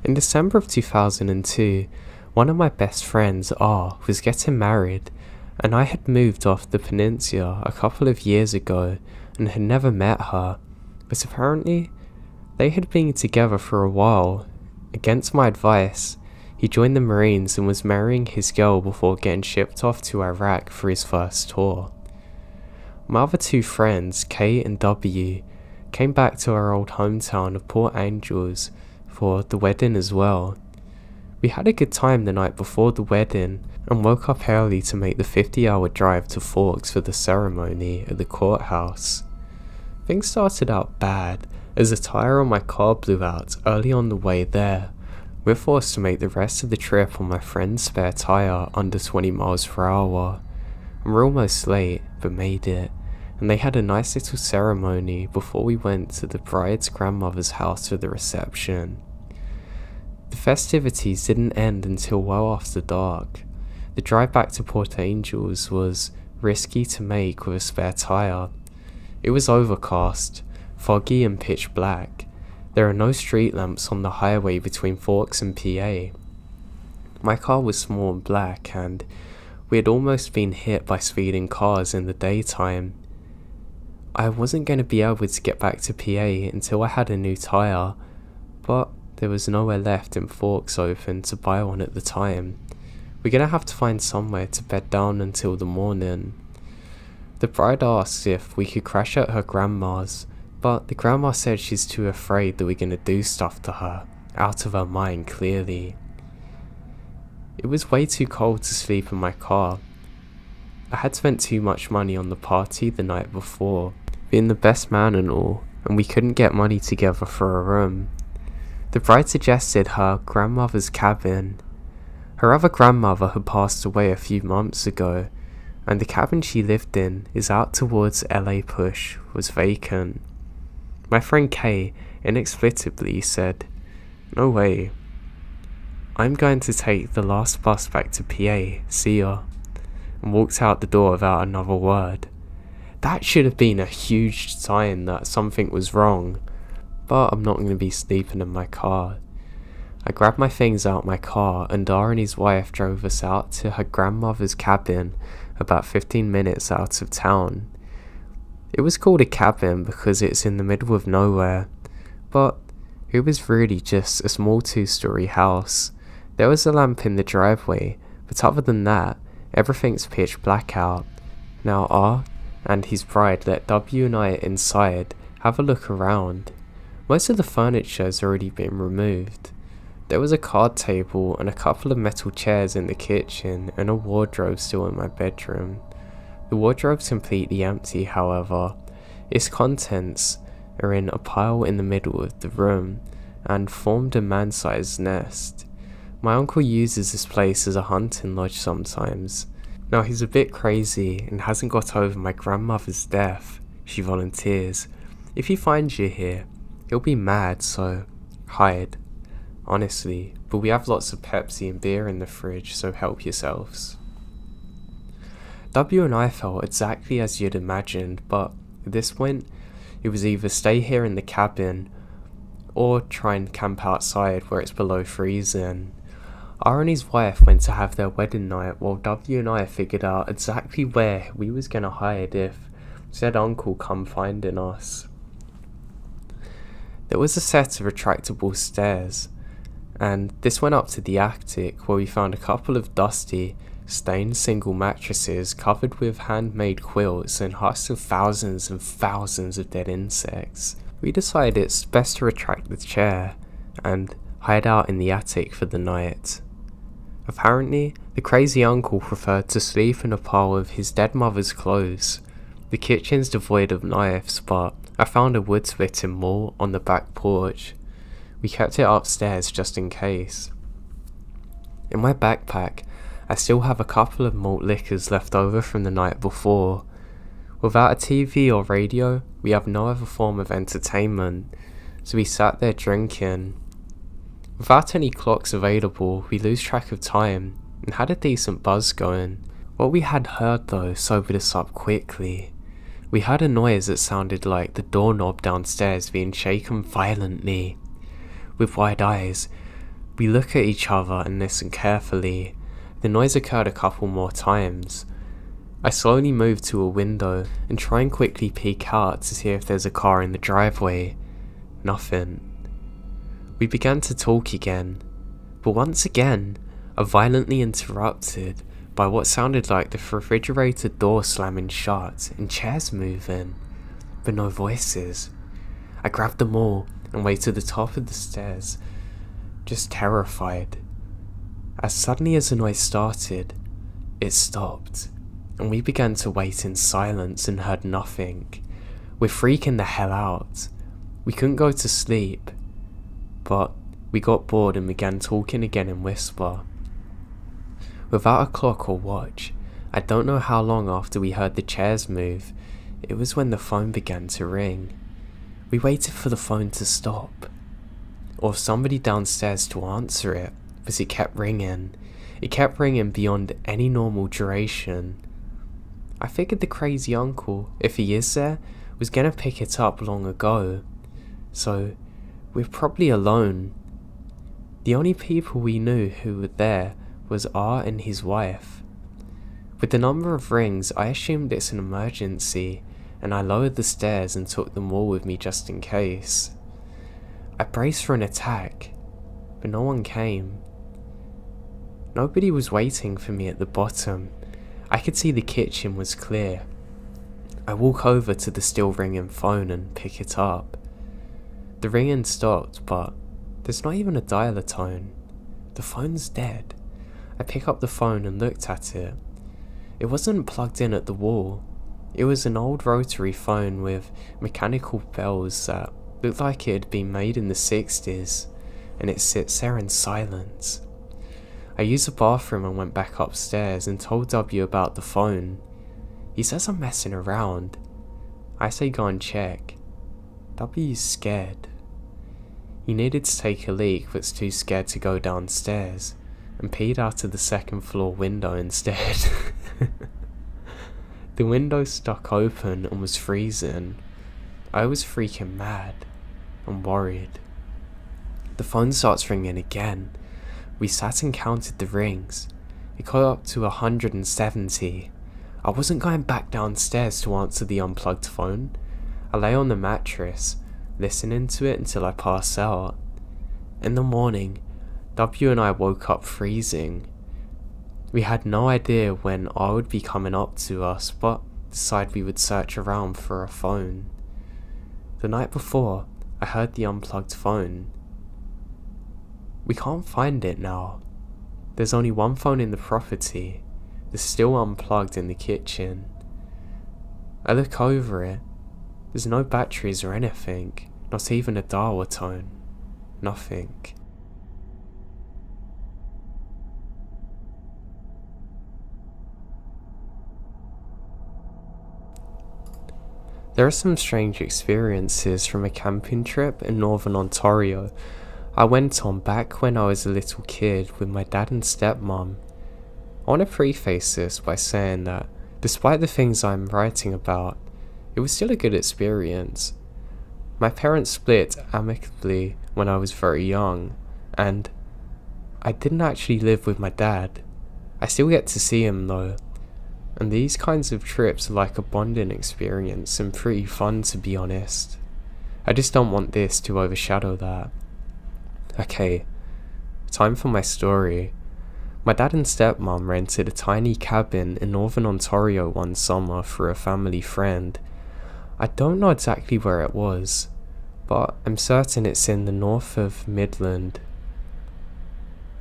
In December of 2002, one of my best friends, R, was getting married, and I had moved off the peninsula a couple of years ago and had never met her, but apparently they had been together for a while. Against my advice, he joined the Marines and was marrying his girl before getting shipped off to Iraq for his first tour. My other two friends, K and W, came back to our old hometown of Port Angels for the wedding as well. We had a good time the night before the wedding and woke up early to make the 50-hour drive to Forks for the ceremony at the courthouse. Things started out bad as a tyre on my car blew out early on the way there. We're forced to make the rest of the trip on my friend's spare tyre under 20 miles per hour. We're almost late, but made it, and they had a nice little ceremony before we went to the bride's grandmother's house for the reception. The festivities didn't end until well after dark. The drive back to Port Angels was risky to make with a spare tyre. It was overcast, foggy and pitch black. There are no street lamps on the highway between Forks and PA. My car was small and black, and we had almost been hit by speeding cars in the daytime. I wasn't going to be able to get back to PA until I had a new tyre, but there was nowhere left in Forks open to buy one at the time. We're going to have to find somewhere to bed down until the morning. The bride asked if we could crash at her grandma's, but the grandma said she's too afraid that we're going to do stuff to her, out of her mind clearly. It was way too cold to sleep in my car. I had spent too much money on the party the night before, being the best man and all, and we couldn't get money together for a room. The bride suggested her grandmother's cabin. Her other grandmother had passed away a few months ago, and the cabin she lived in is out towards LA Push was vacant. My friend Kay inexplicably said, "No way. I'm going to take the last bus back to PA, see ya," and walked out the door without another word. That should have been a huge sign that something was wrong, but I'm not going to be sleeping in my car. I grabbed my things out my car, and Dar and his wife drove us out to her grandmother's cabin about 15 minutes out of town. It was called a cabin because it's in the middle of nowhere, but it was really just a small 2-story house. There was a lamp in the driveway, but other than that, everything's pitch black out. Now R and his bride let W and I inside have a look around. Most of the furniture has already been removed. There was a card table and a couple of metal chairs in the kitchen and a wardrobe still in my bedroom. The wardrobe's completely empty, however. Its contents are in a pile in the middle of the room and formed a man-sized nest. My uncle uses this place as a hunting lodge sometimes. Now he's a bit crazy and hasn't got over my grandmother's death, she volunteers. If he finds you here, he'll be mad, so hide. Honestly, but we have lots of Pepsi and beer in the fridge, so help yourselves. W and I felt exactly as you'd imagined, but at this point, it was either stay here in the cabin or try and camp outside where it's below freezing. R and his wife went to have their wedding night while W and I figured out exactly where we was gonna hide if said uncle come finding us. There was a set of retractable stairs, and this went up to the attic where we found a couple of dusty, stained single mattresses covered with handmade quilts and husks of thousands and thousands of dead insects. We decided it's best to retract the chair and hide out in the attic for the night. Apparently, the crazy uncle preferred to sleep in a pile of his dead mother's clothes. The kitchen's devoid of knives, but I found a wood splitting maul on the back porch. We kept it upstairs just in case. In my backpack, I still have a couple of malt liquors left over from the night before. Without a TV or radio, we have no other form of entertainment, so we sat there drinking. Without any clocks available, we lose track of time and had a decent buzz going. What we had heard though sobered us up quickly. We heard a noise that sounded like the doorknob downstairs being shaken violently. With wide eyes, We look at each other and listen carefully. The noise occurred a couple more times. I slowly move to a window and try and quickly peek out to see if there's a car in the driveway. Nothing. We began to talk again, but once again, are violently interrupted by what sounded like the refrigerator door slamming shut and chairs moving, but no voices. I grabbed them all and went to the top of the stairs, just terrified. As suddenly as the noise started, it stopped, and we began to wait in silence and heard nothing. We're freaking the hell out. We couldn't go to sleep, but we got bored and began talking again in whisper. Without a clock or watch, I don't know how long after we heard the chairs move, it was when the phone began to ring. We waited for the phone to stop, or somebody downstairs to answer it, but it kept ringing. It kept ringing beyond any normal duration. I figured the crazy uncle, if he is there, was gonna pick it up long ago, so we're probably alone. The only people we knew who were there was R and his wife. With the number of rings, I assumed it's an emergency, and I lowered the stairs and took them all with me just in case. I braced for an attack, but no one came. Nobody was waiting for me at the bottom. I could see the kitchen was clear. I walk over to the still ringing phone and pick it up. The ringing stopped, but there's not even a dialer tone. The phone's dead. I pick up the phone and looked at it. It wasn't plugged in at the wall. It was an old rotary phone with mechanical bells that looked like it had been made in the 60s, and it sits there in silence. I used the bathroom and went back upstairs and told W about the phone. He says I'm messing around. I say go and check. W's scared. He needed to take a leak but's too scared to go downstairs, and peed out of the second floor window instead. The window stuck open and was freezing. I was freaking mad and worried. The phone starts ringing again. We sat and counted the rings. It got up to 170. I wasn't going back downstairs to answer the unplugged phone. I lay on the mattress, listening to it until I passed out. In the morning, W and I woke up freezing. We had no idea when I would be coming up to us, but decided we would search around for a phone. The night before, I heard the unplugged phone. We can't find it now. There's only one phone in the property. It's still unplugged in the kitchen. I look over it. There's no batteries or anything, not even a dial tone. Nothing. There are some strange experiences from a camping trip in northern Ontario I went on back when I was a little kid with my dad and stepmom. I want to preface this by saying that, despite the things I'm writing about, it was still a good experience. My parents split amicably when I was very young, and I didn't actually live with my dad. I still get to see him though, and these kinds of trips are like a bonding experience and pretty fun, to be honest. I just don't want this to overshadow that. Okay, time for my story. My dad and stepmom rented a tiny cabin in northern Ontario one summer for a family friend. I don't know exactly where it was, but I'm certain it's in the north of Midland.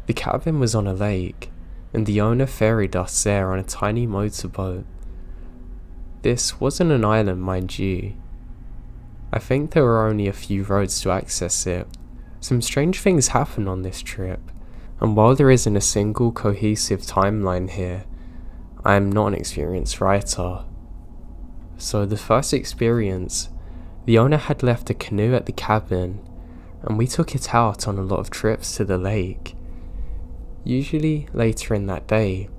The cabin was on a lake, and the owner ferried us there on a tiny motorboat. This wasn't an island, mind you. I think there were only a few roads to access it. Some strange things happened on this trip, and while there isn't a single cohesive timeline here, I am not an experienced writer. So the first experience, the owner had left a canoe at the cabin, and we took it out on a lot of trips to the lake. Usually later in that day.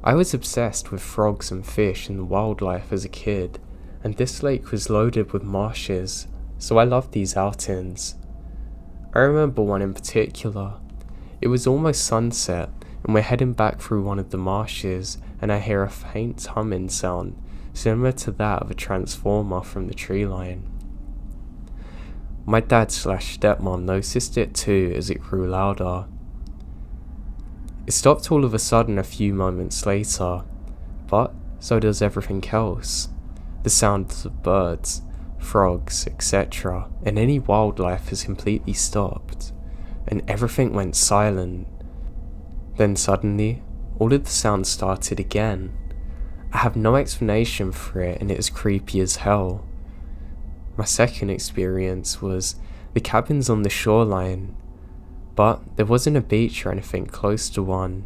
I was obsessed with frogs and fish and wildlife as a kid, and this lake was loaded with marshes, so I loved these outings. I remember one in particular. It was almost sunset, and we're heading back through one of the marshes, and I hear a faint humming sound, similar to that of a transformer from the tree line. My dad/stepmom noticed it too as it grew louder. It stopped all of a sudden a few moments later, but so does everything else. The sounds of birds, frogs, etc., and any wildlife has completely stopped, and everything went silent. Then suddenly, all of the sounds started again. I have no explanation for it, and it is creepy as hell. My second experience was the cabins on the shoreline, but there wasn't a beach or anything close to one.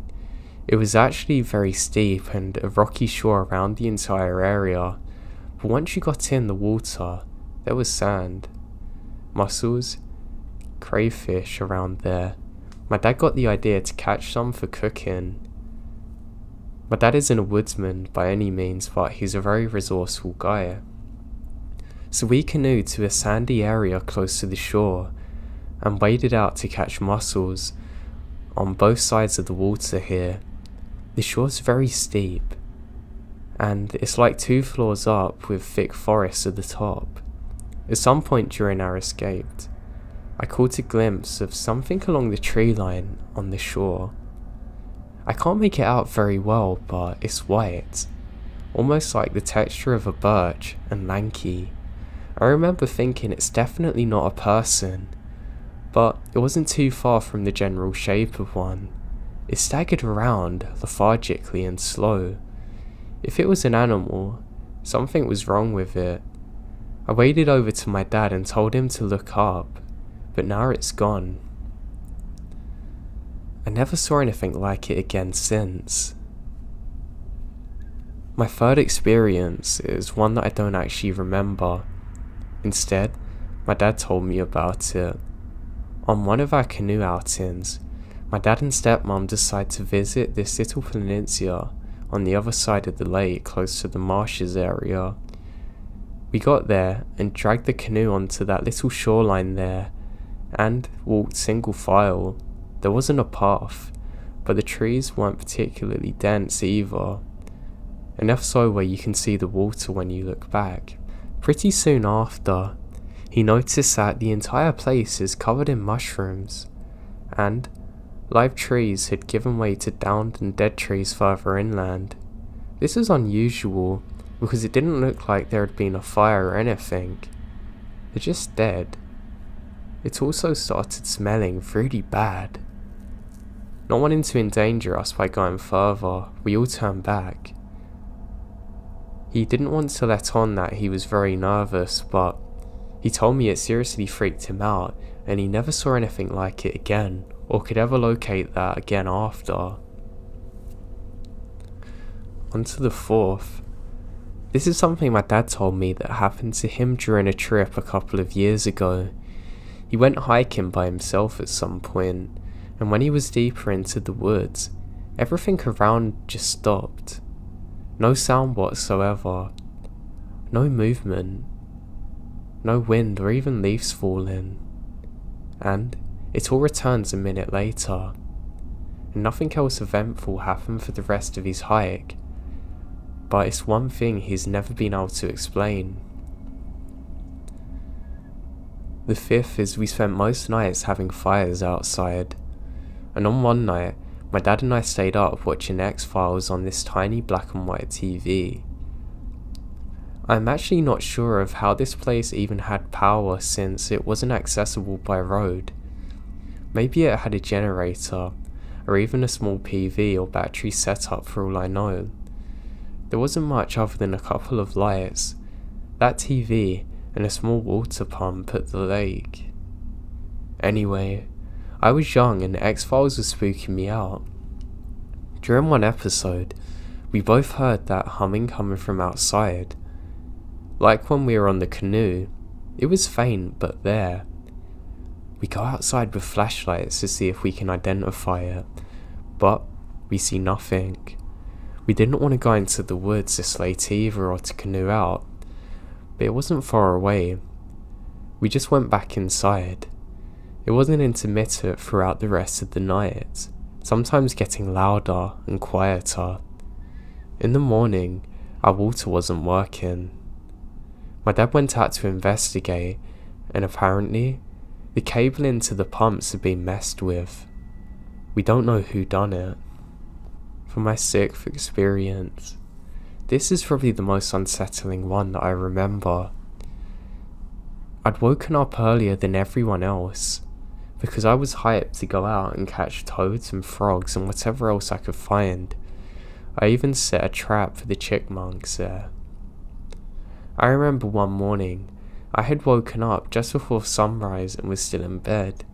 It was actually very steep and a rocky shore around the entire area, but once you got in the water, there was sand, mussels, crayfish around there. My dad got the idea to catch some for cooking. My dad isn't a woodsman by any means, but he's a very resourceful guy. So we canoed to a sandy area close to the shore and waded out to catch mussels on both sides of the water here. The shore's very steep, and it's like 2 floors up with thick forests at the top. At some point during our escape, I caught a glimpse of something along the tree line on the shore. I can't make it out very well, but it's white, almost like the texture of a birch, and lanky. I remember thinking it's definitely not a person, but it wasn't too far from the general shape of one. It staggered around, lethargically and slow. If it was an animal, something was wrong with it. I waded over to my dad and told him to look up, but now it's gone. I never saw anything like it again since. My third experience is one that I don't actually remember. Instead, my dad told me about it. On one of our canoe outings, my dad and stepmom decided to visit this little peninsula on the other side of the lake close to the marshes area. We got there and dragged the canoe onto that little shoreline there and walked single file. There wasn't a path, but the trees weren't particularly dense either. Enough so where you can see the water when you look back. Pretty soon after, he noticed that the entire place is covered in mushrooms, and live trees had given way to downed and dead trees further inland. This was unusual because it didn't look like there had been a fire or anything. They're just dead. It also started smelling really bad. Not wanting to endanger us by going further, we all turned back. He didn't want to let on that he was very nervous, but he told me it seriously freaked him out and he never saw anything like it again or could ever locate that again after. On to the fourth. This is something my dad told me that happened to him during a trip a couple of years ago. He went hiking by himself at some point, and when he was deeper into the woods, everything around just stopped. No sound whatsoever. No movement. No wind or even leaves falling. And it all returns a minute later. And nothing else eventful happened for the rest of his hike. But it's one thing he's never been able to explain. The fifth is we spent most nights having fires outside. And on one night, my dad and I stayed up watching X-Files on this tiny black and white TV. I'm actually not sure of how this place even had power since it wasn't accessible by road. Maybe it had a generator, or even a small PV or battery setup for all I know. There wasn't much other than a couple of lights, that TV, and a small water pump at the lake. Anyway, I was young and X-Files was spooking me out. During one episode, we both heard that humming coming from outside. Like when we were on the canoe, it was faint but there. We go outside with flashlights to see if we can identify it, but we see nothing. We didn't want to go into the woods this late either or to canoe out, but it wasn't far away. We just went back inside. It wasn't intermittent throughout the rest of the night, sometimes getting louder and quieter. In the morning, our water wasn't working. My dad went out to investigate, and apparently, the cable into the pumps had been messed with. We don't know who done it. For my sixth experience, this is probably the most unsettling one that I remember. I'd woken up earlier than everyone else, because I was hyped to go out and catch toads and frogs and whatever else I could find. I even set a trap for the chipmunks there. I remember one morning, I had woken up just before sunrise and was still in bed.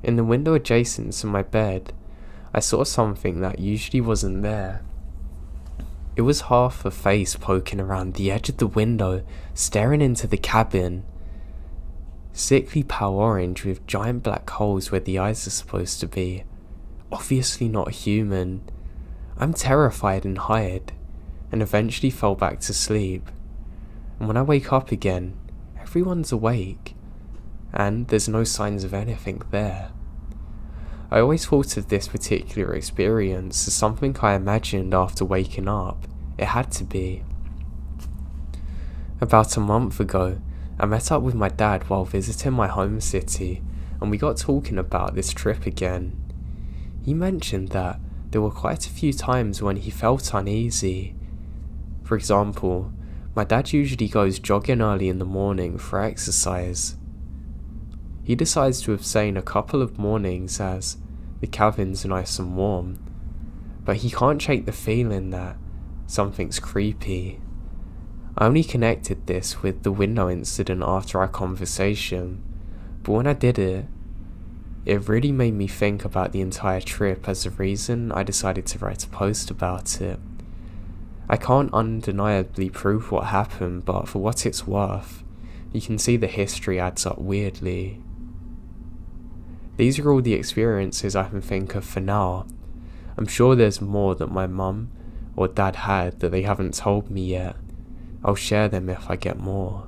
In the window adjacent to my bed, I saw something that usually wasn't there. It was half a face poking around the edge of the window, staring into the cabin. Sickly pale orange with giant black holes where the eyes are supposed to be. Obviously not human. I'm terrified and hid, and eventually fell back to sleep. And when I wake up again, everyone's awake, and there's no signs of anything there. I always thought of this particular experience as something I imagined after waking up. It had to be. About a month ago, I met up with my dad while visiting my home city, and we got talking about this trip again. He mentioned that there were quite a few times when he felt uneasy. For example, my dad usually goes jogging early in the morning for exercise. He decides to abstain a couple of mornings as the cabin's nice and warm, but he can't shake the feeling that something's creepy. I only connected this with the window incident after our conversation, but when I did it really made me think about the entire trip as a reason I decided to write a post about it. I can't undeniably prove what happened, but for what it's worth, you can see the history adds up weirdly. These are all the experiences I can think of for now. I'm sure there's more that my mum or dad had that they haven't told me yet. I'll share them if I get more.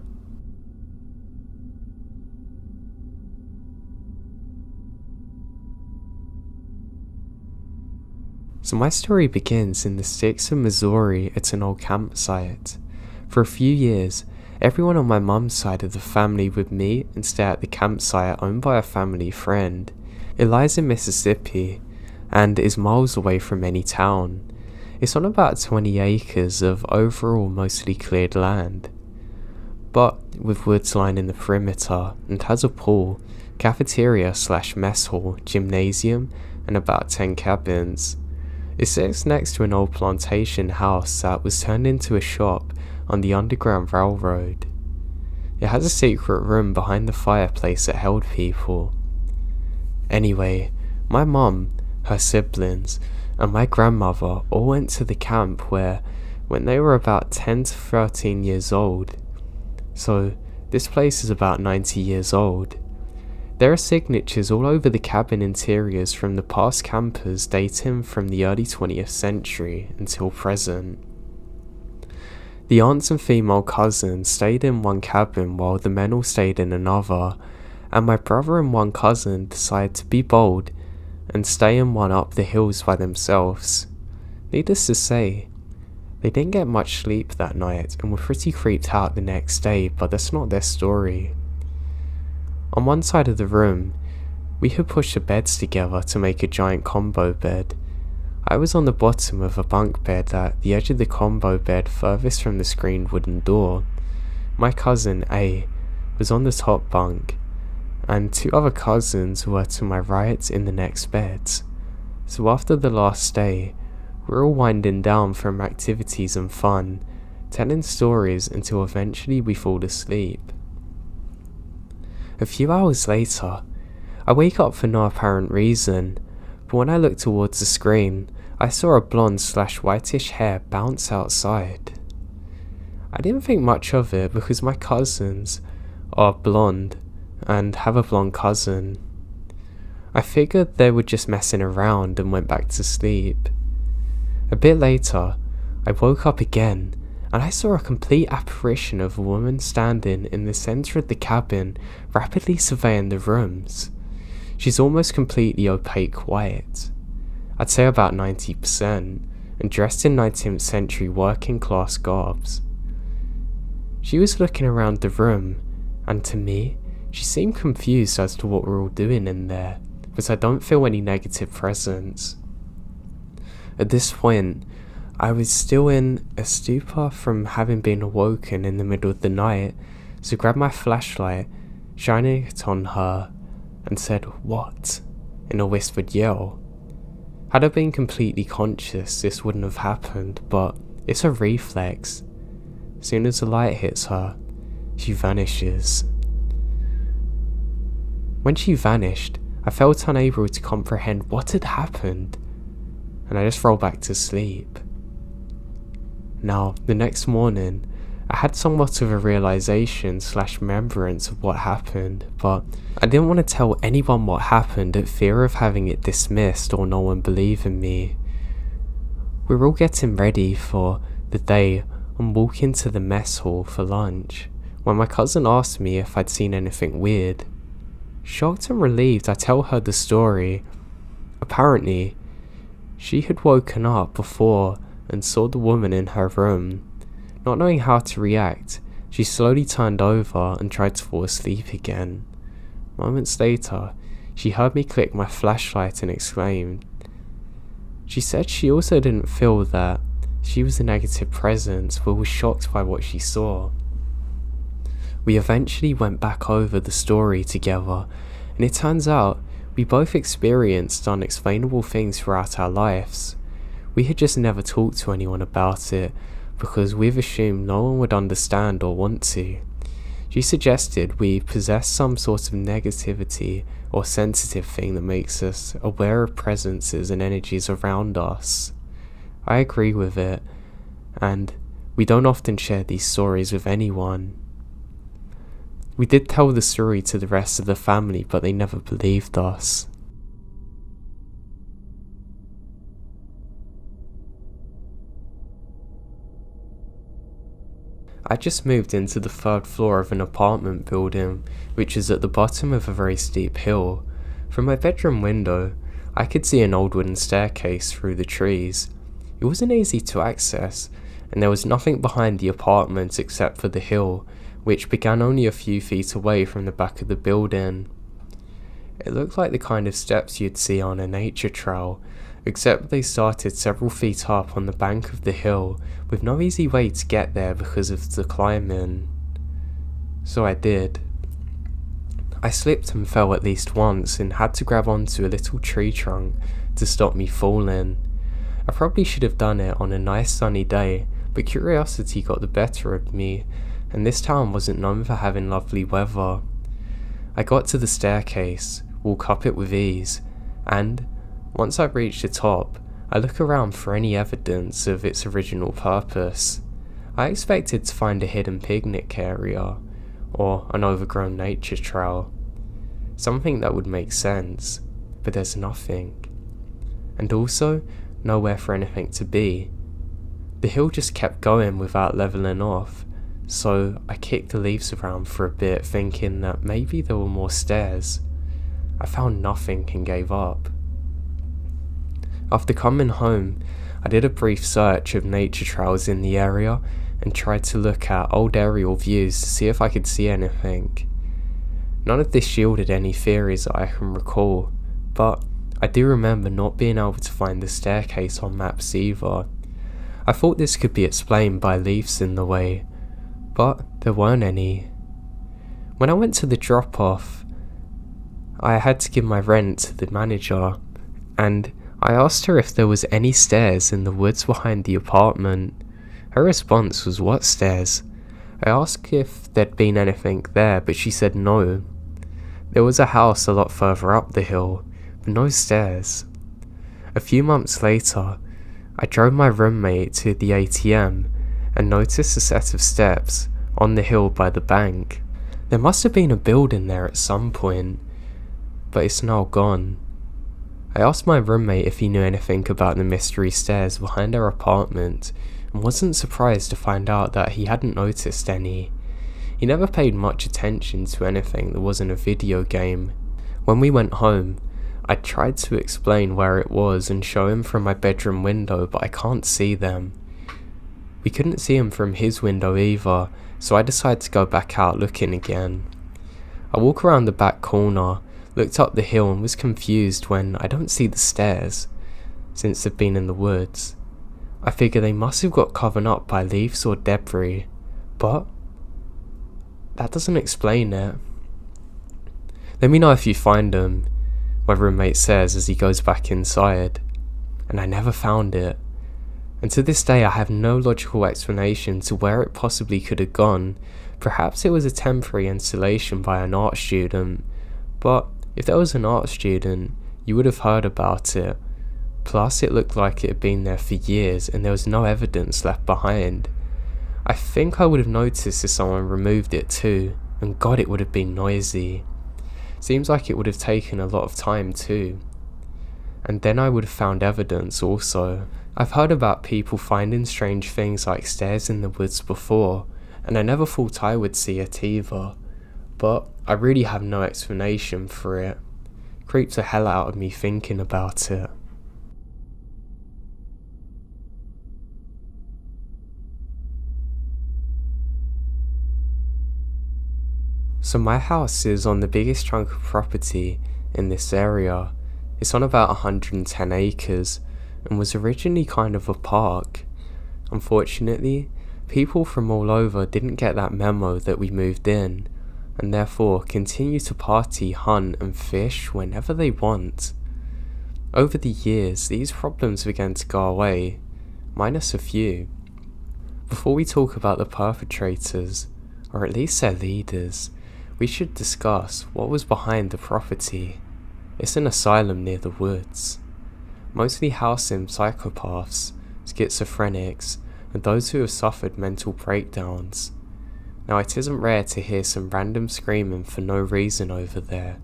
So my story begins in the sticks of Missouri at an old campsite. For a few years, everyone on my mum's side of the family would meet and stay at the campsite owned by a family friend. It lies in Mississippi and is miles away from any town. It's on about 20 acres of overall mostly cleared land, but with woods lining the perimeter, and has a pool, cafeteria/mess hall, gymnasium, and about 10 cabins. It sits next to an old plantation house that was turned into a shop on the Underground Railroad. It has a secret room behind the fireplace that held people. Anyway, my mum, her siblings, and my grandmother all went to the camp when they were about 10 to 13 years old. So, this place is about 90 years old. There are signatures all over the cabin interiors from the past campers dating from the early 20th century until present. The aunts and female cousins stayed in one cabin while the men all stayed in another, and my brother and one cousin decided to be bold and stay in one up the hills by themselves. Needless to say, they didn't get much sleep that night and were pretty creeped out the next day, but that's not their story. On one side of the room, we had pushed the beds together to make a giant combo bed. I was on the bottom of a bunk bed at the edge of the combo bed furthest from the screened wooden door. My cousin A was on the top bunk, and two other cousins were to my right in the next beds. So after the last day, we're all winding down from activities and fun, telling stories until eventually we fall asleep. A few hours later, I wake up for no apparent reason, but when I looked towards the screen, I saw a blonde/whitish hair bounce outside. I didn't think much of it because my cousins are blonde and have a blonde cousin. I figured they were just messing around and went back to sleep. A bit later, I woke up again and I saw a complete apparition of a woman standing in the center of the cabin, rapidly surveying the rooms. She's almost completely opaque white, I'd say about 90%, and dressed in 19th century working class garbs. She was looking around the room, and to me, she seemed confused as to what we're all doing in there, but I don't feel any negative presence. At this point, I was still in a stupor from having been awoken in the middle of the night, so grabbed my flashlight, shining it on her, and said, "What?" in a whispered yell. Had I been completely conscious, this wouldn't have happened, but it's a reflex. As soon as the light hits her, she vanishes. When she vanished, I felt unable to comprehend what had happened, and I just rolled back to sleep. Now, the next morning, I had somewhat of a realization / remembrance of what happened, but I didn't want to tell anyone what happened at fear of having it dismissed or no one believing me. We were all getting ready for the day and walking to the mess hall for lunch, when my cousin asked me if I'd seen anything weird. Shocked and relieved, I tell her the story. Apparently, she had woken up before and saw the woman in her room. Not knowing how to react, she slowly turned over and tried to fall asleep again. Moments later, she heard me click my flashlight and exclaimed. She said she also didn't feel that she was a negative presence, but was shocked by what she saw. We eventually went back over the story together, and it turns out we both experienced unexplainable things throughout our lives. We had just never talked to anyone about it, because we've assumed no one would understand or want to. She suggested we possess some sort of negativity or sensitive thing that makes us aware of presences and energies around us. I agree with it, and we don't often share these stories with anyone. We did tell the story to the rest of the family, but they never believed us. I just moved into the 3rd floor of an apartment building, which is at the bottom of a very steep hill. From my bedroom window, I could see an old wooden staircase through the trees. It wasn't easy to access, and there was nothing behind the apartment except for the hill, which began only a few feet away from the back of the building. It looked like the kind of steps you'd see on a nature trail, except they started several feet up on the bank of the hill, with no easy way to get there because of the climbing. So I did. I slipped and fell at least once and had to grab onto a little tree trunk to stop me falling. I probably should have done it on a nice sunny day, but curiosity got the better of me, and this town wasn't known for having lovely weather. I got to the staircase, walk up it with ease, and once I reached the top, I look around for any evidence of its original purpose. I expected to find a hidden picnic area, or an overgrown nature trail. Something that would make sense, but there's nothing. And also, nowhere for anything to be. The hill just kept going without leveling off, so I kicked the leaves around for a bit, thinking that maybe there were more stairs. I found nothing and gave up. After coming home, I did a brief search of nature trails in the area and tried to look at old aerial views to see if I could see anything. None of this yielded any theories that I can recall, but I do remember not being able to find the staircase on maps either. I thought this could be explained by leaves in the way, but there weren't any. When I went to the drop-off, I had to give my rent to the manager, and I asked her if there was any stairs in the woods behind the apartment. Her response was, "What stairs?" I asked if there'd been anything there, but she said no. There was a house a lot further up the hill, but no stairs. A few months later, I drove my roommate to the ATM and noticed a set of steps on the hill by the bank. There must have been a building there at some point, but it's now gone. I asked my roommate if he knew anything about the mystery stairs behind our apartment, and wasn't surprised to find out that he hadn't noticed any. He never paid much attention to anything that wasn't a video game. When we went home, I tried to explain where it was and show him from my bedroom window, but I can't see them. We couldn't see him from his window either, so I decided to go back out looking again. I walk around the back corner, looked up the hill and was confused when I don't see the stairs, since they've been in the woods. I figure they must have got covered up by leaves or debris, but that doesn't explain it. Let me know if you find them, my roommate says as he goes back inside, and I never found it. And to this day I have no logical explanation to where it possibly could have gone. Perhaps it was a temporary installation by an art student, but if there was an art student, you would have heard about it. Plus it looked like it had been there for years and there was no evidence left behind. I think I would have noticed if someone removed it too, and God, it would have been noisy. Seems like it would have taken a lot of time too. And then I would have found evidence also. I've heard about people finding strange things like stairs in the woods before, and I never thought I would see it either. But I really have no explanation for it. Creeps the hell out of me thinking about it. So my house is on the biggest chunk of property in this area. It's on about 110 acres and was originally kind of a park. Unfortunately, people from all over didn't get that memo that we moved in, and therefore continue to party, hunt and fish whenever they want. Over the years, these problems began to go away, minus a few. Before we talk about the perpetrators, or at least their leaders, we should discuss what was behind the property. It's an asylum near the woods, mostly housing psychopaths, schizophrenics, and those who have suffered mental breakdowns. Now it isn't rare to hear some random screaming for no reason over there.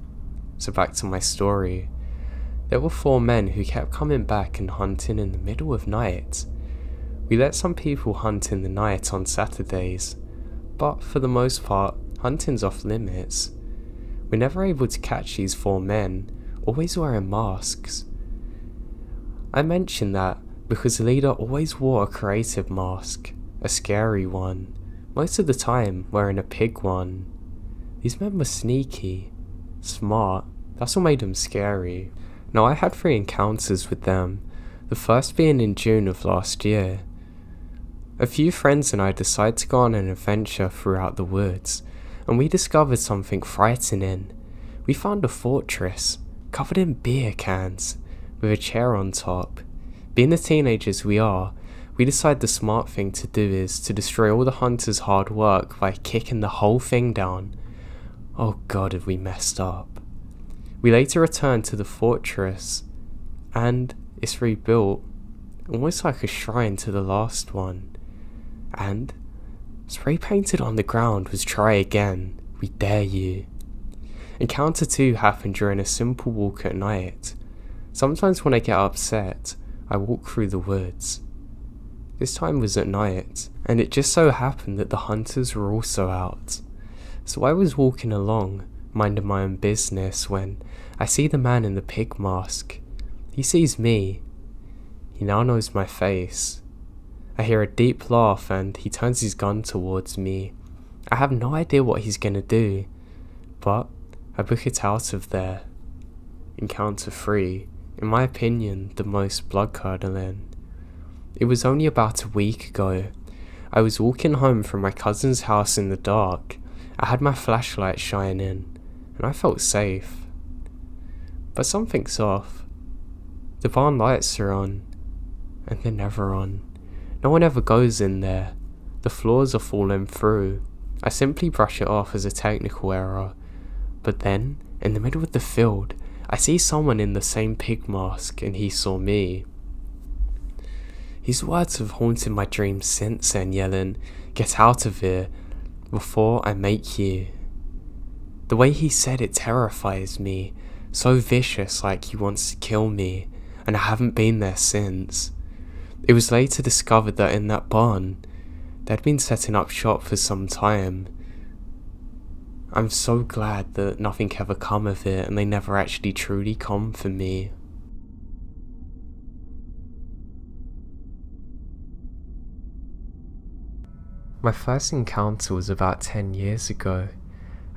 So back to my story. There were 4 men who kept coming back and hunting in the middle of night. We let some people hunt in the night on Saturdays, but for the most part, hunting's off limits. We're never able to catch these 4 men, always wearing masks. I mention that because the leader always wore a creative mask, a scary one, most of the time wearing a pig one. These men were sneaky, smart, that's what made them scary. Now I had 3 encounters with them, the first being in June of last year. A few friends and I decided to go on an adventure throughout the woods, and we discovered something frightening. We found a fortress, covered in beer cans, with a chair on top. Being the teenagers we are, we decided the smart thing to do is to destroy all the hunters' hard work by kicking the whole thing down. Oh God, have we messed up. We later returned to the fortress, and it's rebuilt, almost like a shrine to the last one. And spray painted on the ground was "Try again, we dare you." Encounter 2 happened during a simple walk at night. Sometimes when I get upset, I walk through the woods. This time was at night, and it just so happened that the hunters were also out. So I was walking along, minding my own business, when I see the man in the pig mask. He sees me. He now knows my face. I hear a deep laugh and he turns his gun towards me. I have no idea what he's gonna do, but I book it out of there. Encounter 3, in my opinion, the most blood-curdling. It was only about a week ago. I was walking home from my cousin's house in the dark. I had my flashlight shining, and I felt safe. But something's off. The barn lights are on, and they're never on. No one ever goes in there. The floors are falling through. I simply brush it off as a technical error. But then, in the middle of the field, I see someone in the same pig mask, and he saw me. His words have haunted my dreams since then, yelling, "Get out of here, before I make you." The way he said it terrifies me, so vicious, like he wants to kill me, and I haven't been there since. It was later discovered that in that barn, they'd been setting up shop for some time. I'm so glad that nothing ever come of it and they never actually truly come for me. My first encounter was about 10 years ago.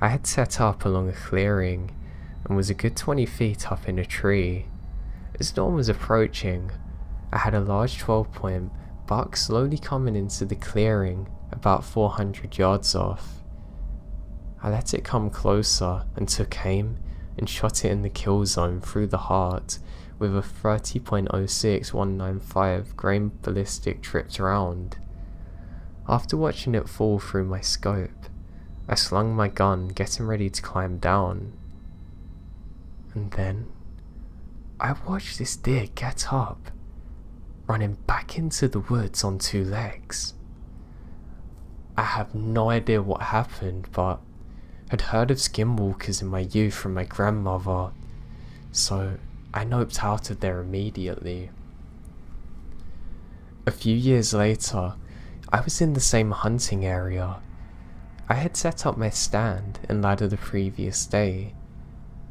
I had set up along a clearing and was a good 20 feet up in a tree. As dawn was approaching, I had a large 12-point buck slowly coming into the clearing about 400 yards off. I let it come closer and took aim and shot it in the kill zone through the heart with a 30.06195 grain ballistic tripped round. After watching it fall through my scope, I slung my gun, getting ready to climb down. And then, I watched this deer get up, running back into the woods on 2 legs. I have no idea what happened, but had heard of skinwalkers in my youth from my grandmother, so I noped out of there immediately. A few years later, I was in the same hunting area. I had set up my stand and ladder the previous day,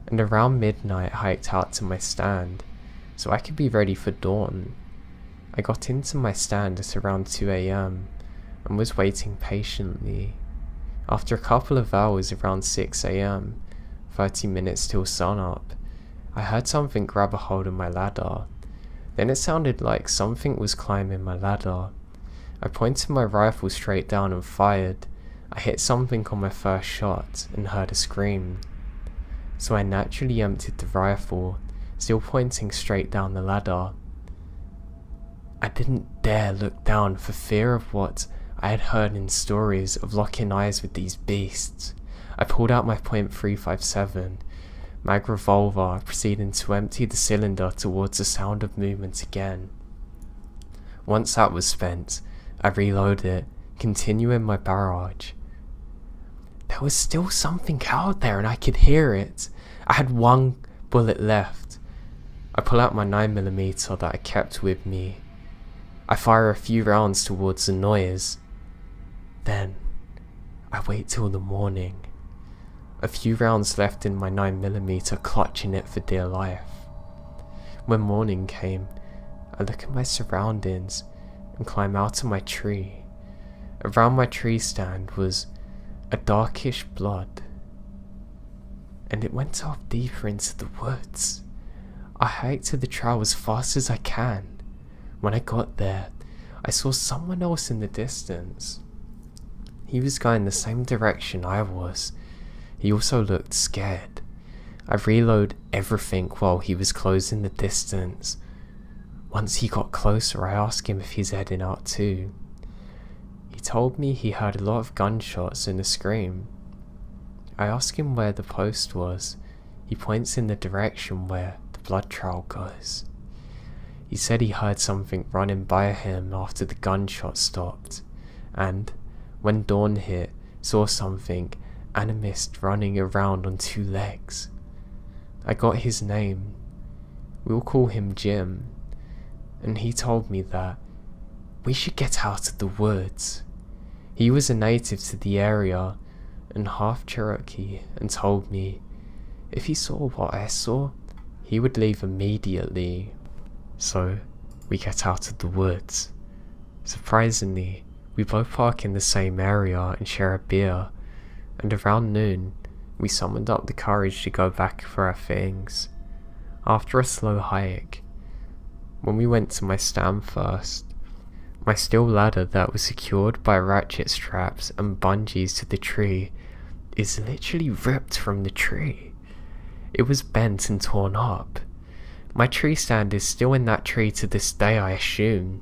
and around midnight hiked out to my stand so I could be ready for dawn. I got into my stand at around 2 AM and was waiting patiently. After a couple of hours, around 6 AM, 30 minutes till sunup, I heard something grab a hold of my ladder. Then it sounded like something was climbing my ladder. I pointed my rifle straight down and fired. I hit something on my first shot and heard a scream. So I naturally emptied the rifle, still pointing straight down the ladder. I didn't dare look down for fear of what I had heard in stories of locking eyes with these beasts. I pulled out my .357 mag revolver, proceeding to empty the cylinder towards the sound of movement again. Once that was spent, I reloaded it, continuing my barrage. There was still something out there and I could hear it. I had 1 bullet left. I pull out my 9mm that I kept with me. I fire a few rounds towards the noise. Then, I wait till the morning. A few rounds left in my 9mm, clutching it for dear life. When morning came, I look at my surroundings and climb out of my tree. Around my tree stand was a darkish blood, and it went off deeper into the woods. I hiked to the trail as fast as I can. When I got there, I saw someone else in the distance. He was going the same direction I was. He also looked scared. I reloaded everything while he was closing the distance. Once he got closer, I asked him if he's heading out too. He told me he heard a lot of gunshots and a scream. I asked him where the post was. He points in the direction where the blood trail goes. He said he heard something running by him after the gunshot stopped, and when dawn hit, saw something animist running around on 2 legs. I got his name. We'll call him Jim. And he told me that we should get out of the woods. He was a native to the area and half Cherokee, and told me if he saw what I saw, he would leave immediately. So we get out of the woods. Surprisingly, we both park in the same area and share a beer, and around noon, we summoned up the courage to go back for our things. After a slow hike, when we went to my stand first, my steel ladder that was secured by ratchet straps and bungees to the tree is literally ripped from the tree. It was bent and torn up. My tree stand is still in that tree to this day, I assume.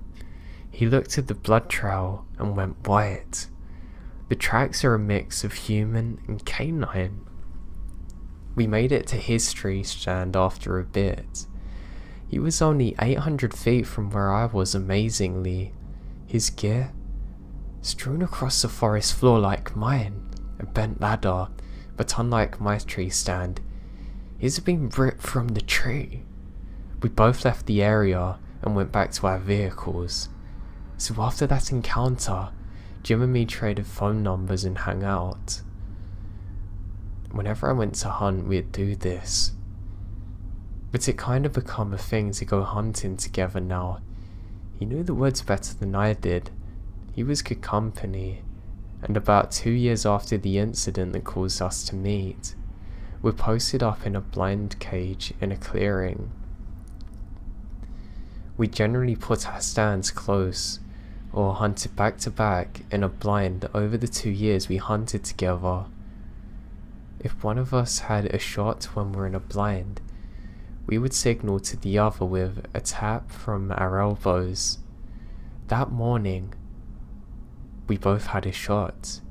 He looked at the blood trail and went white. The tracks are a mix of human and canine. We made it to his tree stand after a bit. He was only 800 feet from where I was, amazingly. His gear, strewn across the forest floor like mine, a bent ladder, but unlike my tree stand, his had been ripped from the tree. We both left the area and went back to our vehicles. So after that encounter, Jim and me traded phone numbers and hung out. whenever I went to hunt, we'd do this. But it kind of become a thing to go hunting together now. He knew the woods better than I did. He was good company. And about 2 years after the incident that caused us to meet, we posted up in a blind cage in a clearing. We generally put our stands close, or hunted back to back in a blind over the 2 years we hunted together. If one of us had a shot when we're in a blind, we would signal to the other with a tap from our elbows. That morning, we both had a shot.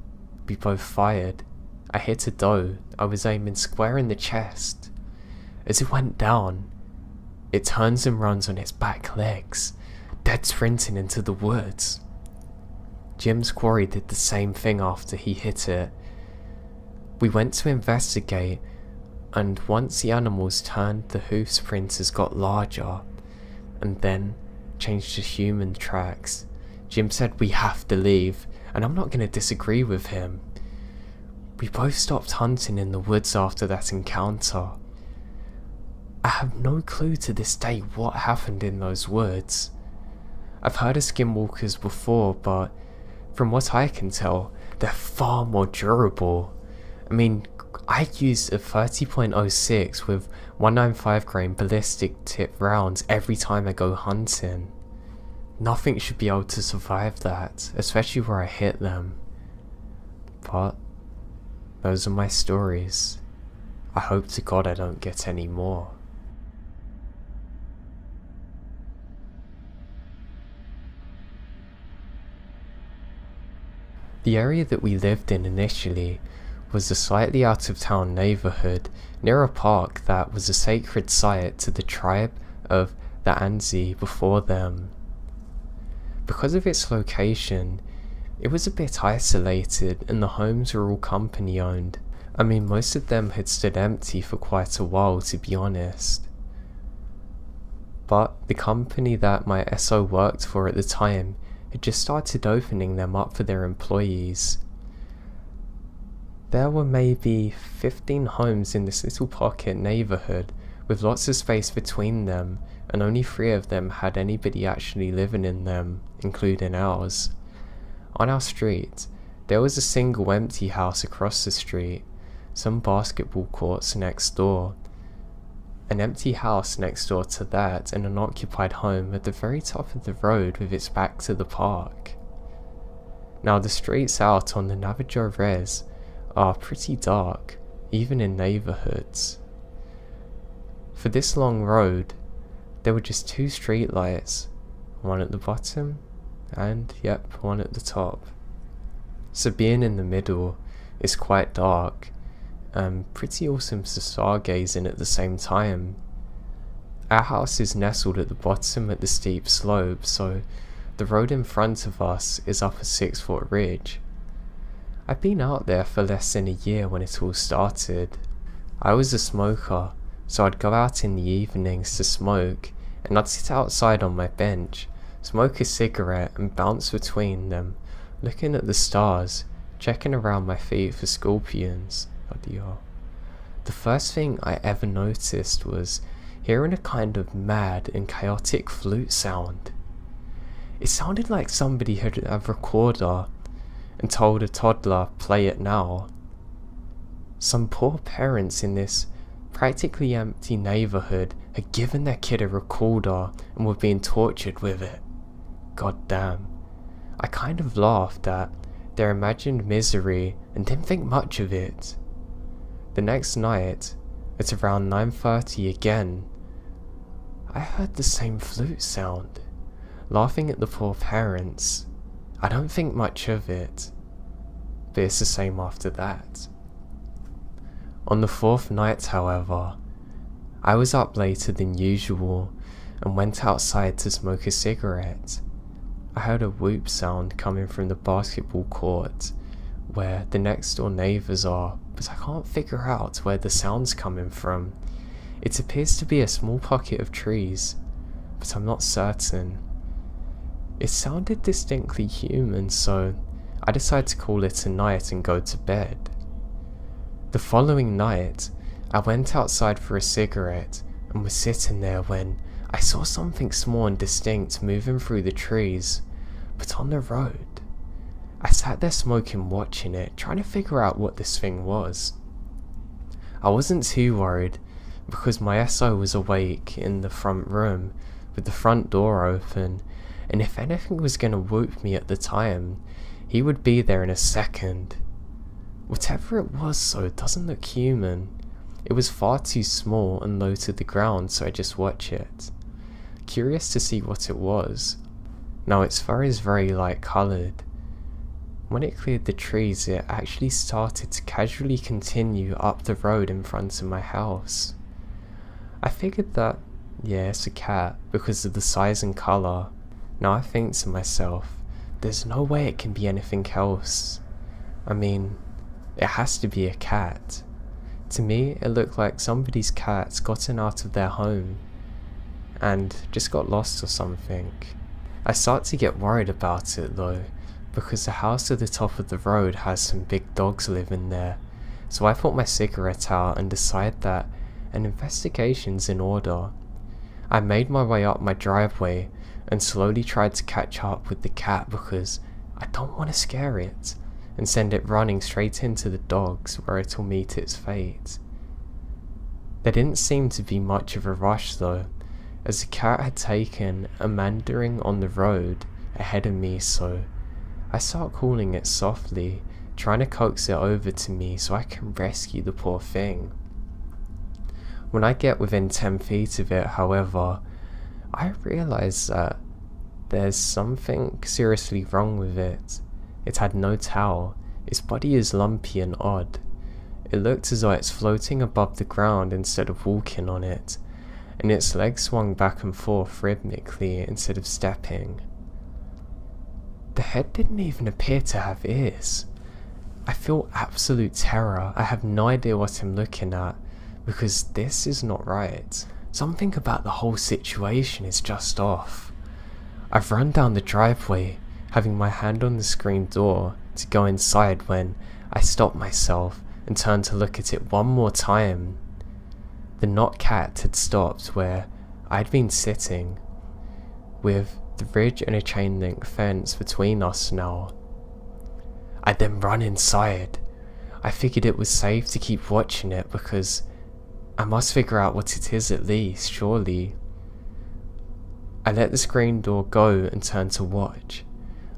We both fired. I hit a doe. I was aiming square in the chest. As it went down, it turns and runs on its back legs, dead sprinting into the woods. Jim's quarry did the same thing after he hit it. We went to investigate, and once the animals turned, the hoof sprinters got larger, and then changed to human tracks. Jim said we have to leave, and I'm not going to disagree with him. We both stopped hunting in the woods after that encounter. I have no clue to this day what happened in those woods. I've heard of skinwalkers before, but from what I can tell, they're far more durable. I mean, I used a 30.06 with 195 grain ballistic tip rounds every time I go hunting. Nothing should be able to survive that, especially where I hit them. But those are my stories. I hope to God I don't get any more. The area that we lived in initially was a slightly out of town neighbourhood near a park that was a sacred site to the tribe of the Anzi before them. Because of its location, it was a bit isolated and the homes were all company owned. I mean, most of them had stood empty for quite a while, to be honest. But the company that my SO worked for at the time had just started opening them up for their employees. There were maybe 15 homes in this little pocket neighbourhood with lots of space between them, and only 3 of them had anybody actually living in them, including ours. On our street, there was a single empty house across the street, some basketball courts next door, an empty house next door to that, and an occupied home at the very top of the road with its back to the park. Now the streets out on the Navajo Res are pretty dark, even in neighbourhoods. For this long road, there were just 2 streetlights, one at the bottom and, one at the top. So being in the middle is quite dark and pretty awesome to stargaze in at the same time. Our house is nestled at the bottom at the steep slope, so the road in front of us is up a 6-foot ridge. I'd been out there for less than a year when it all started. I was a smoker, so I'd go out in the evenings to smoke, and I'd sit outside on my bench, smoke a cigarette and bounce between them, looking at the stars, checking around my feet for scorpions. The first thing I ever noticed was hearing a kind of mad and chaotic flute sound. It sounded like somebody had a recorder and told a toddler, "Play it now." Some poor parents in this practically empty neighbourhood had given their kid a recorder and were being tortured with it. God damn. I kind of laughed at their imagined misery and didn't think much of it. The next night, at around 9:30 again, I heard the same flute sound. Laughing at the poor parents, I don't think much of it, but it's the same after that. On the 4th night, however, I was up later than usual and went outside to smoke a cigarette. I heard a whoop sound coming from the basketball court where the next door neighbours are, but I can't figure out where the sound's coming from. It appears to be a small pocket of trees, but I'm not certain. It sounded distinctly human, so I decided to call it a night and go to bed. The following night, I went outside for a cigarette and was sitting there when I saw something small and distinct moving through the trees, but on the road. I sat there smoking, watching it, trying to figure out what this thing was. I wasn't too worried because my SO was awake in the front room with the front door open, and if anything was going to whoop me at the time, he would be there in a second. Whatever it was though, it doesn't look human. It was far too small and low to the ground, so I just watched it, curious to see what it was. Now its fur is very light coloured. When it cleared the trees, it actually started to casually continue up the road in front of my house. I figured that, yeah, it's a cat because of the size and colour. Now I think to myself, there's no way it can be anything else. I mean, it has to be a cat. To me, it looked like somebody's cat's gotten out of their home and just got lost or something. I start to get worried about it though, because the house at the top of the road has some big dogs living there, so I put my cigarette out and decided that an investigation's in order. I made my way up my driveway and slowly tried to catch up with the cat because I don't want to scare it and send it running straight into the dogs where it'll meet its fate. There didn't seem to be much of a rush though, as the cat had taken a meandering on the road ahead of me, so I start calling it softly, trying to coax it over to me so I can rescue the poor thing. When I get within 10 feet of it, however, I realise that there's something seriously wrong with it. It had no tail, its body is lumpy and odd. It looked as though it's floating above the ground instead of walking on it, and its legs swung back and forth rhythmically instead of stepping. The head didn't even appear to have ears. I feel absolute terror. I have no idea what I'm looking at, because this is not right. Something about the whole situation is just off. I've run down the driveway, having my hand on the screen door to go inside when I stop myself and turn to look at it one more time. The not cat had stopped where I'd been sitting, with the ridge and a chain link fence between us now. I then run inside. I figured it was safe to keep watching it because I must figure out what it is at least, surely. I let the screen door go and turn to watch.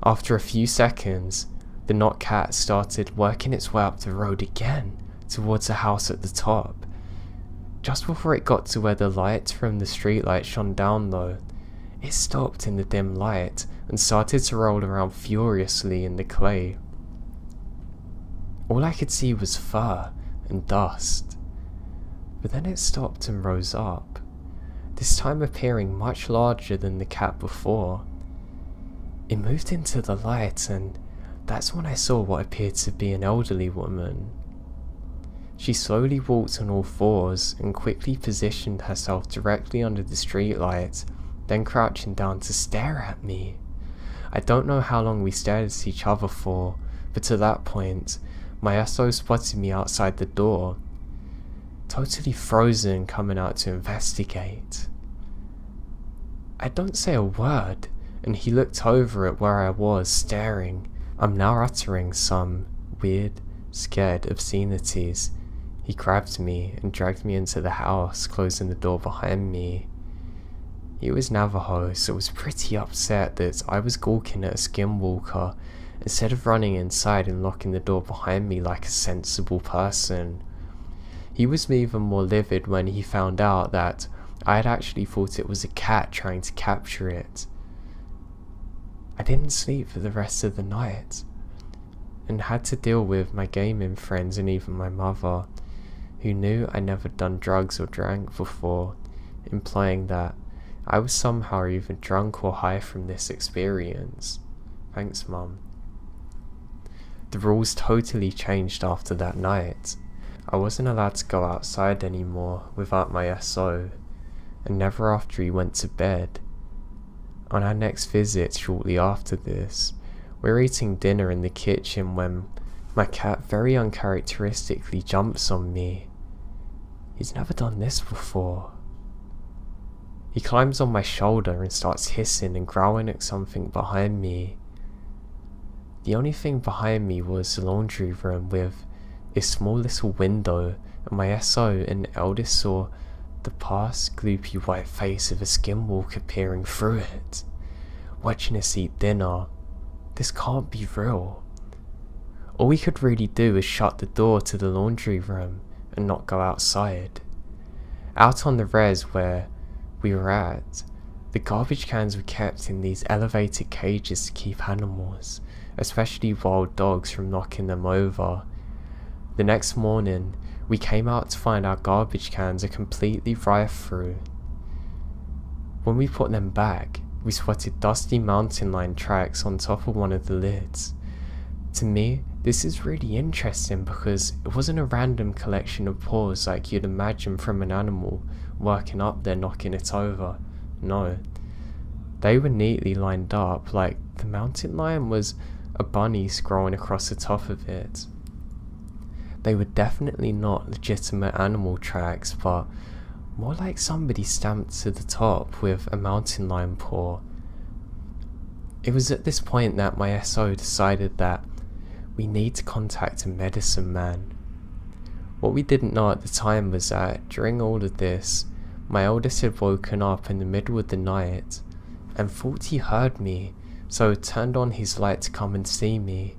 After a few seconds, the not cat started working its way up the road again towards the house at the top. Just before it got to where the lights from the streetlight shone down though, it stopped in the dim light and started to roll around furiously in the clay. All I could see was fur and dust. But then it stopped and rose up, this time appearing much larger than the cat before. It moved into the light, and that's when I saw what appeared to be an elderly woman. She slowly walked on all fours and quickly positioned herself directly under the streetlight, then crouching down to stare at me. I don't know how long we stared at each other for, but at that point, my SO spotted me outside the door, totally frozen, coming out to investigate. I don't say a word, and he looked over at where I was staring. I'm now uttering some weird, scared obscenities. He grabbed me and dragged me into the house, closing the door behind me. He was Navajo, so was pretty upset that I was gawking at a Skinwalker instead of running inside and locking the door behind me like a sensible person. He was even more livid when he found out that I had actually thought it was a cat trying to capture it. I didn't sleep for the rest of the night, and had to deal with my gaming friends and even my mother, who knew I never done drugs or drank before, implying that I was somehow either drunk or high from this experience. Thanks, Mum. The rules totally changed after that night. I wasn't allowed to go outside anymore without my SO, and never after he went to bed. On our next visit shortly after this, we were eating dinner in the kitchen when My cat very uncharacteristically jumps on me. He's never done this before. He climbs on my shoulder and starts hissing and growling at something behind me. The only thing behind me was the laundry room with a small little window, and my SO and eldest saw the past gloopy white face of a skinwalker peering through it, watching us eat dinner. This can't be real. All we could really do is shut the door to the laundry room and not go outside. Out on the res where we were at, the garbage cans were kept in these elevated cages to keep animals, especially wild dogs, from knocking them over. The next morning, we came out to find our garbage cans are completely rifted through. When we put them back, we spotted dusty mountain lion tracks on top of one of the lids. To me, this is really interesting because it wasn't a random collection of paws like you'd imagine from an animal working up there knocking it over. No. They were neatly lined up like the mountain lion was a bunny scrolling across the top of it. They were definitely not legitimate animal tracks, but more like somebody stamped to the top with a mountain lion paw. It was at this point that my SO decided that we need to contact a medicine man. What we didn't know at the time was that during all of this, my eldest had woken up in the middle of the night and thought he heard me, so turned on his light to come and see me.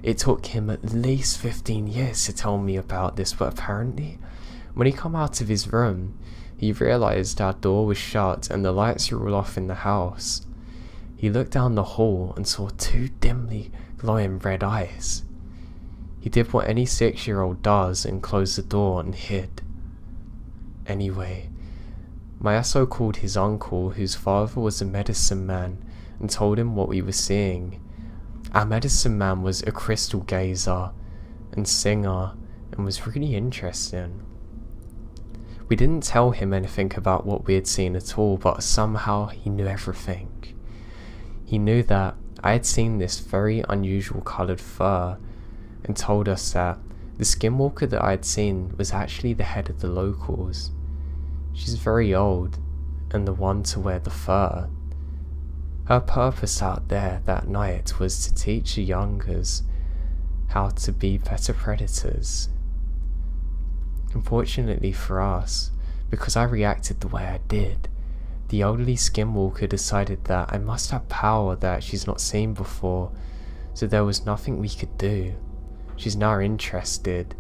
It took him at least 15 years to tell me about this, but apparently, when he come out of his room, he realised our door was shut and the lights were all off in the house. He looked down the hall and saw two dimly glowing red eyes. He did what any 6-year-old does and closed the door and hid. Anyway, my SO called his uncle, whose father was a medicine man, and told him what we were seeing. Our medicine man was a crystal gazer and singer and was really interesting. We didn't tell him anything about what we had seen at all, but somehow he knew everything. He knew that I had seen this very unusual coloured fur and told us that the skinwalker that I had seen was actually the head of the locals. She's very old and the one to wear the fur. Her purpose out there that night was to teach the youngers how to be better predators. Unfortunately for us, because I reacted the way I did, the elderly skinwalker decided that I must have power that she's not seen before, so there was nothing we could do. She's now interested.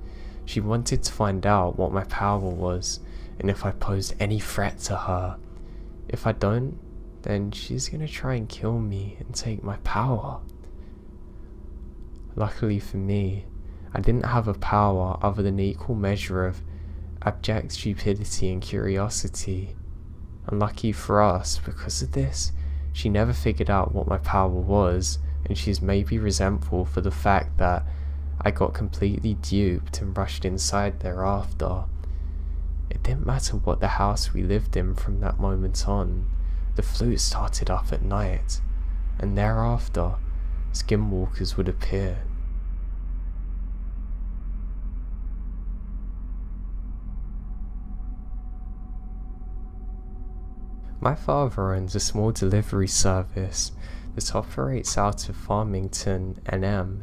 She wanted to find out what my power was and if I posed any threat to her. If I don't, then she's gonna try and kill me and take my power. Luckily for me, I didn't have a power other than an equal measure of abject stupidity and curiosity. Unlucky for us, because of this, she never figured out what my power was, and she's maybe resentful for the fact that I got completely duped and rushed inside thereafter. It didn't matter what the house we lived in from that moment on. The flute started up at night, and thereafter, skinwalkers would appear. My father owns a small delivery service that operates out of Farmington, NM.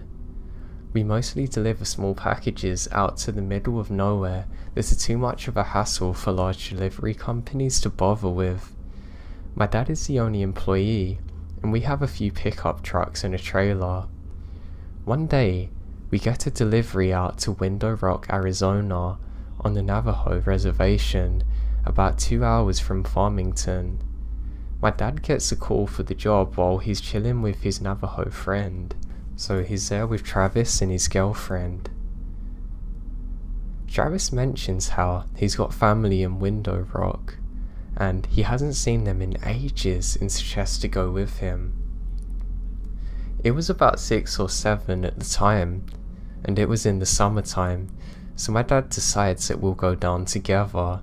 We mostly deliver small packages out to the middle of nowhere that are too much of a hassle for large delivery companies to bother with. My dad is the only employee, and we have a few pickup trucks and a trailer. One day, we get a delivery out to Window Rock, Arizona, on the Navajo reservation, about 2 hours from Farmington. My dad gets a call for the job while he's chilling with his Navajo friend, so he's there with Travis and his girlfriend. Travis mentions how he's got family in Window Rock, and he hasn't seen them in ages and suggests to go with him. It was about 6 or 7 at the time, and it was in the summertime, so my dad decides that we'll go down together.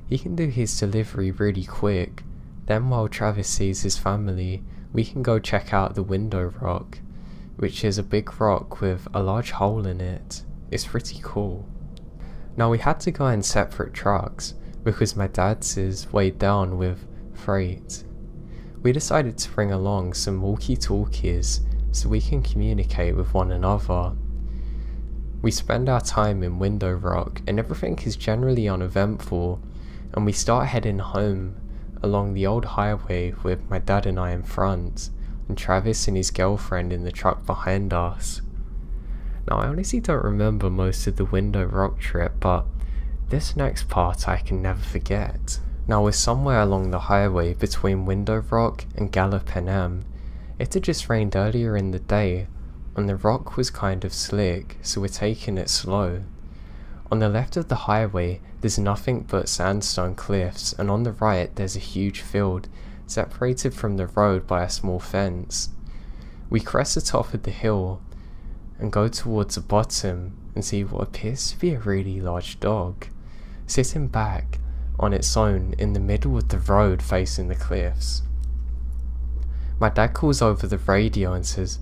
He can do his delivery really quick, then while Travis sees his family, we can go check out the Window Rock. which is a big rock with a large hole in it. It's pretty cool. Now we had to go in separate trucks because my dad's is weighed down with freight. We decided to bring along some walkie-talkies so we can communicate with one another. We spend our time in Window Rock and everything is generally uneventful, and we start heading home along the old highway with my dad and I in front, and Travis and his girlfriend in the truck behind us. Now I honestly don't remember most of the Window Rock trip, but this next part I can never forget. Now we're somewhere along the highway between Window Rock and Gallup NM. It had just rained earlier in the day, and the rock was kind of slick, so we're taking it slow. On the left of the highway there's nothing but sandstone cliffs, and on the right there's a huge field separated from the road by a small fence. We crest the top of the hill and go towards the bottom and see what appears to be a really large dog, sitting back on its own in the middle of the road facing the cliffs. My dad calls over the radio and says,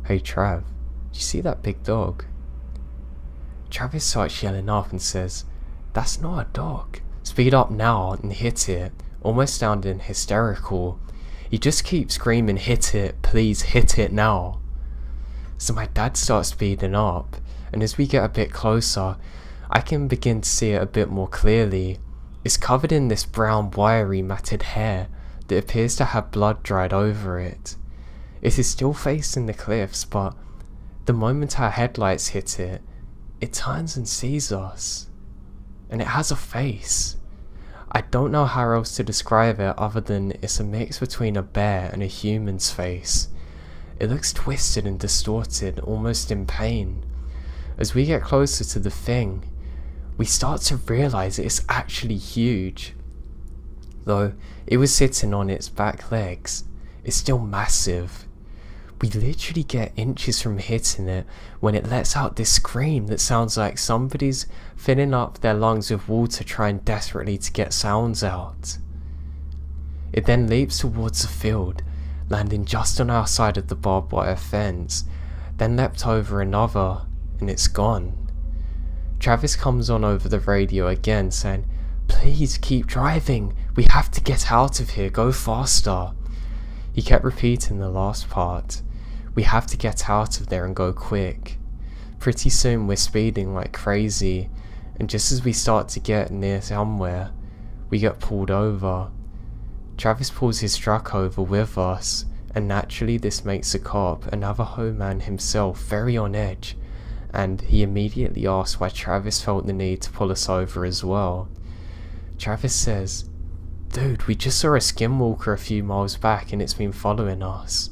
"Hey Trav, do you see that big dog?" Travis starts yelling up and says, "That's not a dog. Speed up now and hit it," almost sounding hysterical. He just keeps screaming, "Hit it, please hit it now." So my dad starts speeding up, and as we get a bit closer, I can begin to see it a bit more clearly. It's covered in this brown wiry matted hair that appears to have blood dried over it. It is still facing the cliffs, but the moment our headlights hit it, it turns and sees us. And it has a face. I don't know how else to describe it other than it's a mix between a bear and a human's face. It looks twisted and distorted, almost in pain. As we get closer to the thing, we start to realise it's actually huge. Though it was sitting on its back legs, it's still massive. We literally get inches from hitting it when it lets out this scream that sounds like somebody's filling up their lungs with water trying desperately to get sounds out. It then leaps towards the field, landing just on our side of the barbed wire fence, then leapt over another, and it's gone. Travis comes on over the radio again saying, "Please keep driving, we have to get out of here, go faster." He kept repeating the last part. We have to get out of there and go quick. Pretty soon we're speeding like crazy, and just as we start to get near somewhere, we get pulled over. Travis pulls his truck over with us, and naturally this makes the cop, a Navajo man himself, very on edge, and he immediately asks why Travis felt the need to pull us over as well. Travis says, "Dude, we just saw a Skinwalker a few miles back and it's been following us."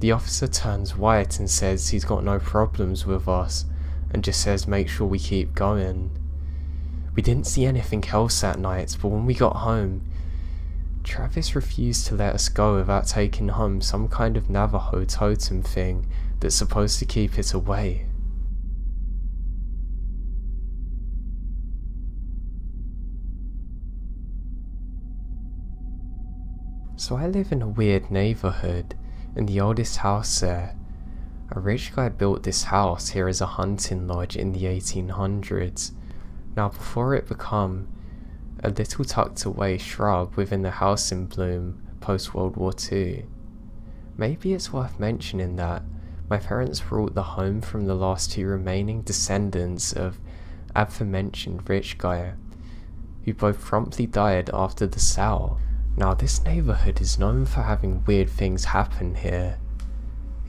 The officer turns white and says he's got no problems with us and just says make sure we keep going. We didn't see anything else that night, but when we got home, Travis refused to let us go without taking home some kind of Navajo totem thing that's supposed to keep it away. So I live in a weird neighbourhood, in the oldest house there. A rich guy built this house here as a hunting lodge in the 1800s. Now before it become a little tucked away shrub within the house in bloom post World War II. Maybe it's worth mentioning that my parents brought the home from the last two remaining descendants of aforementioned rich guy, who both promptly died after the sale. Now this neighbourhood is known for having weird things happen here,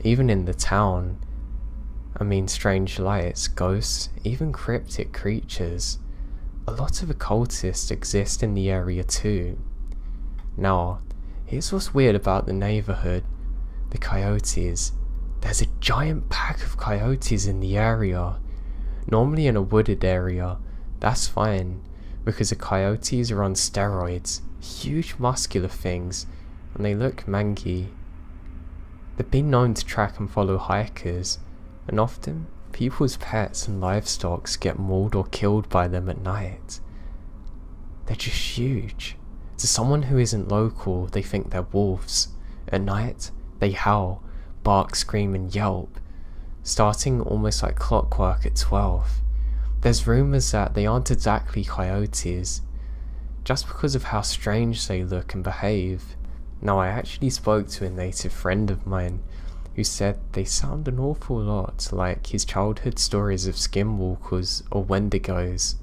even in the town. I mean strange lights, ghosts, even cryptic creatures. A lot of occultists exist in the area too. Now, here's what's weird about the neighbourhood. The coyotes. There's a giant pack of coyotes in the area. Normally in a wooded area, that's fine, because the coyotes are on steroids, huge muscular things, and they look mangy. They've been known to track and follow hikers, and often people's pets and livestock get mauled or killed by them at night. They're just huge. To someone who isn't local, they think they're wolves. At night, they howl, bark, scream and yelp, starting almost like clockwork at 12. There's rumours that they aren't exactly coyotes, just because of how strange they look and behave. Now, I actually spoke to a native friend of mine who said they sound an awful lot like his childhood stories of skinwalkers or wendigos.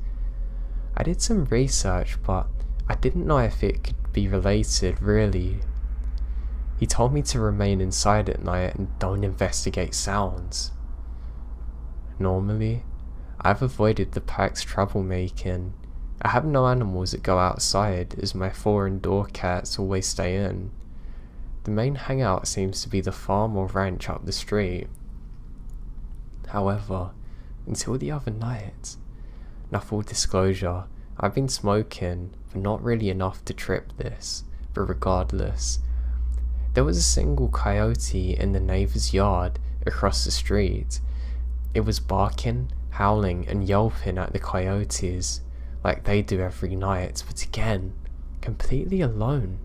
I did some research, but I didn't know if it could be related, really. He told me to remain inside at night and don't investigate sounds. Normally, I've avoided the pack's troublemaking. I have no animals that go outside, as my 4 indoor cats always stay in. The main hangout seems to be the farm or ranch up the street. However, until the other night, now full disclosure, I've been smoking, but not really enough to trip this, but regardless, there was a single coyote in the neighbour's yard across the street. It was barking, howling and yelping at the coyotes, like they do every night, but again, completely alone.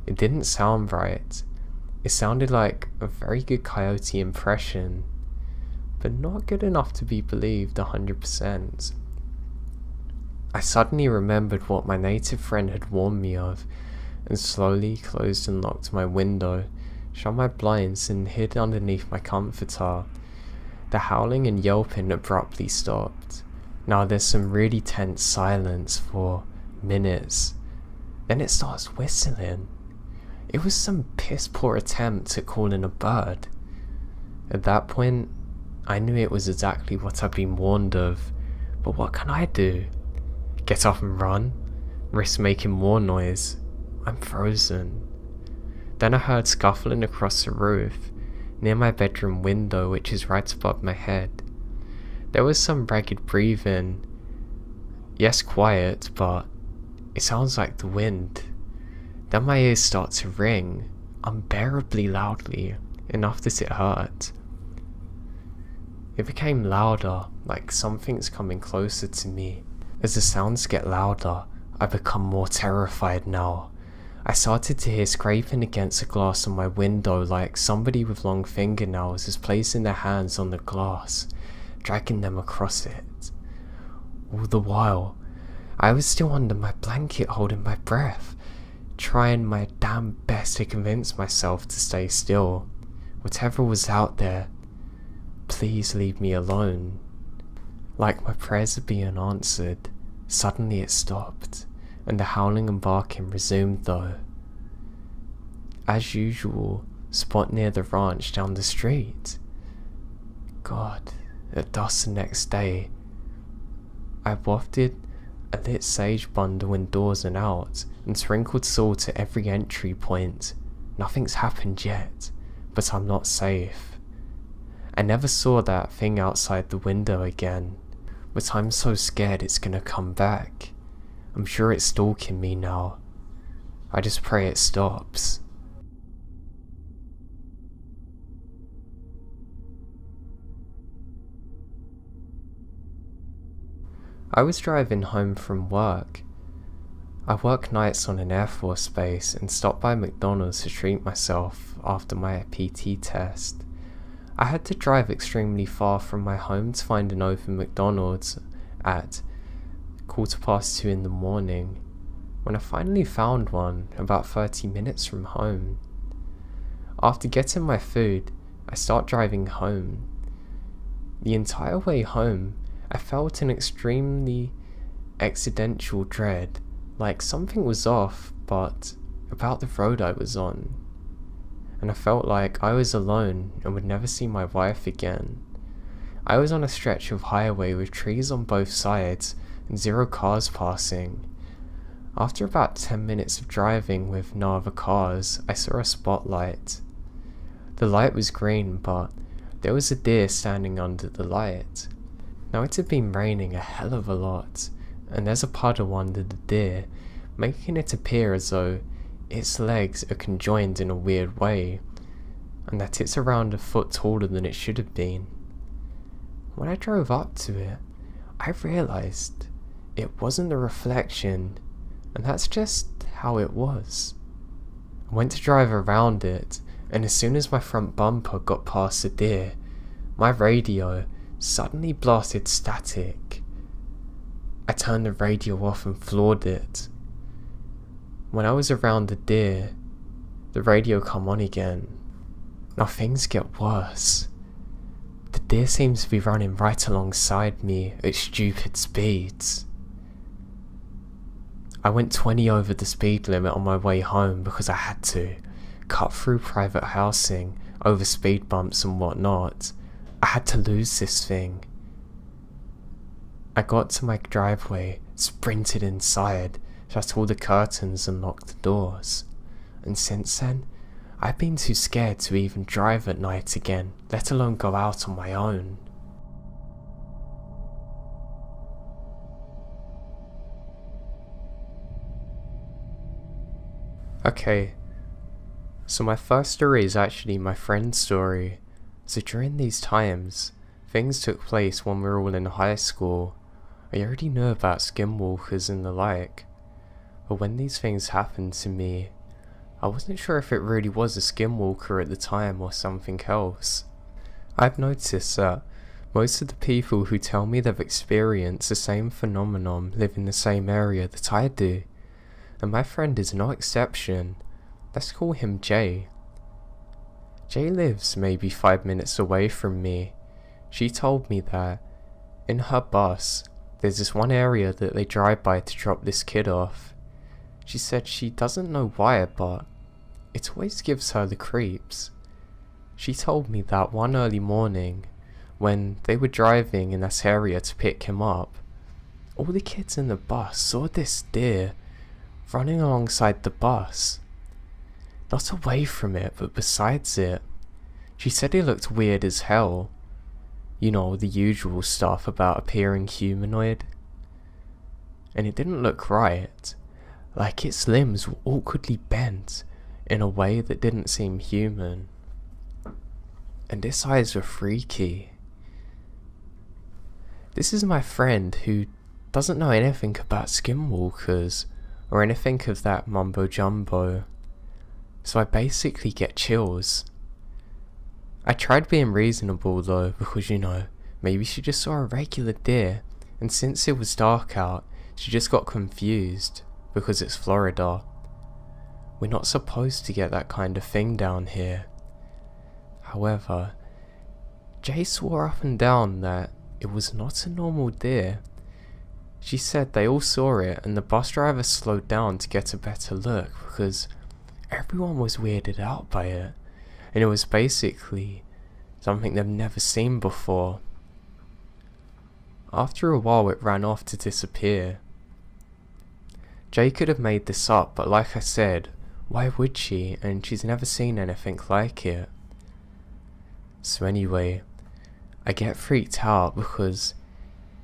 It didn't sound right. It sounded like a very good coyote impression, but not good enough to be believed 100%. I suddenly remembered what my native friend had warned me of, and slowly closed and locked my window, shut my blinds and hid underneath my comforter. The howling and yelping abruptly stopped. Now there's some really tense silence for minutes. Then it starts whistling. It was some piss poor attempt at calling a bird. At that point, I knew it was exactly what I'd been warned of, but what can I do? Get up and run? Risk making more noise? I'm frozen. Then I heard scuffling across the roof, near my bedroom window, which is right above my head. There was some ragged breathing. Yes, quiet, but it sounds like the wind. Then my ears start to ring, unbearably loudly, enough that it hurt. It became louder, like something's coming closer to me. As the sounds get louder, I become more terrified now. I started to hear scraping against the glass on my window, like somebody with long fingernails is placing their hands on the glass, dragging them across it. All the while, I was still under my blanket holding my breath, trying my damn best to convince myself to stay still. Whatever was out there, please leave me alone. Like my prayers are being answered, suddenly it stopped, and the howling and barking resumed though. As usual, spot near the ranch down the street. God, at dusk the next day, I wafted a lit sage bundle indoors and out, and sprinkled salt at every entry point. Nothing's happened yet, but I'm not safe. I never saw that thing outside the window again, but I'm so scared it's gonna come back. I'm sure it's stalking me now. I just pray it stops. I was driving home from work. I work nights on an Air Force base and stopped by McDonald's to treat myself after my PT test. I had to drive extremely far from my home to find an open McDonald's at 2:15 in the morning. When I finally found one, about 30 minutes from home. After getting my food, I start driving home. The entire way home, I felt an extremely existential dread, like something was off, but about the road I was on. And I felt like I was alone and would never see my wife again. I was on a stretch of highway with trees on both sides and 0 cars passing. After about 10 minutes of driving with no other cars, I saw a spotlight. The light was green, but there was a deer standing under the light. Now it had been raining a hell of a lot, and there's a puddle under the deer, making it appear as though its legs are conjoined in a weird way, and that it's around a foot taller than it should have been. When I drove up to it, I realised it wasn't a reflection, and that's just how it was. I went to drive around it, and as soon as my front bumper got past the deer, my radio suddenly blasted static. I turned the radio off and floored it. When I was around the deer, the radio come on again. Now things get worse. The deer seems to be running right alongside me at stupid speeds. I went 20 over the speed limit on my way home because I had to. Cut through private housing, over speed bumps and whatnot. I had to lose this thing. I got to my driveway, sprinted inside, shut all the curtains and locked the doors. And since then, I've been too scared to even drive at night again, let alone go out on my own. Okay, so my first story is actually my friend's story. So during these times, things took place when we were all in high school. I already knew about Skinwalkers and the like, but when these things happened to me, I wasn't sure if it really was a Skinwalker at the time or something else. I've noticed that most of the people who tell me they've experienced the same phenomenon live in the same area that I do, and my friend is no exception. Let's call him Jay. Jay lives maybe 5 minutes away from me. She told me that in her bus, there's this one area that they drive by to drop this kid off. She said she doesn't know why, but it always gives her the creeps. She told me that one early morning, when they were driving in that area to pick him up, all the kids in the bus saw this deer running alongside the bus. Not away from it, but besides it. She said it looked weird as hell. You know, the usual stuff about appearing humanoid. And it didn't look right. Like its limbs were awkwardly bent in a way that didn't seem human. And its eyes were freaky. This is my friend who doesn't know anything about Skinwalkers or anything of that mumbo jumbo. So I basically get chills. I tried being reasonable though, because maybe she just saw a regular deer, and since it was dark out, she just got confused, because it's Florida. We're not supposed to get that kind of thing down here. However, Jay swore up and down that it was not a normal deer. She said they all saw it and the bus driver slowed down to get a better look because everyone was weirded out by it, and it was basically something they've never seen before. After a while it ran off to disappear. Jay could have made this up, but like I said, why would she, and she's never seen anything like it. So anyway, I get freaked out because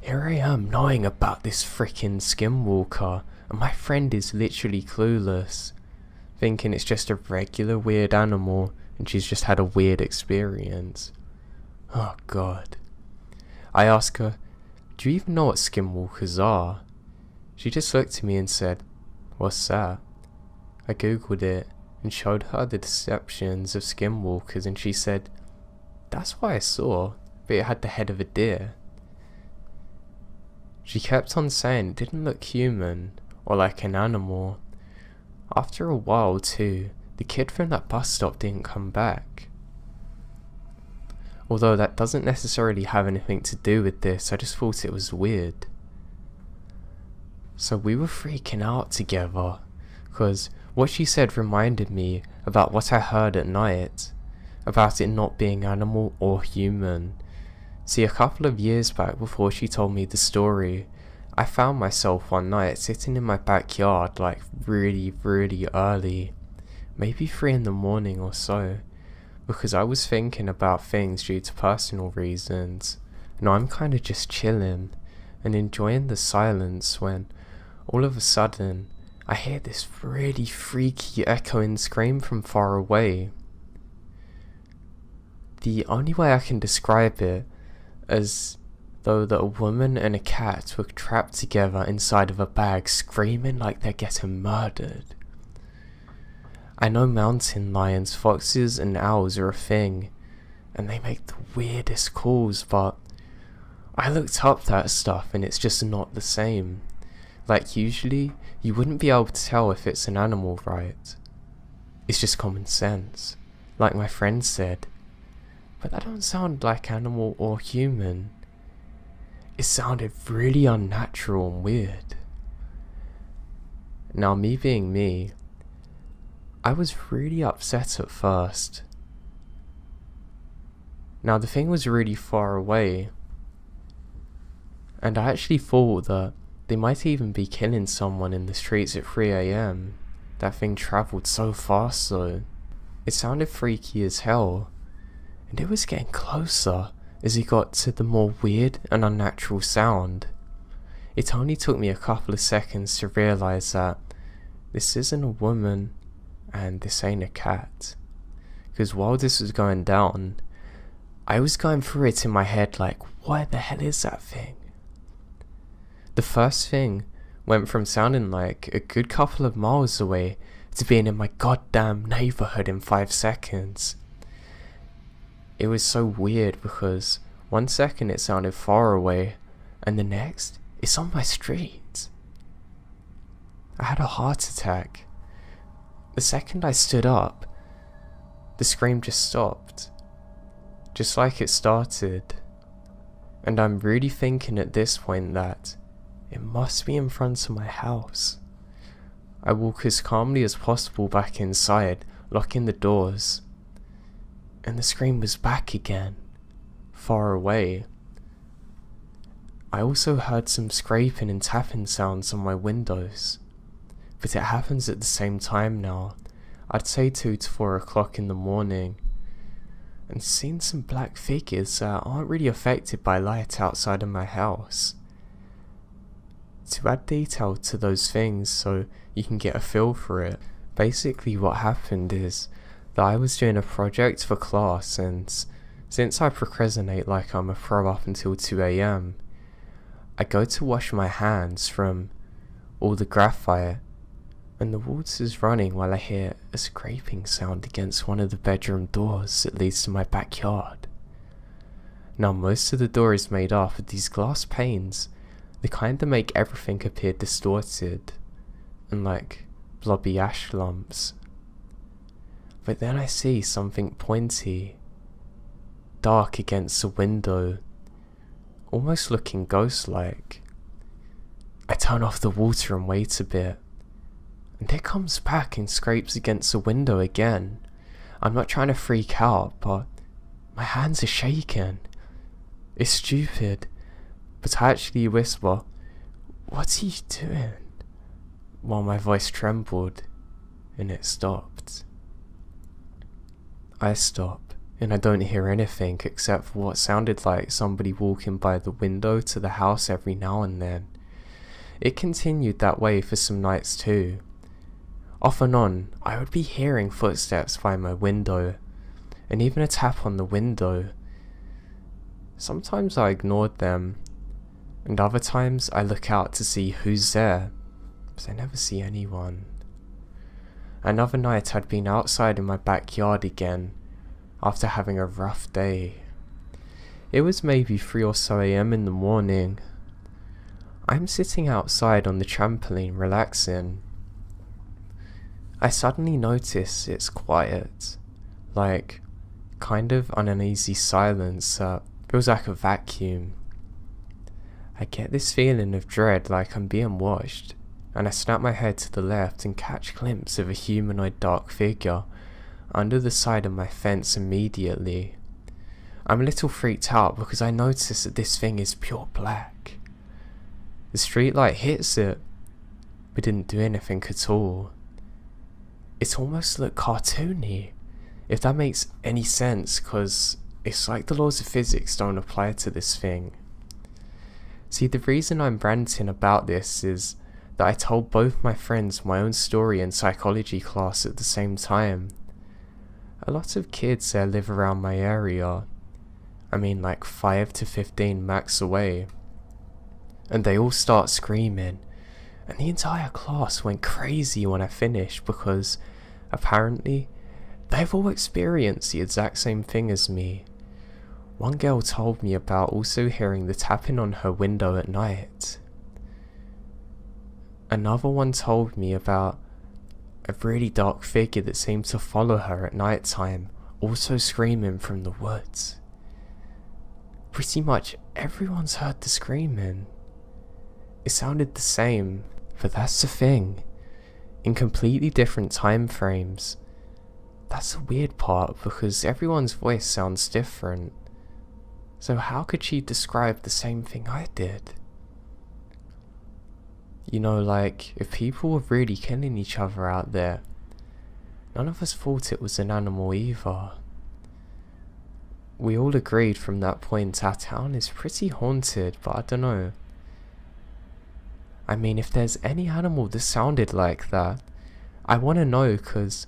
here I am knowing about this freaking Skinwalker, and my friend is literally clueless, thinking it's just a regular weird animal and she's just had a weird experience. Oh god. I ask her, do you even know what Skinwalkers are? She just looked at me and said, what's that? I googled it and showed her the deceptions of Skinwalkers, and she said, that's what I saw, but it had the head of a deer. She kept on saying it didn't look human or like an animal. After a while too, the kid from that bus stop didn't come back. Although that doesn't necessarily have anything to do with this, I just thought it was weird. So we were freaking out together, because what she said reminded me about what I heard at night, about it not being animal or human. See, a couple of years back before she told me the story, I found myself one night sitting in my backyard like really early, maybe 3 in the morning or so, because I was thinking about things due to personal reasons, and I'm kinda just chilling and enjoying the silence when all of a sudden I hear this really freaky echoing scream from far away. The only way I can describe it as though that a woman and a cat were trapped together inside of a bag screaming like they're getting murdered. I know mountain lions, foxes and owls are a thing, and they make the weirdest calls, but I looked up that stuff and it's just not the same. Like, usually you wouldn't be able to tell if it's an animal, right? It's just common sense, like my friend said. But that don't sound like animal or human. It sounded really unnatural and weird. Now, me being me, I was really upset at first. Now, the thing was really far away, and I actually thought that they might even be killing someone in the streets at 3 AM. That thing travelled so fast though. It sounded freaky as hell, and it was getting closer as it got to the more weird and unnatural sound. It only took me a couple of seconds to realise that this isn't a woman and this ain't a cat. Because while this was going down, I was going through it in my head like, what the hell is that thing? The first thing went from sounding like a good couple of miles away to being in my goddamn neighbourhood in 5 seconds. It was so weird because 1 second it sounded far away, and the next, it's on my street. I had a heart attack. The second I stood up, the scream just stopped. Just like it started. And I'm really thinking at this point that it must be in front of my house. I walk as calmly as possible back inside, locking the doors. And the scream was back again, far away. I also heard some scraping and tapping sounds on my windows. But it happens at the same time now. I'd say 2 to 4 o'clock in the morning. And seen some black figures that aren't really affected by light outside of my house. To add detail to those things so you can get a feel for it, basically what happened is that I was doing a project for class, and since I procrastinate like I'm a pro up until 2 AM, I go to wash my hands from all the graphite, and the water's running while I hear a scraping sound against one of the bedroom doors that leads to my backyard. Now, most of the door is made up of these glass panes. They kinda make everything appear distorted and like blobby ash lumps. But then I see something pointy, dark against the window, almost looking ghost-like. I turn off the water and wait a bit, and it comes back and scrapes against the window again. I'm not trying to freak out, but my hands are shaking. It's stupid. But I actually whisper, "What are you doing?" while my voice trembled, and it stopped. I stop, and I don't hear anything except for what sounded like somebody walking by the window to the house every now and then. It continued that way for some nights too. Off and on, I would be hearing footsteps by my window, and even a tap on the window. Sometimes I ignored them, and other times I look out to see who's there, but I never see anyone. Another night I'd been outside in my backyard again, after having a rough day. It was maybe 3 or so AM in the morning. I'm sitting outside on the trampoline relaxing. I suddenly notice it's quiet, like kind of uneasy silence that feels like a vacuum. I get this feeling of dread like I'm being watched, and I snap my head to the left and catch a glimpse of a humanoid dark figure under the side of my fence immediately. I'm a little freaked out because I notice that this thing is pure black. The streetlight hits it, but didn't do anything at all. It almost looked cartoony, if that makes any sense, because it's like the laws of physics don't apply to this thing. See, the reason I'm ranting about this is that I told both my friends my own story in psychology class at the same time. A lot of kids there live around my area. I mean like 5 to 15 max away. And they all start screaming, and the entire class went crazy when I finished because Apparently, they've all experienced the exact same thing as me. One girl told me about also hearing the tapping on her window at night. Another one told me about a really dark figure that seemed to follow her at night time, also screaming from the woods. Pretty much everyone's heard the screaming. It sounded the same, but that's the thing. In completely different time frames. That's the weird part, because everyone's voice sounds different. So how could she describe the same thing I did? You know, like, if people were really killing each other out there, none of us thought it was an animal either. We all agreed from that point our town is pretty haunted, but I don't know. I mean, if there's any animal that sounded like that, I want to know, because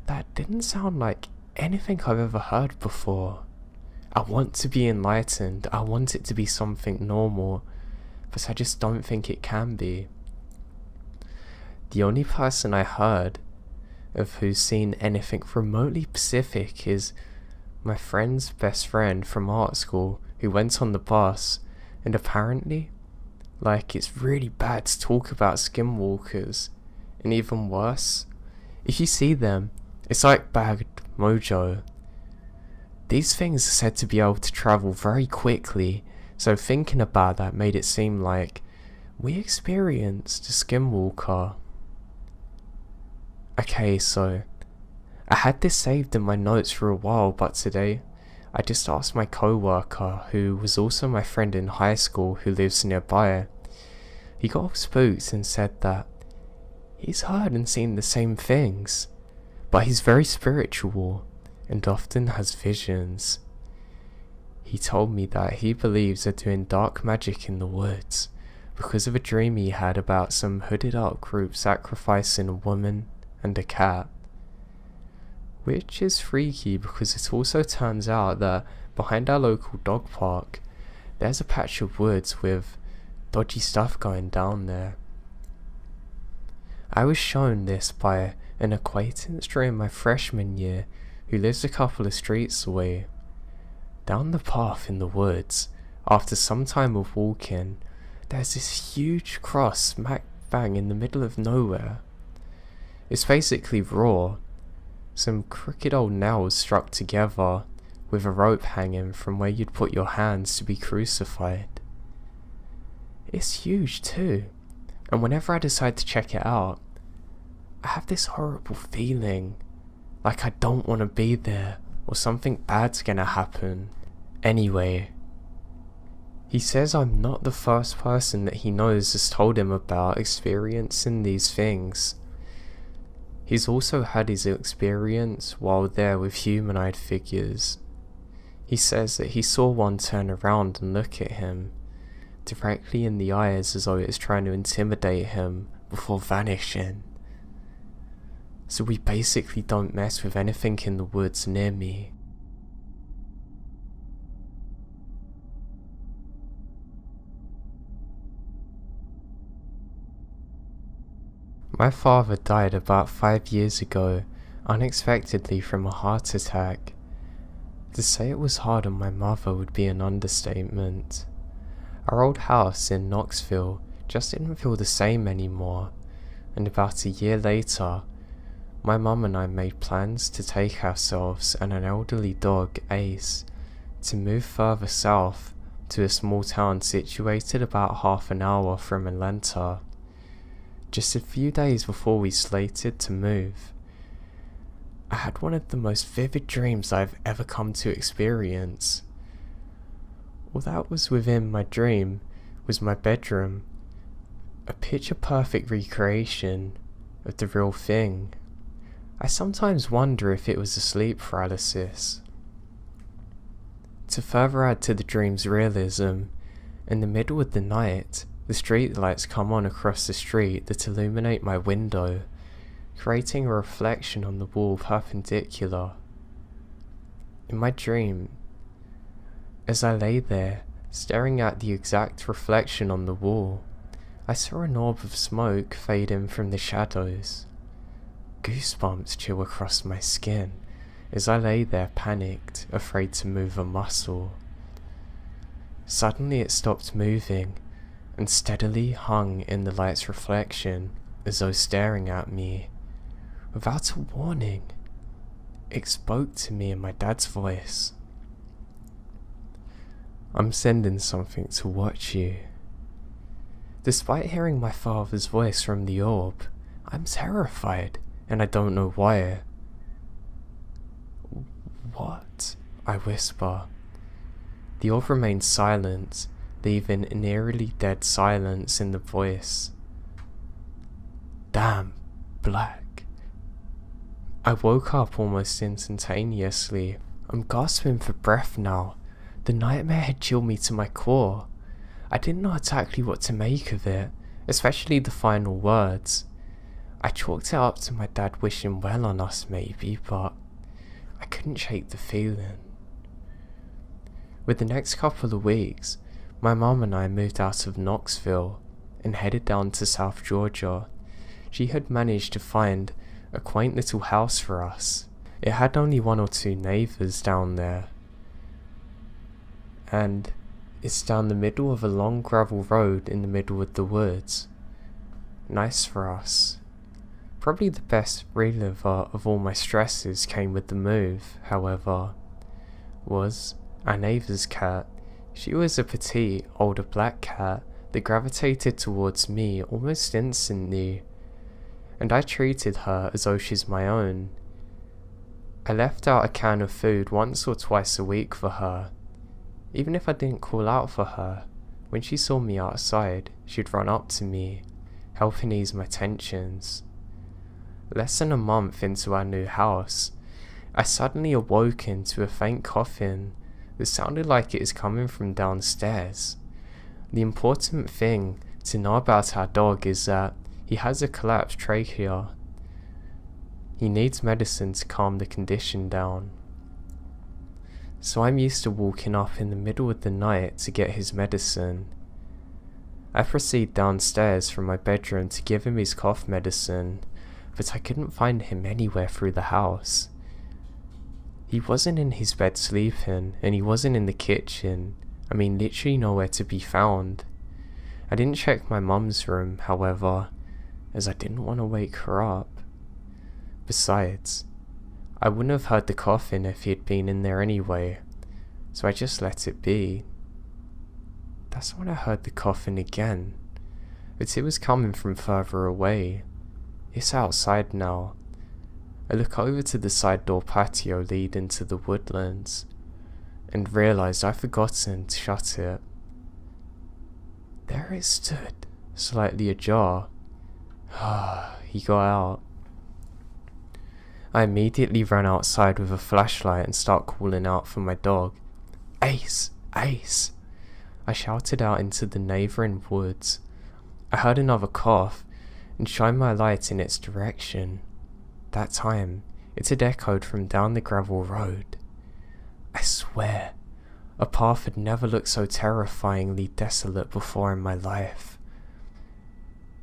that didn't sound like anything I've ever heard before. I want to be enlightened, I want it to be something normal, but I just don't think it can be. The only person I heard of who's seen anything remotely specific is my friend's best friend from art school, who went on the bus, and apparently, like, it's really bad to talk about skinwalkers, and even worse, if you see them, it's like bad mojo. These things are said to be able to travel very quickly, so thinking about that made it seem like we experienced a skinwalker. Okay, so I had this saved in my notes for a while, but today I just asked my co-worker, who was also my friend in high school who lives nearby. He got all spooked and said that he's heard and seen the same things, but he's very spiritual and often has visions. He told me that he believes they're doing dark magic in the woods because of a dream he had about some hooded up group sacrificing a woman and a cat. Which is freaky, because it also turns out that behind our local dog park, there's a patch of woods with dodgy stuff going down there. I was shown this by an acquaintance during my freshman year who lives a couple of streets away. Down the path in the woods, after some time of walking, there's this huge cross smack bang in the middle of nowhere. It's basically raw. Some crooked old nails struck together with a rope hanging from where you'd put your hands to be crucified. It's huge too, and whenever I decide to check it out, I have this horrible feeling like I don't want to be there or something bad's gonna happen. Anyway, he says I'm not the first person that he knows has told him about experiencing these things. He's also had his experience while there with humanoid figures. He says that he saw one turn around and look at him, directly in the eyes as though it was trying to intimidate him before vanishing. So we basically don't mess with anything in the woods near me. My father died about 5 years ago, unexpectedly from a heart attack. To say it was hard on my mother would be an understatement. Our old house in Knoxville just didn't feel the same anymore, and about a year later, my mum and I made plans to take ourselves and an elderly dog, Ace, to move further south to a small town situated about half an hour from Atlanta. Just a few days before we slated to move, I had one of the most vivid dreams I've ever come to experience. All that was within my dream was my bedroom, a picture-perfect recreation of the real thing. I sometimes wonder if it was a sleep paralysis. To further add to the dream's realism, in the middle of the night, the street lights come on across the street that illuminate my window, creating a reflection on the wall perpendicular. In my dream, as I lay there, staring at the exact reflection on the wall, I saw an orb of smoke fade in from the shadows. Goosebumps chill across my skin as I lay there panicked, afraid to move a muscle. Suddenly it stopped moving and steadily hung in the light's reflection as though staring at me. Without a warning, it spoke to me in my dad's voice. "I'm sending something to watch you." Despite hearing my father's voice from the orb, I'm terrified, and I don't know why. "What?" I whisper. The orb remains silent, leaving an eerily dead silence in the voice. "Damn, black." I woke up almost instantaneously. I'm gasping for breath now. The nightmare had chilled me to my core. I didn't know exactly what to make of it, especially the final words. I chalked it up to my dad wishing well on us maybe, but I couldn't shake the feeling. With the next couple of weeks, my mum and I moved out of Knoxville and headed down to South Georgia. She had managed to find a quaint little house for us. It had only 1 or 2 neighbours down there, and it's down the middle of a long gravel road in the middle of the woods. Nice for us. Probably the best reliever of all my stresses came with the move, however, was our neighbour's cat. She was a petite, older black cat that gravitated towards me almost instantly, and I treated her as though she's my own. I left out a can of food once or twice a week for her. Even if I didn't call out for her, when she saw me outside, she'd run up to me, helping ease my tensions. Less than a month into our new house, I suddenly awoken to a faint coughing that sounded like it was coming from downstairs. The important thing to know about our dog is that he has a collapsed trachea. He needs medicine to calm the condition down. So I'm used to walking up in the middle of the night to get his medicine. I proceed downstairs from my bedroom to give him his cough medicine, but I couldn't find him anywhere through the house. He wasn't in his bed sleeping, and he wasn't in the kitchen. I mean, literally nowhere to be found. I didn't check my mum's room, however, as I didn't want to wake her up. Besides, I wouldn't have heard the coughing if he had been in there anyway, so I just let it be. That's when I heard the coughing again, but it was coming from further away. It's outside now. I look over to the side door patio leading to the woodlands, and realised I'd forgotten to shut it. There it stood, slightly ajar. He got out. I immediately ran outside with a flashlight and started calling out for my dog. "Ace! Ace!" I shouted out into the neighbouring woods. I heard another cough and shined my light in its direction. That time, it had echoed from down the gravel road. I swear, a path had never looked so terrifyingly desolate before in my life.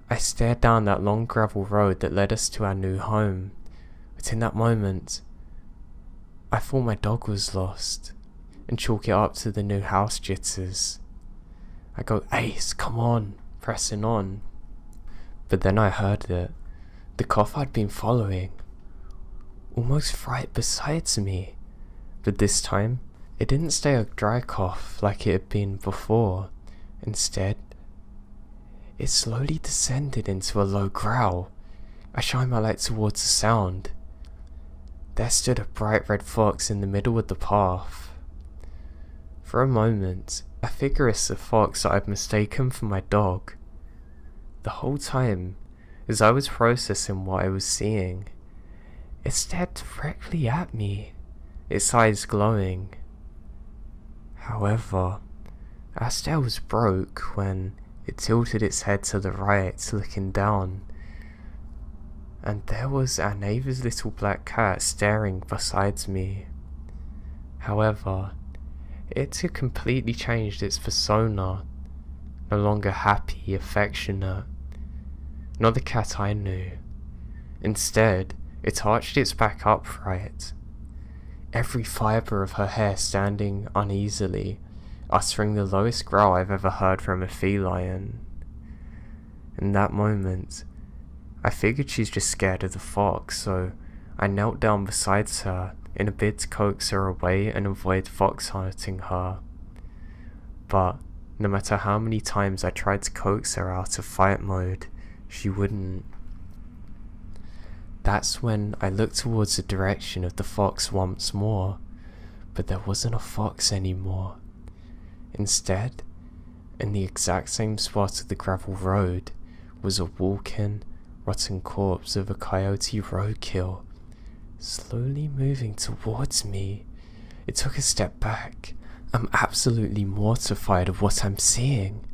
I stared down that long gravel road that led us to our new home, but in that moment, I thought my dog was lost, and chalk it up to the new house jitters. I go, "Ace, come on," pressing on. But then I heard it, the cough I'd been following, almost right beside me, but this time, it didn't stay a dry cough like it had been before. Instead, it slowly descended into a low growl. I shined my light towards the sound. There stood a bright red fox in the middle of the path. For a moment, I figure it's the fox that I'd mistaken for my dog. The whole time, as I was processing what I was seeing, it stared directly at me, its eyes glowing. However, our stare was broke when it tilted its head to the right, looking down, and there was our neighbour's little black cat staring beside me. However, it had completely changed its persona, no longer happy, affectionate, not the cat I knew. Instead, It arched its back upright, every fibre of her hair standing uneasily, uttering the lowest growl I've ever heard from a feline. In that moment, I figured she's just scared of the fox, so I knelt down beside her in a bid to coax her away and avoid fox hunting her. But no matter how many times I tried to coax her out of fight mode, she wouldn't. That's when I looked towards the direction of the fox once more, but there wasn't a fox anymore. Instead, in the exact same spot of the gravel road, was a walking, rotten corpse of a coyote roadkill, slowly moving towards me. It took a step back. I'm absolutely mortified of what I'm seeing.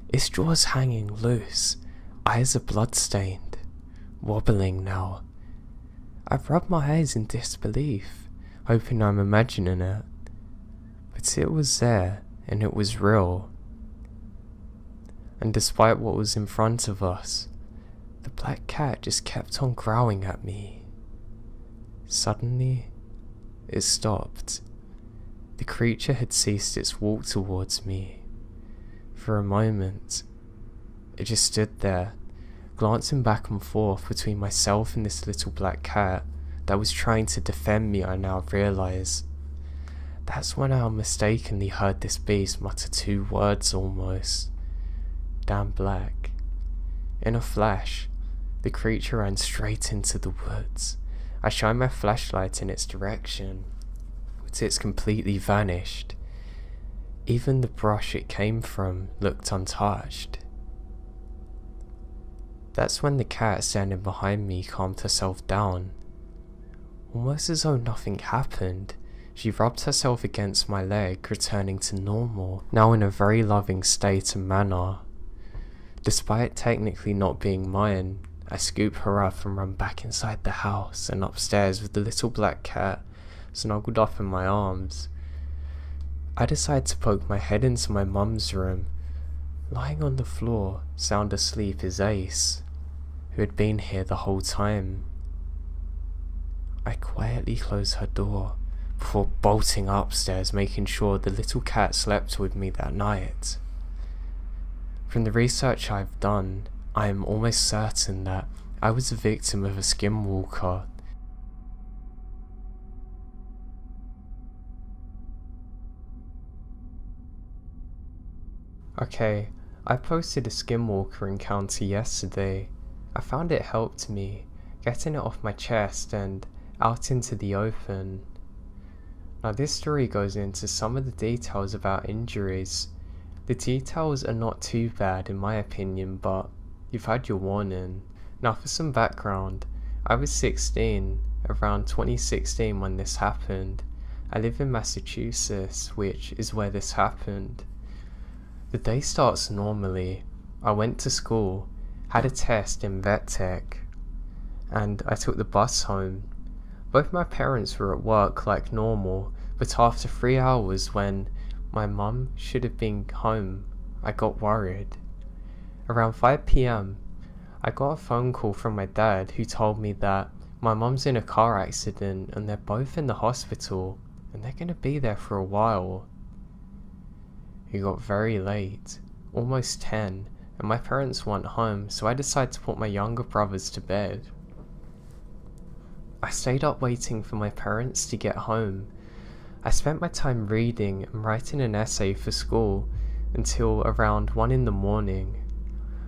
Its jaws hanging loose, eyes are blood-stained, wobbling now. I've rubbed my eyes in disbelief, hoping I'm imagining it. But it was there, and it was real. And despite what was in front of us, the black cat just kept on growling at me. Suddenly, it stopped. The creature had ceased its walk towards me. For a moment, it just stood there, glancing back and forth between myself and this little black cat that was trying to defend me. I now realise. That's when I mistakenly heard this beast mutter two words almost. Damn black. In a flash, the creature ran straight into the woods. I shined my flashlight in its direction, but it's completely vanished. Even the brush it came from looked untouched. That's when the cat standing behind me calmed herself down. Almost as though nothing happened, she rubbed herself against my leg, returning to normal, now in a very loving state and manner. Despite technically not being mine, I scoop her up and run back inside the house and upstairs with the little black cat snuggled up in my arms. I decide to poke my head into my mum's room. Lying on the floor, sound asleep, is Ace, who had been here the whole time. I quietly close her door before bolting upstairs, making sure the little cat slept with me that night. From the research I've done, I am almost certain that I was a victim of a Skinwalker. Okay, I posted a Skinwalker encounter yesterday. I found it helped me, getting it off my chest and out into the open. Now this story goes into some of the details about injuries. The details are not too bad in my opinion, but you've had your warning. Now for some background, I was 16, around 2016 when this happened. I live in Massachusetts, which is where this happened. The day starts normally. I went to school, had a test in vet tech, and I took the bus home. Both my parents were at work like normal, but after 3 hours when my mum should have been home, I got worried. Around 5 PM, I got a phone call from my dad who told me that my mum's in a car accident and they're both in the hospital and they're going to be there for a while. It got very late, almost 10, and my parents weren't home, so I decided to put my younger brothers to bed. I stayed up waiting for my parents to get home. I spent my time reading and writing an essay for school until around 1 in the morning.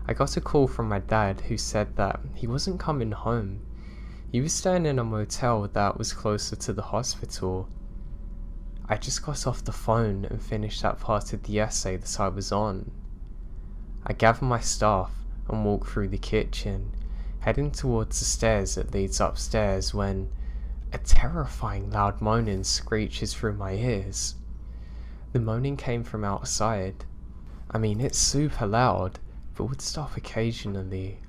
I got a call from my dad who said that he wasn't coming home. He was staying in a motel that was closer to the hospital. I just got off the phone and finished that part of the essay that I was on. I gather my stuff and walk through the kitchen, heading towards the stairs that leads upstairs when a terrifying loud moaning screeches through my ears. The moaning came from outside. I mean, it's super loud, but would stop occasionally.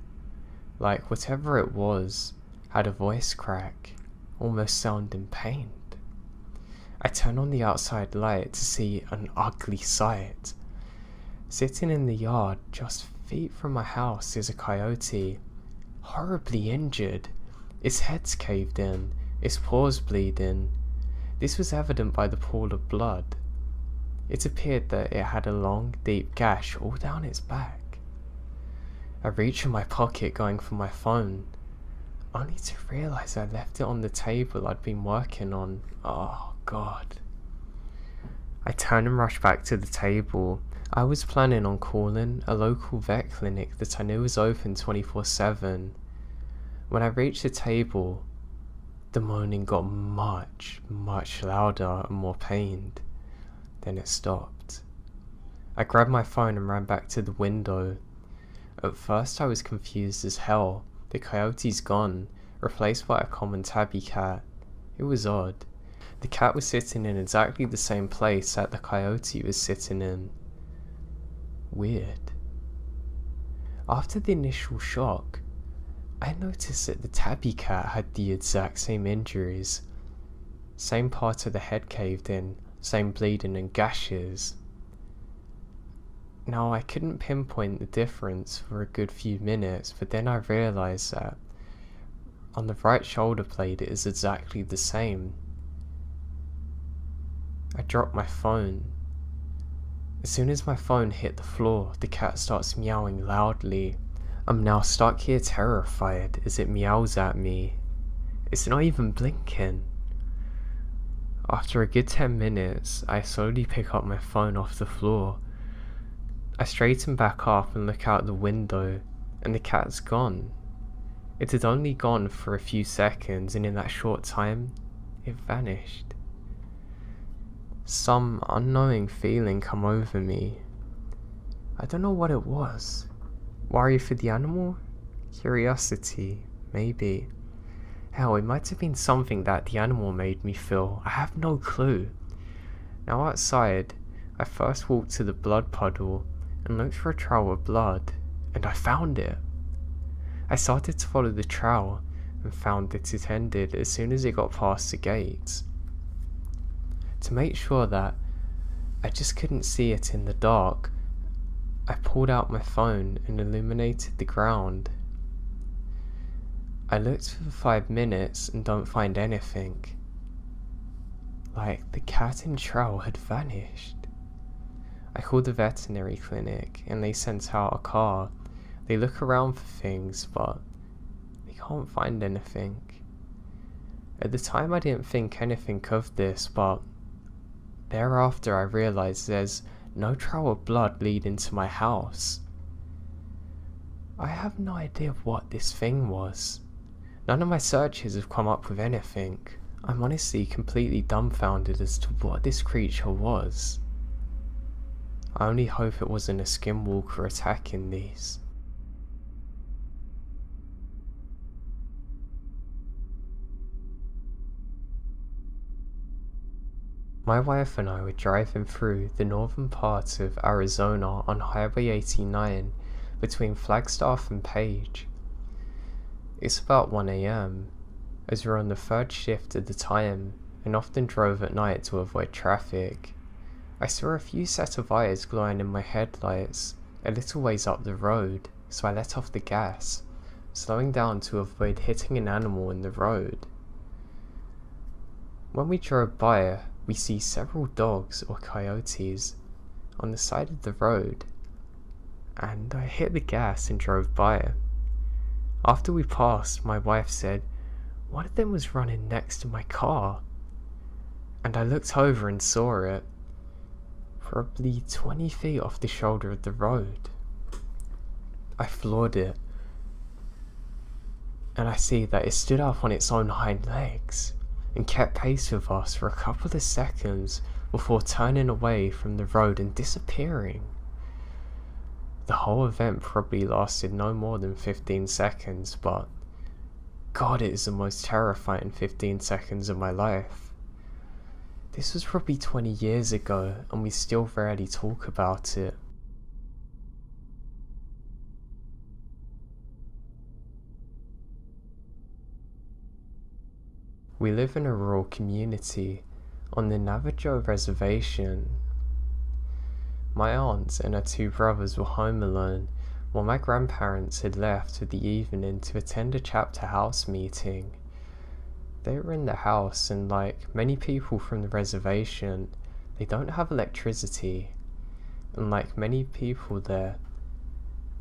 Like whatever it was had a voice crack, almost sounding pained. I turn on the outside light to see an ugly sight. Sitting in the yard just feet from my house is a coyote, horribly injured, Its head's caved in, its paws bleeding. This was evident by the pool of blood. It appeared that it had a long, deep gash all down its back. I reached in my pocket going for my phone, only to realise I left it on the table I'd been working on. Oh God. I turned and rushed back to the table. I was planning on calling a local vet clinic that I knew was open 24/7. When I reached the table, the moaning got much louder and more pained. Then it stopped. I grabbed my phone and ran back to the window. At first I was confused as hell. The coyote's gone, replaced by a common tabby cat. It was odd. The cat was sitting in exactly the same place that the coyote was sitting in. Weird. After the initial shock, I noticed that the tabby cat had the exact same injuries. Same part of the head caved in, same bleeding and gashes. Now I couldn't pinpoint the difference for a good few minutes, but then I realised that on the right shoulder blade it is exactly the same. I dropped my phone. As soon as my phone hit the floor, the cat starts meowing loudly. I'm now stuck here terrified as it meows at me. It's not even blinking. After a good 10 minutes, I slowly pick up my phone off the floor. I straighten back up and look out the window, and the cat's gone. It had only gone for a few seconds, and in that short time, it vanished. Some unknowing feeling come over me. I don't know what it was. Worry for the animal? Curiosity? Maybe. Hell, it might have been something that the animal made me feel. I have no clue. Now outside, I first walked to the blood puddle and looked for a trail of blood, and I found it. I started to follow the trail and found that it ended as soon as it got past the gates. To make sure that I just couldn't see it in the dark, I pulled out my phone and illuminated the ground. I looked for 5 minutes and don't find anything. Like the cat and trail had vanished. I called the veterinary clinic and they sent out a car. They look around for things, but they can't find anything. At the time I didn't think anything of this, but thereafter I realised there's no trail of blood leading to my house. I have no idea what this thing was. None of my searches have come up with anything. I'm honestly completely dumbfounded as to what this creature was. I only hope it wasn't a Skinwalker attacking these. My wife and I were driving through the northern part of Arizona on Highway 89 between Flagstaff and Page. It's about 1 AM, as we're on the third shift at the time and often drove at night to avoid traffic. I saw a few set of eyes glowing in my headlights a little ways up the road, so I let off the gas, slowing down to avoid hitting an animal in the road. When we drove by, we see several dogs or coyotes on the side of the road, and I hit the gas and drove by. After we passed, my wife said, "One of them was running next to my car," and I looked over and saw it, probably 20 feet off the shoulder of the road. I floored it, and I see that it stood up on its own hind legs and kept pace with us for a couple of seconds before turning away from the road and disappearing. The whole event probably lasted no more than 15 seconds, but God, it is the most terrifying 15 seconds of my life. This was probably 20 years ago, and we still rarely talk about it. We live in a rural community on the Navajo reservation. My aunt and her 2 brothers were home alone While my grandparents had left for the evening to attend a chapter house meeting. They were in the house, and like many people from the reservation, they don't have electricity. And like many people there,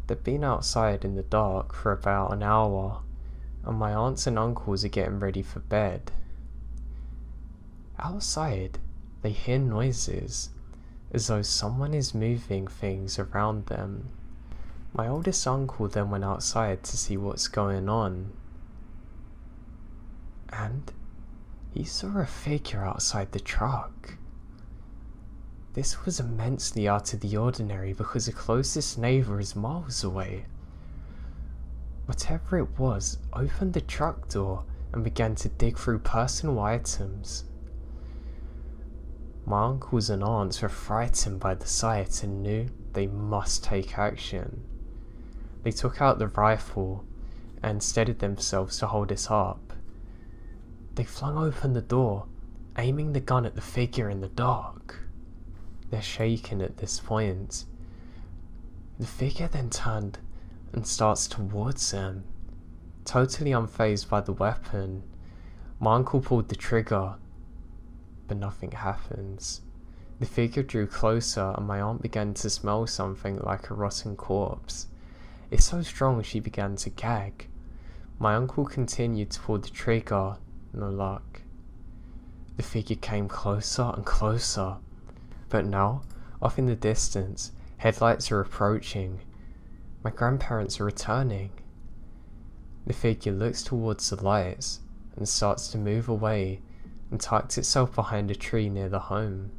they've been outside in the dark for about an hour, and my aunts and uncles are getting ready for bed. Outside, they hear noises, as though someone is moving things around them. My oldest uncle then went outside to see what's going on, and he saw a figure outside the truck. This was immensely out of the ordinary because the closest neighbour is miles away. Whatever it was opened the truck door and began to dig through personal items. My uncles and aunts were frightened by the sight and knew they must take action. They took out the rifle and steadied themselves to hold it up. They flung open the door, aiming the gun at the figure in the dark. They're shaken at this point. The figure then turned and starts towards them, totally unfazed by the weapon. My uncle pulled the trigger, but nothing happens. The figure drew closer and my aunt began to smell something like a rotten corpse. It's so strong she began to gag. My uncle continued to pull the trigger, no luck. The figure came closer and closer, but now, off in the distance, headlights are approaching. My grandparents are returning. The figure looks towards the lights and starts to move away and tucks itself behind a tree near the home.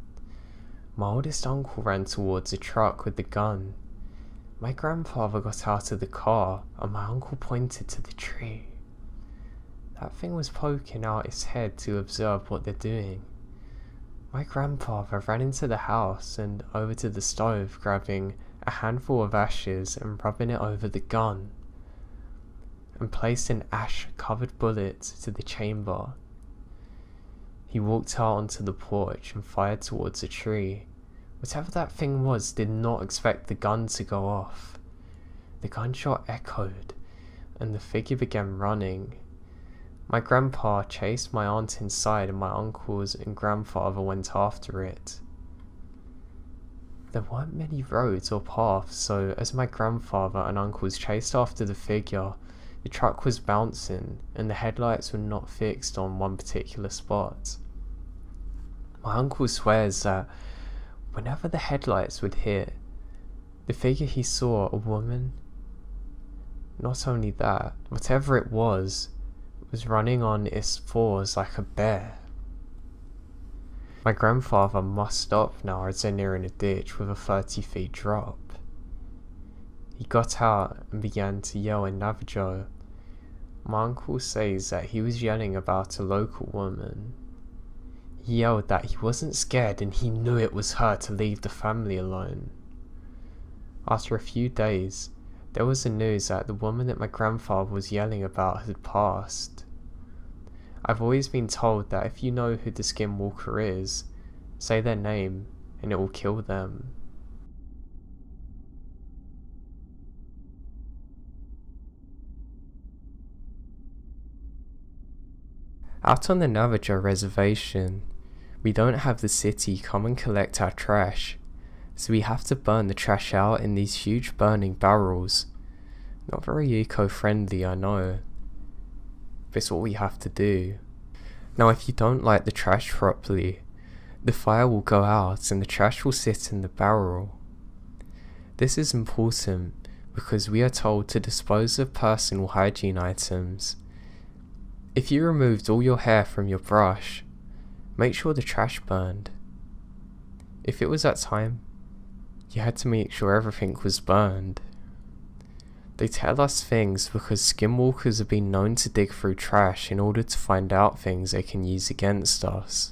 My oldest uncle ran towards a truck with the gun. My grandfather got out of the car and my uncle pointed to the tree. That thing was poking out its head to observe what they're doing. My grandfather ran into the house and over to the stove, grabbing a handful of ashes and rubbing it over the gun, and placed an ash-covered bullet to the chamber. He walked out onto the porch and fired towards a tree. Whatever that thing was did not expect the gun to go off. The gunshot echoed, and the figure began running. My grandpa chased my aunt inside and my uncles and grandfather went after it. There weren't many roads or paths, so as my grandfather and uncles chased after the figure, the truck was bouncing and the headlights were not fixed on one particular spot. My uncle swears that whenever the headlights would hit, the figure he saw a woman. Not only that, whatever it was running on its fours like a bear. My grandfather must stop now as they're nearing a ditch with a 30-feet drop. He got out and began to yell in Navajo. My uncle says that he was yelling about a local woman. He yelled that he wasn't scared and he knew it was her to leave the family alone. After a few days, there was the news that the woman that my grandfather was yelling about had passed. I've always been told that if you know who the Skinwalker is, say their name and it will kill them. Out on the Navajo reservation, we don't have the city come and collect our trash, so we have to burn the trash out in these huge burning barrels. Not very eco-friendly, I know, but it's what we have to do. Now if you don't light the trash properly, the fire will go out and the trash will sit in the barrel. This is important because we are told to dispose of personal hygiene items. If you removed all your hair from your brush, make sure the trash burned. If it was that time, you had to make sure everything was burned. They tell us things because skinwalkers have been known to dig through trash in order to find out things they can use against us.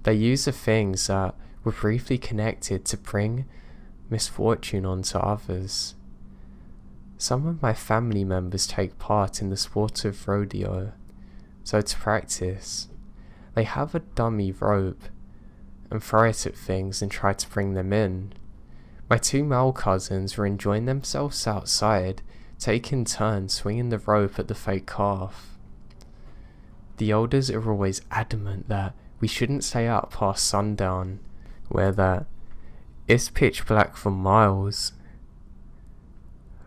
They use the things that were briefly connected to bring misfortune onto others. Some of my family members take part in the sport of rodeo, so to practice, they have a dummy rope and throw it at things and try to bring them in. My two male cousins were enjoying themselves outside, taking turns swinging the rope at the fake calf. The elders are always adamant that we shouldn't stay out past sundown, where that it's pitch black for miles.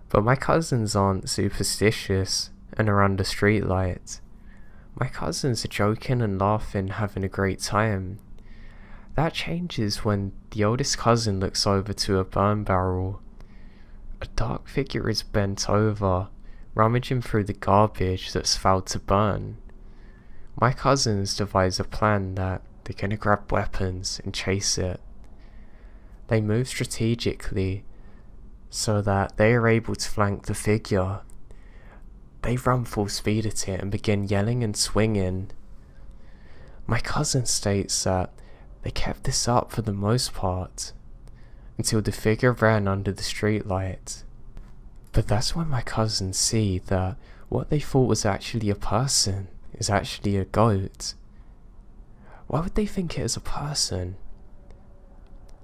But my cousins aren't superstitious and are under streetlights. My cousins are joking and laughing, having a great time. That changes when the oldest cousin looks over to a burn barrel. A dark figure is bent over, rummaging through the garbage that's failed to burn. My cousins devise a plan that they're gonna grab weapons and chase it. They move strategically so that they are able to flank the figure. They run full speed at it and begin yelling and swinging. My cousin states that they kept this up for the most part until the figure ran under the streetlight. But that's when my cousins see that what they thought was actually a person is actually a goat. Why would they think it is a person?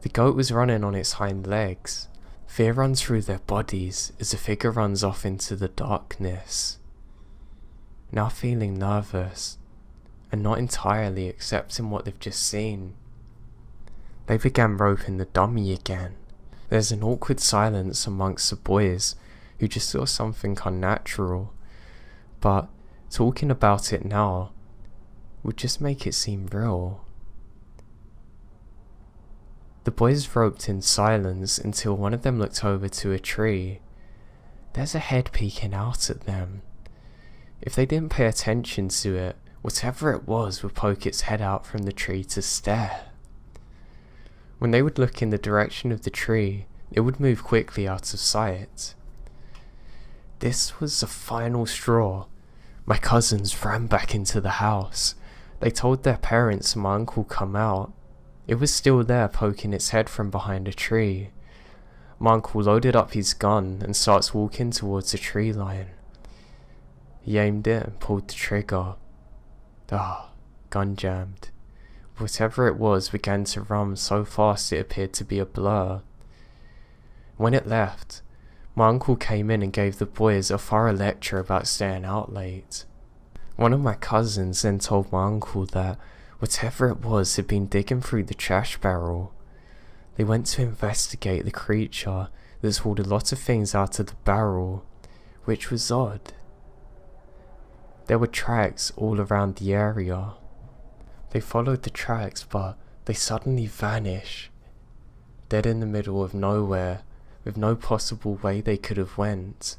The goat was running on its hind legs. Fear runs through their bodies as the figure runs off into the darkness. Now feeling nervous and not entirely accepting what they've just seen, they began roping the dummy again. There's an awkward silence amongst the boys who just saw something unnatural, but talking about it now would just make it seem real. The boys roped in silence until one of them looked over to a tree. There's a head peeking out at them. If they didn't pay attention to it, whatever it was would poke its head out from the tree to stare. When they would look in the direction of the tree, it would move quickly out of sight. This was the final straw. My cousins ran back into the house. They told their parents and my uncle come out. It was still there, poking its head from behind a tree. My uncle loaded up his gun and starts walking towards the tree line. He aimed it and pulled the trigger. Gun jammed. Whatever it was began to run so fast it appeared to be a blur. When it left, my uncle came in and gave the boys a thorough lecture about staying out late. One of my cousins then told my uncle that whatever it was had been digging through the trash barrel. They went to investigate the creature that's hauled a lot of things out of the barrel, which was odd. There were tracks all around the area. They followed the tracks, but they suddenly vanish, dead in the middle of nowhere, with no possible way they could have went.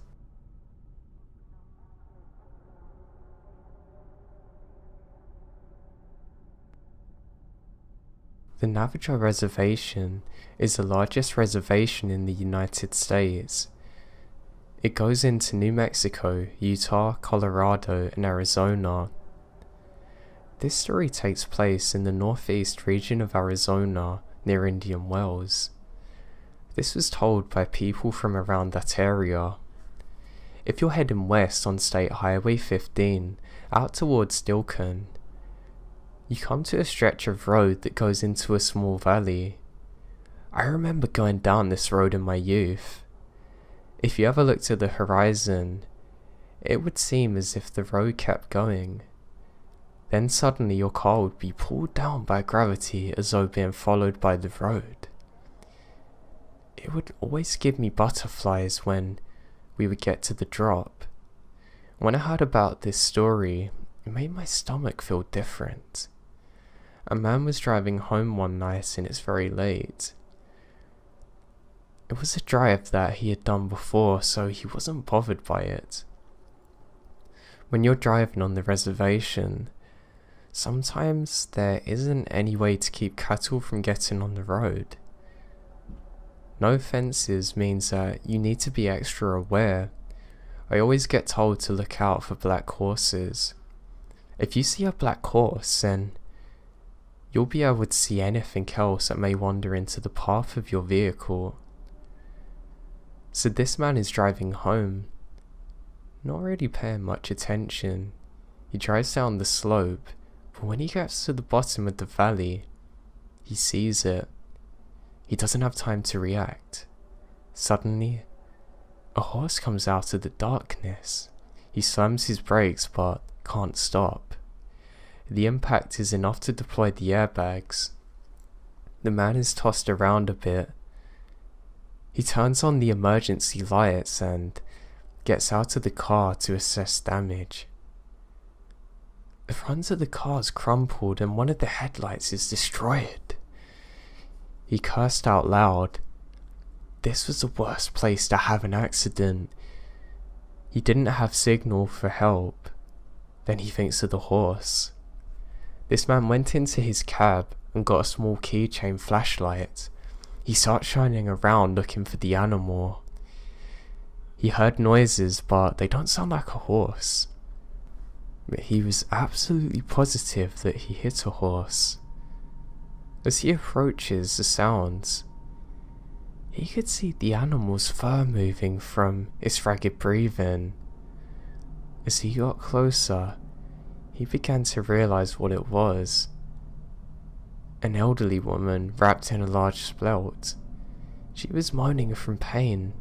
The Navajo Reservation is the largest reservation in the United States. It goes into New Mexico, Utah, Colorado, and Arizona. This story takes place in the northeast region of Arizona, near Indian Wells. This was told by people from around that area. If you're heading west on State Highway 15, out towards Dilton, you come to a stretch of road that goes into a small valley. I remember going down this road in my youth. If you ever looked at the horizon, it would seem as if the road kept going. Then suddenly your car would be pulled down by gravity as though being followed by the road. It would always give me butterflies when we would get to the drop. When I heard about this story, it made my stomach feel different. A man was driving home one night and it's very late. It was a drive that he had done before, so he wasn't bothered by it. When you're driving on the reservation, sometimes there isn't any way to keep cattle from getting on the road. No fences means that you need to be extra aware. I always get told to look out for black horses. If you see a black horse, then you'll be able to see anything else that may wander into the path of your vehicle. So this man is driving home, not really paying much attention. He drives down the slope, but when he gets to the bottom of the valley, he sees it. He doesn't have time to react. Suddenly, a horse comes out of the darkness. He slams his brakes but can't stop. The impact is enough to deploy the airbags. The man is tossed around a bit. He turns on the emergency lights and gets out of the car to assess damage. The front of the car is crumpled and one of the headlights is destroyed. He cursed out loud. This was the worst place to have an accident. He didn't have signal for help. Then he thinks of the horse. This man went into his cab and got a small keychain flashlight. He starts shining around looking for the animal. He heard noises, but they don't sound like a horse. But he was absolutely positive that he hit a horse. As he approaches the sounds, he could see the animal's fur moving from its ragged breathing. As he got closer, he began to realize what it was. An elderly woman wrapped in a large spelt. She was moaning from pain.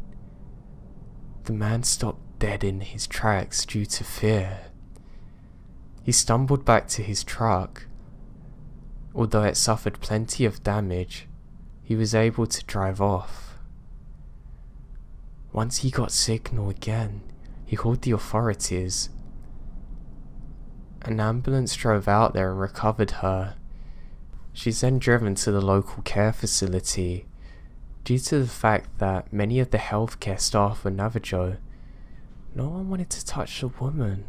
The man stopped dead in his tracks due to fear. He stumbled back to his truck. Although it suffered plenty of damage, he was able to drive off. Once he got signal again, he called the authorities. An ambulance drove out there and recovered her. She's then driven to the local care facility. Due to the fact that many of the healthcare staff were Navajo, no one wanted to touch the woman.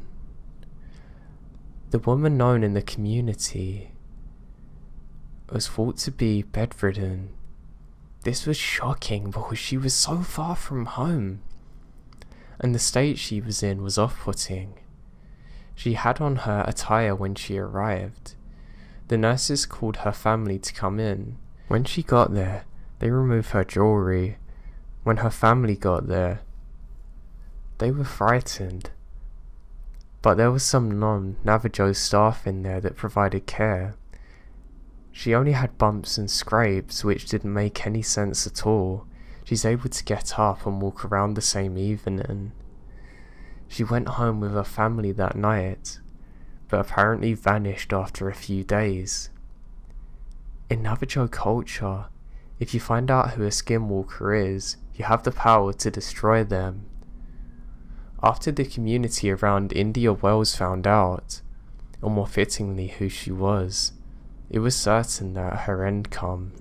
The woman known in the community was thought to be bedridden. This was shocking because she was so far from home, and the state she was in was off-putting. She had on her attire when she arrived. The nurses called her family to come in. When she got there, they removed her jewelry. When her family got there, they were frightened. But there was some non-Navajo staff in there that provided care. She only had bumps and scrapes, which didn't make any sense at all. She's able to get up and walk around the same evening. She went home with her family that night, but apparently vanished after a few days. In Navajo culture, if you find out who a Skinwalker is, you have the power to destroy them. After the community around India Wells found out, or more fittingly who she was, it was certain that her end come.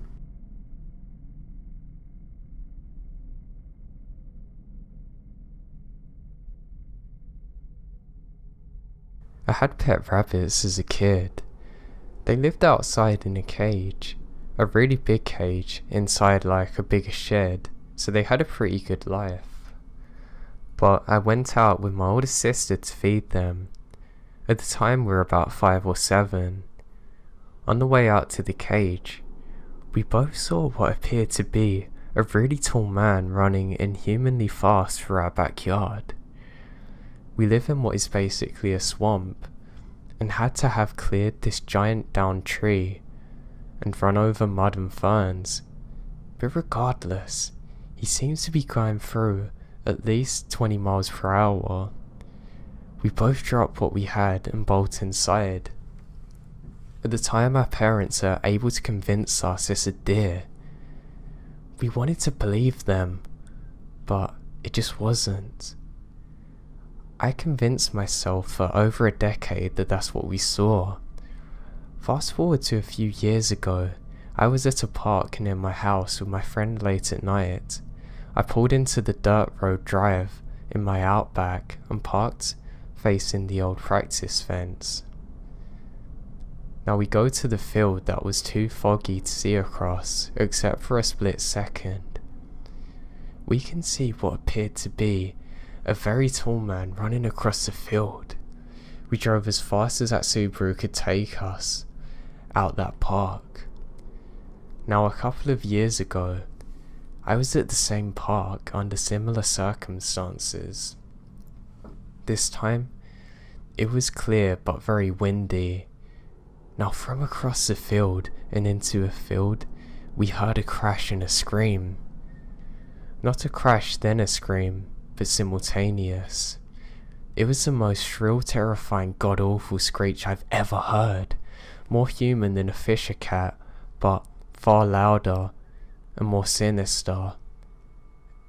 I had pet rabbits as a kid. They lived outside in a cage, a really big cage inside like a bigger shed, so they had a pretty good life. But I went out with my older sister to feed them. At the time we were about 5 or 7. On the way out to the cage, we both saw what appeared to be a really tall man running inhumanly fast through our backyard. We live in what is basically a swamp, and had to have cleared this giant downed tree and run over mud and ferns. But regardless, he seems to be going through at least 20 miles per hour. We both dropped what we had and bolt inside. At the time our parents are able to convince us it's a deer. We wanted to believe them, but it just wasn't. I convinced myself for over a decade that that's what we saw. Fast forward to a few years ago, I was at a park near my house with my friend late at night. I pulled into the dirt road drive in my Outback and parked facing the old practice fence. Now we go to the field that was too foggy to see across, except for a split second. We can see what appeared to be a very tall man running across the field. We drove as fast as that Subaru could take us out that park. Now a couple of years ago, I was at the same park under similar circumstances. This time, it was clear but very windy. Now from across the field and into a field, we heard a crash and a scream. Not a crash then a scream, but simultaneous. It was the most shrill, terrifying, god-awful screech I've ever heard. More human than a fisher cat, but far louder and more sinister.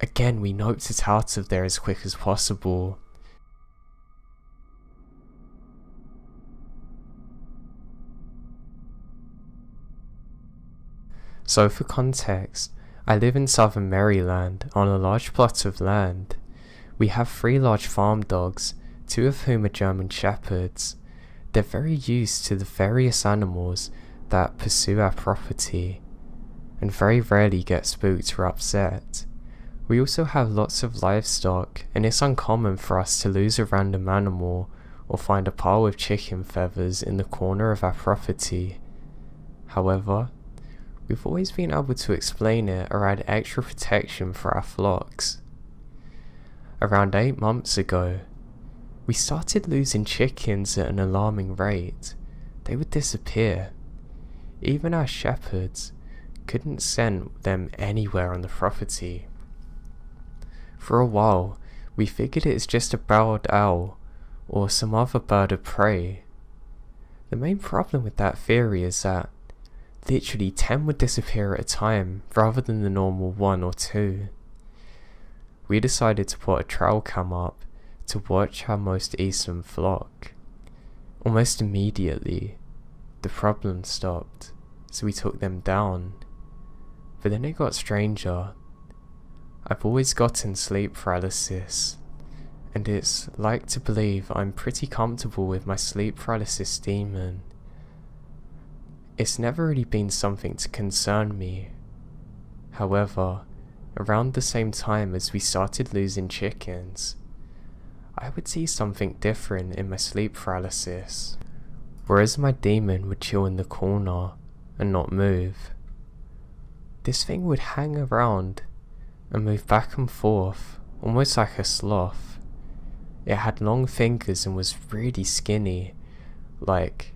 Again, we noped it out of there as quick as possible. So for context, I live in southern Maryland on a large plot of land. We have 3 large farm dogs, 2 of whom are German shepherds. They're very used to the various animals that pursue our property, and very rarely get spooked or upset. We also have lots of livestock, and it's uncommon for us to lose a random animal or find a pile of chicken feathers in the corner of our property. However, we've always been able to explain it or add extra protection for our flocks. Around 8 months ago, we started losing chickens at an alarming rate. They would disappear. Even our shepherds couldn't send them anywhere on the property. For a while, we figured it's just a barred owl or some other bird of prey. The main problem with that theory is that literally 10 would disappear at a time rather than the normal 1 or 2. We decided to put a trail cam up to watch our most eastern flock. Almost immediately, the problem stopped, so we took them down. But then it got stranger. I've always gotten sleep paralysis, and it's like to believe I'm pretty comfortable with my sleep paralysis demon. It's never really been something to concern me. However, around the same time as we started losing chickens, I would see something different in my sleep paralysis. Whereas my demon would chill in the corner and not move, this thing would hang around and move back and forth, almost like a sloth. It had long fingers and was really skinny, like,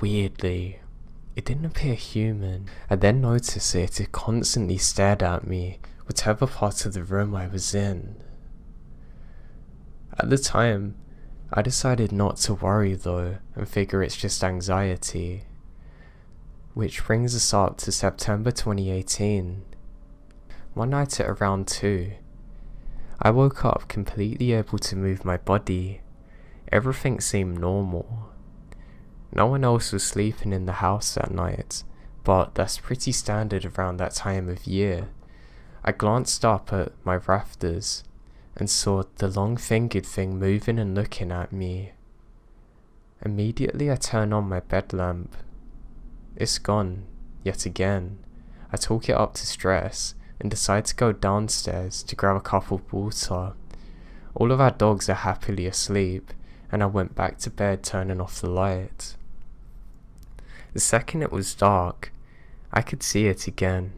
weirdly. It didn't appear human. I then noticed it constantly stared at me, whatever part of the room I was in. At the time, I decided not to worry though, and figure it's just anxiety. Which brings us up to September 2018. One night at around 2, I woke up completely able to move my body. Everything seemed normal. No one else was sleeping in the house that night, but that's pretty standard around that time of year. I glanced up at my rafters and saw the long-fingered thing moving and looking at me. Immediately I turn on my bed lamp. It's gone, yet again. I talk it up to stress and decide to go downstairs to grab a cup of water. All of our dogs are happily asleep, and I went back to bed turning off the light. The second it was dark, I could see it again,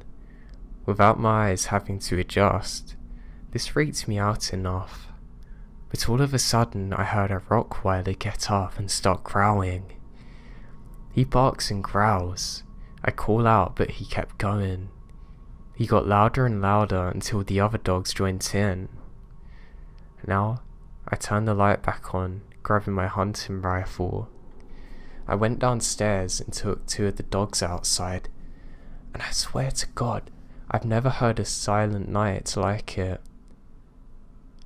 without my eyes having to adjust. This freaked me out enough, but all of a sudden I heard a Rottweiler get up and start growling. He barks and growls. I call out, but he kept going. He got louder and louder until the other dogs joined in. Now, I turned the light back on, grabbing my hunting rifle. I went downstairs and took 2 of the dogs outside, and I swear to God, I've never heard a silent night like it.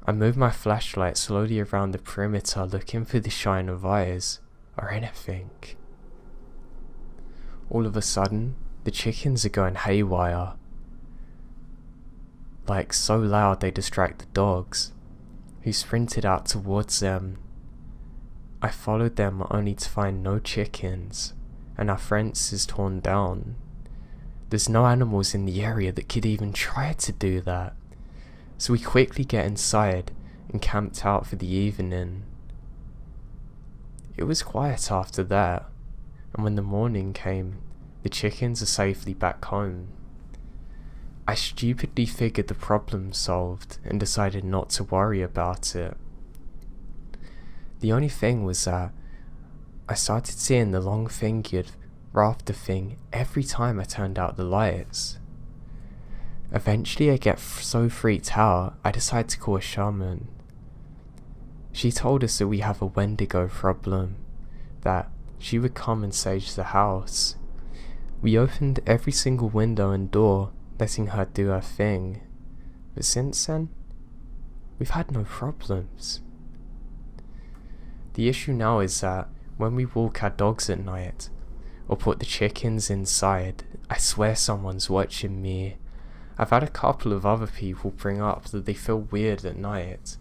I moved my flashlight slowly around the perimeter looking for the shine of eyes, or anything. All of a sudden, the chickens are going haywire. Like so loud they distract the dogs, who sprinted out towards them. I followed them only to find no chickens, and our fence is torn down. There's no animals in the area that could even try to do that, so we quickly get inside and camped out for the evening. It was quiet after that, and when the morning came, the chickens are safely back home. I stupidly figured the problem solved and decided not to worry about it. The only thing was that I started seeing the long-fingered rafter thing every time I turned out the lights. Eventually I get so freaked out, I decide to call a shaman. She told us that we have a Wendigo problem, that she would come and sage the house. We opened every single window and door, letting her do her thing. But since then, we've had no problems. The issue now is that when we walk our dogs at night, or put the chickens inside, I swear someone's watching me. I've had a couple of other people bring up that they feel weird at night,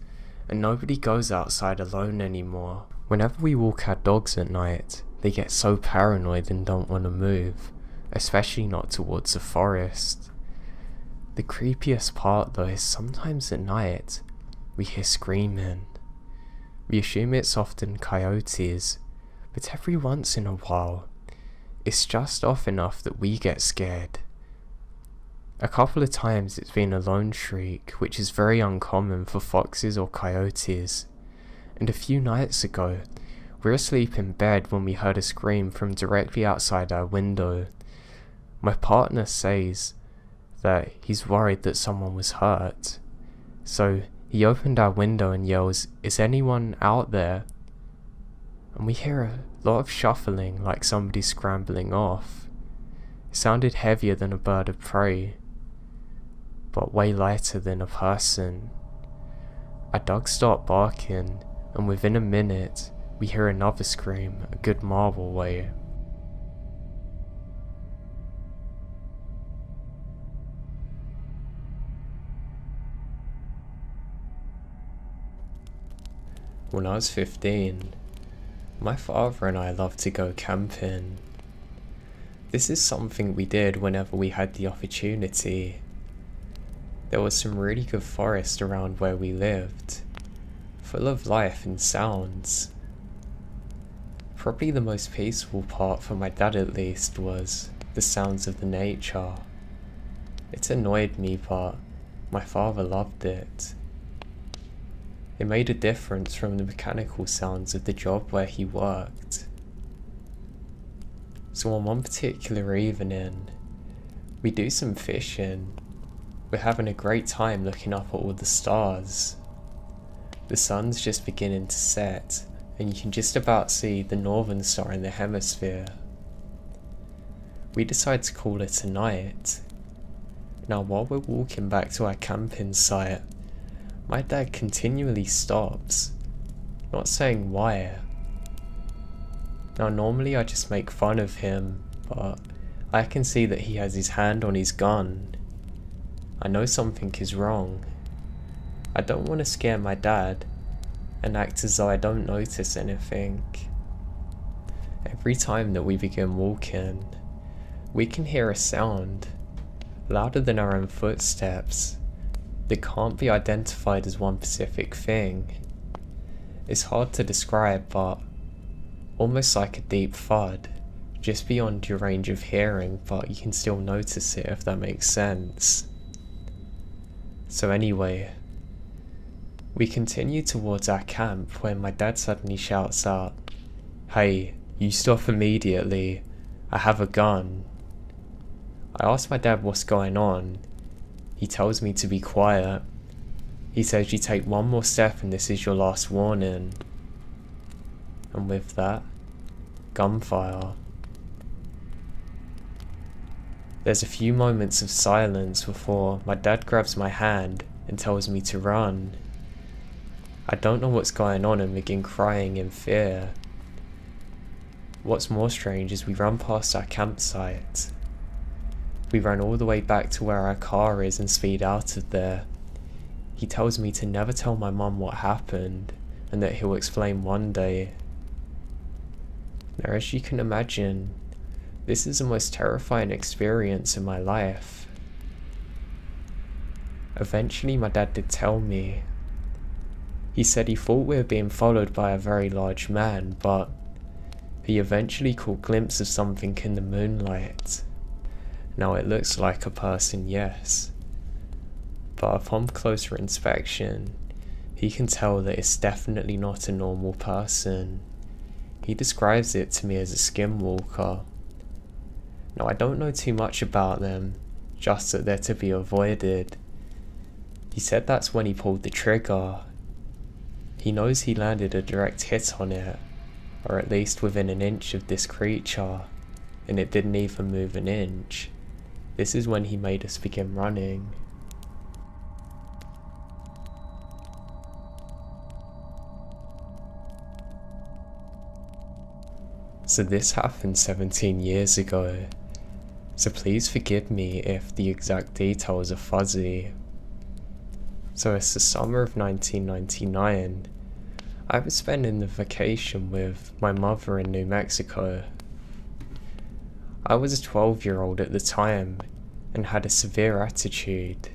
and nobody goes outside alone anymore. Whenever we walk our dogs at night, they get so paranoid and don't want to move, especially not towards the forest. The creepiest part though is sometimes at night, we hear screaming. We assume it's often coyotes, but every once in a while, it's just off enough that we get scared. A couple of times it's been a lone shriek, which is very uncommon for foxes or coyotes. And a few nights ago, we were asleep in bed when we heard a scream from directly outside our window. My partner says that he's worried that someone was hurt, so he opened our window and yells, "Is anyone out there?" And we hear a lot of shuffling, like somebody scrambling off. It sounded heavier than a bird of prey, but way lighter than a person. Our dogs start barking, and within a minute, we hear another scream a good mile away. When I was 15, my father and I loved to go camping. This is something we did whenever we had the opportunity. There was some really good forest around where we lived, full of life and sounds. Probably the most peaceful part for my dad at least was the sounds of the nature. It annoyed me, but my father loved it. It made a difference from the mechanical sounds of the job where he worked. So on one particular evening, we do some fishing. We're having a great time looking up at all the stars. The sun's just beginning to set, and you can just about see the northern star in the hemisphere. We decide to call it a night. Now while we're walking back to our camping site, my dad continually stops, not saying why. Now normally I just make fun of him, but I can see that he has his hand on his gun. I know something is wrong. I don't want to scare my dad and act as though I don't notice anything. Every time that we begin walking, we can hear a sound, louder than our own footsteps, that can't be identified as one specific thing. It's hard to describe, but almost like a deep thud, just beyond your range of hearing, but you can still notice it, if that makes sense. So anyway, we continue towards our camp when my dad suddenly shouts out, "Hey, you stop immediately, I have a gun." I ask my dad what's going on. He tells me to be quiet. He says you take one more step and this is your last warning. And with that, gunfire. There's a few moments of silence before my dad grabs my hand and tells me to run. I don't know what's going on and begin crying in fear. What's more strange is we run past our campsite. We run all the way back to where our car is and speed out of there. He tells me to never tell my mum what happened and that he'll explain one day. Now as you can imagine, this is the most terrifying experience in my life. Eventually my dad did tell me. He said he thought we were being followed by a very large man, but he eventually caught a glimpse of something in the moonlight. Now it looks like a person, yes, but upon closer inspection, he can tell that it's definitely not a normal person. He describes it to me as a Skinwalker. Now I don't know too much about them, just so they're to be avoided. He said that's when he pulled the trigger. He knows he landed a direct hit on it, or at least within an inch of this creature, and it didn't even move an inch. This is when he made us begin running. So this happened 17 years ago, so please forgive me if the exact details are fuzzy. So it's the summer of 1999. I was spending the vacation with my mother in New Mexico. I was a 12-year-old at the time and had a severe attitude.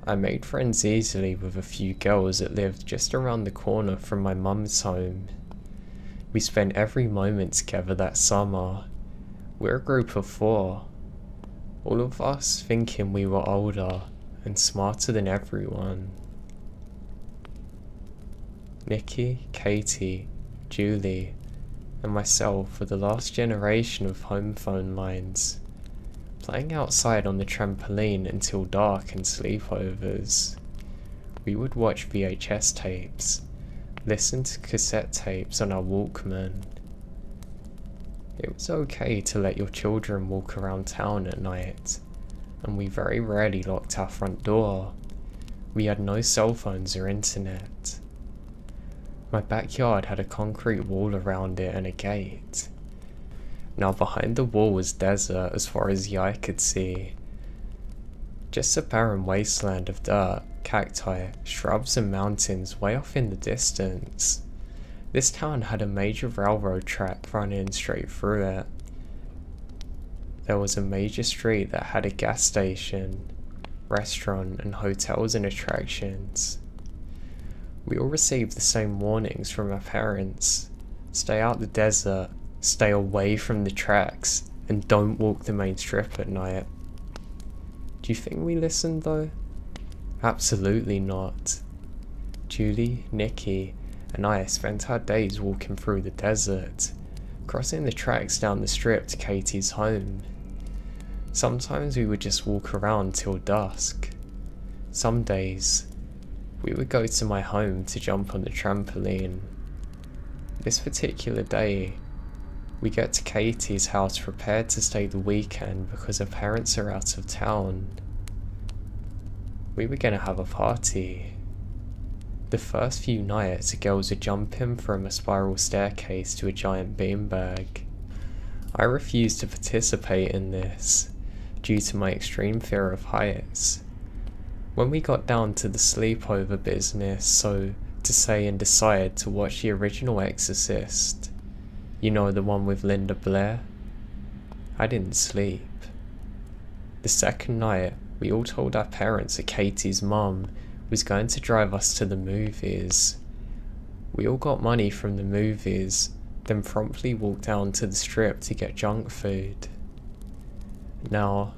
I made friends easily with a few girls that lived just around the corner from my mum's home. We spent every moment together that summer. We're a group of 4, all of us thinking we were older and smarter than everyone. Nikki, Katie, Julie, and myself were the last generation of home phone lines, playing outside on the trampoline until dark and sleepovers. We would watch VHS tapes, listen to cassette tapes on our Walkman. It was okay to let your children walk around town at night, and we very rarely locked our front door. We had no cell phones or internet. My backyard had a concrete wall around it and a gate. Now behind the wall was desert as far as the eye could see. Just a barren wasteland of dirt, cacti, shrubs and mountains way off in the distance. This town had a major railroad track running straight through it. There was a major street that had a gas station, restaurant and hotels and attractions. We all received the same warnings from our parents. Stay out the desert, stay away from the tracks, and don't walk the main strip at night. Do you think we listened though? Absolutely not. Julie, Nikki, and I spent our days walking through the desert, crossing the tracks down the strip to Katie's home. Sometimes we would just walk around till dusk. Some days, we would go to my home to jump on the trampoline. This particular day, we get to Katie's house prepared to stay the weekend because her parents are out of town. We were gonna have a party. The first few nights, the girls would jump in from a spiral staircase to a giant beanbag. I refused to participate in this, due to my extreme fear of heights. When we got down to the sleepover business, so to say, and decided to watch the original Exorcist, you know, the one with Linda Blair, I didn't sleep. The second night, we all told our parents that Katie's mum was going to drive us to the movies. We all got money from the movies, then promptly walked down to the strip to get junk food. Now,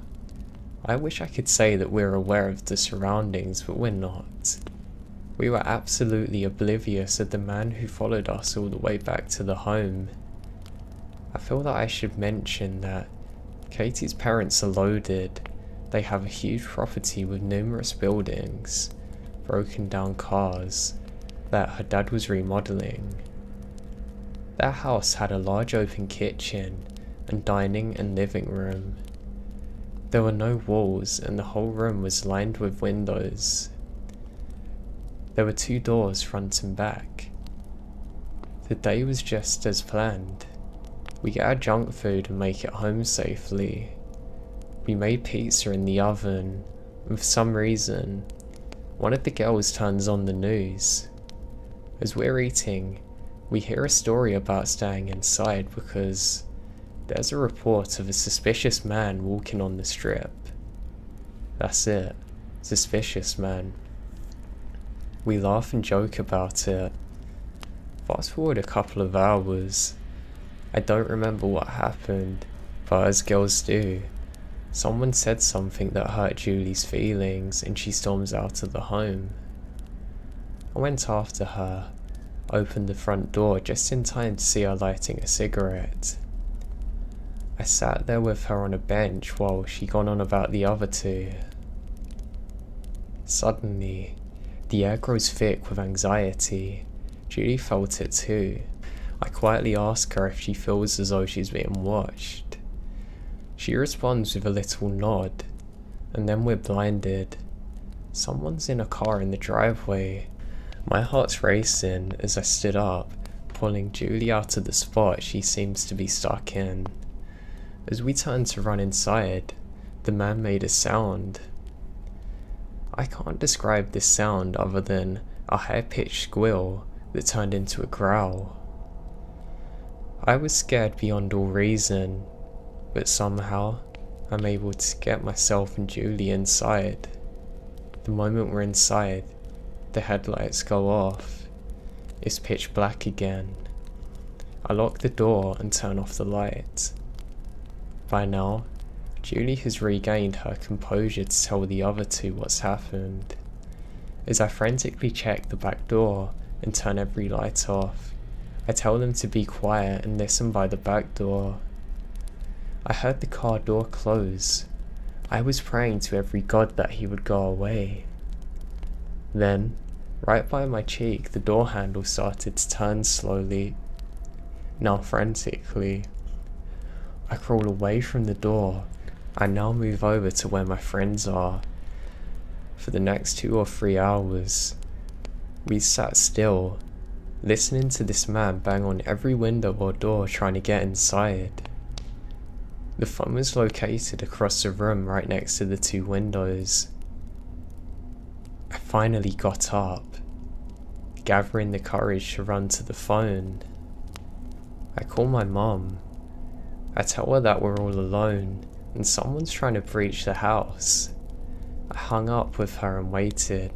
I wish I could say that we're aware of the surroundings, but we're not. We were absolutely oblivious of the man who followed us all the way back to the home. I feel that I should mention that Katie's parents are loaded. They have a huge property with numerous buildings, broken down cars that her dad was remodeling. Their house had a large open kitchen and dining and living room. There were no walls and the whole room was lined with windows. There were 2 doors front and back. The day was just as planned. We get our junk food and make it home safely. We made pizza in the oven, and for some reason, one of the girls turns on the news. As we're eating, we hear a story about staying inside because there's a report of a suspicious man walking on the strip. That's it, suspicious man. We laugh and joke about it. Fast forward a couple of hours. I don't remember what happened, but as girls do, someone said something that hurt Julie's feelings and she storms out of the home. I went after her, opened the front door just in time to see her lighting a cigarette. I sat there with her on a bench while she gone on about the other two. Suddenly, the air grows thick with anxiety. Julie felt it too. I quietly ask her if she feels as though she's being watched. She responds with a little nod, and then we're blinded. Someone's in a car in the driveway. My heart's racing as I stood up, pulling Julie out of the spot she seems to be stuck in. As we turned to run inside, the man made a sound. I can't describe this sound other than a high-pitched squeal that turned into a growl. I was scared beyond all reason, but somehow I'm able to get myself and Julie inside. The moment we're inside, the headlights go off. It's pitch black again. I lock the door and turn off the light. By now, Julie has regained her composure to tell the other two what's happened. As I frantically check the back door and turn every light off, I tell them to be quiet and listen by the back door. I heard the car door close. I was praying to every god that he would go away. Then, right by my cheek, the door handle started to turn slowly, now frantically. I crawl away from the door. I now move over to where my friends are. For the next 2 or 3 hours, we sat still, listening to this man bang on every window or door trying to get inside. The phone was located across the room right next to the 2 windows. I finally got up, gathering the courage to run to the phone. I call my mum. I tell her that we're all alone and someone's trying to breach the house. I hung up with her and waited.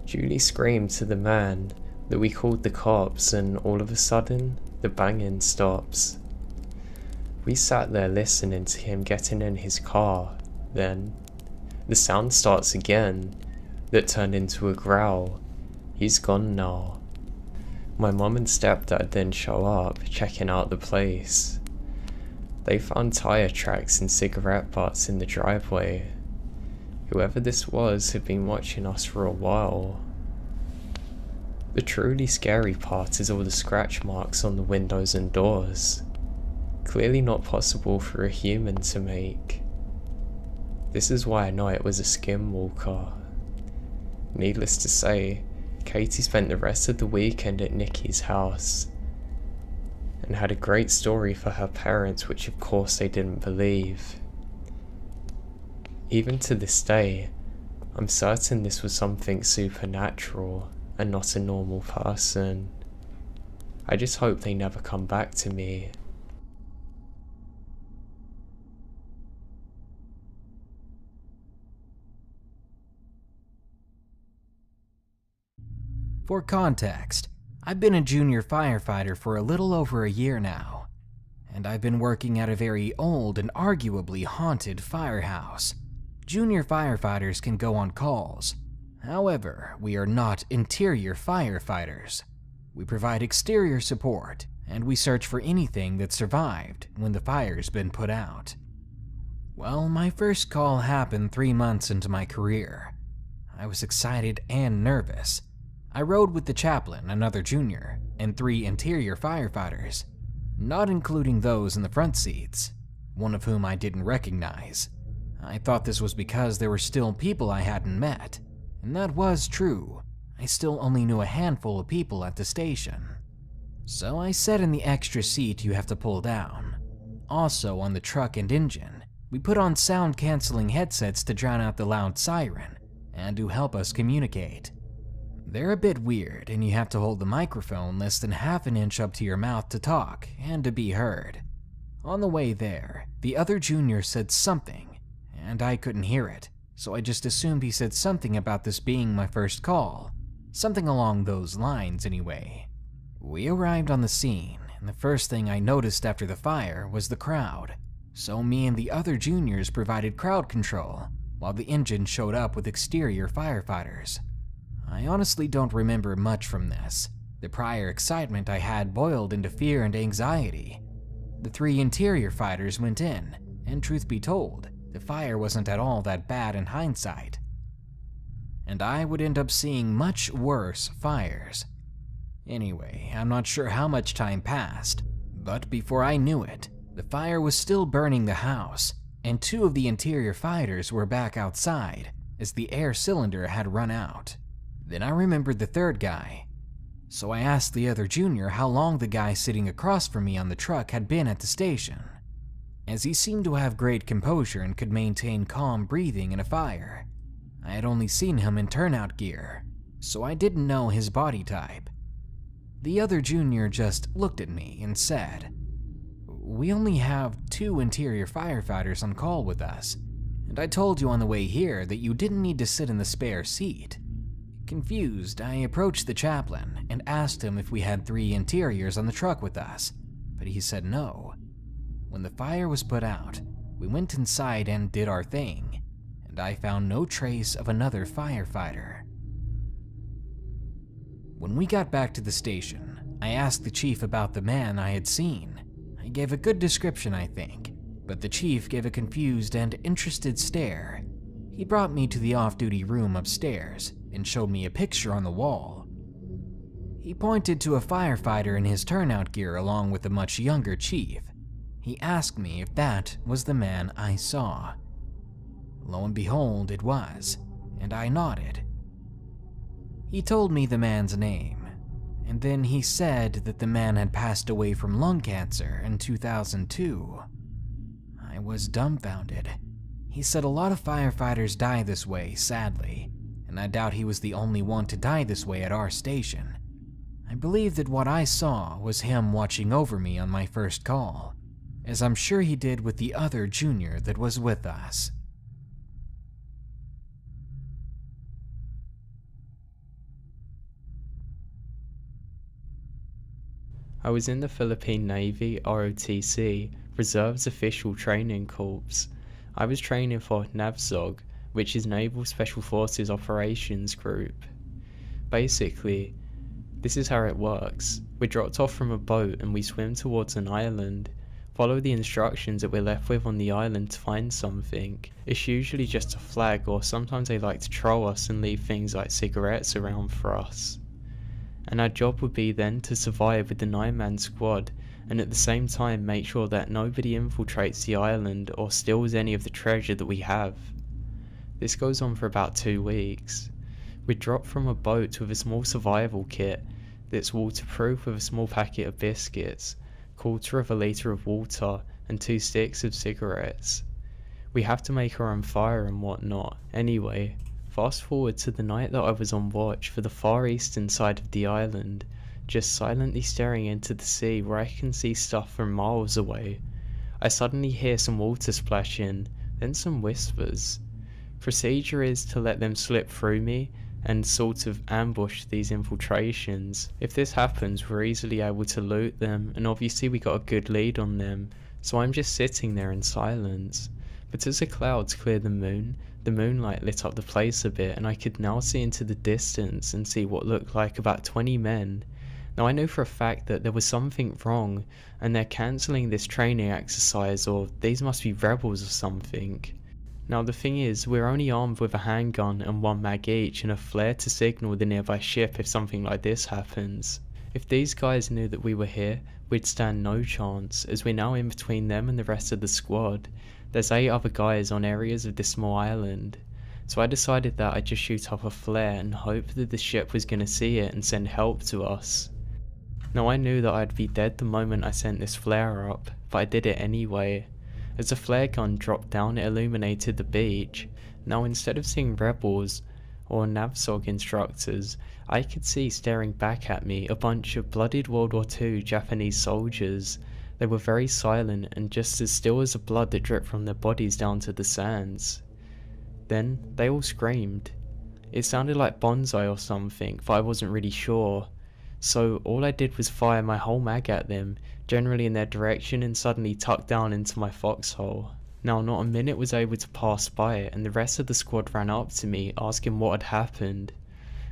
Julie screamed to the man that we called the cops, and all of a sudden, the banging stops. We sat there listening to him getting in his car. Then, the sound starts again, that turned into a growl. He's gone now. My mum and stepdad then show up, checking out the place. They found tire tracks and cigarette butts in the driveway. Whoever this was had been watching us for a while. The truly scary part is all the scratch marks on the windows and doors. Clearly not possible for a human to make. This is why I know it was a Skinwalker. Needless to say, Katie spent the rest of the weekend at Nikki's house and had a great story for her parents, which of course they didn't believe. Even to this day, I'm certain this was something supernatural and not a normal person. I just hope they never come back to me. For context, I've been a junior firefighter for a little over a year now, and I've been working at a very old and arguably haunted firehouse. Junior firefighters can go on calls. However, we are not interior firefighters. We provide exterior support, and we search for anything that survived when the fire's been put out. Well, my first call happened 3 months into my career. I was excited and nervous. I rode with the chaplain, another junior, and 3 interior firefighters, not including those in the front seats, one of whom I didn't recognize. I thought this was because there were still people I hadn't met, and that was true. I still only knew a handful of people at the station. So I sat in the extra seat you have to pull down. Also on the truck and engine, we put on sound-canceling headsets to drown out the loud siren and to help us communicate. They're a bit weird, and you have to hold the microphone less than half an inch up to your mouth to talk and to be heard. On the way there, the other junior said something, and I couldn't hear it, so I just assumed he said something about this being my first call. Something along those lines, anyway. We arrived on the scene, and the first thing I noticed after the fire was the crowd. So me and the other juniors provided crowd control, while the engine showed up with exterior firefighters. I honestly don't remember much from this. The prior excitement I had boiled into fear and anxiety. The 3 interior fighters went in, and truth be told, the fire wasn't at all that bad in hindsight. And I would end up seeing much worse fires. Anyway, I'm not sure how much time passed, but before I knew it, the fire was still burning the house, and 2 of the interior fighters were back outside as the air cylinder had run out. Then I remembered the 3rd guy, so I asked the other junior how long the guy sitting across from me on the truck had been at the station, as he seemed to have great composure and could maintain calm breathing in a fire. I had only seen him in turnout gear, so I didn't know his body type. The other junior just looked at me and said, "We only have 2 interior firefighters on call with us, and I told you on the way here that you didn't need to sit in the spare seat." Confused, I approached the chaplain and asked him if we had 3 interiors on the truck with us, but he said no. When the fire was put out, we went inside and did our thing, and I found no trace of another firefighter. When we got back to the station, I asked the chief about the man I had seen. I gave a good description, I think, but the chief gave a confused and interested stare. He brought me to the off-duty room upstairs and showed me a picture on the wall. He pointed to a firefighter in his turnout gear along with a much younger chief. He asked me if that was the man I saw. Lo and behold, it was, and I nodded. He told me the man's name, and then he said that the man had passed away from lung cancer in 2002. I was dumbfounded. He said a lot of firefighters die this way, sadly, and I doubt he was the only one to die this way at our station. I believe that what I saw was him watching over me on my first call, as I'm sure he did with the other junior that was with us. I was in the Philippine Navy ROTC, Reserves Official Training Corps. I was training for NAVSOG, which is Naval Special Forces Operations Group. Basically, this is how it works. We're dropped off from a boat and we swim towards an island. Follow the instructions that we're left with on the island to find something. It's usually just a flag, or sometimes they like to troll us and leave things like cigarettes around for us. And our job would be then to survive with the 9-man squad, and at the same time make sure that nobody infiltrates the island or steals any of the treasure that we have. This goes on for about 2 weeks. We're dropped from a boat with a small survival kit that's waterproof with a small packet of biscuits, 1/4 of a litre of water, and 2 sticks of cigarettes. We have to make our own fire and whatnot. Anyway, fast forward to the night that I was on watch for the far eastern side of the island, just silently staring into the sea where I can see stuff from miles away. I suddenly hear some water splashing, then some whispers. Procedure is to let them slip through me and sort of ambush these infiltrations. If this happens, we're easily able to loot them, and obviously we got a good lead on them, so I'm just sitting there in silence. But as the clouds cleared the moonlight lit up the place a bit, and I could now see into the distance and see what looked like about 20 men. Now I know for a fact that there was something wrong, and they're cancelling this training exercise, or these must be rebels or something. Now the thing is, we're only armed with a handgun and 1 mag each and a flare to signal the nearby ship if something like this happens. If these guys knew that we were here, we'd stand no chance, as we're now in between them and the rest of the squad. There's 8 other guys on areas of this small island, so I decided that I'd just shoot up a flare and hope that the ship was going to see it and send help to us. Now I knew that I'd be dead the moment I sent this flare up, but I did it anyway. As the flare gun dropped down, it illuminated the beach. Now instead of seeing rebels or NAVSOG instructors, I could see staring back at me a bunch of bloodied World War II Japanese soldiers. They were very silent and just as still as the blood that dripped from their bodies down to the sands. Then they all screamed. It sounded like bonsai or something, but I wasn't really sure. So all I did was fire my whole mag at them, generally in their direction, and suddenly tucked down into my foxhole. Now not a minute was able to pass by, and the rest of the squad ran up to me asking what had happened.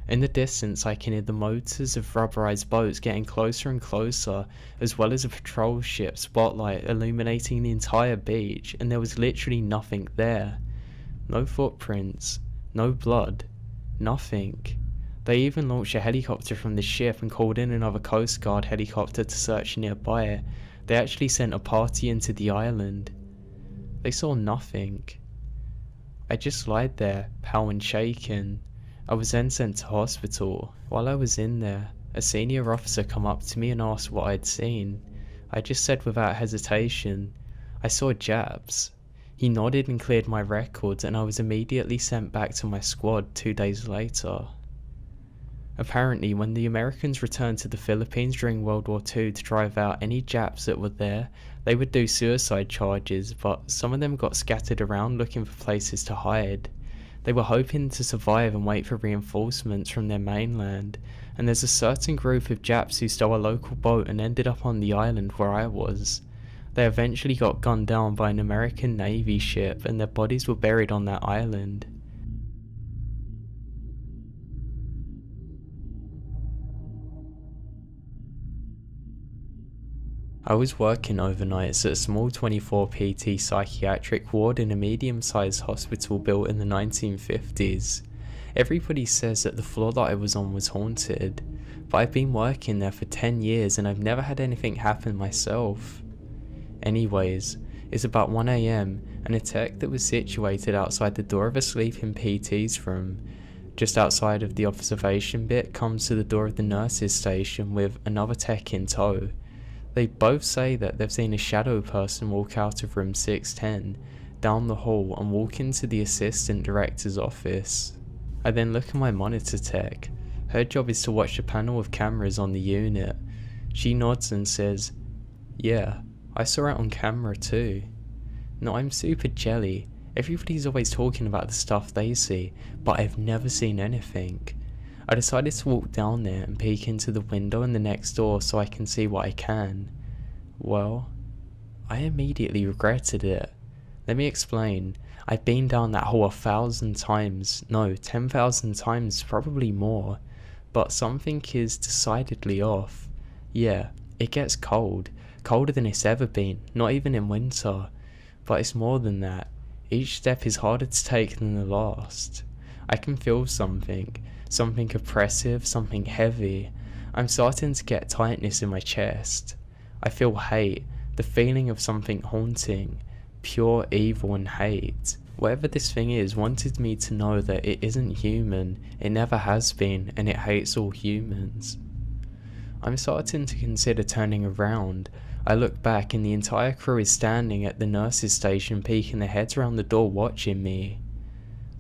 In the distance I can hear the motors of rubberized boats getting closer and closer, as well as a patrol ship spotlight illuminating the entire beach, and there was literally nothing there. No footprints, no blood, nothing. They even launched a helicopter from the ship and called in another Coast Guard helicopter to search nearby. They actually sent a party into the island. They saw nothing. I just lied there, pale and shaken. I was then sent to hospital. While I was in there, a senior officer come up to me and asked what I'd seen. I just said without hesitation, I saw Japs. He nodded and cleared my records, and I was immediately sent back to my squad 2 days later. Apparently, when the Americans returned to the Philippines during World War II to drive out any Japs that were there, they would do suicide charges, but some of them got scattered around looking for places to hide. They were hoping to survive and wait for reinforcements from their mainland, and there's a certain group of Japs who stole a local boat and ended up on the island where I was. They eventually got gunned down by an American Navy ship, and their bodies were buried on that island. I was working overnights at a small 24 PT psychiatric ward in a medium-sized hospital built in the 1950s. Everybody says that the floor that I was on was haunted, but I've been working there for 10 years and I've never had anything happen myself. Anyways, it's about 1 AM and a tech that was situated outside the door of a sleeping PT's room, just outside of the observation bit, comes to the door of the nurse's station with another tech in tow. They both say that they've seen a shadow person walk out of room 610, down the hall and walk into the assistant director's office. I then look at my monitor tech. Her job is to watch the panel of cameras on the unit. She nods and says, "Yeah, I saw it on camera too." Now I'm super jelly. Everybody's always talking about the stuff they see, but I've never seen anything. I decided to walk down there and peek into the window in the next door so I can see what I can. Well, I immediately regretted it. Let me explain. I've been down that hole 1,000 times, no, 10,000 times, probably more, but something is decidedly off. Yeah, it gets cold, colder than it's ever been, not even in winter, but it's more than that. Each step is harder to take than the last. I can feel something oppressive, something heavy. I'm starting to get tightness in my chest. I feel hate, the feeling of something haunting, pure evil and hate. Whatever this thing is wanted me to know that it isn't human, it never has been, and it hates all humans. I'm starting to consider turning around. I look back and the entire crew is standing at the nurse's station peeking their heads around the door watching me.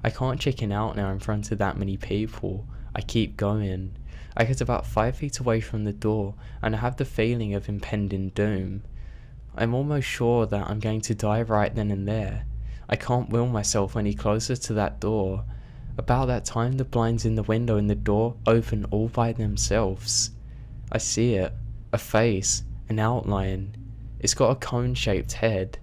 I can't chicken out now in front of that many people. I keep going. I get about 5 feet away from the door and I have the feeling of impending doom. I'm almost sure that I'm going to die right then and there. I can't will myself any closer to that door. About that time the blinds in the window and the door open all by themselves. I see it. A face. An outline. It's got a cone-shaped head.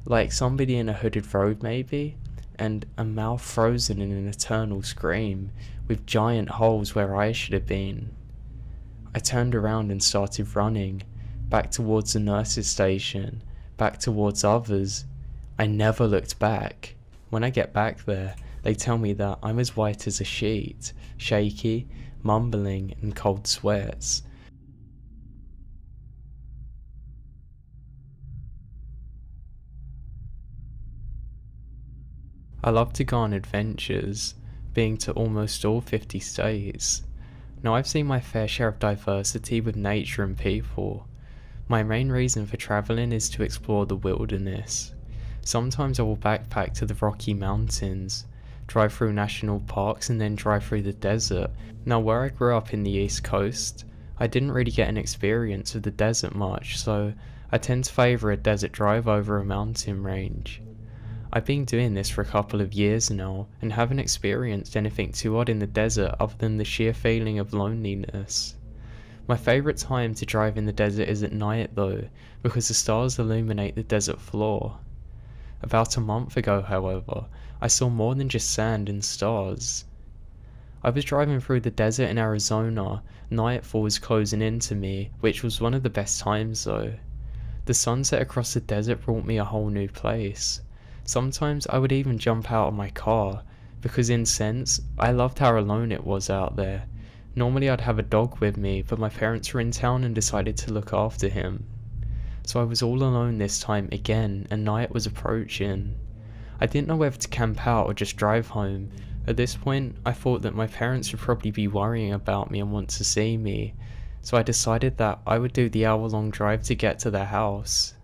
Like somebody in a hooded robe maybe? And a mouth frozen in an eternal scream, with giant holes where eyes should have been. I turned around and started running, back towards the nurse's station, back towards others. I never looked back. When I get back there, they tell me that I'm as white as a sheet, shaky, mumbling, and cold sweats. I love to go on adventures, being to almost all 50 states. Now I've seen my fair share of diversity with nature and people. My main reason for travelling is to explore the wilderness. Sometimes I will backpack to the Rocky Mountains, drive through national parks and then drive through the desert. Now where I grew up in the East Coast, I didn't really get an experience of the desert much, so I tend to favour a desert drive over a mountain range. I've been doing this for a couple of years now, and haven't experienced anything too odd in the desert other than the sheer feeling of loneliness. My favourite time to drive in the desert is at night though, because the stars illuminate the desert floor. About a month ago, however, I saw more than just sand and stars. I was driving through the desert in Arizona. Nightfall was closing in to me, which was one of the best times though. The sunset across the desert brought me a whole new place. Sometimes I would even jump out of my car, because in sense, I loved how alone it was out there. Normally I'd have a dog with me, but my parents were in town and decided to look after him. So I was all alone this time again, and night was approaching. I didn't know whether to camp out or just drive home. At this point, I thought that my parents would probably be worrying about me and want to see me, so I decided that I would do the hour-long drive to get to their house.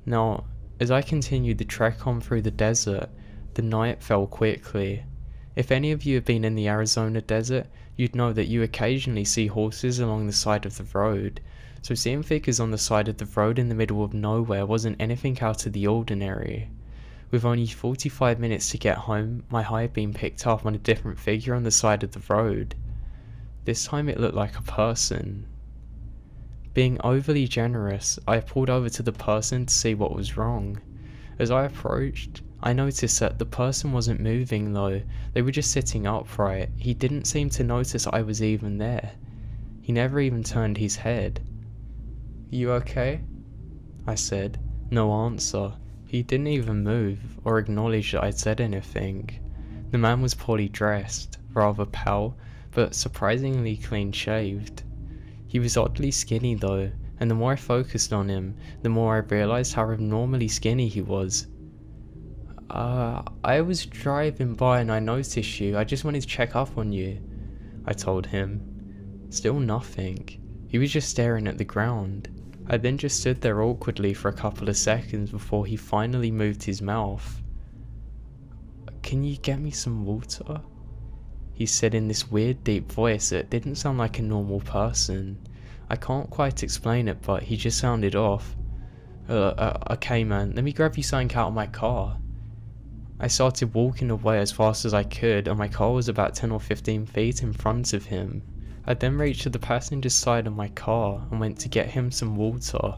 Now, as I continued the trek on through the desert, the night fell quickly. If any of you have been in the Arizona desert, you'd know that you occasionally see horses along the side of the road, so seeing figures on the side of the road in the middle of nowhere wasn't anything out of the ordinary. With only 45 minutes to get home, my eye had been picked up on a different figure on the side of the road. This time it looked like a person. Being overly generous, I pulled over to the person to see what was wrong. As I approached, I noticed that the person wasn't moving though, they were just sitting upright. He didn't seem to notice I was even there. He never even turned his head. "You okay?" I said. No answer. He didn't even move, or acknowledge that I'd said anything. The man was poorly dressed, rather pale, but surprisingly clean-shaved. He was oddly skinny though, and the more I focused on him, the more I realised how abnormally skinny he was. I was driving by and I noticed you. I just wanted to check up on you," I told him. Still nothing. He was just staring at the ground. I then just stood there awkwardly for a couple of seconds before he finally moved his mouth. "Can you get me some water?" he said in this weird deep voice that didn't sound like a normal person. I can't quite explain it, but he just sounded off. Okay man, let me grab you something out of my car." I started walking away as fast as I could, and my car was about 10 or 15 feet in front of him. I then reached to the passenger side of my car and went to get him some water.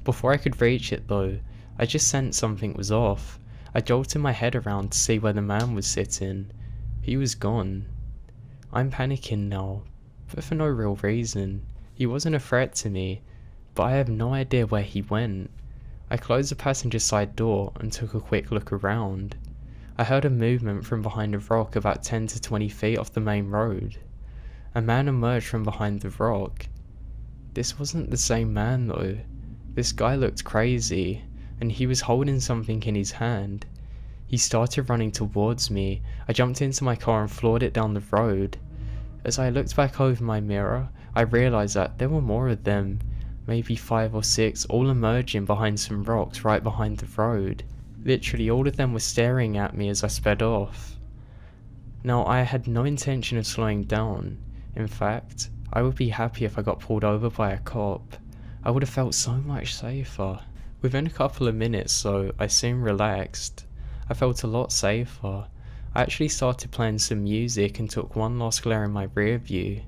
Before I could reach it though, I just sensed something was off. I jolted my head around to see where the man was sitting. He was gone. I'm panicking now, but for no real reason. He wasn't a threat to me, but I have no idea where he went. I closed the passenger side door and took a quick look around. I heard a movement from behind a rock about 10 to 20 feet off the main road. A man emerged from behind the rock. This wasn't the same man though. This guy looked crazy, and he was holding something in his hand. He started running towards me. I jumped into my car and floored it down the road. As I looked back over my mirror, I realised that there were more of them, maybe 5 or 6, all emerging behind some rocks right behind the road. Literally all of them were staring at me as I sped off. Now I had no intention of slowing down. In fact, I would be happy if I got pulled over by a cop. I would have felt so much safer. Within a couple of minutes though, I soon relaxed. I felt a lot safer. I actually started playing some music and took one last glare in my rear view.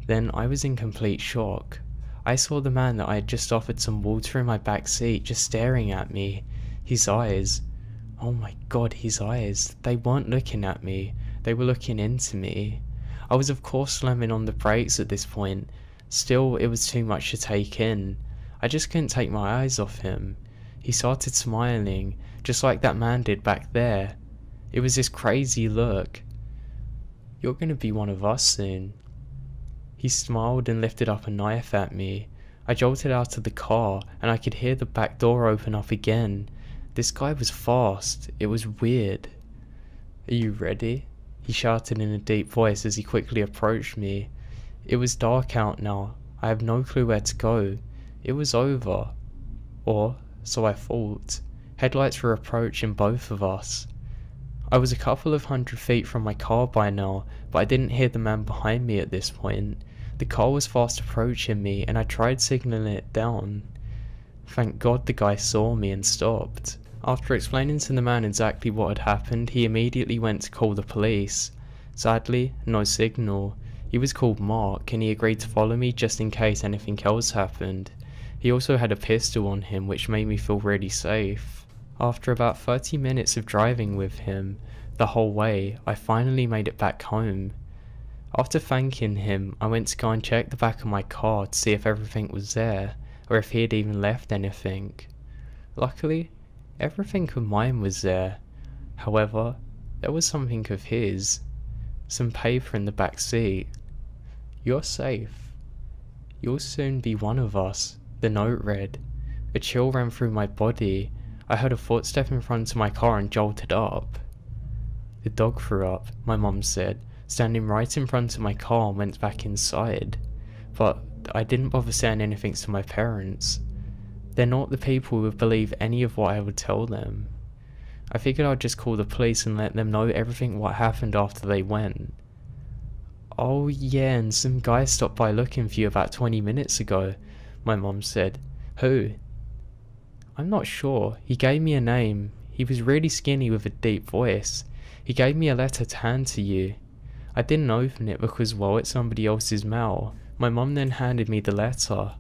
Then I was in complete shock. I saw the man that I had just offered some water in my back seat just staring at me. His eyes, oh my god, his eyes, they weren't looking at me, they were looking into me. I was of course slamming on the brakes at this point. Still, it was too much to take in. I just couldn't take my eyes off him. He started smiling, just like that man did back there. It was this crazy look. "You're gonna be one of us soon." He smiled and lifted up a knife at me. I jolted out of the car and I could hear the back door open up again. This guy was fast. It was weird. "Are you ready?" he shouted in a deep voice as he quickly approached me. It was dark out now. I have no clue where to go. It was over. Or, so I thought. Headlights were approaching both of us. I was a couple of 100 feet from my car by now, but I didn't hear the man behind me at this point. The car was fast approaching me and I tried signaling it down. Thank God the guy saw me and stopped. After explaining to the man exactly what had happened, he immediately went to call the police. Sadly, no signal. He was called Mark and he agreed to follow me just in case anything else happened. He also had a pistol on him, which made me feel really safe. After about 30 minutes of driving with him, The whole way, I finally made it back home. After thanking him, I went to go and check the back of my car to see if everything was there, or if he had even left anything. Luckily, everything of mine was there. However, there was something of his. Some paper in the back seat. "You're safe. You'll soon be one of us," the note read. A chill ran through my body. I heard a footstep in front of my car and jolted up. "The dog threw up," my mum said, standing right in front of my car, and went back inside. But I didn't bother saying anything to my parents. They're not the people who would believe any of what I would tell them. I figured I'd just call the police and let them know everything what happened after they went. "Oh yeah, and some guy stopped by looking for you about 20 minutes ago," my mum said. "Who?" "I'm not sure. He gave me a name. He was really skinny with a deep voice. He gave me a letter to hand to you. I didn't open it because, well, it's somebody else's mail." My mum then handed me the letter.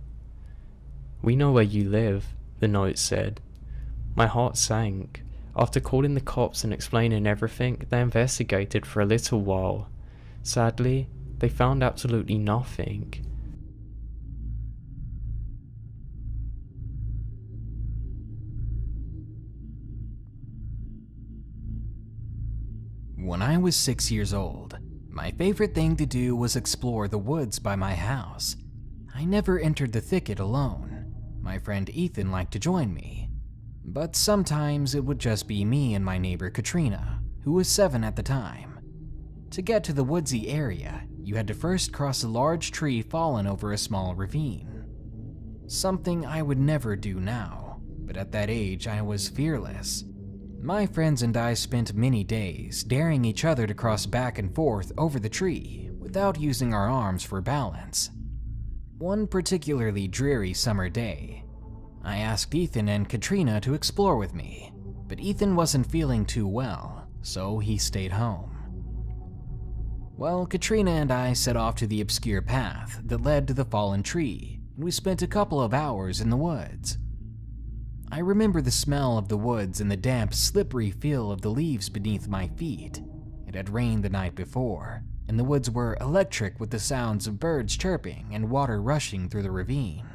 "We know where you live," the note said. My heart sank. After calling the cops and explaining everything, they investigated for a little while. Sadly, they found absolutely nothing. When I was 6 years old, my favorite thing to do was explore the woods by my house. I never entered the thicket alone. My friend Ethan liked to join me. But sometimes it would just be me and my neighbor Katrina, who was 7 at the time. To get to the woodsy area, you had to first cross a large tree fallen over a small ravine. Something I would never do now, but at that age I was fearless. My friends and I spent many days daring each other to cross back and forth over the tree without using our arms for balance. One particularly dreary summer day, I asked Ethan and Katrina to explore with me, but Ethan wasn't feeling too well, so he stayed home. Well, Katrina and I set off to the obscure path that led to the fallen tree, and we spent a couple of hours in the woods. I remember the smell of the woods and the damp, slippery feel of the leaves beneath my feet. It had rained the night before, and the woods were electric with the sounds of birds chirping and water rushing through the ravine.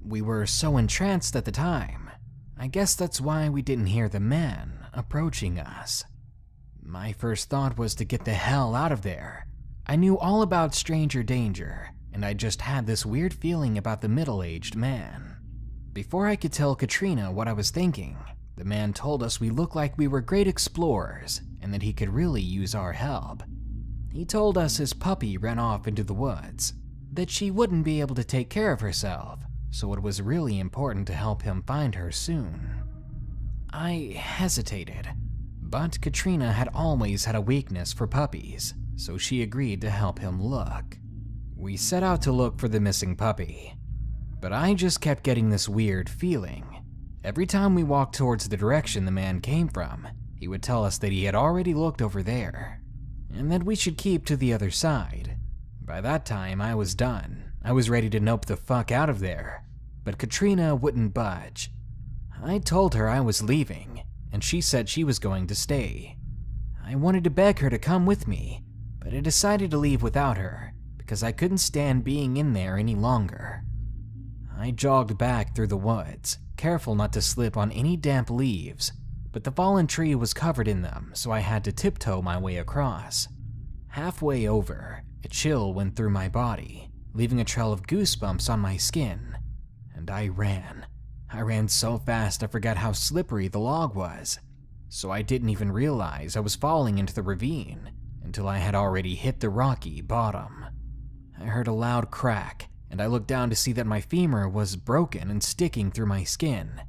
We were so entranced at the time. I guess that's why we didn't hear the man approaching us. My first thought was to get the hell out of there. I knew all about stranger danger, and I just had this weird feeling about the middle-aged man. Before I could tell Katrina what I was thinking, the man told us we looked like we were great explorers and that he could really use our help. He told us his puppy ran off into the woods, that she wouldn't be able to take care of herself, so it was really important to help him find her soon. I hesitated, but Katrina had always had a weakness for puppies, so she agreed to help him look. We set out to look for the missing puppy, but I just kept getting this weird feeling. Every time we walked towards the direction the man came from, he would tell us that he had already looked over there, and that we should keep to the other side. By that time, I was done. I was ready to nope the fuck out of there, but Katrina wouldn't budge. I told her I was leaving, and she said she was going to stay. I wanted to beg her to come with me, but I decided to leave without her because I couldn't stand being in there any longer. I jogged back through the woods, careful not to slip on any damp leaves, but the fallen tree was covered in them, so I had to tiptoe my way across. Halfway over, a chill went through my body, leaving a trail of goosebumps on my skin, and I ran. I ran so fast I forgot how slippery the log was, so I didn't even realize I was falling into the ravine until I had already hit the rocky bottom. I heard a loud crack, and I looked down to see that my femur was broken and sticking through my skin.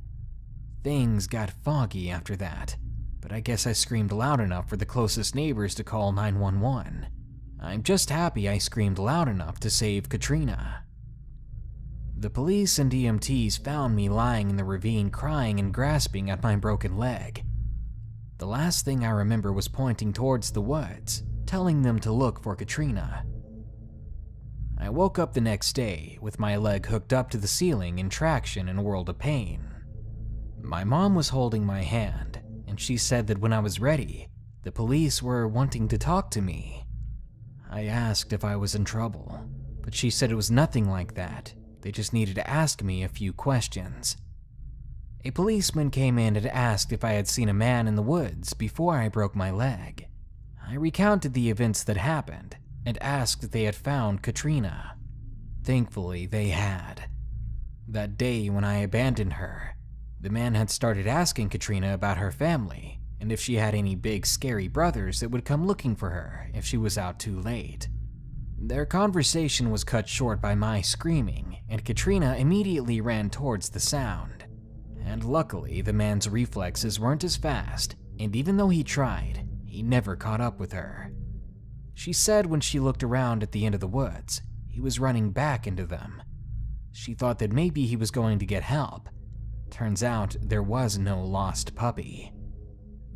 Things got foggy after that, but I guess I screamed loud enough for the closest neighbors to call 911. I'm just happy I screamed loud enough to save Katrina. The police and EMTs found me lying in the ravine crying and grasping at my broken leg. The last thing I remember was pointing towards the woods, telling them to look for Katrina. I woke up the next day with my leg hooked up to the ceiling in traction and a world of pain. My mom was holding my hand, and she said that when I was ready, The police were wanting to talk to me. I asked if I was in trouble, but she said it was nothing like that. They just needed to ask me a few questions. A policeman came in and asked if I had seen a man in the woods before I broke my leg. I recounted the events that happened and asked if they had found Katrina. Thankfully, they had. That day when I abandoned her, the man had started asking Katrina about her family and if she had any big scary brothers that would come looking for her if she was out too late. Their conversation was cut short by my screaming, and Katrina immediately ran towards the sound. And luckily, the man's reflexes weren't as fast, and even though he tried, he never caught up with her. She said when she looked around at the end of the woods, he was running back into them. She thought that maybe he was going to get help. Turns out there was no lost puppy.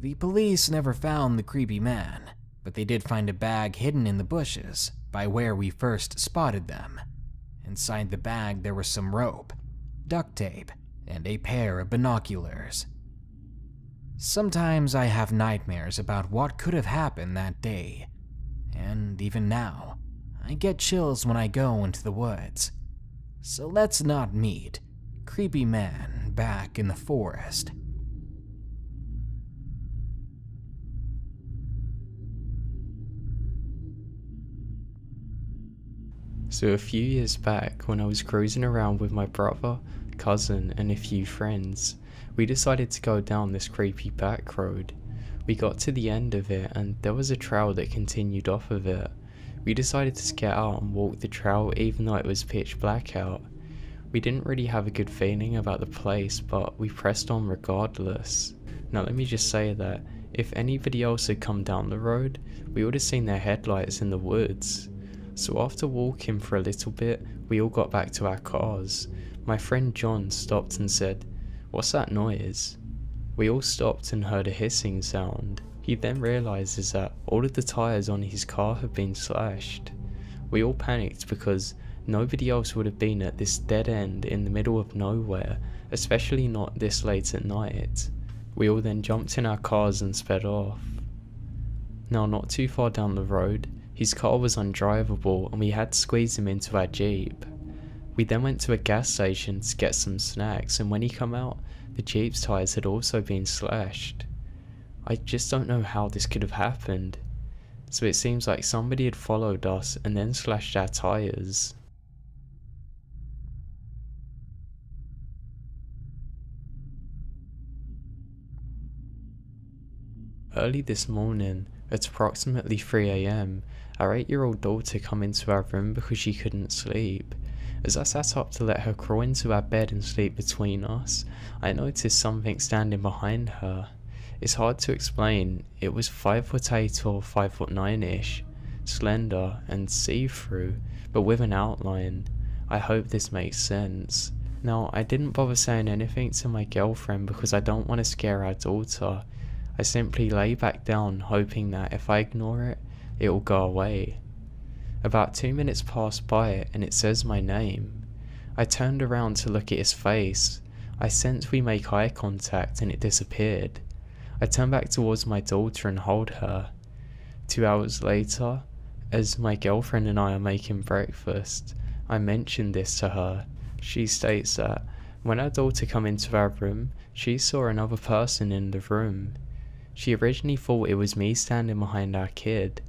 The police never found the creepy man, but they did find a bag hidden in the bushes by where we first spotted them. Inside the bag there was some rope, duct tape, and a pair of binoculars. Sometimes I have nightmares about what could have happened that day, and even now, I get chills when I go into the woods. So let's not meet creepy man back in the forest. So a few years back, when I was cruising around with my brother, cousin and a few friends, we decided to go down this creepy back road. We got to the end of it and there was a trail that continued off of it. We decided to get out and walk the trail even though it was pitch black out. We didn't really have a good feeling about the place, but we pressed on regardless. Now let me just say that if anybody else had come down the road, we would have seen their headlights in the woods. So after walking for a little bit, we all got back to our cars. My friend John stopped and said, "What's that noise?" We all stopped and heard a hissing sound. He then realizes that all of the tires on his car have been slashed. We all panicked because nobody else would have been at this dead end in the middle of nowhere, especially not this late at night. We all then jumped in our cars and sped off. Now not too far down the road, his car was undrivable and we had to squeeze him into our Jeep. We then went to a gas station to get some snacks, and when he come out, the Jeep's tyres had also been slashed. I just don't know how this could have happened. So it seems like somebody had followed us and then slashed our tyres. Early this morning, at approximately 3 AM, our 8-year-old daughter come into our room because she couldn't sleep. As I sat up to let her crawl into our bed and sleep between us, I noticed something standing behind her. It's hard to explain. It was 5'8" or 5'9"-ish, slender and see-through, but with an outline. I hope this makes sense. Now, I didn't bother saying anything to my girlfriend because I don't want to scare our daughter. I simply lay back down hoping that if I ignore it, it will go away. About 2 minutes passed by and it says my name. I turned around to look at his face. I sensed we make eye contact and it disappeared. I turned back towards my daughter and hold her. 2 hours later, as my girlfriend and I are making breakfast, I mentioned this to her. She states that when our daughter come into our room, she saw another person in the room. She originally thought it was me standing behind our kid.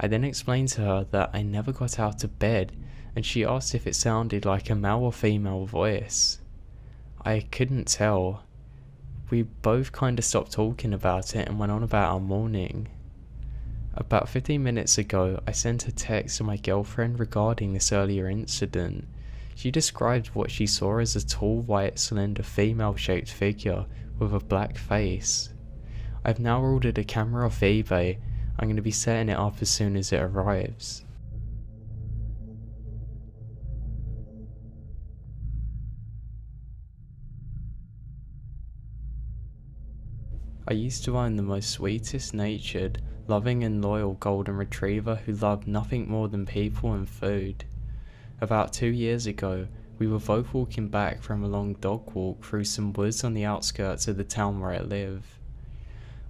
I then explained to her that I never got out of bed, and she asked if it sounded like a male or female voice. I couldn't tell. We both kinda stopped talking about it and went on about our morning. About 15 minutes ago, I sent a text to my girlfriend regarding this earlier incident. She described what she saw as a tall, white, slender, female-shaped figure with a black face. I've now ordered a camera off eBay. I'm going to be setting it up as soon as it arrives. I used to own the most sweetest natured, loving and loyal golden retriever who loved nothing more than people and food. About 2 years ago, we were both walking back from a long dog walk through some woods on the outskirts of the town where I live.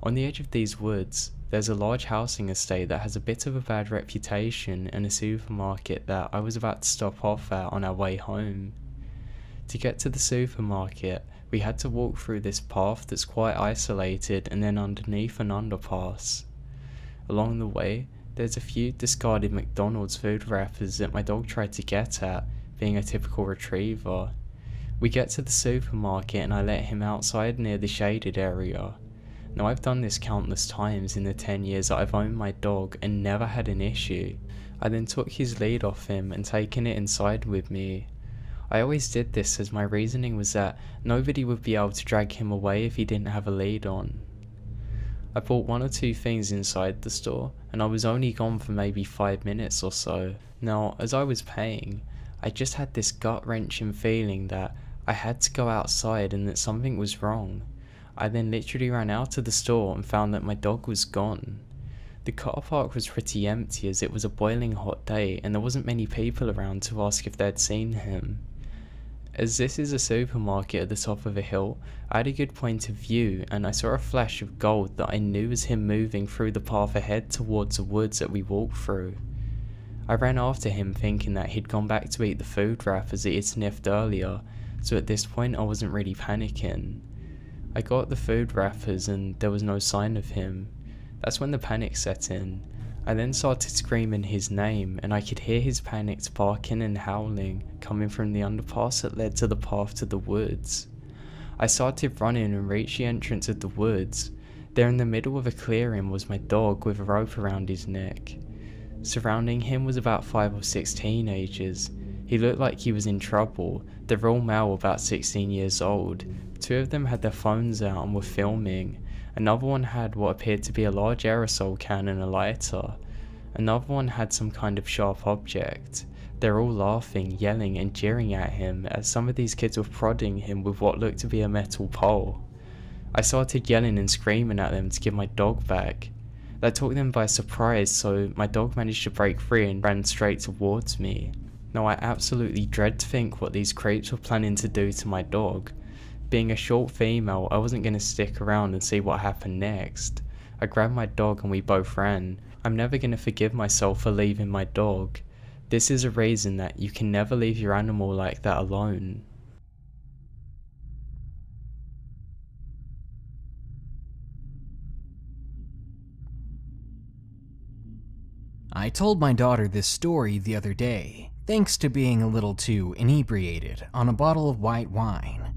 On the edge of these woods, There's a large housing estate that has a bit of a bad reputation and a supermarket that I was about to stop off at on our way home. To get to the supermarket, we had to walk through this path that's quite isolated and then underneath an underpass. Along the way, there's a few discarded McDonald's food wrappers that my dog tried to get at, being a typical retriever. We get to the supermarket and I let him outside near the shaded area. Now I've done this countless times in the 10 years that I've owned my dog and never had an issue. I then took his lead off him and taken it inside with me. I always did this as my reasoning was that nobody would be able to drag him away if he didn't have a lead on. I bought 1 or 2 things inside the store and I was only gone for maybe 5 minutes or so. Now as I was paying, I just had this gut-wrenching feeling that I had to go outside and that something was wrong. I then literally ran out of the store and found that my dog was gone. The car park was pretty empty as it was a boiling hot day and there wasn't many people around to ask if they'd seen him. As this is a supermarket at the top of a hill, I had a good point of view and I saw a flash of gold that I knew was him moving through the path ahead towards the woods that we walked through. I ran after him thinking that he'd gone back to eat the food wrappers that he'd sniffed earlier, so at this point I wasn't really panicking. I got the food wrappers and there was no sign of him. That's when the panic set in. I then started screaming his name and I could hear his panicked barking and howling coming from the underpass that led to the path to the woods. I started running and reached the entrance of the woods. There in the middle of a clearing was my dog with a rope around his neck. Surrounding him was about 5 or 6 teenagers. He looked like he was in trouble. They're all male, about 16 years old. 2 of them had their phones out and were filming. Another one had what appeared to be a large aerosol can and a lighter. Another one had some kind of sharp object. They're all laughing, yelling and jeering at him as some of these kids were prodding him with what looked to be a metal pole. I started yelling and screaming at them to give my dog back. That took them by surprise, so my dog managed to break free and ran straight towards me. Now I absolutely dread to think what these creeps were planning to do to my dog. Being a short female, I wasn't going to stick around and see what happened next. I grabbed my dog and we both ran. I'm never going to forgive myself for leaving my dog. This is a reason that you can never leave your animal like that alone. I told my daughter this story the other day, thanks to being a little too inebriated on a bottle of white wine.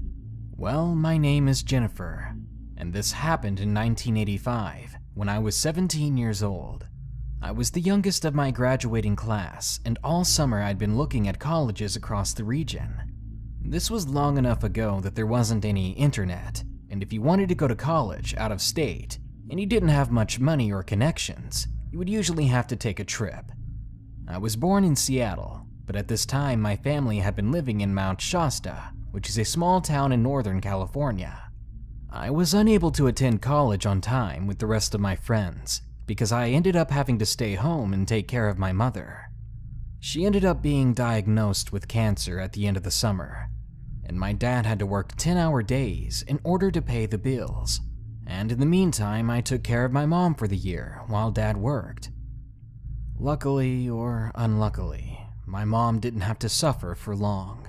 Well, my name is Jennifer, and this happened in 1985, when I was 17 years old. I was the youngest of my graduating class, and all summer I'd been looking at colleges across the region. This was long enough ago that there wasn't any internet, and if you wanted to go to college out of state, and you didn't have much money or connections, you would usually have to take a trip. I was born in Seattle, but at this time my family had been living in Mount Shasta, which is a small town in Northern California. I was unable to attend college on time with the rest of my friends because I ended up having to stay home and take care of my mother. She ended up being diagnosed with cancer at the end of the summer, and my dad had to work 10-hour days in order to pay the bills. And in the meantime, I took care of my mom for the year while Dad worked. Luckily or unluckily, my mom didn't have to suffer for long.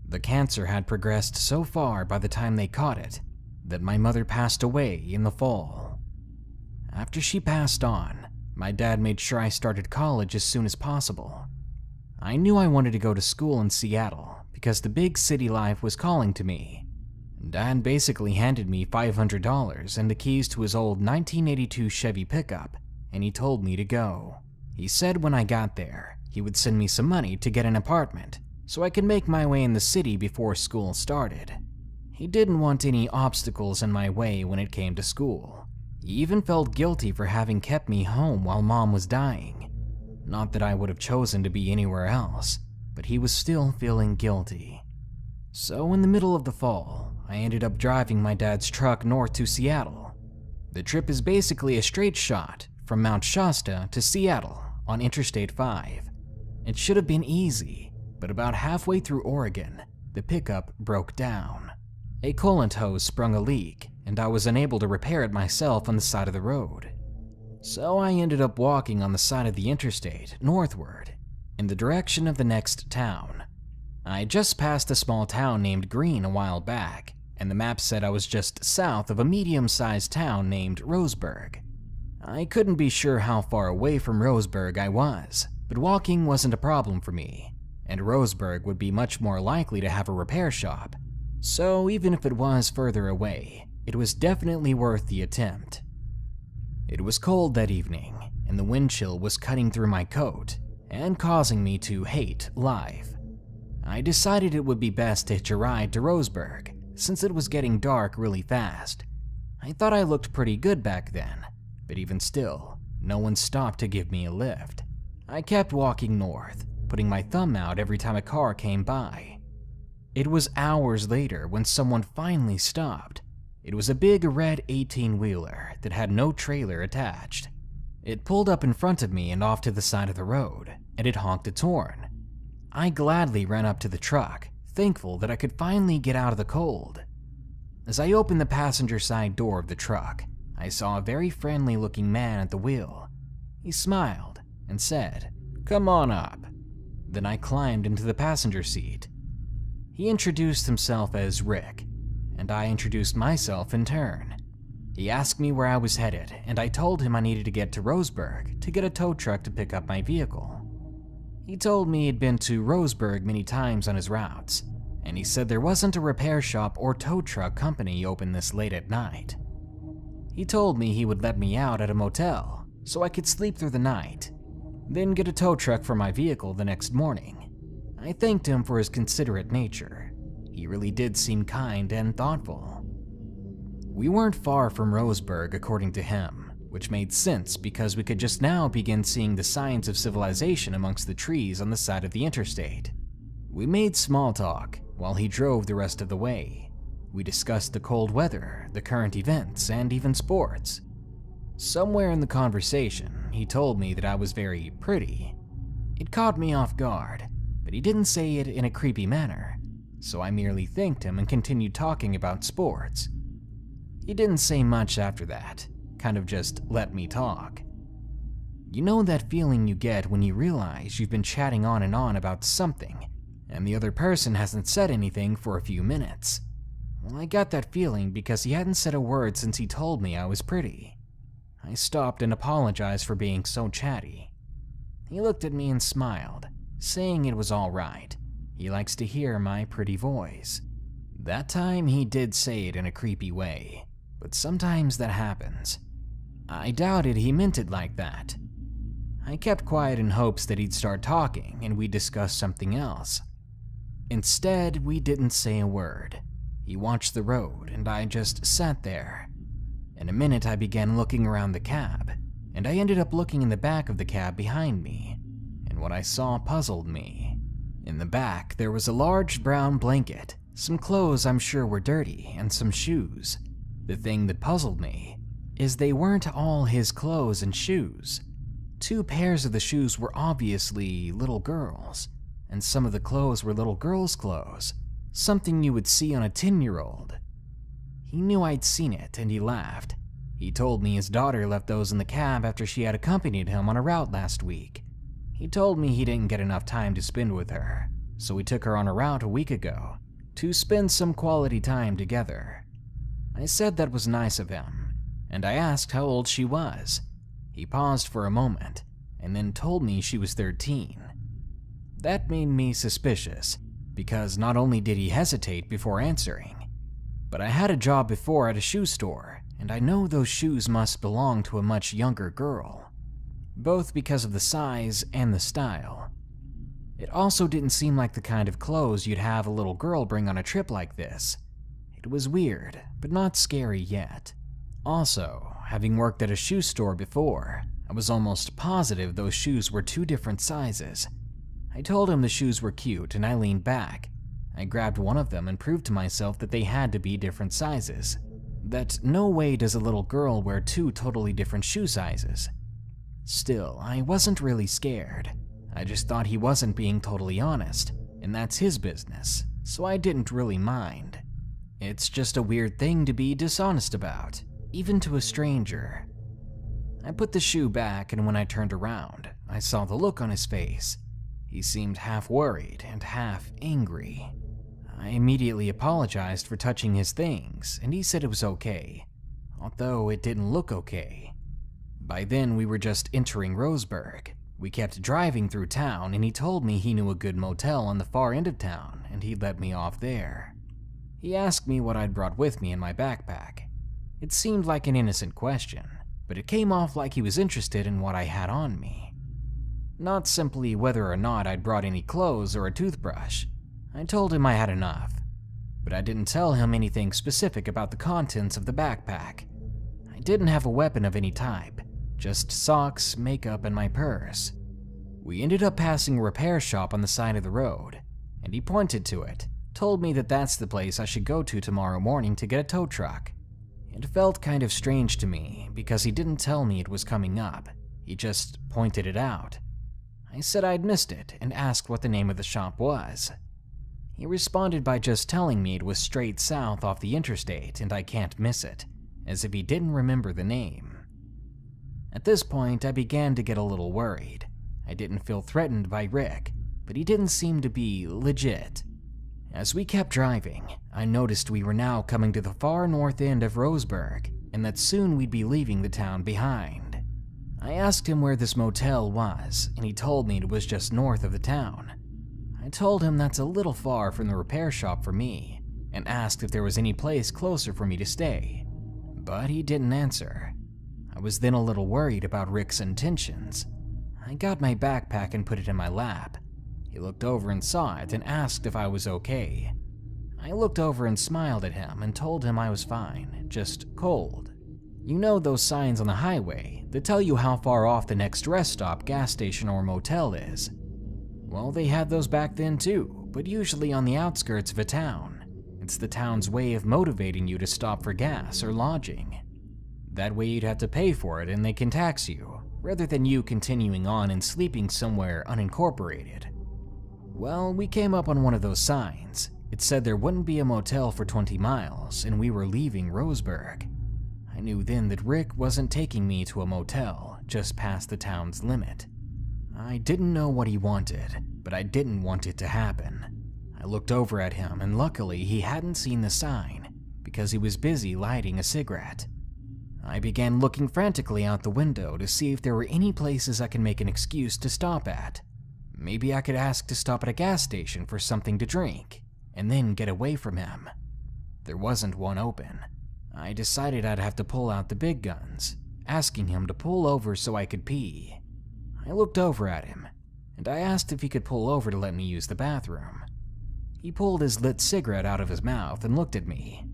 The cancer had progressed so far by the time they caught it that my mother passed away in the fall. After she passed on, my dad made sure I started college as soon as possible. I knew I wanted to go to school in Seattle because the big city life was calling to me. Dad basically handed me $500 and the keys to his old 1982 Chevy pickup, and he told me to go. He said when I got there, he would send me some money to get an apartment so I could make my way in the city before school started. He didn't want any obstacles in my way when it came to school. He even felt guilty for having kept me home while Mom was dying. Not that I would have chosen to be anywhere else, but he was still feeling guilty. So in the middle of the fall, I ended up driving my dad's truck north to Seattle. The trip is basically a straight shot from Mount Shasta to Seattle on Interstate 5. It should have been easy, but about halfway through Oregon, the pickup broke down. A coolant hose sprung a leak, and I was unable to repair it myself on the side of the road. So I ended up walking on the side of the interstate, northward, in the direction of the next town. I just passed a small town named Green a while back, and the map said I was just south of a medium-sized town named Roseburg. I couldn't be sure how far away from Roseburg I was, but walking wasn't a problem for me, and Roseburg would be much more likely to have a repair shop. So even if it was further away, it was definitely worth the attempt. It was cold that evening, and the wind chill was cutting through my coat and causing me to hate life. I decided it would be best to hitch a ride to Roseburg, since it was getting dark really fast. I thought I looked pretty good back then, but even still, no one stopped to give me a lift. I kept walking north, putting my thumb out every time a car came by. It was hours later when someone finally stopped. It was a big red 18-wheeler that had no trailer attached. It pulled up in front of me and off to the side of the road, and it honked its horn. I gladly ran up to the truck, thankful that I could finally get out of the cold. As I opened the passenger side door of the truck, I saw a very friendly-looking man at the wheel. He smiled and said, "Come on up." Then I climbed into the passenger seat. He introduced himself as Rick, and I introduced myself in turn. He asked me where I was headed, and I told him I needed to get to Roseburg to get a tow truck to pick up my vehicle. He told me he'd been to Roseburg many times on his routes, and he said there wasn't a repair shop or tow truck company open this late at night. He told me he would let me out at a motel so I could sleep through the night, then get a tow truck for my vehicle the next morning. I thanked him for his considerate nature. He really did seem kind and thoughtful. We weren't far from Roseburg, according to him, which made sense because we could just now begin seeing the signs of civilization amongst the trees on the side of the interstate. We made small talk while he drove the rest of the way. We discussed the cold weather, the current events, and even sports. Somewhere in the conversation, he told me that I was very pretty. It caught me off guard, but he didn't say it in a creepy manner, so I merely thanked him and continued talking about sports. He didn't say much after that, kind of just let me talk. You know that feeling you get when you realize you've been chatting on and on about something, and the other person hasn't said anything for a few minutes? Well, I got that feeling because he hadn't said a word since he told me I was pretty. I stopped and apologized for being so chatty. He looked at me and smiled, saying it was all right. He likes to hear my pretty voice. That time he did say it in a creepy way, but sometimes that happens. I doubted he meant it like that. I kept quiet in hopes that he'd start talking and we'd discuss something else. Instead, we didn't say a word. He watched the road and I just sat there. In a minute, I began looking around the cab, and I ended up looking in the back of the cab behind me, and what I saw puzzled me. In the back, there was a large brown blanket, some clothes I'm sure were dirty, and some shoes. The thing that puzzled me is they weren't all his clothes and shoes. 2 pairs of the shoes were obviously little girls, and some of the clothes were little girls' clothes, something you would see on a 10-year-old. He knew I'd seen it, and he laughed. He told me his daughter left those in the cab after she had accompanied him on a route last week. He told me he didn't get enough time to spend with her, so he took her on a route a week ago to spend some quality time together. I said that was nice of him, and I asked how old she was. He paused for a moment, and then told me she was 13. That made me suspicious, because not only did he hesitate before answering, but I had a job before at a shoe store, and I know those shoes must belong to a much younger girl, both because of the size and the style. It also didn't seem like the kind of clothes you'd have a little girl bring on a trip like this. It was weird, but not scary yet. Also, having worked at a shoe store before, I was almost positive those shoes were 2 different sizes. I told him the shoes were cute and I leaned back. I grabbed one of them and proved to myself that they had to be different sizes. That no way does a little girl wear 2 totally different shoe sizes. Still, I wasn't really scared. I just thought he wasn't being totally honest, and that's his business, so I didn't really mind. It's just a weird thing to be dishonest about, even to a stranger. I put the shoe back, and when I turned around, I saw the look on his face. He seemed half worried and half angry. I immediately apologized for touching his things, and he said it was okay, although it didn't look okay. By then, we were just entering Roseburg. We kept driving through town, and he told me he knew a good motel on the far end of town, and he'd let me off there. He asked me what I'd brought with me in my backpack. It seemed like an innocent question, but it came off like he was interested in what I had on me. Not simply whether or not I'd brought any clothes or a toothbrush. I told him I had enough, but I didn't tell him anything specific about the contents of the backpack. I didn't have a weapon of any type, just socks, makeup, and my purse. We ended up passing a repair shop on the side of the road, and he pointed to it, told me that that's the place I should go to tomorrow morning to get a tow truck. It felt kind of strange to me because he didn't tell me it was coming up, he just pointed it out. I said I'd missed it and asked what the name of the shop was. He responded by just telling me it was straight south off the interstate and I can't miss it, as if he didn't remember the name. At this point, I began to get a little worried. I didn't feel threatened by Rick, but he didn't seem to be legit. As we kept driving, I noticed we were now coming to the far north end of Roseburg, and that soon we'd be leaving the town behind. I asked him where this motel was, and he told me it was just north of the town. I told him that's a little far from the repair shop for me, and asked if there was any place closer for me to stay, but he didn't answer. I was then a little worried about Rick's intentions. I got my backpack and put it in my lap. He looked over and saw it and asked if I was okay. I looked over and smiled at him and told him I was fine, just cold. You know those signs on the highway that tell you how far off the next rest stop, gas station, or motel is? Well, they had those back then too, but usually on the outskirts of a town. It's the town's way of motivating you to stop for gas or lodging. That way you'd have to pay for it and they can tax you, rather than you continuing on and sleeping somewhere unincorporated. Well, we came up on one of those signs. It said there wouldn't be a motel for 20 miles, and we were leaving Roseburg. I knew then that Rick wasn't taking me to a motel just past the town's limit. I didn't know what he wanted, but I didn't want it to happen. I looked over at him, and luckily he hadn't seen the sign, because he was busy lighting a cigarette. I began looking frantically out the window to see if there were any places I could make an excuse to stop at. Maybe I could ask to stop at a gas station for something to drink, and then get away from him. There wasn't one open. I decided I'd have to pull out the big guns, asking him to pull over so I could pee. I looked over at him, and I asked if he could pull over to let me use the bathroom. He pulled his lit cigarette out of his mouth and looked at me.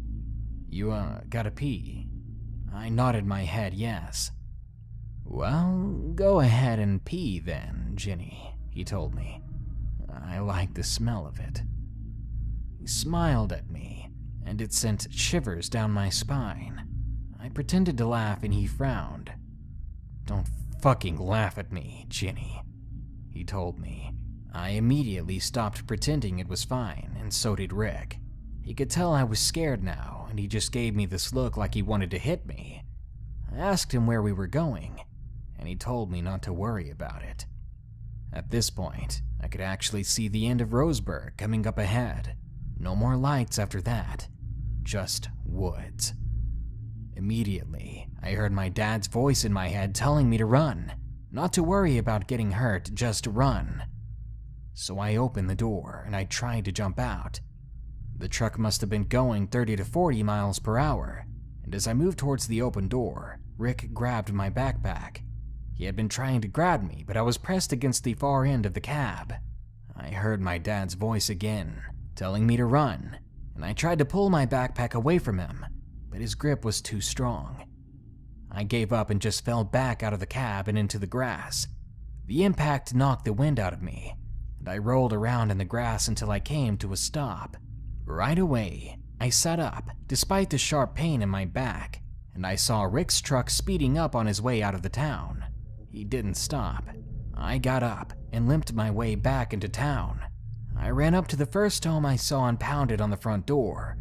You, gotta pee? I nodded my head yes. Well, go ahead and pee then, Ginny, he told me. I like the smell of it. He smiled at me, and it sent shivers down my spine. I pretended to laugh and he frowned. Don't fucking laugh at me, Ginny, he told me. I immediately stopped pretending it was fine, and so did Rick. He could tell I was scared now, and he just gave me this look like he wanted to hit me. I asked him where we were going, and he told me not to worry about it. At this point, I could actually see the end of Roseburg coming up ahead. No more lights after that, just woods. Immediately, I heard my dad's voice in my head telling me to run, not to worry about getting hurt, just run. So I opened the door and I tried to jump out. The truck must have been going 30 to 40 miles per hour, and as I moved towards the open door, Rick grabbed my backpack. He had been trying to grab me, but I was pressed against the far end of the cab. I heard my dad's voice again, telling me to run, and I tried to pull my backpack away from him, but his grip was too strong. I gave up and just fell back out of the cab and into the grass. The impact knocked the wind out of me, and I rolled around in the grass until I came to a stop. Right away, I sat up, despite the sharp pain in my back, and I saw Rick's truck speeding up on his way out of the town. He didn't stop. I got up and limped my way back into town. I ran up to the first home I saw and pounded on the front door.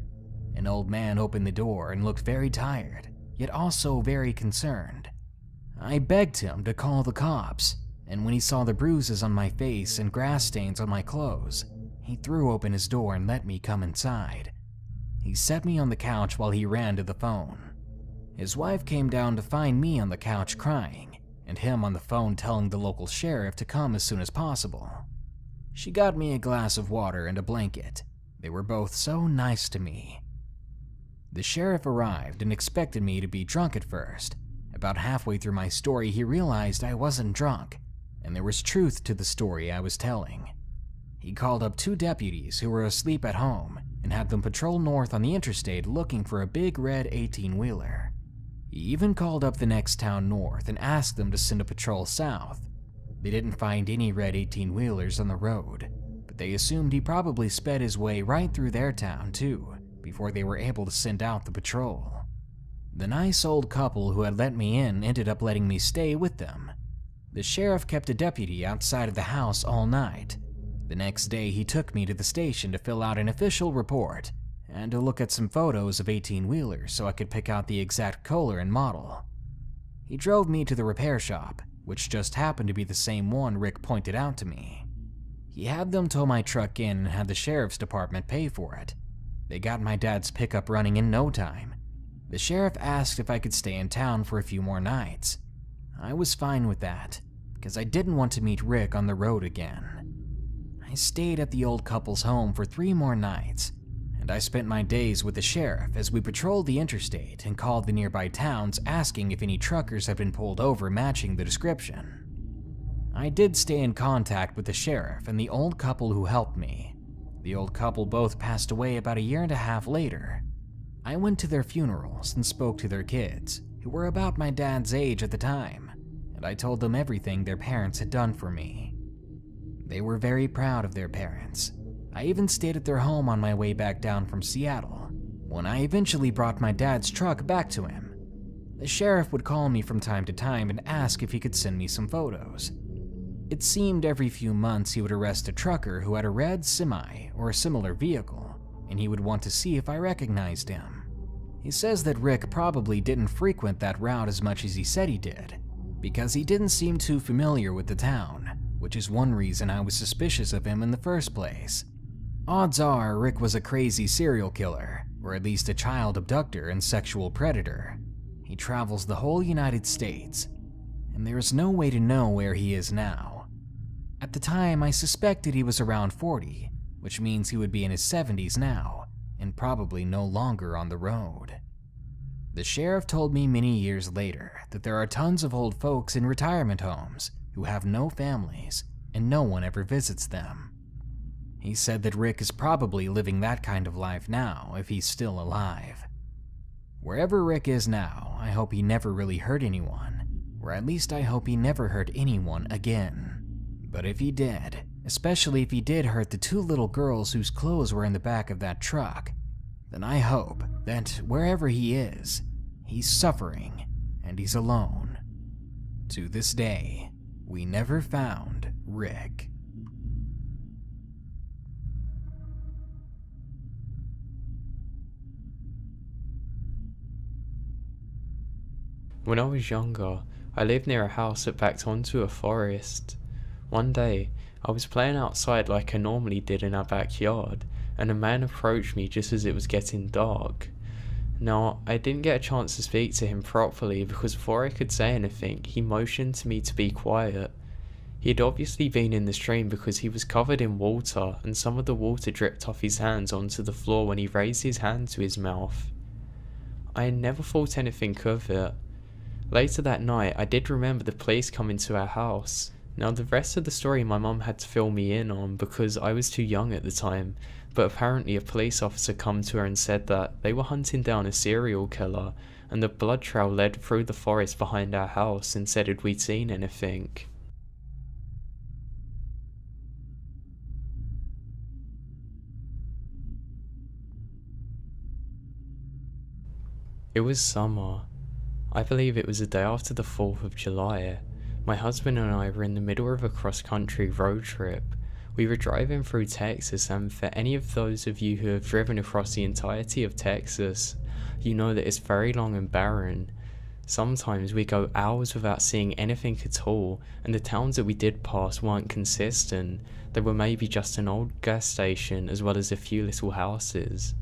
An old man opened the door and looked very tired, yet also very concerned. I begged him to call the cops, and when he saw the bruises on my face and grass stains on my clothes, he threw open his door and let me come inside. He set me on the couch while he ran to the phone. His wife came down to find me on the couch crying, and him on the phone telling the local sheriff to come as soon as possible. She got me a glass of water and a blanket. They were both so nice to me. The sheriff arrived and expected me to be drunk at first. About halfway through my story, he realized I wasn't drunk, and there was truth to the story I was telling. He called up 2 deputies who were asleep at home and had them patrol north on the interstate looking for a big red 18-wheeler. He even called up the next town north and asked them to send a patrol south. They didn't find any red 18-wheelers on the road, but they assumed he probably sped his way right through their town too, before they were able to send out the patrol. The nice old couple who had let me in ended up letting me stay with them. The sheriff kept a deputy outside of the house all night. The next day he took me to the station to fill out an official report and to look at some photos of 18-wheelers so I could pick out the exact color and model. He drove me to the repair shop, which just happened to be the same one Rick pointed out to me. He had them tow my truck in and had the sheriff's department pay for it. They got my dad's pickup running in no time. The sheriff asked if I could stay in town for a few more nights. I was fine with that, because I didn't want to meet Rick on the road again. I stayed at the old couple's home for 3 more nights, and I spent my days with the sheriff as we patrolled the interstate and called the nearby towns asking if any truckers had been pulled over matching the description. I did stay in contact with the sheriff and the old couple who helped me. The old couple both passed away about 1.5 years later. I went to their funerals and spoke to their kids, who were about my dad's age at the time, and I told them everything their parents had done for me. They were very proud of their parents. I even stayed at their home on my way back down from Seattle, when I eventually brought my dad's truck back to him. The sheriff would call me from time to time and ask if he could send me some photos. It seemed every few months he would arrest a trucker who had a red semi or a similar vehicle, and he would want to see if I recognized him. He says that Rick probably didn't frequent that route as much as he said he did, because he didn't seem too familiar with the town, which is one reason I was suspicious of him in the first place. Odds are Rick was a crazy serial killer, or at least a child abductor and sexual predator. He travels the whole United States, and there is no way to know where he is now. At the time, I suspected he was around 40, which means he would be in his 70s now, and probably no longer on the road. The sheriff told me many years later that there are tons of old folks in retirement homes who have no families, and no one ever visits them. He said that Rick is probably living that kind of life now if he's still alive. Wherever Rick is now, I hope he never really hurt anyone, or at least I hope he never hurt anyone again. But if he did, especially if he did hurt the 2 little girls whose clothes were in the back of that truck, then I hope that wherever he is, he's suffering and he's alone. To this day, we never found Rick. When I was younger, I lived near a house that backed onto a forest. One day, I was playing outside like I normally did in our backyard, and a man approached me just as it was getting dark. Now, I didn't get a chance to speak to him properly because before I could say anything, he motioned to me to be quiet. He had obviously been in the stream because he was covered in water, and some of the water dripped off his hands onto the floor when he raised his hand to his mouth. I had never thought anything of it. Later that night, I did remember the police coming to our house. Now, the rest of the story my mum had to fill me in on because I was too young at the time, but apparently a police officer come to her and said that they were hunting down a serial killer, and the blood trail led through the forest behind our house and said had we seen anything. It was summer. I believe it was the day after the 4th of July. My husband and I were in the middle of a cross-country road trip. We were driving through Texas, and for any of those of you who have driven across the entirety of Texas, you know that it's very long and barren. Sometimes we go hours without seeing anything at all, and the towns that we did pass weren't consistent. They were maybe just an old gas station as well as a few little houses.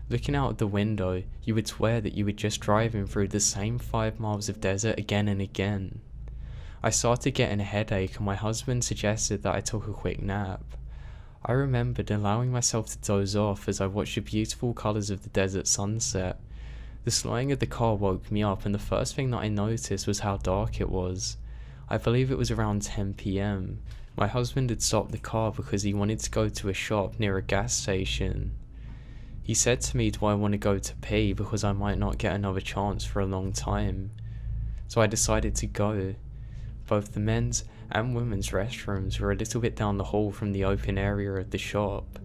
Looking out of the window, you would swear that you were just driving through the same 5 miles of desert again and again. I started getting a headache and my husband suggested that I took a quick nap. I remembered allowing myself to doze off as I watched the beautiful colours of the desert sunset. The slowing of the car woke me up, and the first thing that I noticed was how dark it was. I believe it was around 10 PM. My husband had stopped the car because he wanted to go to a shop near a gas station. He said to me, do I want to go to pee because I might not get another chance for a long time. So I decided to go. Both the men's and women's restrooms were a little bit down the hall from the open area of the shop.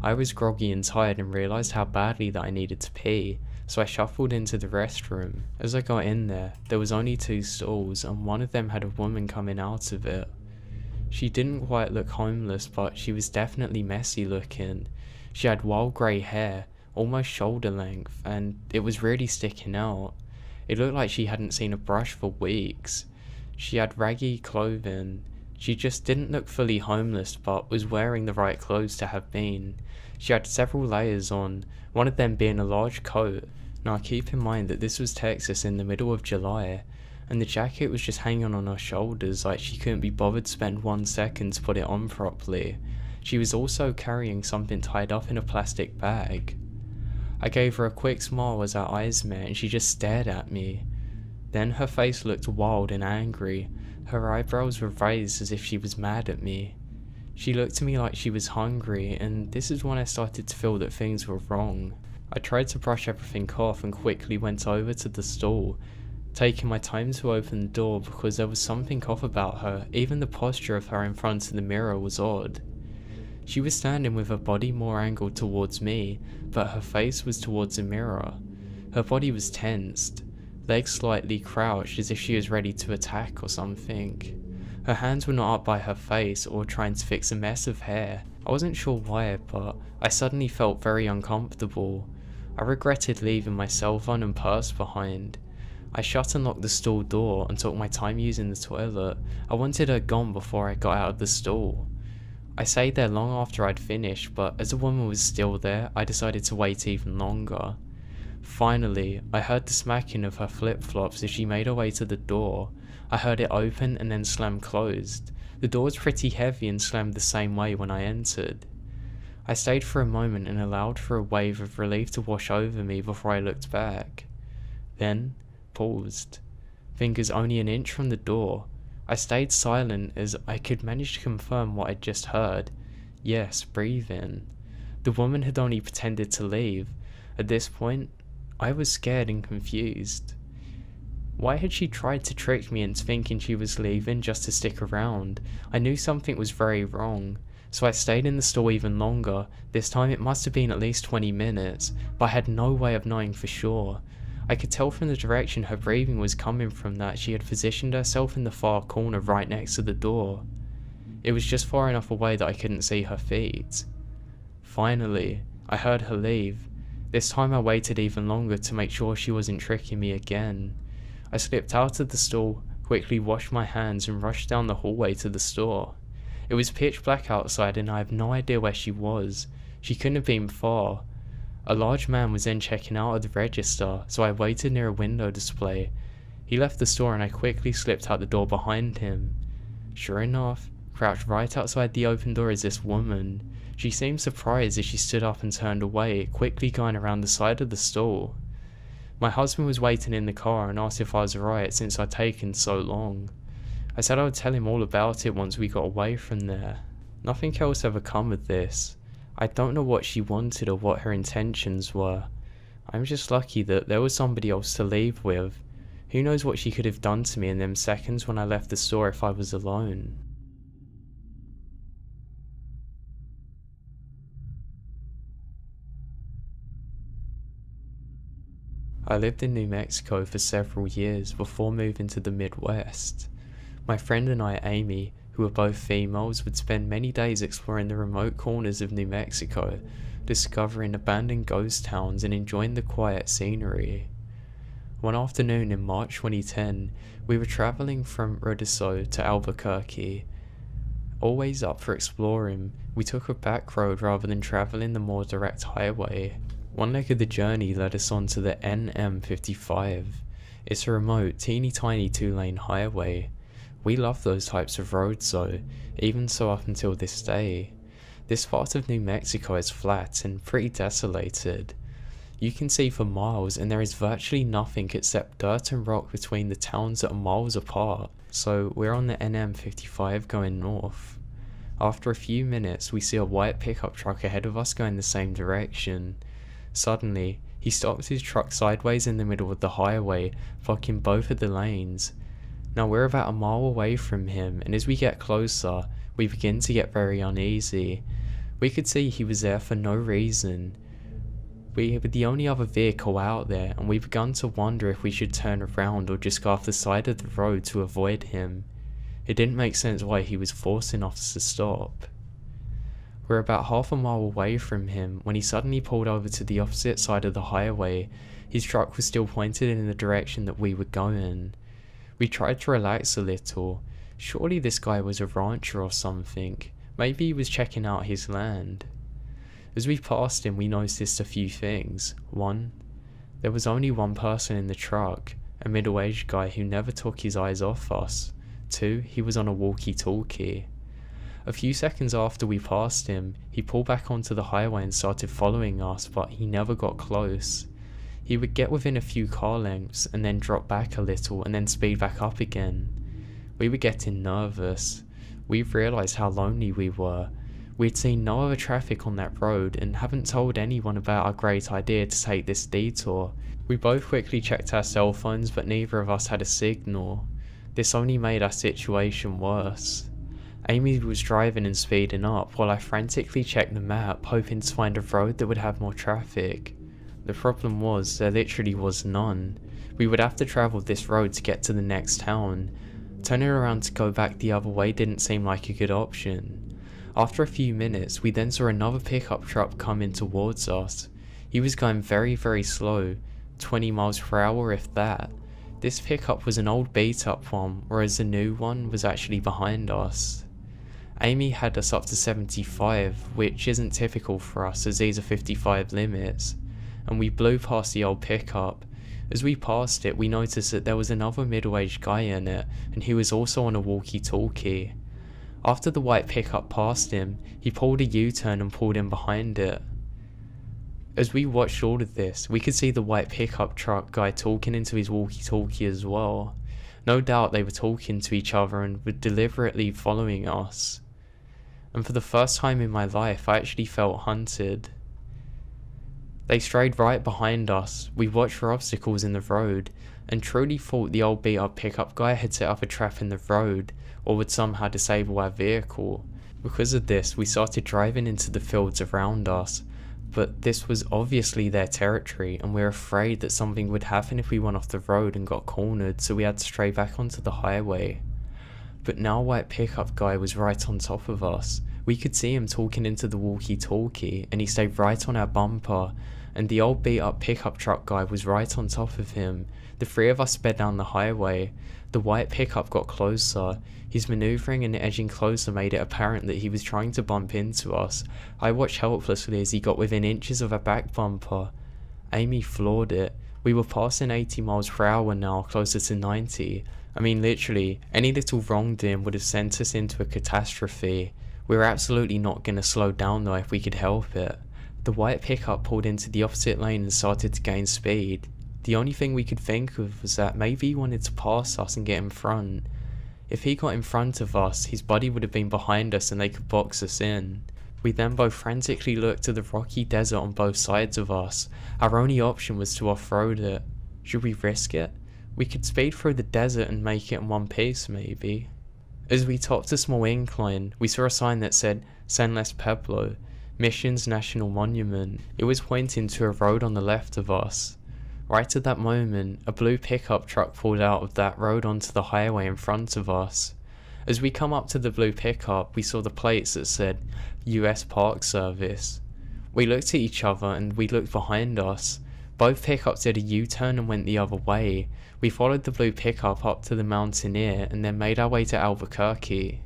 I was groggy and tired and realised how badly that I needed to pee, so I shuffled into the restroom. As I got in there was only 2 stalls and one of them had a woman coming out of it. She didn't quite look homeless, but she was definitely messy looking. She had wild grey hair, almost shoulder length, and it was really sticking out. It looked like she hadn't seen a brush for weeks. She had raggy clothing. She just didn't look fully homeless, but was wearing the right clothes to have been. She had several layers on, one of them being a large coat. Now keep in mind that this was Texas in the middle of July, and the jacket was just hanging on her shoulders like she couldn't be bothered to spend 1 second to put it on properly. She was also carrying something tied up in a plastic bag. I gave her a quick smile as our eyes met and she just stared at me. Then her face looked wild and angry. Her eyebrows were raised as if she was mad at me. She looked at me like she was hungry, and this is when I started to feel that things were wrong. I tried to brush everything off and quickly went over to the stall, taking my time to open the door because there was something off about her. Even the posture of her in front of the mirror was odd. She was standing with her body more angled towards me, but her face was towards the mirror. Her body was tensed, legs slightly crouched as if she was ready to attack or something. Her hands were not up by her face or trying to fix a mess of hair. I wasn't sure why, but I suddenly felt very uncomfortable. I regretted leaving my cell phone and purse behind. I shut and locked the stall door and took my time using the toilet. I wanted her gone before I got out of the stall. I stayed there long after I'd finished, but as the woman was still there, I decided to wait even longer. Finally, I heard the smacking of her flip-flops as she made her way to the door. I heard it open and then slam closed. The door was pretty heavy and slammed the same way when I entered. I stayed for a moment and allowed for a wave of relief to wash over me before I looked back. Then, paused. Fingers only an inch from the door. I stayed silent as I could manage to confirm what I'd just heard. Yes, breathing. The woman had only pretended to leave. At this point, I was scared and confused. Why had she tried to trick me into thinking she was leaving just to stick around? I knew something was very wrong, so I stayed in the store even longer. This time it must have been at least 20 minutes, but I had no way of knowing for sure. I could tell from the direction her breathing was coming from that she had positioned herself in the far corner right next to the door. It was just far enough away that I couldn't see her feet. Finally, I heard her leave. This time I waited even longer to make sure she wasn't tricking me again. I slipped out of the stall, quickly washed my hands and rushed down the hallway to the store. It was pitch black outside and I have no idea where she was. She couldn't have been far. A large man was then checking out of the register, so I waited near a window display. He left the store and I quickly slipped out the door behind him. Sure enough, crouched right outside the open door is this woman. She seemed surprised as she stood up and turned away, quickly going around the side of the stall. My husband was waiting in the car and asked if I was alright since I'd taken so long. I said I would tell him all about it once we got away from there. Nothing else ever come of this. I don't know what she wanted or what her intentions were. I'm just lucky that there was somebody else to leave with. Who knows what she could have done to me in them seconds when I left the store if I was alone. I lived in New Mexico for several years before moving to the Midwest. My friend and I, Amy, who were both females, would spend many days exploring the remote corners of New Mexico, discovering abandoned ghost towns and enjoying the quiet scenery. One afternoon in March 2010, we were travelling from Rhodesia to Albuquerque. Always up for exploring, we took a back road rather than travelling the more direct highway. One leg of the journey led us onto the NM55. It's a remote, teeny tiny 2-lane highway. We love those types of roads though, even so up until this day. This part of New Mexico is flat and pretty desolated. You can see for miles and there is virtually nothing except dirt and rock between the towns that are miles apart. So we're on the NM55 going north. After a few minutes we see a white pickup truck ahead of us going the same direction. Suddenly, he stops his truck sideways in the middle of the highway, blocking both of the lanes. Now we're about a mile away from him, and as we get closer, we begin to get very uneasy. We could see he was there for no reason. We were the only other vehicle out there, and we began to wonder if we should turn around or just go off the side of the road to avoid him. It didn't make sense why he was forcing us to stop. We're about half a mile away from him when he suddenly pulled over to the opposite side of the highway. His truck was still pointed in the direction that we were going. We tried to relax a little. Surely this guy was a rancher or something. Maybe he was checking out his land. As we passed him, we noticed a few things. 1. There was only one person in the truck, a middle-aged guy who never took his eyes off us. 2. He was on a walkie-talkie. A few seconds after we passed him, he pulled back onto the highway and started following us, but he never got close. He would get within a few car lengths and then drop back a little and then speed back up again. We were getting nervous. We realised how lonely we were. We'd seen no other traffic on that road and haven't told anyone about our great idea to take this detour. We both quickly checked our cell phones, but neither of us had a signal. This only made our situation worse. Amy was driving and speeding up while I frantically checked the map, hoping to find a road that would have more traffic. The problem was, there literally was none. We would have to travel this road to get to the next town. Turning around to go back the other way didn't seem like a good option. After a few minutes, we then saw another pickup truck coming towards us. He was going very slow, 20 miles per hour if that. This pickup was an old beat up one, whereas the new one was actually behind us. Amy had us up to 75, which isn't typical for us as these are 55 limits, and we blew past the old pickup. As we passed it, we noticed that there was another middle-aged guy in it, and he was also on a walkie-talkie. After the white pickup passed him, he pulled a U-turn and pulled in behind it. As we watched all of this, we could see the white pickup truck guy talking into his walkie-talkie as well. No doubt they were talking to each other and were deliberately following us. And for the first time in my life, I actually felt hunted. They strayed right behind us. We watched for obstacles in the road, and truly thought the old beat up pickup guy had set up a trap in the road, or would somehow disable our vehicle. Because of this, we started driving into the fields around us, but this was obviously their territory, and we were afraid that something would happen if we went off the road and got cornered, so we had to stray back onto the highway. But now white pickup guy was right on top of us. We could see him talking into the walkie-talkie, and he stayed right on our bumper, and the old beat up pickup truck guy was right on top of him. The three of us sped down the highway. The white pickup got closer. His manoeuvring and edging closer made it apparent that he was trying to bump into us. I watched helplessly as he got within inches of our back bumper. Amy floored it. We were passing 80 miles per hour now, closer to 90. I mean literally, any little wrongdoing would have sent us into a catastrophe. We were absolutely not going to slow down though if we could help it. The white pickup pulled into the opposite lane and started to gain speed. The only thing we could think of was that maybe he wanted to pass us and get in front. If he got in front of us, his buddy would have been behind us and they could box us in. We then both frantically looked to the rocky desert on both sides of us. Our only option was to off-road it. Should we risk it? We could speed through the desert and make it in one piece maybe. As we topped a small incline, we saw a sign that said San Luis Pueblo, Missions National Monument. It was pointing to a road on the left of us. Right at that moment, a blue pickup truck pulled out of that road onto the highway in front of us. As we come up to the blue pickup, we saw the plates that said US Park Service. We looked at each other and we looked behind us. Both pickups did a U-turn and went the other way. We followed the blue pickup up to the Mountaineer and then made our way to Albuquerque.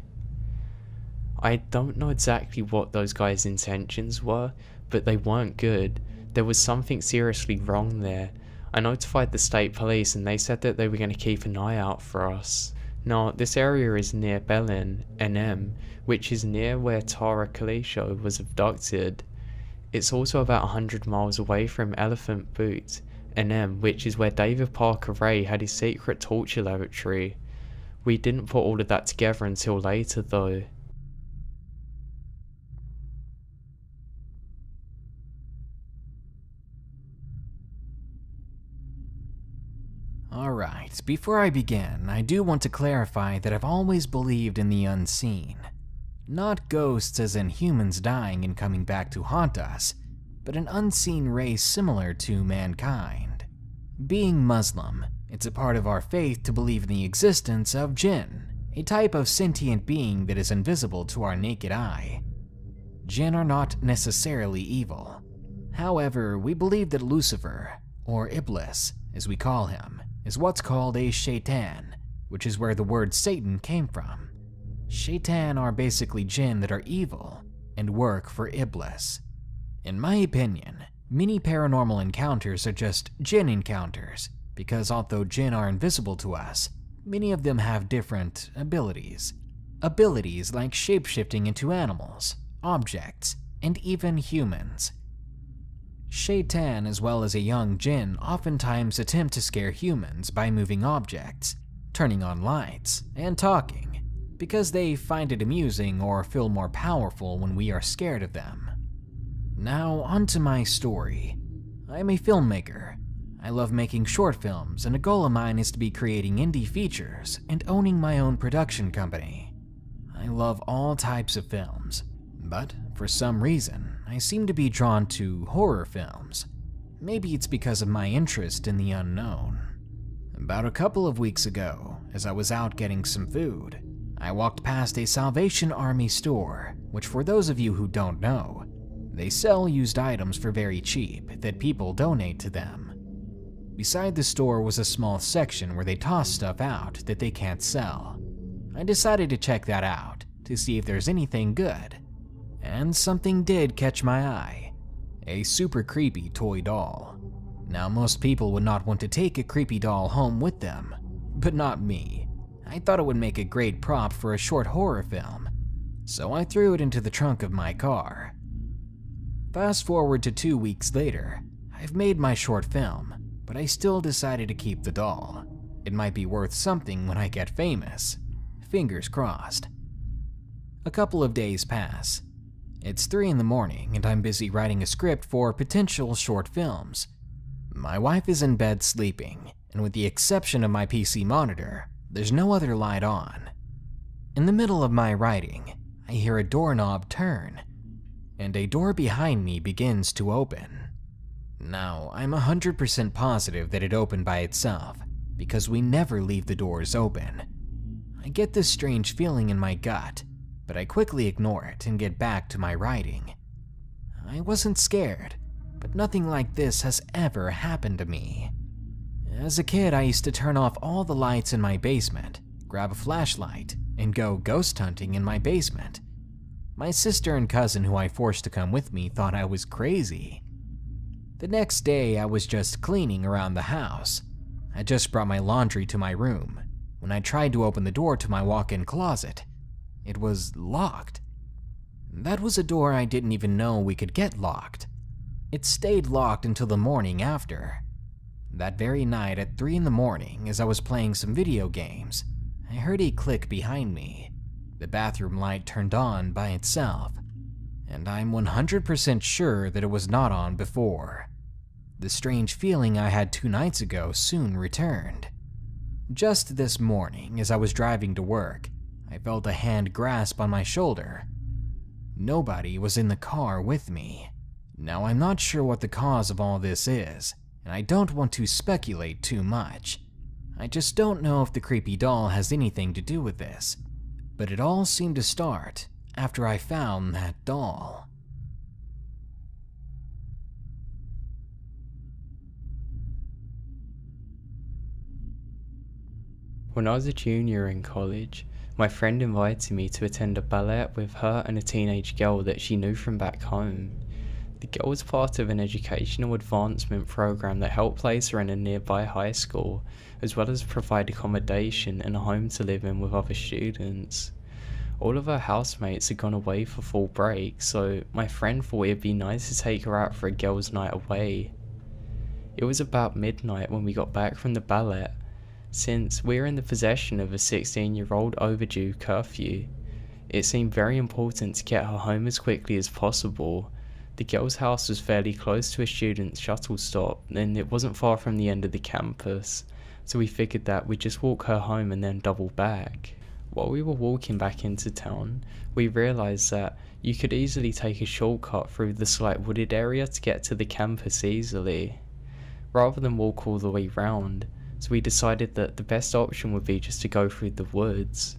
I don't know exactly what those guys' intentions were, but they weren't good. There was something seriously wrong there. I notified the state police and they said that they were going to keep an eye out for us. Now, this area is near Belen, NM, which is near where Tara Kalisho was abducted. It's also about 100 miles away from Elephant Butte, NM, which is where David Parker Ray had his secret torture laboratory. We didn't put all of that together until later though. Alright, before I begin, I do want to clarify that I've always believed in the unseen. Not ghosts as in humans dying and coming back to haunt us, but an unseen race similar to mankind. Being Muslim, it's a part of our faith to believe in the existence of jinn, a type of sentient being that is invisible to our naked eye. Jinn are not necessarily evil. However, we believe that Lucifer, or Iblis, as we call him, is what's called a shaitan, which is where the word Satan came from. Shaitan are basically jinn that are evil and work for Iblis. In my opinion, many paranormal encounters are just jinn encounters, because although jinn are invisible to us, many of them have different abilities. Abilities like shapeshifting into animals, objects, and even humans. Shaitan, as well as a young jinn, oftentimes attempt to scare humans by moving objects, turning on lights, and talking, because they find it amusing or feel more powerful when we are scared of them. Now, onto my story. I'm a filmmaker. I love making short films, and a goal of mine is to be creating indie features and owning my own production company. I love all types of films, but for some reason, I seem to be drawn to horror films. Maybe it's because of my interest in the unknown. About a couple of weeks ago, as I was out getting some food, I walked past a Salvation Army store, which for those of you who don't know, they sell used items for very cheap that people donate to them. Beside the store was a small section where they toss stuff out that they can't sell. I decided to check that out to see if there's anything good. And something did catch my eye. A super creepy toy doll. Now, most people would not want to take a creepy doll home with them, but not me. I thought it would make a great prop for a short horror film, so I threw it into the trunk of my car. Fast forward to 2 weeks later, I've made my short film, but I still decided to keep the doll. It might be worth something when I get famous. Fingers crossed. A couple of days pass. It's 3 in the morning and I'm busy writing a script for potential short films. My wife is in bed sleeping, and with the exception of my PC monitor, there's no other light on. In the middle of my writing, I hear a doorknob turn, and a door behind me begins to open. Now, I'm 100% positive that it opened by itself, because we never leave the doors open. I get this strange feeling in my gut, but I quickly ignore it and get back to my writing. I wasn't scared, but nothing like this has ever happened to me. As a kid, I used to turn off all the lights in my basement, grab a flashlight, and go ghost hunting in my basement. My sister and cousin who I forced to come with me thought I was crazy. The next day, I was just cleaning around the house. I just brought my laundry to my room. When I tried to open the door to my walk-in closet, it was locked. That was a door I didn't even know we could get locked. It stayed locked until the morning after. That very night at 3 in the morning, as I was playing some video games, I heard a click behind me. The bathroom light turned on by itself, and I'm 100% sure that it was not on before. The strange feeling I had 2 nights ago soon returned. Just this morning, as I was driving to work, I felt a hand grasp on my shoulder. Nobody was in the car with me. Now, I'm not sure what the cause of all this is, and I don't want to speculate too much. I just don't know if the creepy doll has anything to do with this, but it all seemed to start after I found that doll. When I was a junior in college, my friend invited me to attend a ballet with her and a teenage girl that she knew from back home. The girl was part of an educational advancement program that helped place her in a nearby high school, as well as provide accommodation and a home to live in with other students. All of her housemates had gone away for fall break, so my friend thought it'd be nice to take her out for a girls' night away. It was about midnight when we got back from the ballet. Since we were in the possession of a 16-year-old overdue curfew, it seemed very important to get her home as quickly as possible. The girl's house was fairly close to a student shuttle stop, and it wasn't far from the end of the campus, so we figured that we'd just walk her home and then double back. While we were walking back into town, we realised that you could easily take a shortcut through the slight wooded area to get to the campus easily, rather than walk all the way round, so we decided that the best option would be just to go through the woods.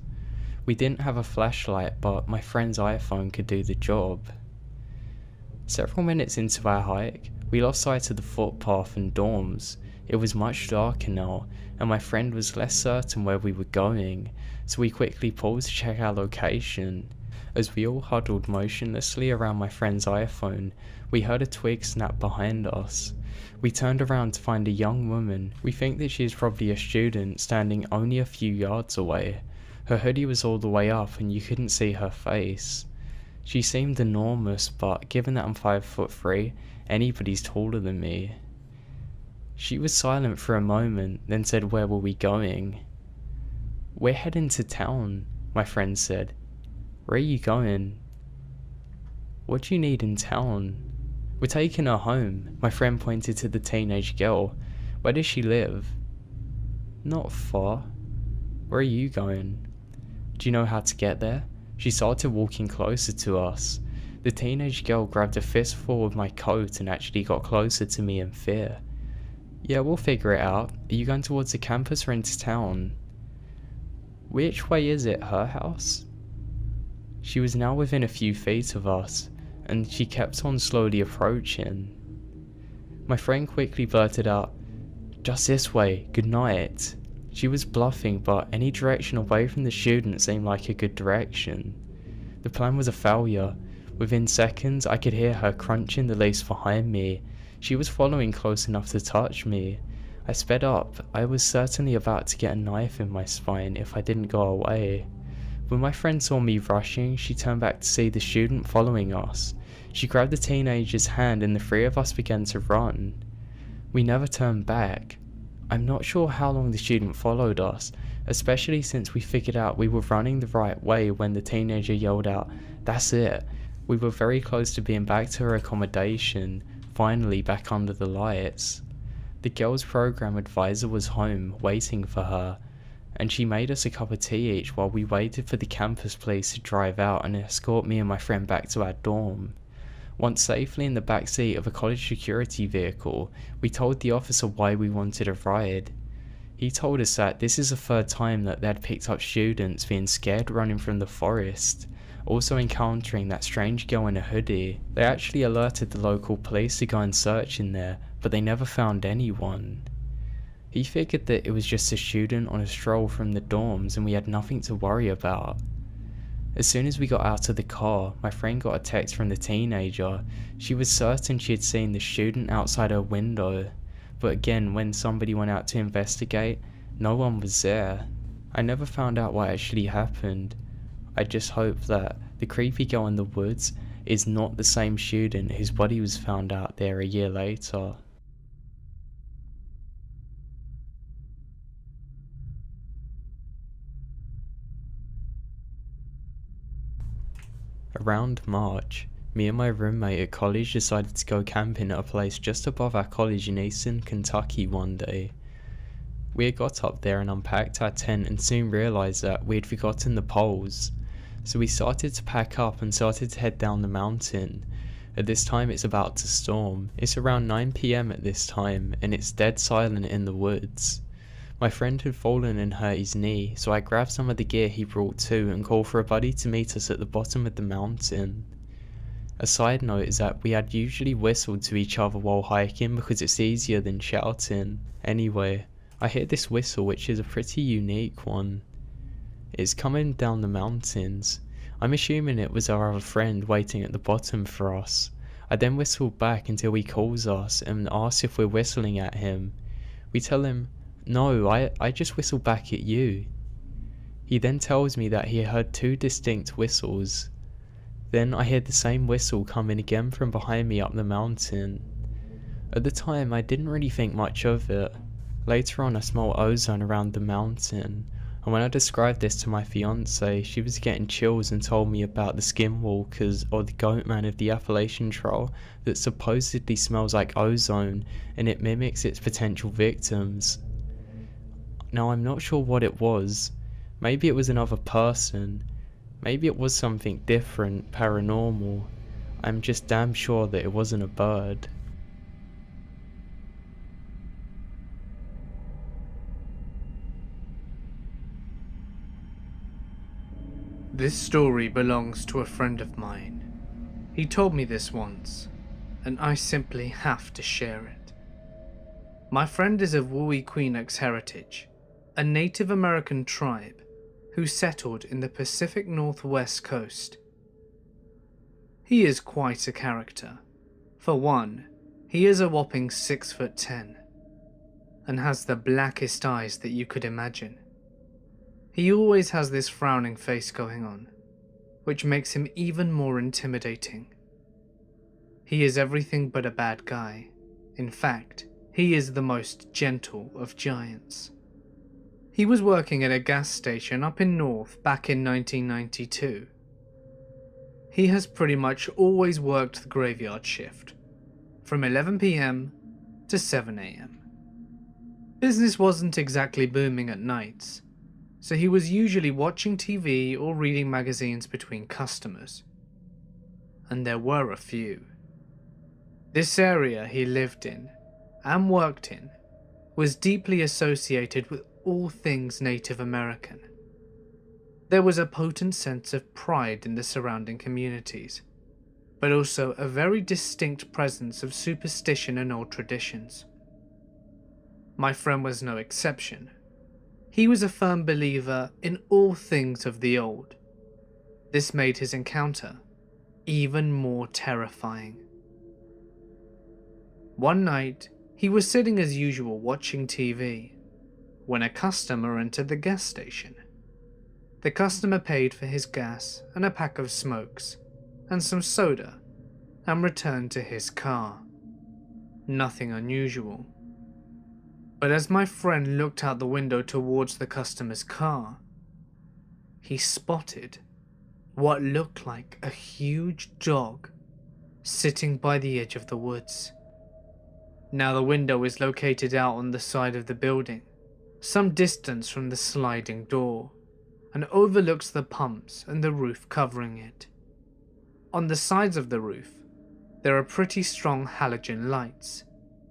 We didn't have a flashlight, but my friend's iPhone could do the job. Several minutes into our hike, we lost sight of the footpath and dorms. It was much darker now, and my friend was less certain where we were going, so we quickly paused to check our location. As we all huddled motionlessly around my friend's iPhone, we heard a twig snap behind us. We turned around to find a young woman. We think that she is probably a student, standing only a few yards away. Her hoodie was all the way up and you couldn't see her face. She seemed enormous, but given that I'm 5'3", anybody's taller than me. She was silent for a moment, then said, "Where were we going?" "We're heading to town," my friend said. "Where are you going?" "What do you need in town?" "We're taking her home." My friend pointed to the teenage girl. "Where does she live?" "Not far." "Where are you going?" "Do you know how to get there?" She started walking closer to us. The teenage girl grabbed a fistful of my coat and actually got closer to me in fear. "Yeah, we'll figure it out. Are you going towards the campus or into town?" "Which way is it, her house?" She was now within a few feet of us, and she kept on slowly approaching. My friend quickly blurted out, "Just this way, good night." She was bluffing, but any direction away from the student seemed like a good direction. The plan was a failure. Within seconds, I could hear her crunching the leaves behind me. She was following close enough to touch me. I sped up. I was certainly about to get a knife in my spine if I didn't go away. When my friend saw me rushing, she turned back to see the student following us. She grabbed the teenager's hand and the three of us began to run. We never turned back. I'm not sure how long the student followed us, especially since we figured out we were running the right way when the teenager yelled out, "That's it." We were very close to being back to her accommodation, finally back under the lights. The girl's program advisor was home, waiting for her, and she made us a cup of tea each while we waited for the campus police to drive out and escort me and my friend back to our dorm. Once safely in the back seat of a college security vehicle, we told the officer why we wanted a ride. He told us that this is the third time that they had picked up students being scared running from the forest, also encountering that strange girl in a hoodie. They actually alerted the local police to go and search in there, but they never found anyone. He figured that it was just a student on a stroll from the dorms and we had nothing to worry about. As soon as we got out of the car, my friend got a text from the teenager. She was certain she had seen the student outside her window, but again, when somebody went out to investigate, no one was there. I never found out what actually happened. I just hope that the creepy girl in the woods is not the same student whose body was found out there a year later. Around March, me and my roommate at college decided to go camping at a place just above our college in Eastern Kentucky one day. We had got up there and unpacked our tent and soon realised that we had forgotten the poles. So we started to pack up and started to head down the mountain. At this time it's about to storm. It's around 9 PM at this time and it's dead silent in the woods. My friend had fallen and hurt his knee, so I grabbed some of the gear he brought too and called for a buddy to meet us at the bottom of the mountain. A side note is that we had usually whistled to each other while hiking because it's easier than shouting. Anyway, I hear this whistle, which is a pretty unique one. It's coming down the mountains. I'm assuming it was our other friend waiting at the bottom for us. I then whistle back until he calls us and asks if we're whistling at him. We tell him, no, I just whistle back at you. He then tells me that he heard 2 distinct whistles. Then I hear the same whistle coming again from behind me up the mountain. At the time I didn't really think much of it. Later on I smelled ozone around the mountain, and when I described this to my fiance, she was getting chills and told me about the Skinwalkers, or the goatman of the Appalachian Trail, that supposedly smells like ozone and it mimics its potential victims. Now I'm not sure what it was. Maybe it was another person. Maybe it was something different, paranormal. I'm just damn sure that it wasn't a bird. This story belongs to a friend of mine. He told me this once, and I simply have to share it. My friend is of Wui-Queenux heritage, a Native American tribe who settled in the Pacific Northwest coast. He is quite a character. For one, he is a whopping 6'10", and has the blackest eyes that you could imagine. He always has this frowning face going on, which makes him even more intimidating. He is everything but a bad guy. In fact, he is the most gentle of giants. He was working at a gas station up in North back in 1992. He has pretty much always worked the graveyard shift, from 11 PM to 7 AM. Business wasn't exactly booming at nights, so he was usually watching TV or reading magazines between customers. And there were a few. This area he lived in and worked in was deeply associated with all things Native American. There was a potent sense of pride in the surrounding communities, but also a very distinct presence of superstition and old traditions. My friend was no exception. He was a firm believer in all things of the old. This made his encounter even more terrifying. One night, he was sitting as usual watching TV, when a customer entered the gas station. The customer paid for his gas and a pack of smokes, and some soda, and returned to his car. Nothing unusual. But as my friend looked out the window towards the customer's car, he spotted what looked like a huge dog sitting by the edge of the woods. Now the window is located out on the side of the building, some distance from the sliding door, and overlooks the pumps and the roof covering it. On the sides of the roof, there are pretty strong halogen lights,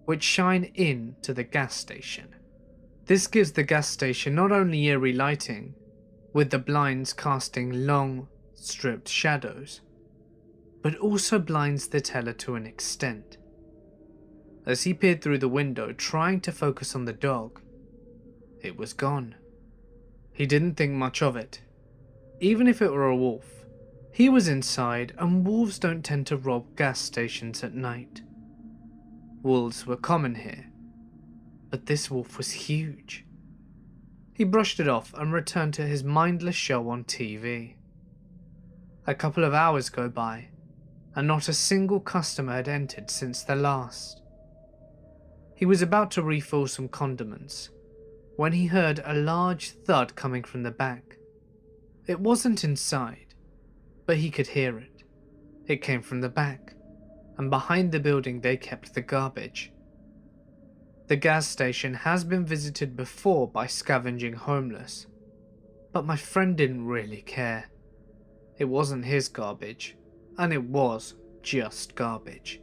which shine in to the gas station. This gives the gas station not only eerie lighting, with the blinds casting long, stripped shadows, but also blinds the teller to an extent. As he peered through the window trying to focus on the dog, it was gone. He didn't think much of it. Even if it were a wolf, he was inside, and wolves don't tend to rob gas stations at night. Wolves were common here, but this wolf was huge. He brushed it off and returned to his mindless show on TV. A couple of hours go by, and not a single customer had entered since the last. He was about to refill some condiments, when he heard a large thud coming from the back. It wasn't inside, but he could hear it. It came from the back, and behind the building they kept the garbage. The gas station has been visited before by scavenging homeless, but my friend didn't really care. It wasn't his garbage, and it was just garbage.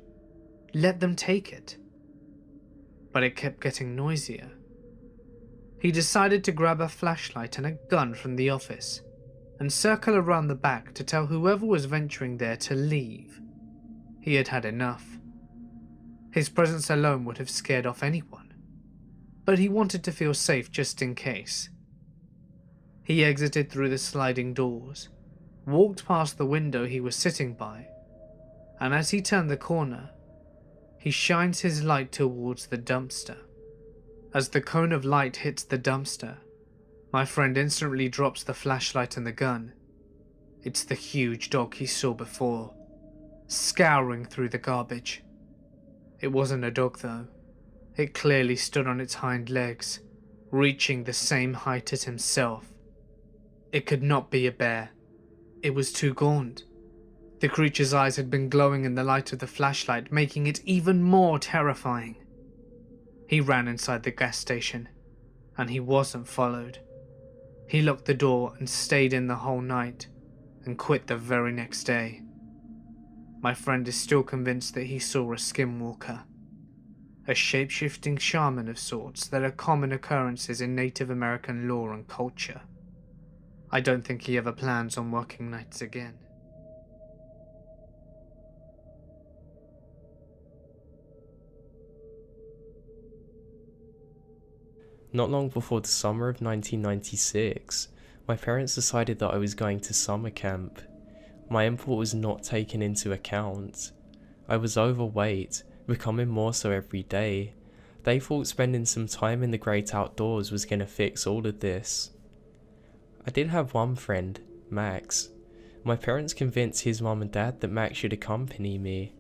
Let them take it. But it kept getting noisier. He decided to grab a flashlight and a gun from the office, and circle around the back to tell whoever was venturing there to leave. He had had enough. His presence alone would have scared off anyone. but he wanted to feel safe just in case. He exited through the sliding doors, walked past the window he was sitting by, and as he turned the corner, he shines his light towards the dumpster. As the cone of light hits the dumpster, my friend instantly drops the flashlight and the gun. It's the huge dog he saw before, scouring through the garbage. It wasn't a dog though. It clearly stood on its hind legs, reaching the same height as himself. It could not be a bear. It was too gaunt. The creature's eyes had been glowing in the light of the flashlight, making it even more terrifying. He ran inside the gas station, and he wasn't followed. He locked the door and stayed in the whole night, and quit the very next day. My friend is still convinced that he saw a Skinwalker, a shape-shifting shaman of sorts that are common occurrences in Native American lore and culture. I don't think he ever plans on working nights again. Not long before the summer of 1996, my parents decided that I was going to summer camp. My input was not taken into account. I was overweight, becoming more so every day. They thought spending some time in the great outdoors was going to fix all of this. I did have one friend, Max. My parents convinced his mum and dad that Max should accompany me.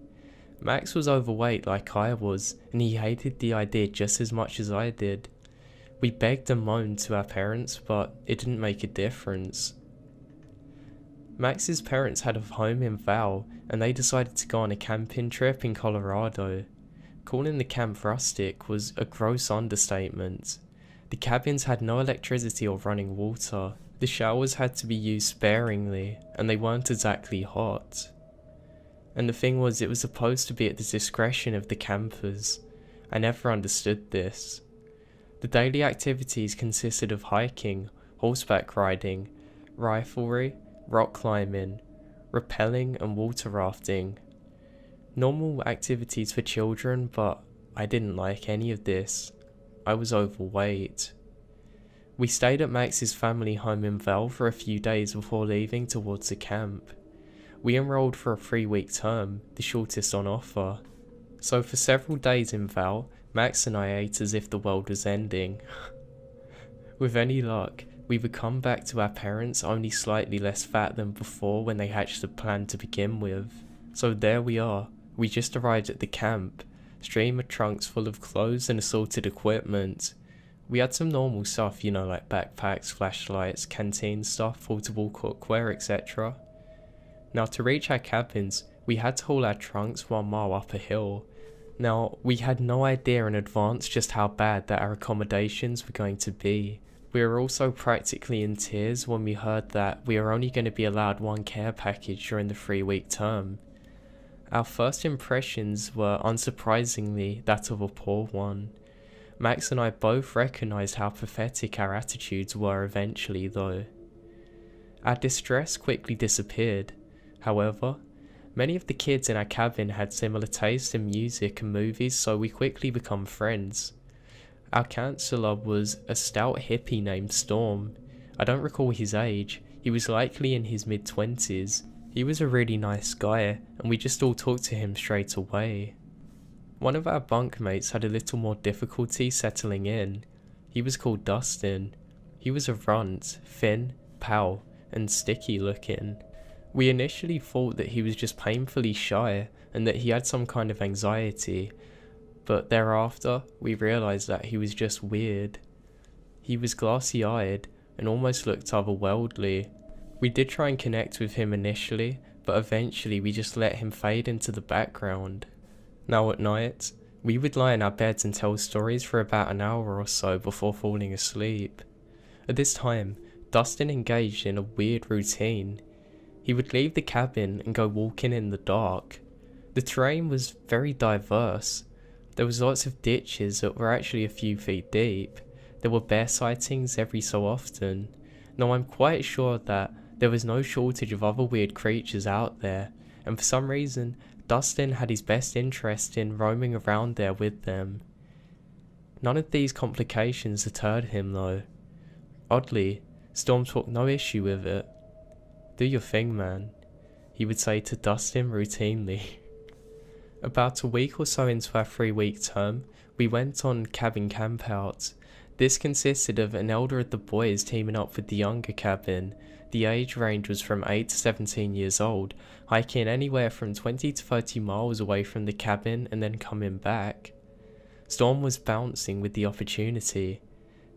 Max was overweight like I was, and he hated the idea just as much as I did. We begged and moaned to our parents, but it didn't make a difference. Max's parents had a home in Val, and they decided to go on a camping trip in Colorado. Calling the camp rustic was a gross understatement. The cabins had no electricity or running water. The showers had to be used sparingly, and they weren't exactly hot. And the thing was, it was supposed to be at the discretion of the campers. I never understood this. The daily activities consisted of hiking, horseback riding, riflery, rock climbing, rappelling and water rafting. Normal activities for children, but I didn't like any of this. I was overweight. We stayed at Max's family home in Val for a few days before leaving towards the camp. We enrolled for a 3-week term, the shortest on offer. So for several days in Val, Max and I ate as if the world was ending. With any luck, we would come back to our parents only slightly less fat than before when they hatched the plan to begin with. So there we are, we just arrived at the camp, stream of trunks full of clothes and assorted equipment. We had some normal stuff, like backpacks, flashlights, canteen stuff, portable cookware, etc. Now to reach our cabins, we had to haul our trunks 1 mile up a hill. Now, we had no idea in advance just how bad that our accommodations were going to be. We were also practically in tears when we heard that we were only going to be allowed 1 care package during the 3-week term. Our first impressions were unsurprisingly that of a poor one. Max and I both recognised how pathetic our attitudes were eventually though. Our distress quickly disappeared. However, many of the kids in our cabin had similar tastes in music and movies, so we quickly become friends. Our counsellor was a stout hippie named Storm. I don't recall his age, he was likely in his mid-20s. He was a really nice guy, and we just all talked to him straight away. One of our bunkmates had a little more difficulty settling in. He was called Dustin. He was a runt, thin, pale, and sticky looking. We initially thought that he was just painfully shy and that he had some kind of anxiety, but thereafter we realised that he was just weird. He was glassy-eyed and almost looked otherworldly. We did try and connect with him initially, but eventually we just let him fade into the background. Now at night, we would lie in our beds and tell stories for about an hour or so before falling asleep. At this time, Dustin engaged in a weird routine. He would leave the cabin and go walking in the dark. The terrain was very diverse. There was lots of ditches that were actually a few feet deep. There were bear sightings every so often. Now I'm quite sure that there was no shortage of other weird creatures out there, and for some reason, Dustin had his best interest in roaming around there with them. None of these complications deterred him though. Oddly, Storm took no issue with it. "Do your thing, man," he would say to Dustin routinely. About a week or so into our 3-week term, we went on cabin campouts. This consisted of an elder of the boys teaming up with the younger cabin. The age range was from 8 to 17 years old, hiking anywhere from 20 to 30 miles away from the cabin and then coming back. Storm was bouncing with the opportunity.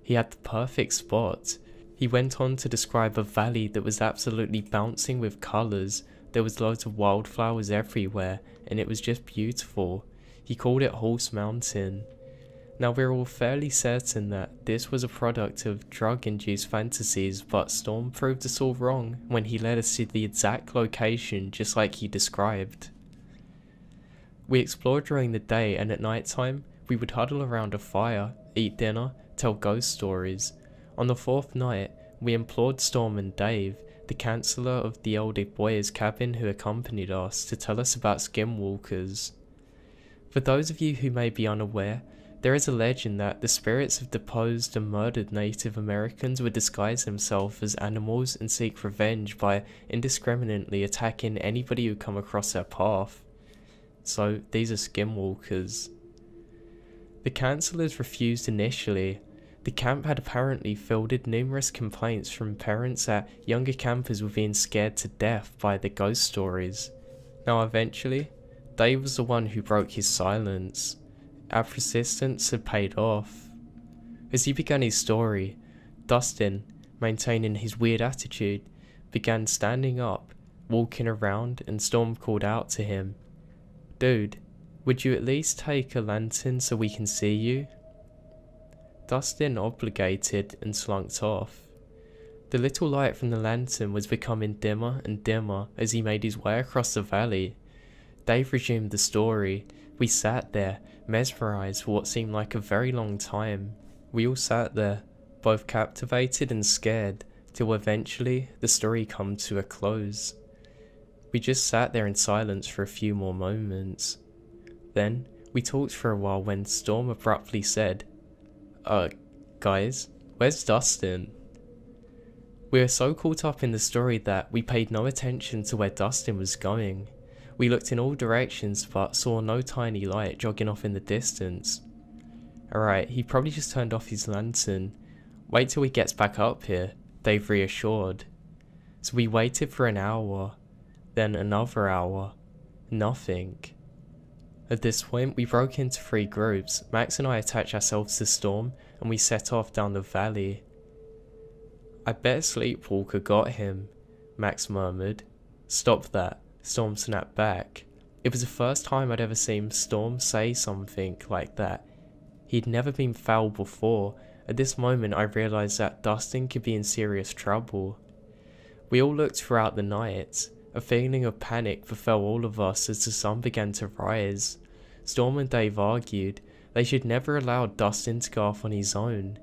He had the perfect spot. He went on to describe a valley that was absolutely bouncing with colours. There was loads of wildflowers everywhere, and it was just beautiful. He called it Horse Mountain. Now we're all fairly certain that this was a product of drug-induced fantasies, but Storm proved us all wrong when he led us to the exact location just like he described. We explored during the day, and at night time, we would huddle around a fire, eat dinner, tell ghost stories. On the 4th night, we implored Storm and Dave, the counsellor of the older boys' cabin who accompanied us, to tell us about skinwalkers. For those of you who may be unaware, there is a legend that the spirits of deposed and murdered Native Americans would disguise themselves as animals and seek revenge by indiscriminately attacking anybody who come across their path. So these are skinwalkers. The counsellors refused initially. The camp had apparently fielded numerous complaints from parents that younger campers were being scared to death by the ghost stories. Now eventually, Dave was the one who broke his silence. Our persistence had paid off. As he began his story, Dustin, maintaining his weird attitude, began standing up, walking around, and Storm called out to him, "Dude, would you at least take a lantern so we can see you?" Dustin obligated and slunked off. The little light from the lantern was becoming dimmer and dimmer as he made his way across the valley. Dave resumed the story. We sat there, mesmerised for what seemed like a very long time. We all sat there, both captivated and scared, till eventually the story came to a close. We just sat there in silence for a few more moments. Then, we talked for a while when Storm abruptly said, Guys, where's Dustin?" We were so caught up in the story that we paid no attention to where Dustin was going. We looked in all directions but saw no tiny light jogging off in the distance. "Alright, he probably just turned off his lantern. Wait till he gets back up here," Dave reassured. So we waited for an hour, then another hour. Nothing. At this point, we broke into 3 groups. Max and I attached ourselves to Storm, and we set off down the valley. "I bet Sleepwalker got him," Max murmured. "Stop that," Storm snapped back. It was the first time I'd ever seen Storm say something like that. He'd never been foul before. At this moment, I realised that Dustin could be in serious trouble. We all looked throughout the night. A feeling of panic befell all of us as the sun began to rise. Storm and Dave argued. They should never allow Dustin to go off on his own.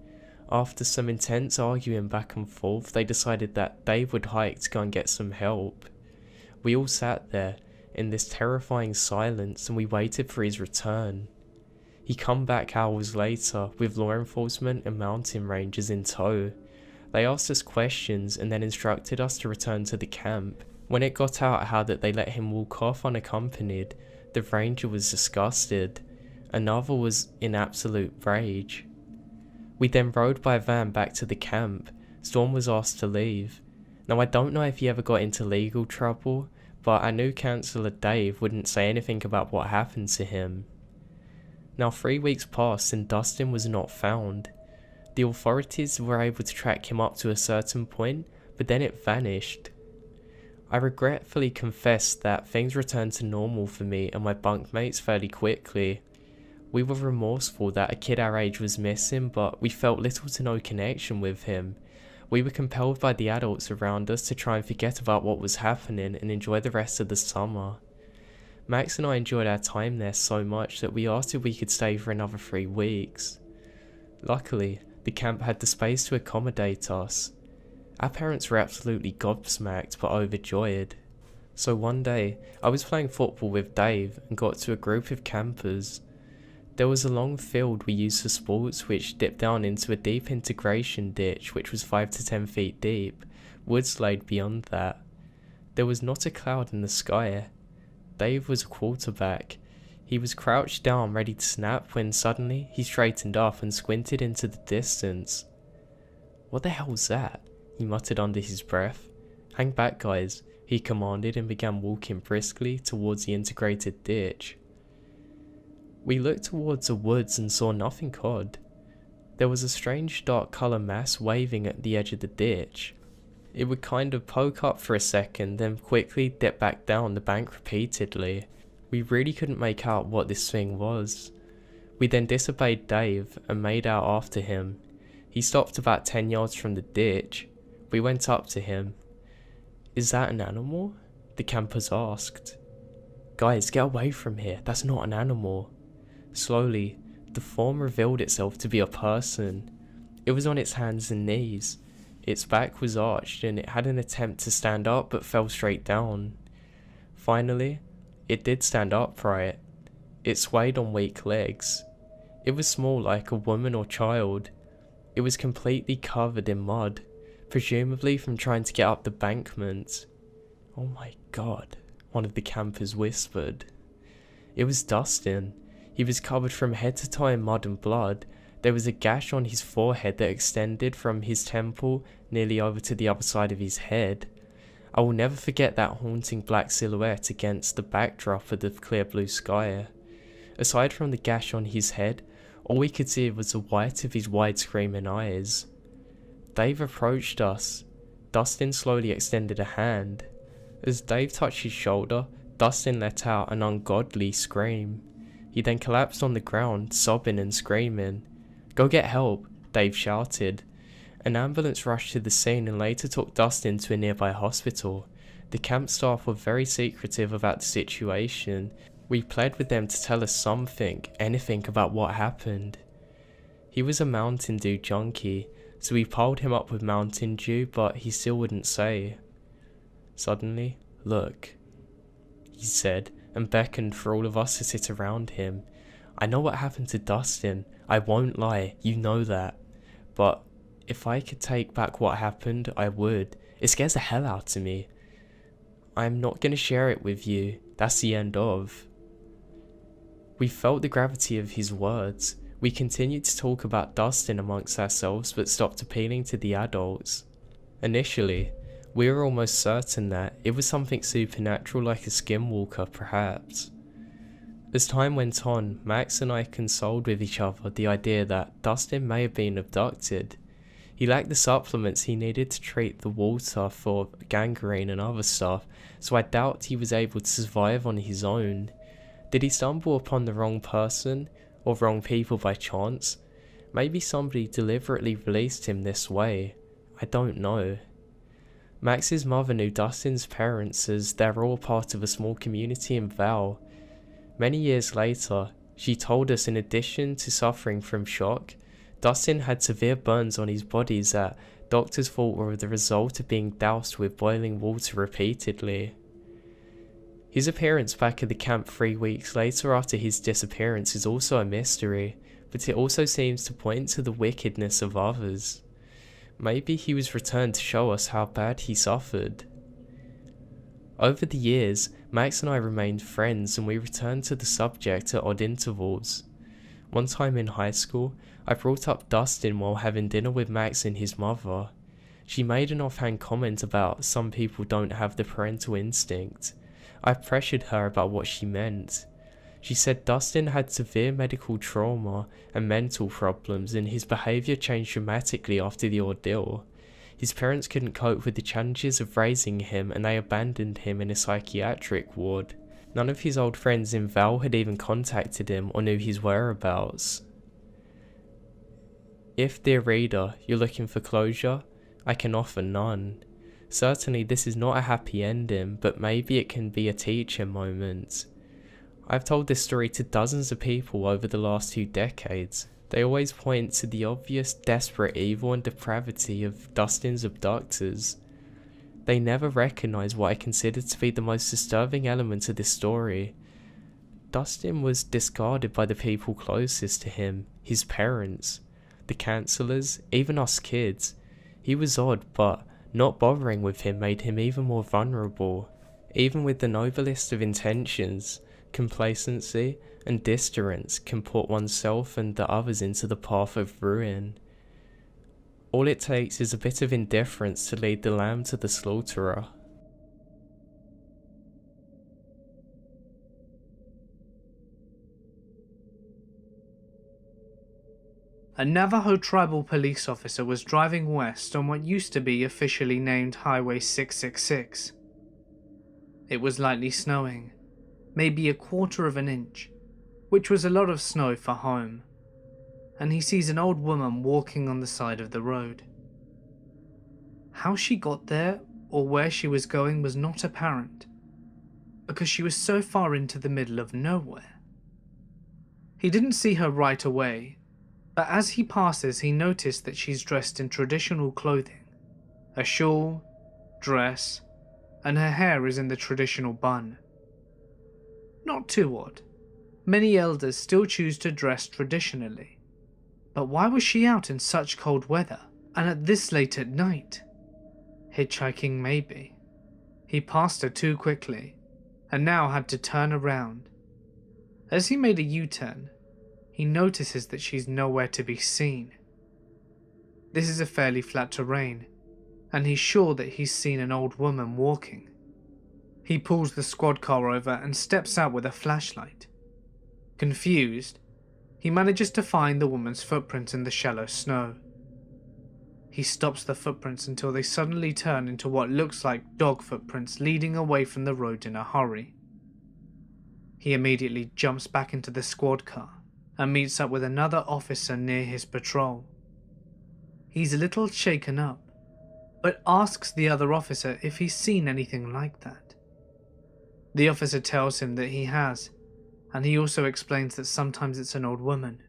After some intense arguing back and forth, they decided that Dave would hike to go and get some help. We all sat there, in this terrifying silence, and we waited for his return. He come back hours later, with law enforcement and mountain rangers in tow. They asked us questions and then instructed us to return to the camp. When it got out how that they let him walk off unaccompanied, the ranger was disgusted. Another was in absolute rage. We then rode by van back to the camp. Storm was asked to leave. Now I don't know if he ever got into legal trouble, but our new counsellor Dave wouldn't say anything about what happened to him. Now 3 weeks passed and Dustin was not found. The authorities were able to track him up to a certain point, but then it vanished. I regretfully confess that things returned to normal for me and my bunkmates fairly quickly. We were remorseful that a kid our age was missing, but we felt little to no connection with him. We were compelled by the adults around us to try and forget about what was happening and enjoy the rest of the summer. Max and I enjoyed our time there so much that we asked if we could stay for another 3 weeks. Luckily, the camp had the space to accommodate us. Our parents were absolutely gobsmacked but overjoyed. So one day, I was playing football with Dave and got to a group of campers. There was a long field we used for sports which dipped down into a deep integration ditch which was 5 to 10 feet deep. Woods laid beyond that. There was not a cloud in the sky. Dave was a quarterback. He was crouched down ready to snap when suddenly he straightened up and squinted into the distance. "What the hell was that?" he muttered under his breath. "Hang back, guys," he commanded and began walking briskly towards the integrated ditch. We looked towards the woods and saw nothing odd. There was a strange dark colour mass waving at the edge of the ditch. It would kind of poke up for a second, then quickly dip back down the bank repeatedly. We really couldn't make out what this thing was. We then disobeyed Dave and made out after him. He stopped about 10 yards from the ditch. We went up to him. "Is that an animal?" the campers asked. "Guys, get away from here, that's not an animal." Slowly, the form revealed itself to be a person. It was on its hands and knees. Its back was arched and it had an attempt to stand up but fell straight down. Finally, it did stand upright. It swayed on weak legs. It was small, like a woman or child. It was completely covered in mud, presumably from trying to get up the bankment. "Oh my god," one of the campers whispered. It was Dustin. He was covered from head to toe in mud and blood. There was a gash on his forehead that extended from his temple nearly over to the other side of his head. I will never forget that haunting black silhouette against the backdrop of the clear blue sky. Aside from the gash on his head, all we could see was the white of his wide screaming eyes. Dave approached us. Dustin slowly extended a hand. As Dave touched his shoulder, Dustin let out an ungodly scream. He then collapsed on the ground, sobbing and screaming. "Go get help," Dave shouted. An ambulance rushed to the scene and later took Dustin to a nearby hospital. The camp staff were very secretive about the situation. We pled with them to tell us something, anything about what happened. He was a Mountain Dew junkie, so we piled him up with Mountain Dew, but he still wouldn't say. Suddenly, "Look," he said, and beckoned for all of us to sit around him. "I know what happened to Dustin, I won't lie, you know that. But if I could take back what happened, I would. It scares the hell out of me. I'm not going to share it with you, that's the end of." We felt the gravity of his words. We continued to talk about Dustin amongst ourselves, but stopped appealing to the adults. Initially, we were almost certain that it was something supernatural like a Skinwalker perhaps. As time went on, Max and I consoled with each other the idea that Dustin may have been abducted. He lacked the supplements he needed to treat the water for gangrene and other stuff, so I doubt he was able to survive on his own. Did he stumble upon the wrong person, or wrong people by chance? Maybe somebody deliberately released him this way. I don't know. Max's mother knew Dustin's parents as they're all part of a small community in Val. Many years later, she told us in addition to suffering from shock, Dustin had severe burns on his body that doctors thought were the result of being doused with boiling water repeatedly. His appearance back at the camp 3 weeks later after his disappearance is also a mystery, but it also seems to point to the wickedness of others. Maybe he was returned to show us how bad he suffered. Over the years, Max and I remained friends and we returned to the subject at odd intervals. One time in high school, I brought up Dustin while having dinner with Max and his mother. She made an offhand comment about some people don't have the parental instinct. I pressured her about what she meant. She said Dustin had severe medical trauma and mental problems and his behaviour changed dramatically after the ordeal. His parents couldn't cope with the challenges of raising him and they abandoned him in a psychiatric ward. None of his old friends in Val had even contacted him or knew his whereabouts. If, dear reader, you're looking for closure, I can offer none. Certainly this is not a happy ending, but maybe it can be a teaching moment. I've told this story to dozens of people over the last 2 decades. They always point to the obvious desperate evil and depravity of Dustin's abductors. They never recognise what I consider to be the most disturbing element of this story. Dustin was discarded by the people closest to him, his parents, the counsellors, even us kids. He was odd, but not bothering with him made him even more vulnerable. Even with the noblest of intentions, complacency and distance can put oneself and the others into the path of ruin. All it takes is a bit of indifference to lead the lamb to the slaughterer. A Navajo tribal police officer was driving west on what used to be officially named Highway 666. It was lightly snowing, maybe a quarter of an inch, which was a lot of snow for home, and he sees an old woman walking on the side of the road. How she got there or where she was going was not apparent, because she was so far into the middle of nowhere. He didn't see her right away, but as he passes he noticed that she's dressed in traditional clothing, a shawl, dress, and her hair is in the traditional bun. Not too odd. Many elders still choose to dress traditionally. But why was she out in such cold weather, and at this late at night? Hitchhiking maybe. He passed her too quickly, and now had to turn around. As he made a U-turn, he notices that she's nowhere to be seen. This is a fairly flat terrain, and he's sure that he's seen an old woman walking. He pulls the squad car over and steps out with a flashlight. Confused, he manages to find the woman's footprints in the shallow snow. He stops the footprints until they suddenly turn into what looks like dog footprints leading away from the road in a hurry. He immediately jumps back into the squad car and meets up with another officer near his patrol. He's a little shaken up, but asks the other officer if he's seen anything like that. The officer tells him that he has, and he also explains that sometimes it's an old woman,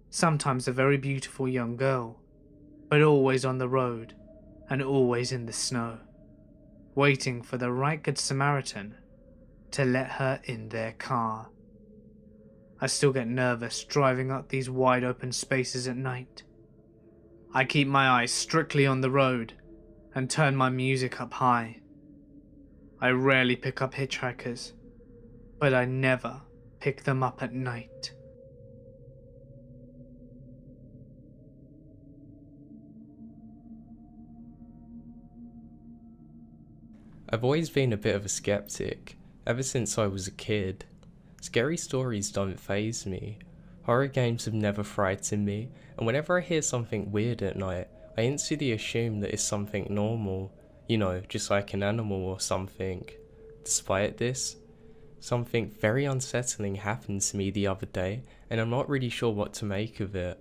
sometimes a very beautiful young girl, but always on the road and always in the snow, waiting for the right good Samaritan to let her in their car. I still get nervous driving up these wide open spaces at night. I keep my eyes strictly on the road and turn my music up high. I rarely pick up hitchhikers, but I never pick them up at night. I've always been a bit of a skeptic, ever since I was a kid. Scary stories don't faze me. Horror games have never frightened me, and whenever I hear something weird at night, I instantly assume that it's something normal, just like an animal or something. Despite this, something very unsettling happened to me the other day, and I'm not really sure what to make of it.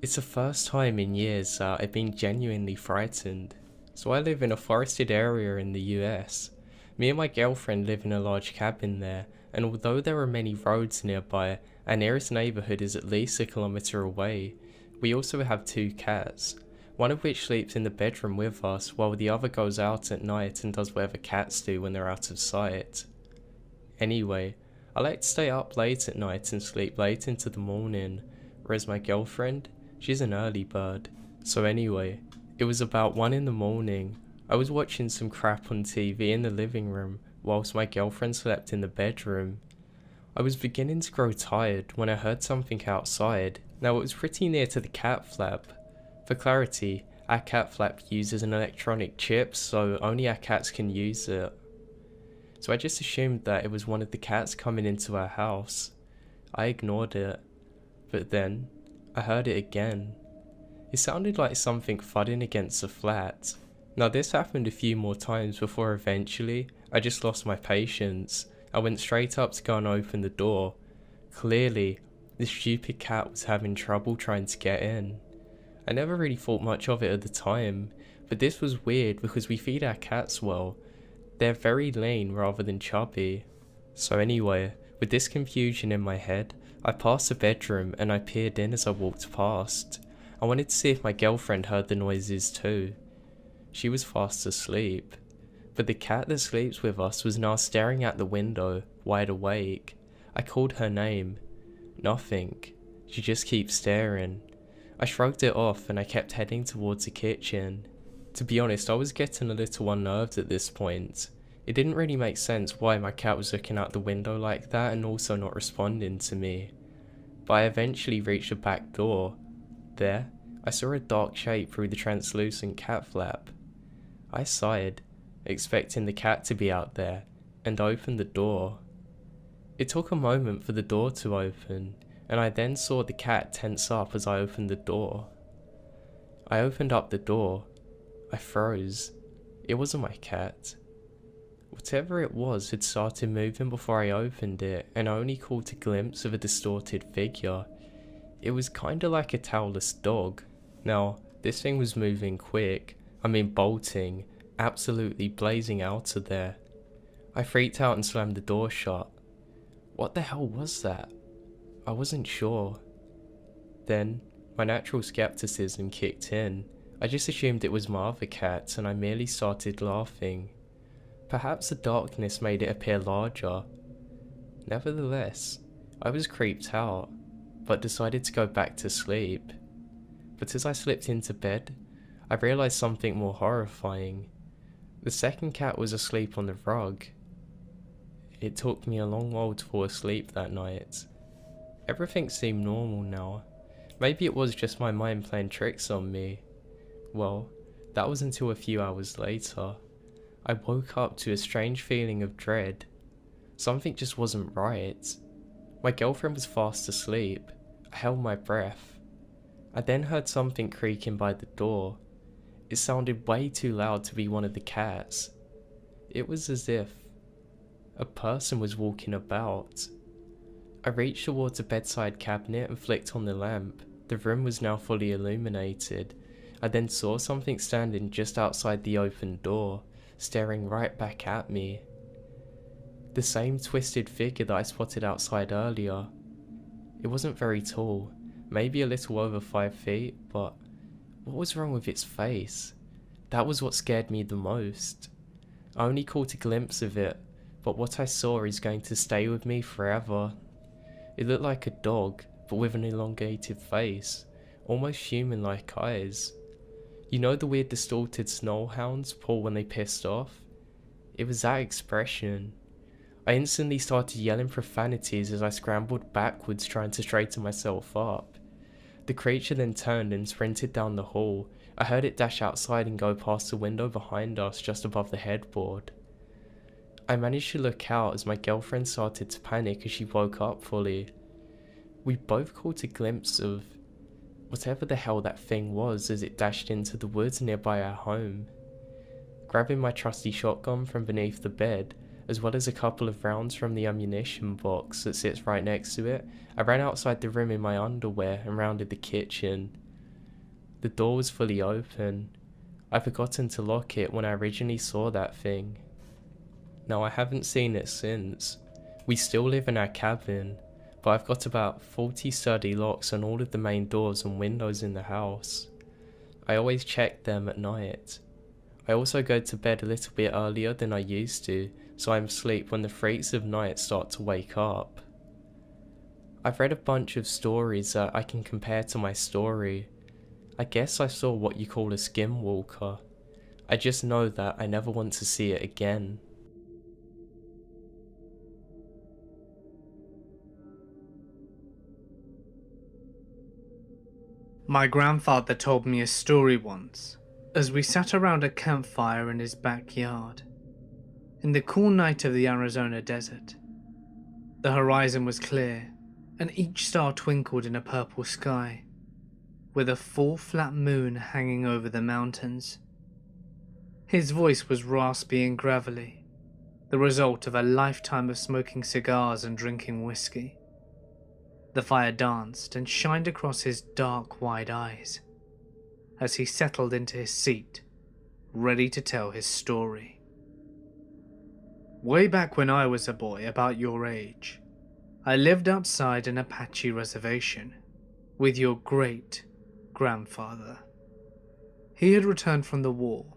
It's the first time in years that I've been genuinely frightened. So I live in a forested area in the US. Me and my girlfriend live in a large cabin there, and although there are many roads nearby, our nearest neighbourhood is at least 1 kilometre away. We also have 2 cats, one of which sleeps in the bedroom with us while the other goes out at night and does whatever cats do when they're out of sight. Anyway, I like to stay up late at night and sleep late into the morning, whereas my girlfriend, she's an early bird. So anyway, it was about 1 in the morning. I was watching some crap on TV in the living room whilst my girlfriend slept in the bedroom. I was beginning to grow tired when I heard something outside. Now it was pretty near to the cat flap. For clarity, our cat flap uses an electronic chip, so only our cats can use it. So I just assumed that it was one of the cats coming into our house. I ignored it, but then I heard it again. It sounded like something thudding against the flat. Now this happened a few more times before eventually I just lost my patience. I went straight up to go and open the door. Clearly, this stupid cat was having trouble trying to get in. I never really thought much of it at the time, but this was weird because we feed our cats well. They're very lean rather than chubby. So anyway, with this confusion in my head, I passed the bedroom and I peered in as I walked past. I wanted to see if my girlfriend heard the noises too. She was fast asleep, but the cat that sleeps with us was now staring out the window, wide awake. I called her name. Nothing. She just keeps staring. I shrugged it off and I kept heading towards the kitchen. To be honest, I was getting a little unnerved at this point. It didn't really make sense why my cat was looking out the window like that and also not responding to me. But I eventually reached the back door. There, I saw a dark shape through the translucent cat flap. I sighed, expecting the cat to be out there, and opened the door. It took a moment for the door to open, and I then saw the cat tense up as I opened the door. I opened up the door. I froze. It wasn't my cat. Whatever it was had started moving before I opened it, and I only caught a glimpse of a distorted figure. It was kinda like a tailless dog. Now, this thing was moving quick. Bolting, absolutely blazing out of there. I freaked out and slammed the door shut. What the hell was that? I wasn't sure. Then, my natural skepticism kicked in. I just assumed it was my other cat, and I merely started laughing. Perhaps the darkness made it appear larger. Nevertheless, I was creeped out, but decided to go back to sleep. But as I slipped into bed, I realised something more horrifying. The second cat was asleep on the rug. It took me a long while to fall asleep that night. Everything seemed normal now. Maybe it was just my mind playing tricks on me. Well, that was until a few hours later. I woke up to a strange feeling of dread. Something just wasn't right. My girlfriend was fast asleep. I held my breath. I then heard something creaking by the door. It sounded way too loud to be one of the cats. It was as if a person was walking about. I reached towards a bedside cabinet and flicked on the lamp. The room was now fully illuminated. I then saw something standing just outside the open door, staring right back at me. The same twisted figure that I spotted outside earlier. It wasn't very tall, maybe a little over 5 feet, but what was wrong with its face? That was what scared me the most. I only caught a glimpse of it, but what I saw is going to stay with me forever. It looked like a dog, but with an elongated face, almost human-like eyes. You know the weird distorted snarl hounds pull when they pissed off? It was that expression. I instantly started yelling profanities as I scrambled backwards trying to straighten myself up. The creature then turned and sprinted down the hall. I heard it dash outside and go past the window behind us just above the headboard. I managed to look out as my girlfriend started to panic as she woke up fully. We both caught a glimpse of whatever the hell that thing was as it dashed into the woods nearby our home. Grabbing my trusty shotgun from beneath the bed, as well as a couple of rounds from the ammunition box that sits right next to it, I ran outside the room in my underwear and rounded the kitchen. The door was fully open. I'd forgotten to lock it when I originally saw that thing. Now I haven't seen it since. We still live in our cabin, but I've got about 40 sturdy locks on all of the main doors and windows in the house. I always check them at night. I also go to bed a little bit earlier than I used to, so I'm asleep when the freaks of night start to wake up. I've read a bunch of stories that I can compare to my story. I guess I saw what you call a Skinwalker. I just know that I never want to see it again. My grandfather told me a story once, as we sat around a campfire in his backyard, in the cool night of the Arizona desert. The horizon was clear, and each star twinkled in a purple sky, with a full flat moon hanging over the mountains. His voice was raspy and gravelly, the result of a lifetime of smoking cigars and drinking whiskey. The fire danced and shined across his dark, wide eyes as he settled into his seat, ready to tell his story. Way back when I was a boy about your age, I lived outside an Apache reservation with your great-grandfather. He had returned from the war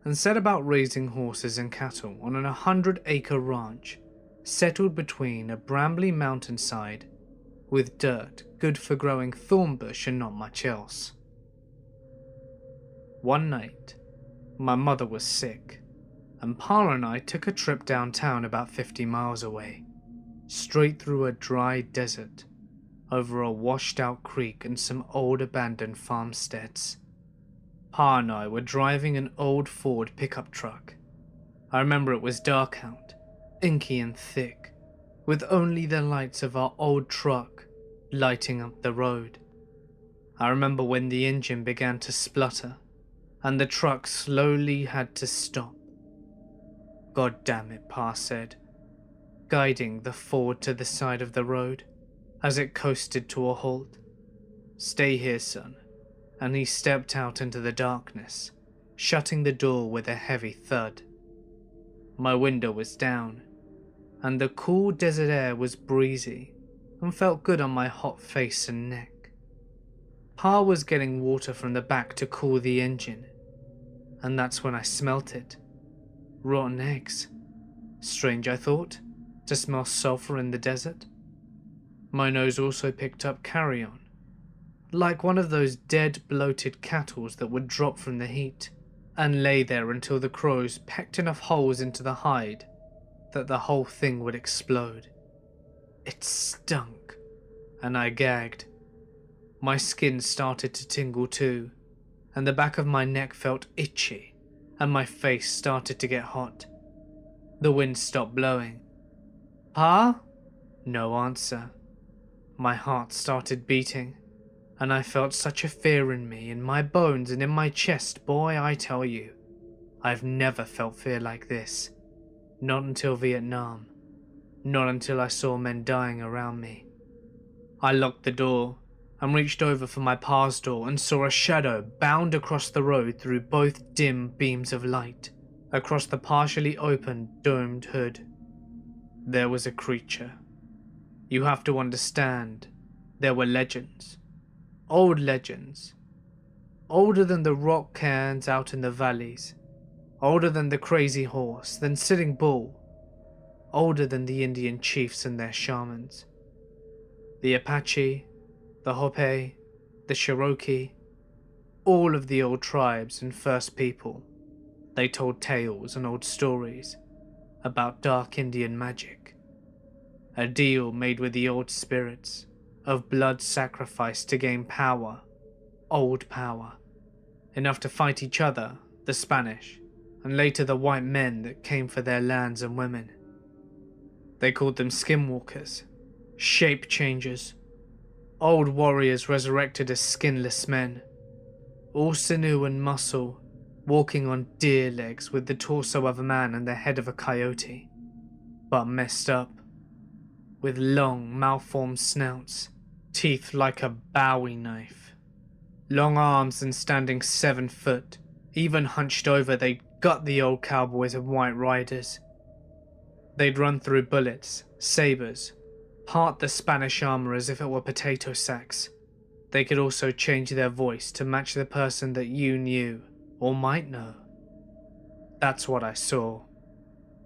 and set about raising horses and cattle on an 100-acre ranch settled between a brambly mountainside with dirt good for growing thorn bush and not much else. One night, my mother was sick, and Pa and I took a trip downtown about 50 miles away, straight through a dry desert, over a washed-out creek and some old abandoned farmsteads. Pa and I were driving an old Ford pickup truck. I remember it was dark out, inky and thick, with only the lights of our old truck lighting up the road. I remember when the engine began to splutter, and the truck slowly had to stop. "God damn it," Pa said, guiding the Ford to the side of the road as it coasted to a halt. "Stay here, son," and he stepped out into the darkness, shutting the door with a heavy thud. My window was down, and the cool desert air was breezy and felt good on my hot face and neck. Pa was getting water from the back to cool the engine, and that's when I smelt it. Rotten eggs. Strange, I thought, to smell sulfur in the desert. My nose also picked up carrion, like one of those dead, bloated cattle that would drop from the heat and lay there until the crows pecked enough holes into the hide that the whole thing would explode. It stunk, and I gagged. My skin started to tingle too, and the back of my neck felt itchy, and my face started to get hot. The wind stopped blowing. "Pa?" No answer. My heart started beating, and I felt such a fear in me, in my bones and in my chest. Boy, I tell you, I've never felt fear like this. Not until Vietnam. Not until I saw men dying around me. I locked the door and reached over for my pa's door and saw a shadow bound across the road through both dim beams of light, across the partially opened domed hood. There was a creature. You have to understand, there were legends. Old legends. Older than the rock cairns out in the valleys. Older than the crazy horse, than Sitting Bull. Older than the Indian chiefs and their shamans. The Apache, the Hopi, the Cherokee, all of the old tribes and first people. They told tales and old stories about dark Indian magic. A deal made with the old spirits of blood sacrifice to gain power, old power, enough to fight each other, the Spanish, and later the white men that came for their lands and women. They called them Skinwalkers, shape changers, old warriors resurrected as skinless men, all sinew and muscle, walking on deer legs with the torso of a man and the head of a coyote, but messed up, with long, malformed snouts, teeth like a Bowie knife, long arms and standing 7 foot, even hunched over they'd gut the old cowboys and white riders. They'd run through bullets, sabers, part the Spanish armor as if it were potato sacks. They could also change their voice to match the person that you knew, or might know. That's what I saw.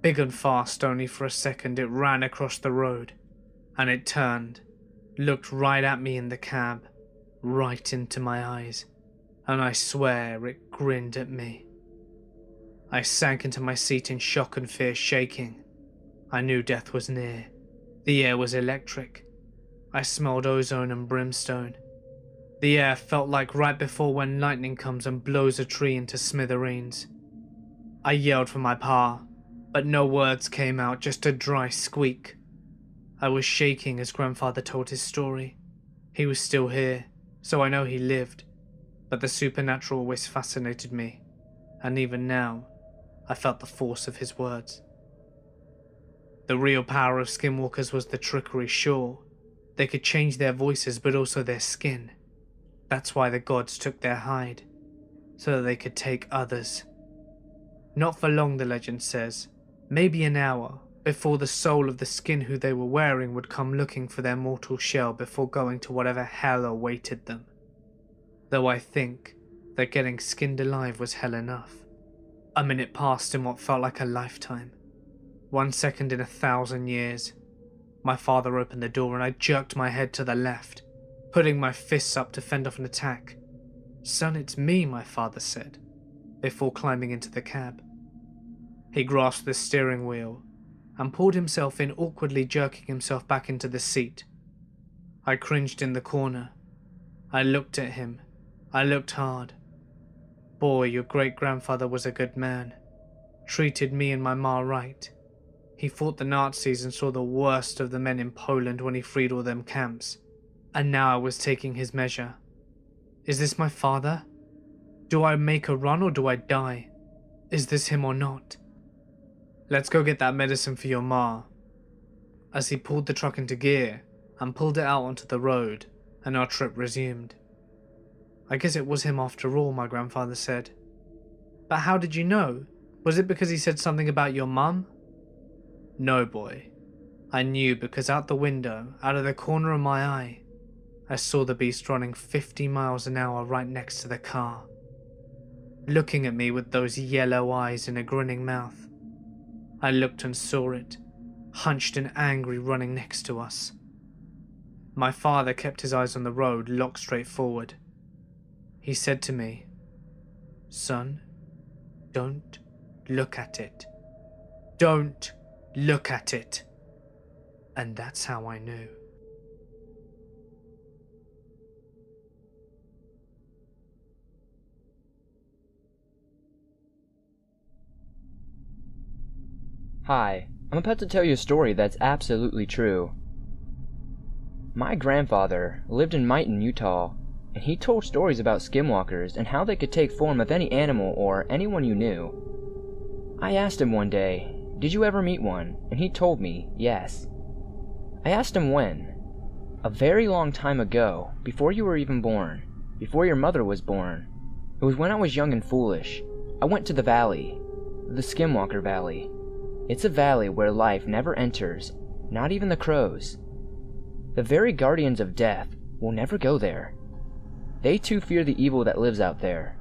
Big and fast, only for a second it ran across the road, and it turned, looked right at me in the cab, right into my eyes, and I swear it grinned at me. I sank into my seat in shock and fear, shaking. I knew death was near. The air was electric. I smelled ozone and brimstone. The air felt like right before when lightning comes and blows a tree into smithereens. I yelled for my pa, but no words came out, just a dry squeak. I was shaking as grandfather told his story. He was still here, so I know he lived, but the supernatural always fascinated me, and even now, I felt the force of his words. The real power of Skinwalkers was the trickery, sure. They could change their voices, but also their skin. That's why the gods took their hide, so that they could take others. Not for long, the legend says, maybe an hour, before the soul of the skin who they were wearing would come looking for their mortal shell before going to whatever hell awaited them. Though I think that getting skinned alive was hell enough. A minute passed in what felt like a lifetime. 1 second in 1,000 years. My father opened the door and I jerked my head to the left, putting my fists up to fend off an attack. "Son, it's me," my father said, before climbing into the cab. He grasped the steering wheel and pulled himself in, awkwardly jerking himself back into the seat. I cringed in the corner. I looked at him. I looked hard. "Boy, your great-grandfather was a good man. Treated me and my ma right. He fought the Nazis and saw the worst of the men in Poland when he freed all them camps. And now I was taking his measure. Is this my father? Do I make a run or do I die? Is this him or not? Let's go get that medicine for your ma." As he pulled the truck into gear and pulled it out onto the road, and our trip resumed. "I guess it was him after all," my grandfather said. "But how did you know? Was it because he said something about your mum?" "No, boy. I knew because out the window, out of the corner of my eye, I saw the beast running 50 miles an hour right next to the car, looking at me with those yellow eyes and a grinning mouth. I looked and saw it, hunched and angry, running next to us." My father kept his eyes on the road, locked straight forward. He said to me, "Son, don't look at it. Don't look at it." And that's how I knew. Hi, I'm about to tell you a story that's absolutely true. My grandfather lived in Mighton, Utah, and he told stories about skinwalkers and how they could take form of any animal or anyone you knew. I asked him one day, "Did you ever meet one?" And he told me, yes. I asked him when. "A very long time ago, before you were even born, before your mother was born. It was when I was young and foolish. I went to the valley, the Skinwalker Valley. It's a valley where life never enters, not even the crows. The very guardians of death will never go there. They too fear the evil that lives out there."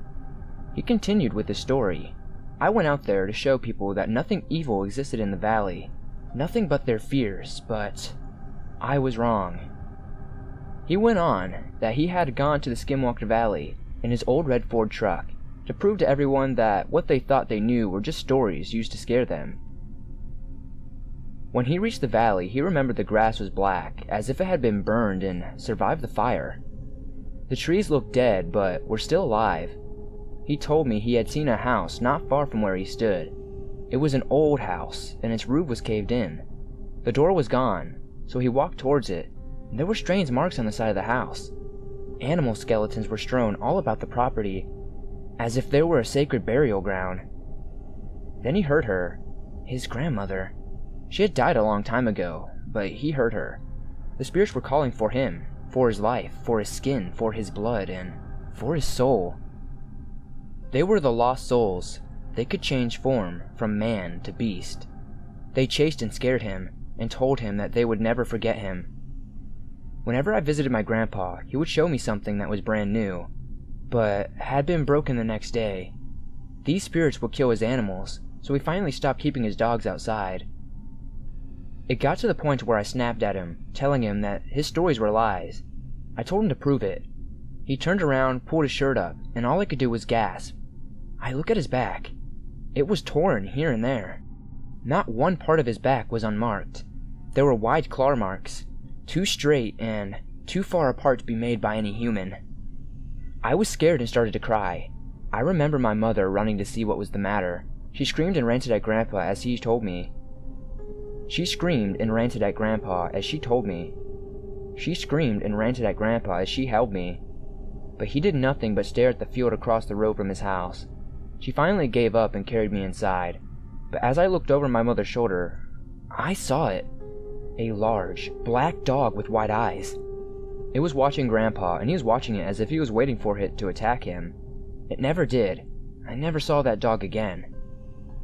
He continued with his story. "I went out there to show people that nothing evil existed in the valley, nothing but their fears, but I was wrong." He went on that he had gone to the Skinwalker Valley in his old red Ford truck to prove to everyone that what they thought they knew were just stories used to scare them. When he reached the valley, he remembered the grass was black, as if it had been burned and survived the fire. The trees looked dead, but were still alive. He told me he had seen a house not far from where he stood. It was an old house, and its roof was caved in. The door was gone, so he walked towards it, and there were strange marks on the side of the house. Animal skeletons were strewn all about the property, as if there were a sacred burial ground. Then he heard her, his grandmother. She had died a long time ago, but he heard her. The spirits were calling for him, for his life, for his skin, for his blood, and for his soul. They were the lost souls. They could change form from man to beast. They chased and scared him, and told him that they would never forget him. Whenever I visited my grandpa, he would show me something that was brand new, but had been broken the next day. These spirits would kill his animals, so he finally stopped keeping his dogs outside. It got to the point where I snapped at him, telling him that his stories were lies. I told him to prove it. He turned around, pulled his shirt up, and all I could do was gasp. I look at his back. It was torn here and there. Not one part of his back was unmarked. There were wide claw marks, too straight and too far apart to be made by any human. I was scared and started to cry. I remember my mother running to see what was the matter. She screamed and ranted at Grandpa as he told me. She screamed and ranted at Grandpa as she told me. She screamed and ranted at Grandpa as she held me. But he did nothing but stare at the field across the road from his house. She finally gave up and carried me inside. But as I looked over my mother's shoulder, I saw it. A large, black dog with white eyes. It was watching Grandpa, and he was watching it as if he was waiting for it to attack him. It never did. I never saw that dog again.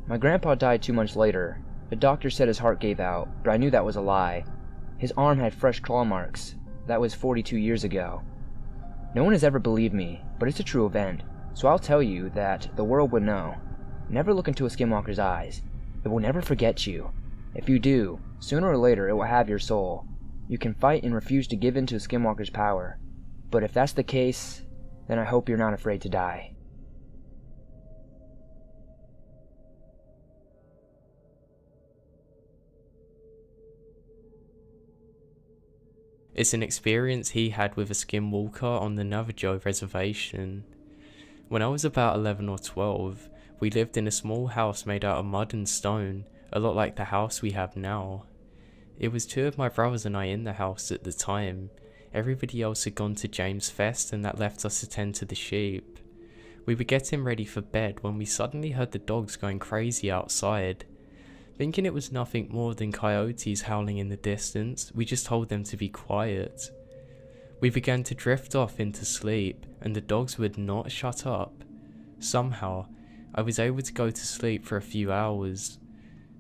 My grandpa died 2 months later. The doctor said his heart gave out, but I knew that was a lie. His arm had fresh claw marks. That was 42 years ago. No one has ever believed me, but it's a true event, so I'll tell you that the world would know. Never look into a skinwalker's eyes. It will never forget you. If you do, sooner or later it will have your soul. You can fight and refuse to give in to a Skinwalker's power. But if that's the case, then I hope you're not afraid to die. It's an experience he had with a Skinwalker on the Navajo reservation. When I was about 11 or 12, we lived in a small house made out of mud and stone, a lot like the house we have now. It was two of my brothers and I in the house at the time. Everybody else had gone to James Fest and that left us to tend to the sheep. We were getting ready for bed when we suddenly heard the dogs going crazy outside. Thinking it was nothing more than coyotes howling in the distance, we just told them to be quiet. We began to drift off into sleep, and the dogs would not shut up. Somehow, I was able to go to sleep for a few hours.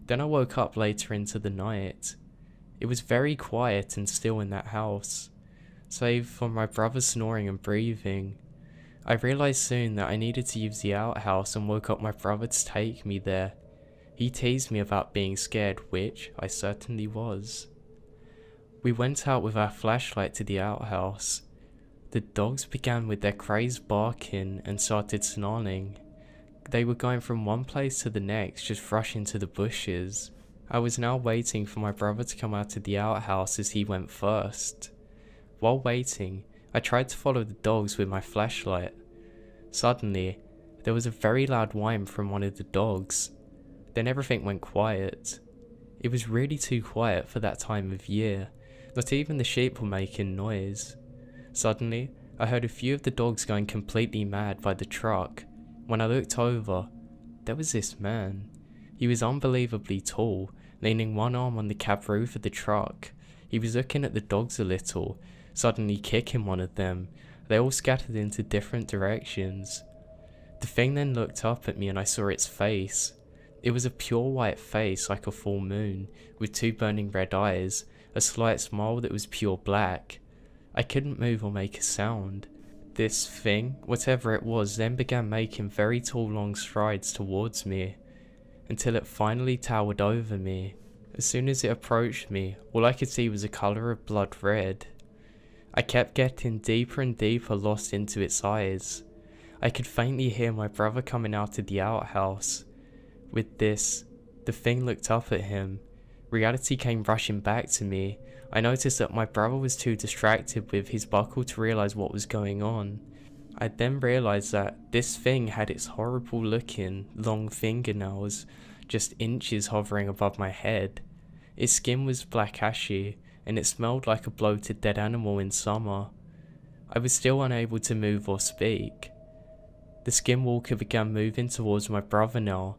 Then I woke up later into the night. It was very quiet and still in that house, save for my brother snoring and breathing. I realised soon that I needed to use the outhouse and woke up my brother to take me there. He teased me about being scared, which I certainly was. We went out with our flashlight to the outhouse. The dogs began with their crazed barking and started snarling. They were going from one place to the next, just rushing to the bushes. I was now waiting for my brother to come out of the outhouse as he went first. While waiting, I tried to follow the dogs with my flashlight. Suddenly, there was a very loud whine from one of the dogs. Then everything went quiet. It was really too quiet for that time of year. Not even the sheep were making noise. Suddenly, I heard a few of the dogs going completely mad by the truck. When I looked over, there was this man. He was unbelievably tall, leaning one arm on the cab roof of the truck. He was looking at the dogs a little, suddenly kicking one of them. They all scattered into different directions. The thing then looked up at me and I saw its face. It was a pure white face like a full moon, with two burning red eyes, a slight smile that was pure black. I couldn't move or make a sound. This thing, whatever it was, then began making very tall long strides towards me, until it finally towered over me. As soon as it approached me, all I could see was a colour of blood red. I kept getting deeper and deeper lost into its eyes. I could faintly hear my brother coming out of the outhouse. With this, the thing looked up at him. Reality came rushing back to me. I noticed that my brother was too distracted with his buckle to realise what was going on. I then realised that this thing had its horrible looking, long fingernails, just inches hovering above my head. Its skin was black ashy, and it smelled like a bloated dead animal in summer. I was still unable to move or speak. The Skinwalker began moving towards my brother now.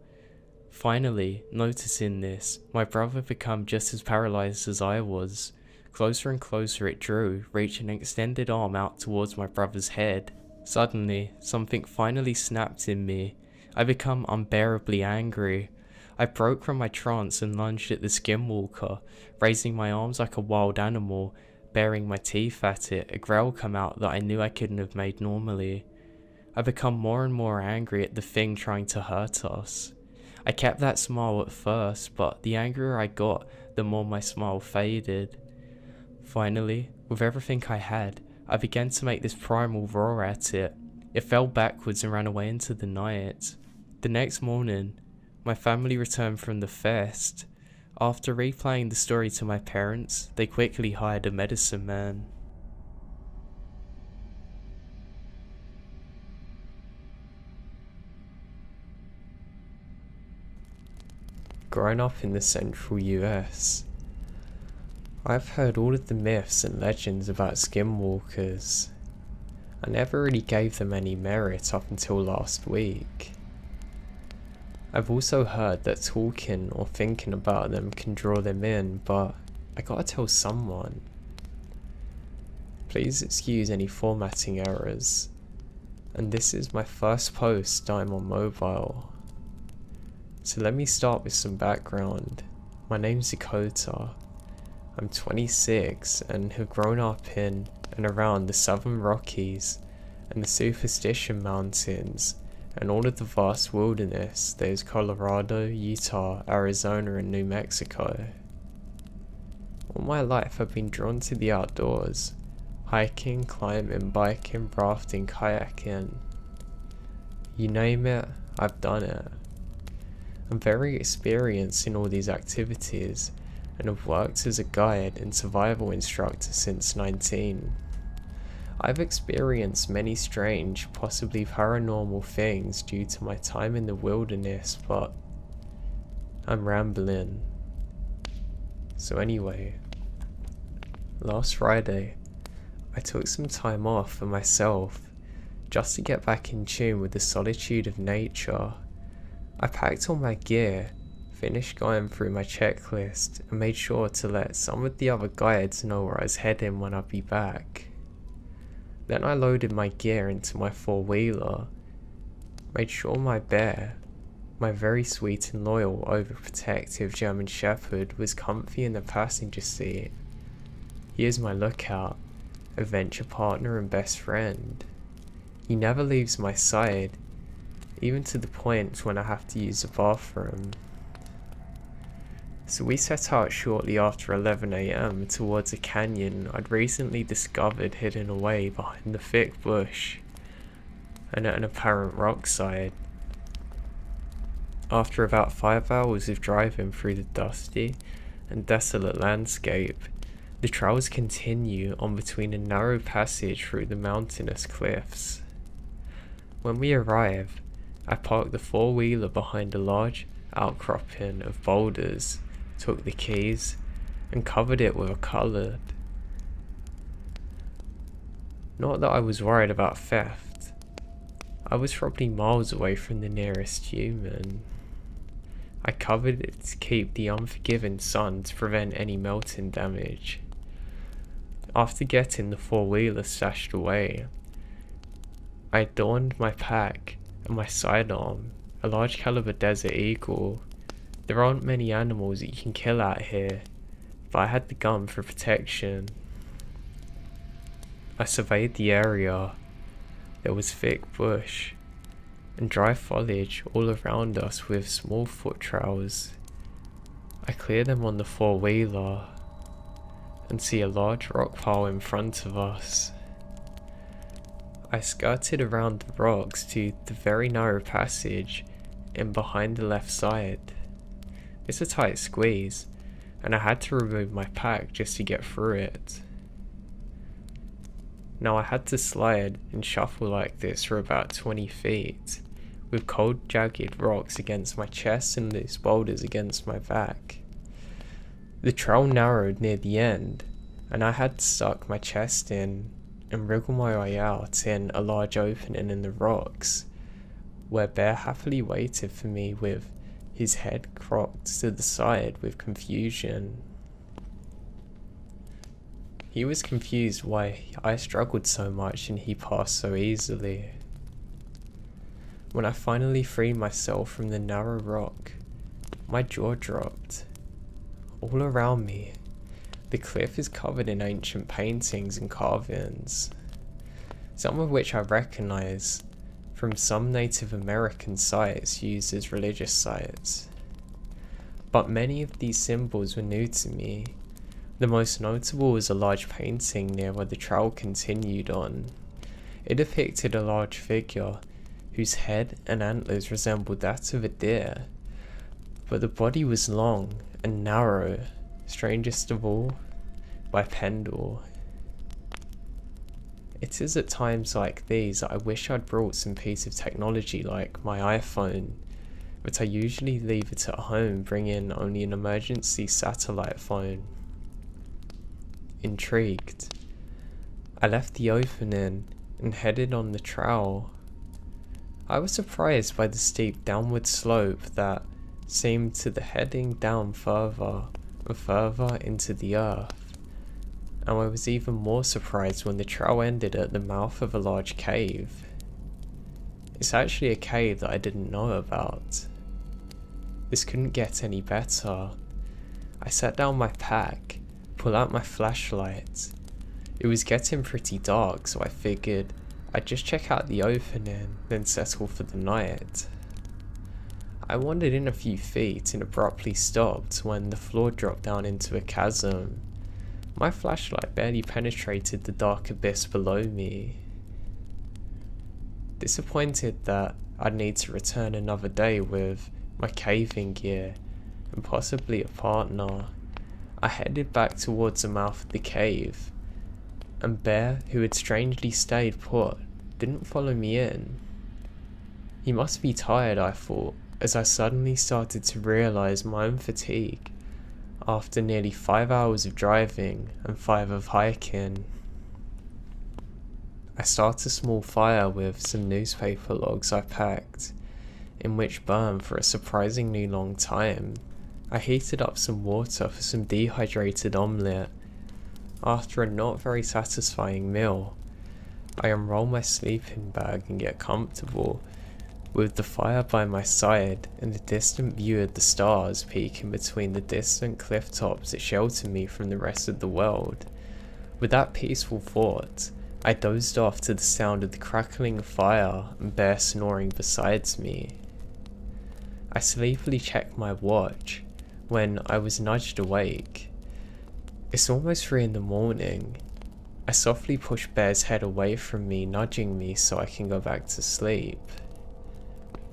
Finally, noticing this, my brother became just as paralysed as I was. Closer and closer it drew, reaching an extended arm out towards my brother's head. Suddenly, something finally snapped in me. I became unbearably angry. I broke from my trance and lunged at the Skinwalker, raising my arms like a wild animal, baring my teeth at it. A growl came out that I knew I couldn't have made normally. I became more and more angry at the thing trying to hurt us. I kept that smile at first, but the angrier I got, the more my smile faded. Finally, with everything I had, I began to make this primal roar at it. It fell backwards and ran away into the night. The next morning, my family returned from the fest. After replaying the story to my parents, they quickly hired a medicine man. Growing up in the central US, I've heard all of the myths and legends about skinwalkers. I never really gave them any merit up until last week. I've also heard that talking or thinking about them can draw them in, but I gotta tell someone. Please excuse any formatting errors. And this is my first post I'm on mobile. So let me start with some background. My name's Dakota. I'm 26 and have grown up in and around the Southern Rockies and the Superstition Mountains and all of the vast wilderness that is Colorado, Utah, Arizona, and New Mexico. All my life I've been drawn to the outdoors, hiking, climbing, biking, rafting, kayaking. You name it, I've done it. I'm very experienced in all these activities and have worked as a guide and survival instructor since 19. I've experienced many strange, possibly paranormal things due to my time in the wilderness, but I'm rambling. So anyway, last Friday, I took some time off for myself, just to get back in tune with the solitude of nature. I packed all my gear, finished going through my checklist, and made sure to let some of the other guides know where I was heading when I'd be back. Then I loaded my gear into my four-wheeler, made sure my bear, my very sweet and loyal overprotective German Shepherd, was comfy in the passenger seat. He is my lookout, adventure partner and best friend. He never leaves my side, even to the point when I have to use the bathroom. So we set out shortly after 11 AM towards a canyon I'd recently discovered hidden away behind the thick bush and at an apparent rock side. After about 5 hours of driving through the dusty and desolate landscape, the trails continue on between a narrow passage through the mountainous cliffs. When we arrive, I parked the four-wheeler behind a large outcropping of boulders, took the keys, and covered it with a colour. Not that I was worried about theft. I was probably miles away from the nearest human. I covered it to keep the unforgiving sun to prevent any melting damage. After getting the four-wheeler stashed away, I adorned my pack and my sidearm, a large caliber Desert Eagle. There aren't many animals that you can kill out here, but I had the gun for protection. I surveyed the area. There was thick bush and dry foliage all around us with small foot trails. I cleared them on the four-wheeler and see a large rock pile in front of us. I skirted around the rocks to the very narrow passage in behind the left side. It's a tight squeeze, and I had to remove my pack just to get through it. Now I had to slide and shuffle like this for about 20 feet, with cold jagged rocks against my chest and loose boulders against my back. The trail narrowed near the end, and I had to suck my chest in and wriggle my way out in a large opening in the rocks, where Bear happily waited for me with his head cropped to the side with confusion. He was confused why I struggled so much and he passed so easily. When I finally freed myself from the narrow rock, my jaw dropped. All around me, the cliff is covered in ancient paintings and carvings, some of which I recognize from some Native American sites used as religious sites. But many of these symbols were new to me. The most notable was a large painting near where the trail continued on. It depicted a large figure whose head and antlers resembled that of a deer, but the body was long and narrow, strangest of all, bipedal. It is at times like these that I wish I'd brought some piece of technology like my iPhone, but I usually leave it at home, bring in only an emergency satellite phone. Intrigued, I left the opening and headed on the trail. I was surprised by the steep downward slope that seemed to the heading down further and further into the earth, and I was even more surprised when the trail ended at the mouth of a large cave. It's actually a cave that I didn't know about. This couldn't get any better. I set down my pack, pulled out my flashlight. It was getting pretty dark, so I figured I'd just check out the opening, then settle for the night. I wandered in a few feet and abruptly stopped when the floor dropped down into a chasm. My flashlight barely penetrated the dark abyss below me. Disappointed that I'd need to return another day with my caving gear and possibly a partner, I headed back towards the mouth of the cave, and Bear, who had strangely stayed put, didn't follow me in. He must be tired, I thought, as I suddenly started to realise my own fatigue after nearly 5 hours of driving and 5 of hiking. I started a small fire with some newspaper logs I packed, in which burned for a surprisingly long time. I heated up some water for some dehydrated omelette. After a not very satisfying meal, I unroll my sleeping bag and get comfortable, with the fire by my side and the distant view of the stars peeking between the distant cliff tops that shelter me from the rest of the world. With that peaceful thought, I dozed off to the sound of the crackling fire and Bear snoring beside me. I sleepily checked my watch when I was nudged awake. It's almost 3 in the morning. I softly push Bear's head away from me, nudging me so I can go back to sleep.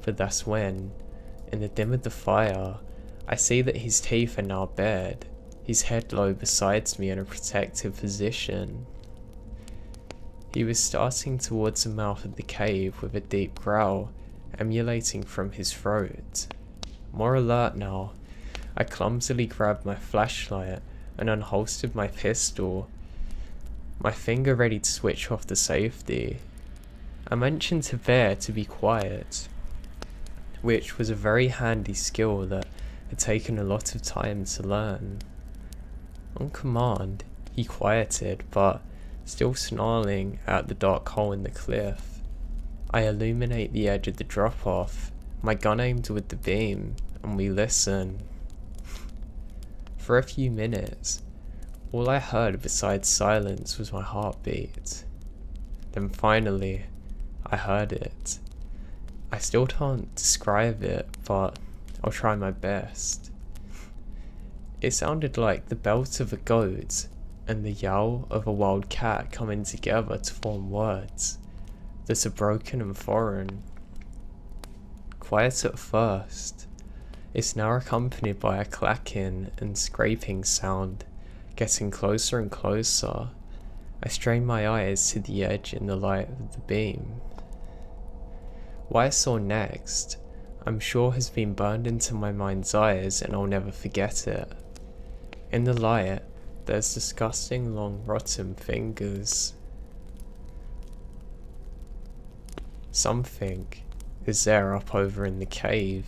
But that's when, in the dim of the fire, I see that his teeth are now bared, his head low beside me in a protective position. He was starting towards the mouth of the cave with a deep growl emanating from his throat. More alert now, I clumsily grabbed my flashlight and unholstered my pistol, my finger ready to switch off the safety. I mentioned to Bear to be quiet, which was a very handy skill that had taken a lot of time to learn. On command, he quieted, but still snarling at the dark hole in the cliff. I illuminate the edge of the drop-off, my gun aimed with the beam, and we listen. For a few minutes, all I heard besides silence was my heartbeat. Then finally, I heard it. I still can't describe it, but I'll try my best. It sounded like the belt of a goat and the yowl of a wild cat coming together to form words that are broken and foreign. Quiet at first, it's now accompanied by a clacking and scraping sound, getting closer and closer. I strain my eyes to the edge in the light of the beam. What I saw next, I'm sure has been burned into my mind's eyes and I'll never forget it. In the light, there's disgusting long rotten fingers. Something is there up over in the cave.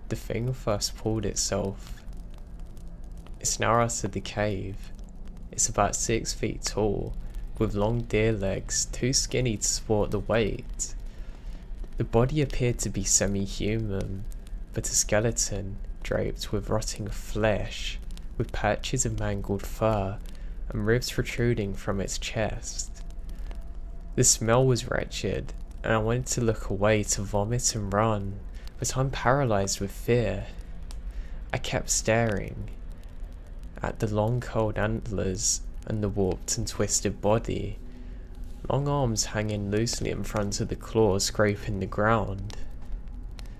The thing first pulled itself. It's now out of the cave. It's about 6 feet tall, with long deer legs, too skinny to support the weight. The body appeared to be semi-human, but a skeleton draped with rotting flesh, with patches of mangled fur and ribs protruding from its chest. The smell was wretched, and I wanted to look away to vomit and run, but I'm paralyzed with fear. I kept staring at the long curled antlers and the warped and twisted body, long arms hanging loosely in front of the claws scraping the ground,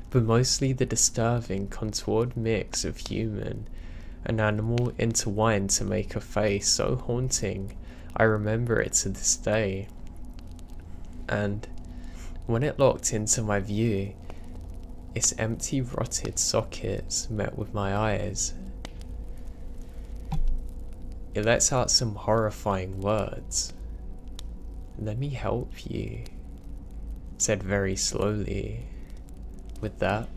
but mostly the disturbing contoured mix of human and animal intertwined to make a face so haunting I remember it to this day. And when it locked into my view, its empty rotted sockets met with my eyes. It lets out some horrifying words. "Let me help you," said very slowly. With that,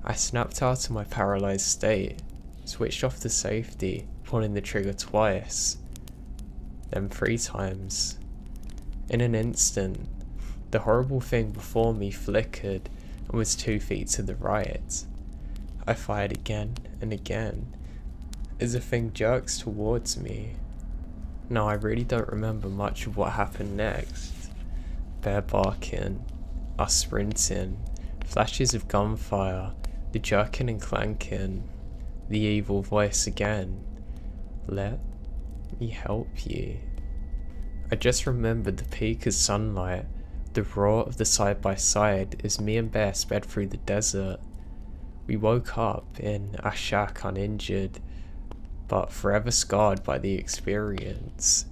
I snapped out of my paralyzed state, switched off the safety, pulling the trigger twice, then 3 times. In an instant, the horrible thing before me flickered and was 2 feet to the right. I fired again and again, as the thing jerks towards me. Now I really don't remember much of what happened next, bear barking, us sprinting, flashes of gunfire, the jerking and clanking, the evil voice again. Let me help you. I just remembered the peak of sunlight, the roar of the side-by-side as me and Bear sped through the desert. We woke up in our shack uninjured, but forever scarred by the experience.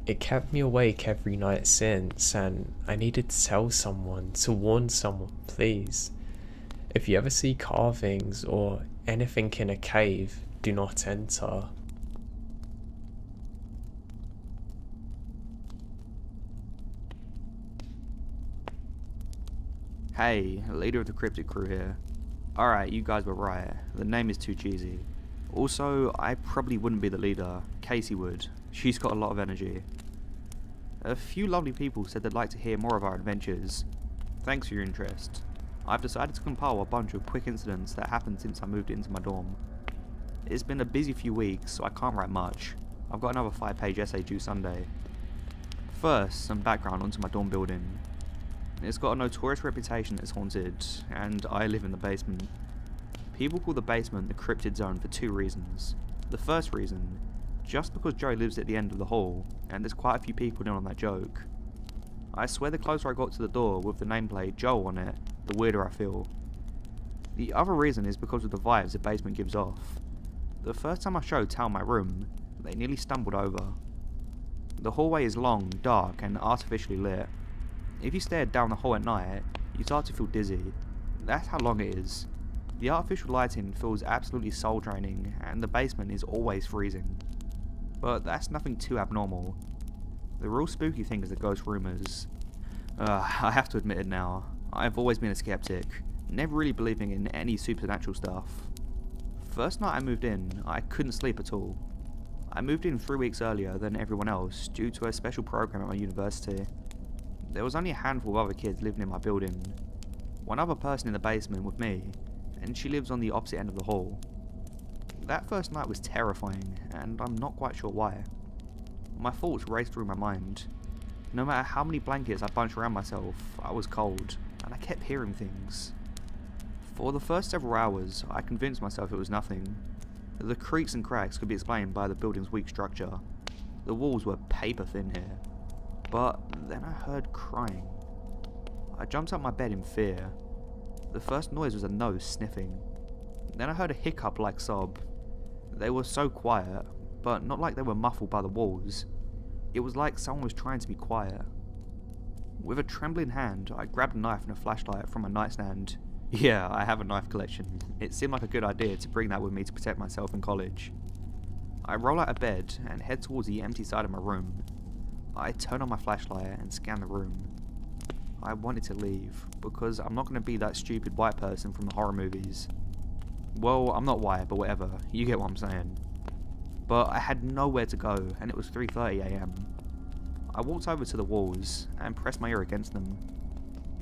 It kept me awake every night since, and I needed to tell someone, to warn someone, please. If you ever see carvings or anything in a cave, do not enter. Hey, leader of the cryptid crew here. Alright, you guys were right. The name is too cheesy. Also, I probably wouldn't be the leader. Casey would. She's got a lot of energy. A few lovely people said they'd like to hear more of our adventures. Thanks for your interest. I've decided to compile a bunch of quick incidents that happened since I moved into my dorm. It's been a busy few weeks, so I can't write much. I've got another 5-page essay due Sunday. First, some background onto my dorm building. It's got a notorious reputation as haunted, and I live in the basement. People call the basement the cryptid zone for 2 reasons. The first reason, just because Joe lives at the end of the hall, and there's quite a few people in on that joke. I swear the closer I got to the door with the nameplate Joe on it, the weirder I feel. The other reason is because of the vibes the basement gives off. The first time I showed Tal my room, they nearly stumbled over. The hallway is long, dark, and artificially lit. If you stared down the hall at night, you start to feel dizzy. That's how long it is. The artificial lighting feels absolutely soul draining, and the basement is always freezing. But that's nothing too abnormal. The real spooky thing is the ghost rumours. I have to admit it now. I've always been a skeptic, never really believing in any supernatural stuff. First night I moved in, I couldn't sleep at all. I moved in 3 weeks earlier than everyone else due to a special program at my university. There was only a handful of other kids living in my building. One other person in the basement with me, and she lives on the opposite end of the hall. That first night was terrifying, and I'm not quite sure why. My thoughts raced through my mind. No matter how many blankets I bunched around myself, I was cold, and I kept hearing things. For the first several hours, I convinced myself it was nothing. The creaks and cracks could be explained by the building's weak structure. The walls were paper thin here. But then I heard crying. I jumped out my bed in fear. The first noise was a nose sniffing. Then I heard a hiccup-like sob. They were so quiet, but not like they were muffled by the walls. It was like someone was trying to be quiet. With a trembling hand, I grabbed a knife and a flashlight from my nightstand. Yeah, I have a knife collection. It seemed like a good idea to bring that with me to protect myself in college. I roll out of bed and head towards the empty side of my room. I turn on my flashlight and scan the room. I wanted to leave, because I'm not going to be that stupid white person from the horror movies. Well, I'm not white, but whatever, you get what I'm saying. But I had nowhere to go, and it was 3:30 AM. I walked over to the walls, and pressed my ear against them.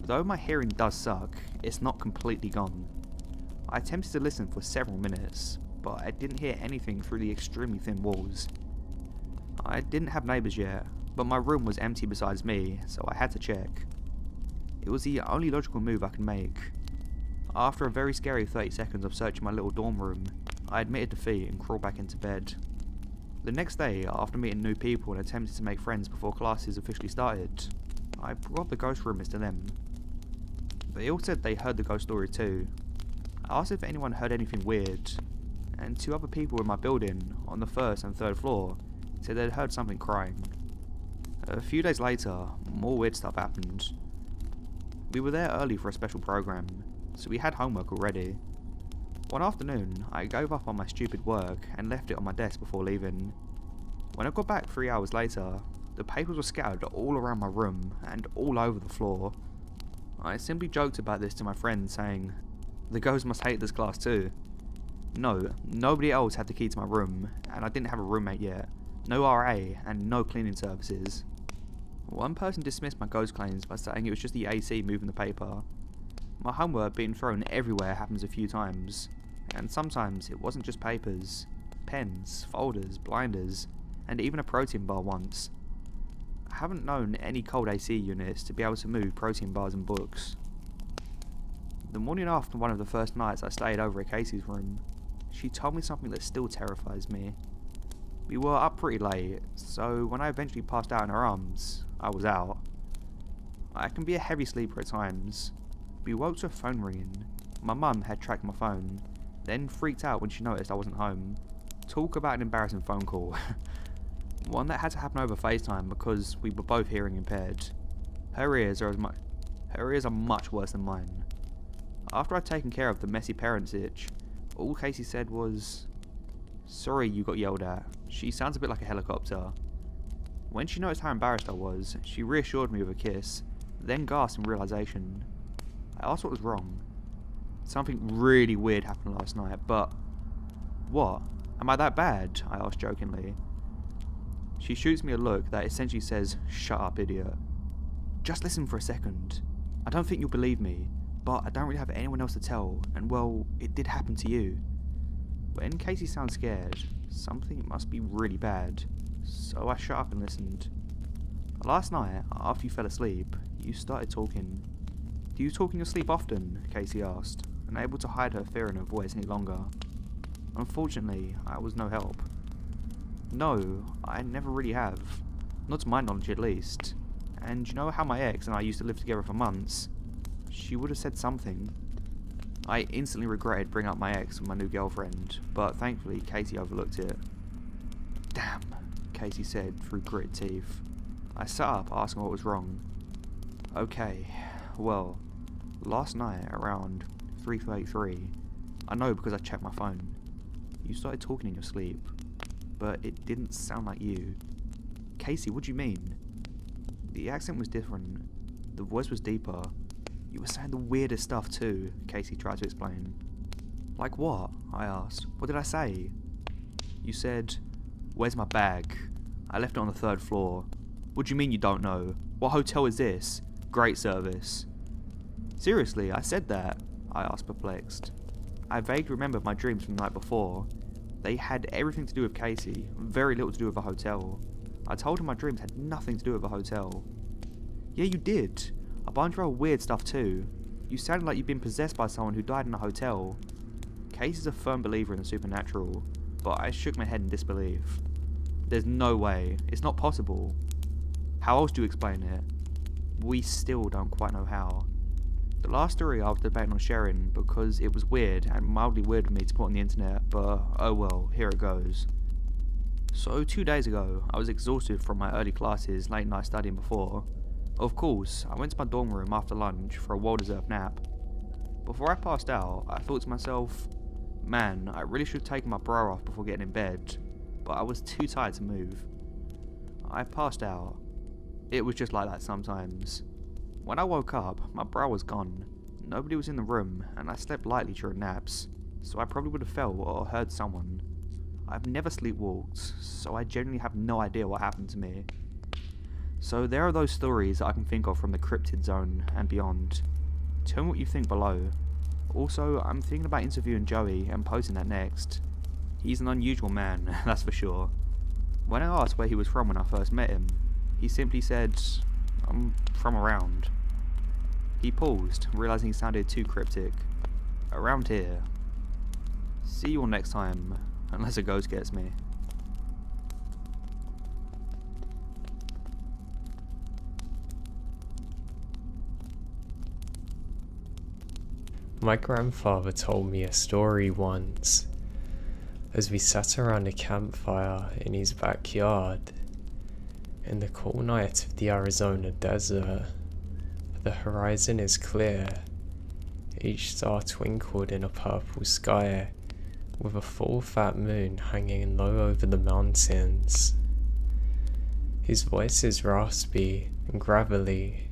Though my hearing does suck, it's not completely gone. I attempted to listen for several minutes, but I didn't hear anything through the extremely thin walls. I didn't have neighbours yet, but my room was empty besides me, so I had to check. It was the only logical move I could make. After a very scary 30 seconds of searching my little dorm room, I admitted defeat and crawled back into bed. The next day, after meeting new people and attempting to make friends before classes officially started, I brought up the ghost rumours to them. They all said they heard the ghost story too. I asked if anyone heard anything weird, and 2 other people in my building, on the 1st and 3rd floor, said they'd heard something crying. A few days later, more weird stuff happened. We were there early for a special program, so we had homework already. One afternoon, I gave up on my stupid work and left it on my desk before leaving. When I got back 3 hours later, the papers were scattered all around my room and all over the floor. I simply joked about this to my friends, saying, "The ghosts must hate this class too." No, nobody else had the key to my room, and I didn't have a roommate yet, no RA, and no cleaning services. One person dismissed my ghost claims by saying it was just the AC moving the paper. My homework being thrown everywhere happens a few times, and sometimes it wasn't just papers, pens, folders, blinders, and even a protein bar once. I haven't known any cold AC units to be able to move protein bars and books. The morning after one of the first nights I stayed over at Casey's room, she told me something that still terrifies me. We were up pretty late, so when I eventually passed out in her arms, I was out. I can be a heavy sleeper at times. We woke to a phone ringing. My mum had tracked my phone, then freaked out when she noticed I wasn't home. Talk about an embarrassing phone call. One that had to happen over FaceTime because we were both hearing impaired. Her ears are much worse than mine. After I'd taken care of the messy parents itch, all Casey said was, "Sorry you got yelled at. She sounds a bit like a helicopter." When she noticed how embarrassed I was, she reassured me with a kiss, then gasped in realization. I asked what was wrong. Something really weird happened last night, but... What? Am I that bad? I asked jokingly. She shoots me a look that essentially says, "Shut up, idiot. Just listen for a second. I don't think you'll believe me, but I don't really have anyone else to tell, and well, it did happen to you." When Casey sounds scared, something must be really bad, so I shut up and listened. Last night, after you fell asleep, you started talking. "Do you talk in your sleep often?" Casey asked, unable to hide her fear in her voice any longer. Unfortunately, I was no help. "No, I never really have. Not to my knowledge at least. And you know how my ex and I used to live together for months? She would have said something." I instantly regretted bringing up my ex with my new girlfriend, but thankfully Casey overlooked it. "Damn," Casey said through gritted teeth. I sat up asking what was wrong. "Okay, well, last night around 3:33, I know because I checked my phone, you started talking in your sleep, but it didn't sound like you." "Casey, what do you mean?" "The accent was different. The voice was deeper. You were saying the weirdest stuff too," Casey tried to explain. "Like what?" I asked. "What did I say?" "You said, 'Where's my bag? I left it on the 3rd floor.' What do you mean you don't know? What hotel is this? Great service." "Seriously, I said that?" I asked, perplexed. I vaguely remembered my dreams from the night before. They had everything to do with Casey, very little to do with a hotel. I told him my dreams had nothing to do with a hotel. "Yeah, you did. A bunch of other weird stuff too. You sounded like you'd been possessed by someone who died in a hotel." Casey's a firm believer in the supernatural, but I shook my head in disbelief. "There's no way. It's not possible." "How else do you explain it?" "We still don't quite know how. The last story I was debating on sharing because it was weird and mildly weird for me to put on the internet, but oh well, here it goes. So 2 days ago, I was exhausted from my early classes, late night studying before. Of course, I went to my dorm room after lunch for a well-deserved nap. Before I passed out, I thought to myself, man, I really should have taken my bra off before getting in bed, but I was too tired to move. I passed out. It was just like that sometimes. When I woke up, my bra was gone. Nobody was in the room, and I slept lightly during naps, so I probably would have felt or heard someone. I've never sleepwalked, so I genuinely have no idea what happened to me. So there are those stories that I can think of from the cryptid zone and beyond. Tell me what you think below. Also, I'm thinking about interviewing Joey and posting that next. He's an unusual man, that's for sure. When I asked where he was from when I first met him, he simply said, "I'm from around." He paused, realizing he sounded too cryptic. "Around here." See you all next time, unless a ghost gets me. My grandfather told me a story once as we sat around a campfire in his backyard in the cool night of the Arizona desert. The horizon is clear. Each star twinkled in a purple sky with a full fat moon hanging low over the mountains. His voice is raspy and gravelly,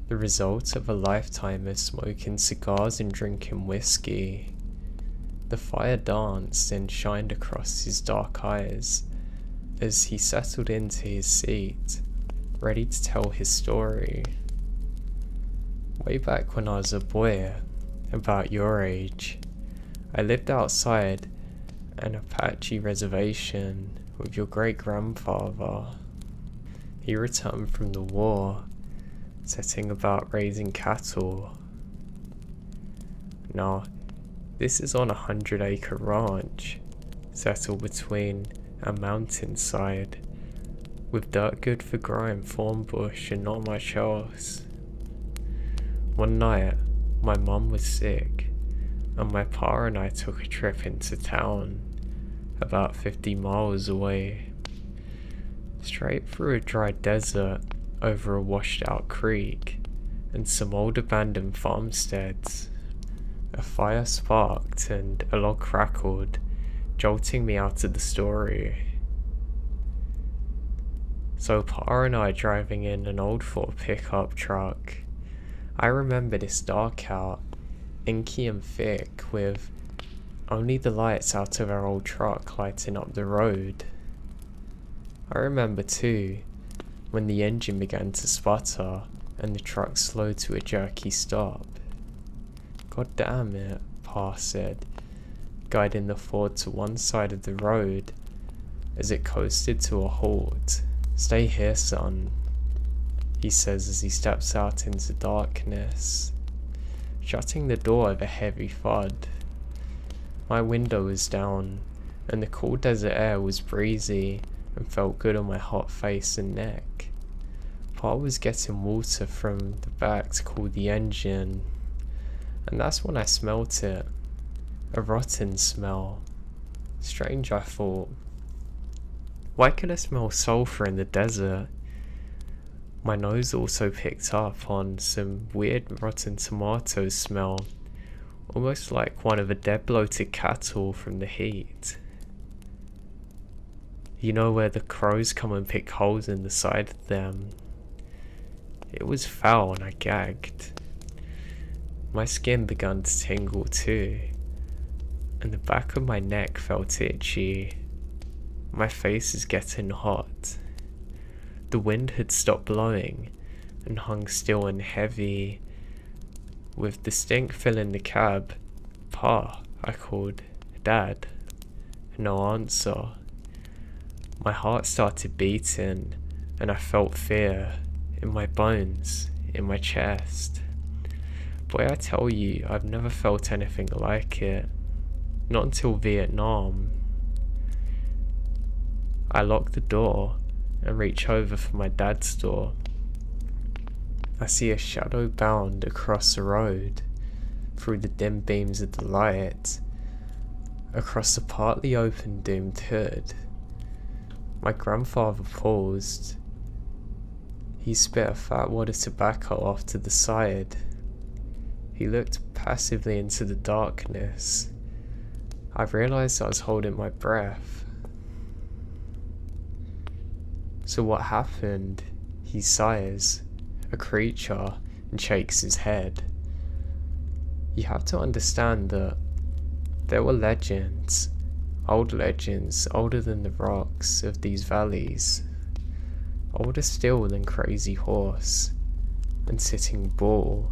the result of a lifetime of smoking cigars and drinking whiskey. The fire danced and shined across his dark eyes as he settled into his seat, ready to tell his story. Way back when I was a boy, about your age, I lived outside an Apache reservation with your great-grandfather. He returned from the war, setting about raising cattle. Now, this is on a 100-acre ranch, settled between a mountainside, with dirt good for growing thorn bush and not much else. One night, my mum was sick, and my pa and I took a trip into town, about 50 miles away, straight through a dry desert, over a washed out creek, and some old abandoned farmsteads. A fire sparked and a log crackled, jolting me out of the story. So Pa and I driving in an old Ford pickup truck. I remember this dark out, inky and thick, with only the lights out of our old truck lighting up the road. I remember too, when the engine began to sputter and the truck slowed to a jerky stop. God damn it, Pa said, guiding the Ford to one side of the road as it coasted to a halt. Stay here, son, he says as he steps out into darkness, shutting the door with a heavy thud. My window was down, and the cool desert air was breezy and felt good on my hot face and neck. Pa was getting water from the back to cool the engine, and that's when I smelt it. A rotten smell. Strange, I thought. Why could I smell sulfur in the desert? My nose also picked up on some weird rotten tomato smell, almost like one of the dead bloated cattle from the heat. You know, where the crows come and pick holes in the side of them. It was foul and I gagged. My skin began to tingle too, and the back of my neck felt itchy. My face is getting hot. The wind had stopped blowing and hung still and heavy, with the stink filling the cab. Pa, I called. Dad. No answer. My heart started beating, and I felt fear in my bones, in my chest. Boy, I tell you, I've never felt anything like it. Not until Vietnam. I lock the door and reach over for my dad's door. I see a shadow bound across the road, through the dim beams of the light, across the partly open doomed hood. My grandfather paused. He spit a fat wad of tobacco off to the side. He looked passively into the darkness. I realized I was holding my breath. So what happened? He sighs, a creature, and shakes his head. You have to understand that there were legends, old legends, older than the rocks of these valleys, older still than Crazy Horse and Sitting Bull,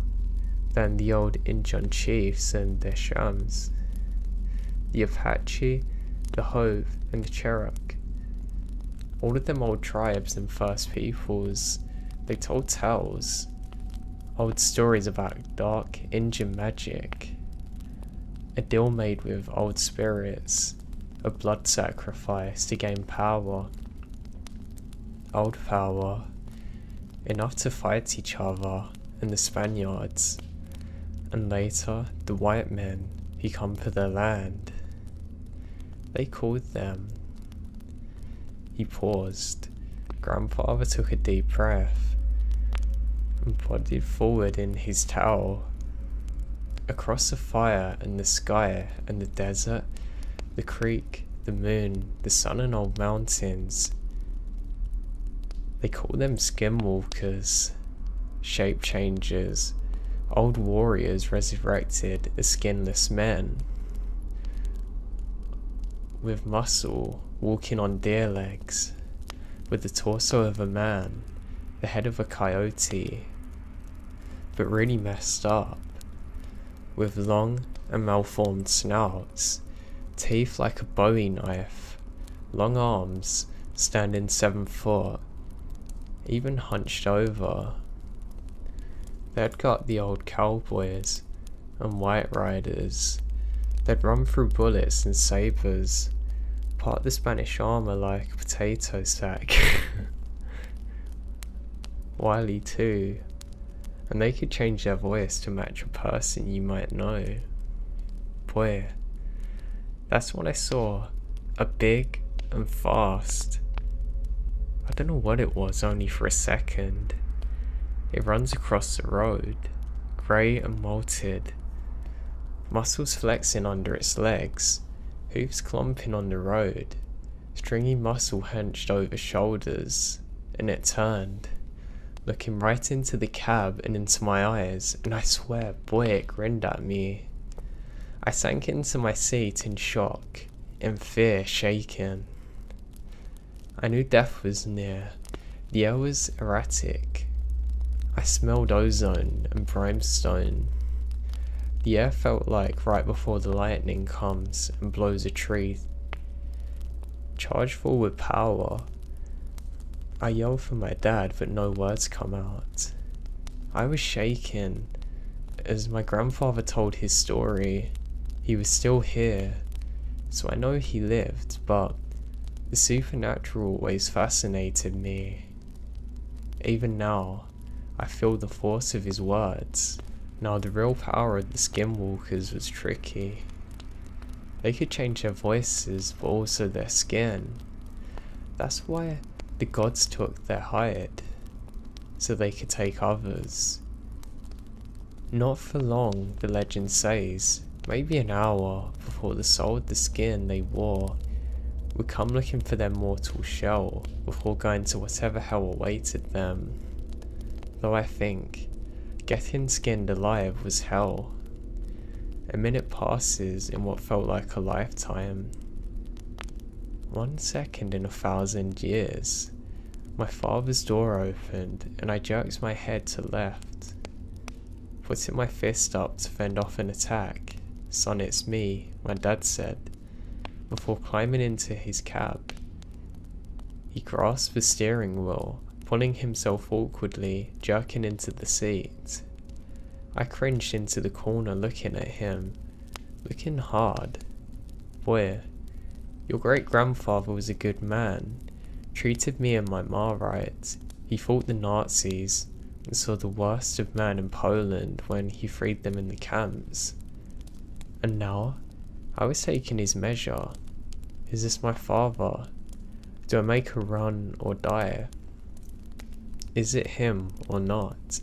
than the old Injun chiefs and their shams, the Apache, the Hope, and the Cherokee. All of them old tribes and First Peoples, they told tales, old stories about dark Injun magic, a deal made with old spirits, a blood sacrifice to gain power, old power, enough to fight each other and the Spaniards, and later the white men who come for their land. They called them. He paused. Grandfather took a deep breath and plodded forward in his towel. Across the fire and the sky and the desert, the creek, the moon, the sun and old mountains. They call them skinwalkers, shape changers, old warriors resurrected as skinless men, with muscle, walking on deer legs, with the torso of a man, the head of a coyote, but really messed up, with long and malformed snouts, teeth like a bowie knife, long arms, standing 7 foot, even hunched over. They'd got the old cowboys and white riders. They'd run through bullets and sabers, part the Spanish armor like a potato sack. Wily too, and they could change their voice to match a person you might know. Boy, that's what I saw, a big and fast. I don't know what it was, only for a second. It runs across the road, grey and molted, muscles flexing under its legs, hooves clumping on the road, stringy muscle hunched over shoulders, and it turned, looking right into the cab and into my eyes, and I swear, boy, it grinned at me. I sank into my seat in shock, in fear, shaking. I knew death was near. The air was erratic. I smelled ozone and brimstone. The air felt like right before the lightning comes and blows a tree. Charged full with power. I yelled for my dad, but no words come out. I was shaking. As my grandfather told his story, he was still here, so I know he lived, but the supernatural always fascinated me. Even now, I feel the force of his words. Now the real power of the Skinwalkers was tricky. They could change their voices, but also their skin. That's why the gods took their hide, so they could take others. Not for long, the legend says, maybe an hour before the soul of the skin they wore would come looking for their mortal shell before going to whatever hell awaited them. Though I think getting skinned alive was hell. A minute passes in what felt like a lifetime. 1 second in 1,000 years. My father's door opened and I jerked my head to left, putting my fist up to fend off an attack. "Son, it's me," my dad said, before climbing into his cab. He grasped the steering wheel, pulling himself awkwardly, jerking into the seat. I cringed into the corner looking at him, looking hard. "Boy, your great-grandfather was a good man, treated me and my ma right. He fought the Nazis and saw the worst of man in Poland when he freed them in the camps. And now, I was taking his measure. Is this my father? Do I make a run or die? Is it him or not?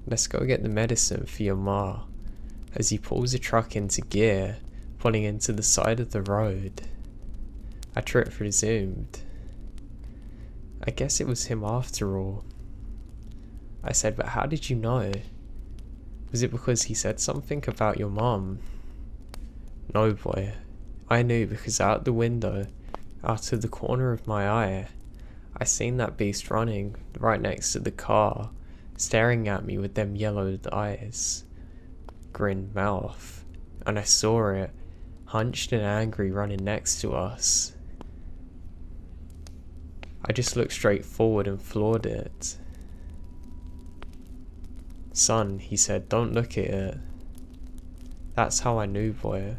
Let's go get the medicine for your ma," as he pulls the truck into gear, pulling into the side of the road. Our trip resumed. I guess it was him after all. I said, "But how did you know? Was it because he said something about your mom?" "No, boy. I knew because out the window, out of the corner of my eye, I seen that beast running right next to the car, staring at me with them yellowed eyes, grinned mouth, and I saw it, hunched and angry, running next to us. I just looked straight forward and floored it. 'Son,' he said, 'don't look at it.' That's how I knew, boy."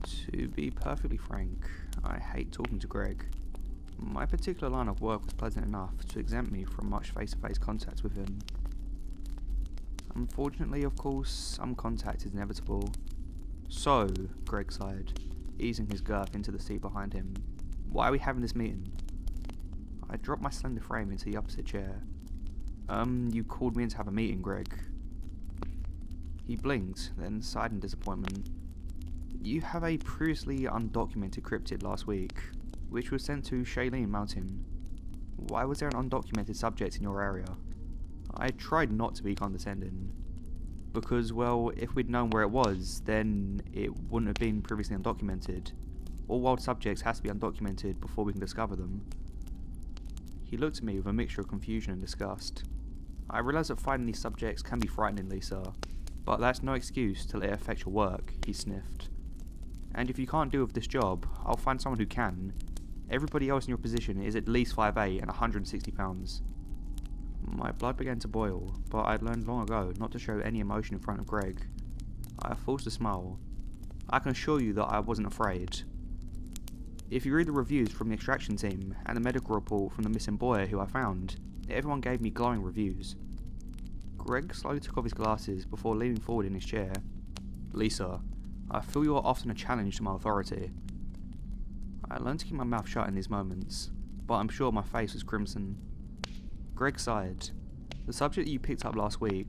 To be perfectly frank, I hate talking to Greg. My particular line of work was pleasant enough to exempt me from much face-to-face contact with him. Unfortunately, of course, some contact is inevitable. "So," Greg sighed, easing his girth into the seat behind him, "why are we having this meeting?" I dropped my slender frame into the opposite chair. You called me in to have a meeting, Greg." He blinked, then sighed in disappointment. "You have a previously undocumented cryptid last week, which was sent to Shailene Mountain. Why was there an undocumented subject in your area?" I tried not to be condescending, because, well, if we'd known where it was, then it wouldn't have been previously undocumented. All wild subjects has to be undocumented before we can discover them. He looked at me with a mixture of confusion and disgust. "I realise that finding these subjects can be frightening, Lisa. But that's no excuse to let it affect your work, he sniffed. And if you can't deal with this job, I'll find someone who can. Everybody else in your position is at least 5'8" and 160 pounds. My blood began to boil, but I'd learned long ago not to show any emotion in front of Greg. I forced a smile. I can assure you that I wasn't afraid. If you read the reviews from the extraction team and the medical report from the missing boy who I found, everyone gave me glowing reviews. Greg slowly took off his glasses before leaning forward in his chair. Lisa, I feel you are often a challenge to my authority. I learned to keep my mouth shut in these moments, but I'm sure my face was crimson. Greg sighed. The subject that you picked up last week,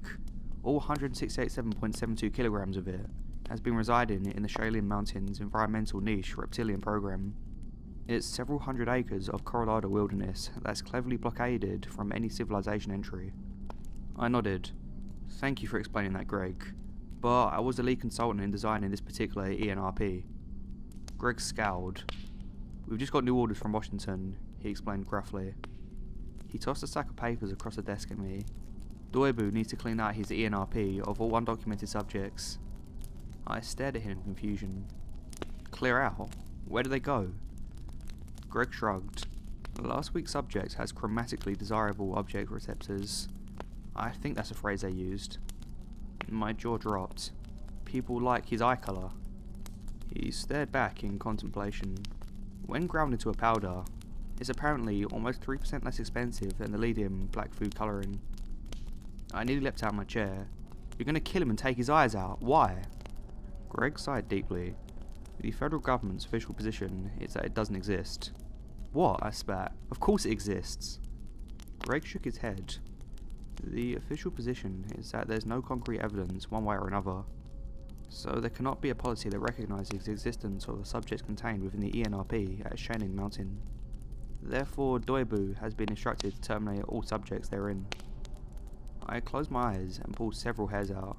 all 167.72 kilograms of it, has been residing in the Shaolin Mountains Environmental Niche Reptilian Program. It's several hundred acres of Colorado wilderness that's cleverly blockaded from any civilization entry. I nodded. Thank you for explaining that, Greg, but I was the lead consultant in designing this particular ENRP. Greg scowled. We've just got new orders from Washington, he explained gruffly. He tossed a stack of papers across the desk at me. Doibu needs to clean out his ENRP of all undocumented subjects. I stared at him in confusion. Clear out? Where do they go? Greg shrugged. Last week's subject has chromatically desirable object receptors. I think that's a phrase they used. My jaw dropped. People like his eye colour. He stared back in contemplation. When ground into a powder, it's apparently almost 3% less expensive than the lead-in black food colouring. I nearly leapt out of my chair. You're going to kill him and take his eyes out. Why? Greg sighed deeply. The federal government's official position is that it doesn't exist. What? I spat. Of course it exists. Greg shook his head. The official position is that there's no concrete evidence one way or another. So there cannot be a policy that recognises the existence of the subjects contained within the ENRP at Shaolin Mountain. Therefore, Doibu has been instructed to terminate all subjects therein. I closed my eyes and pulled several hairs out.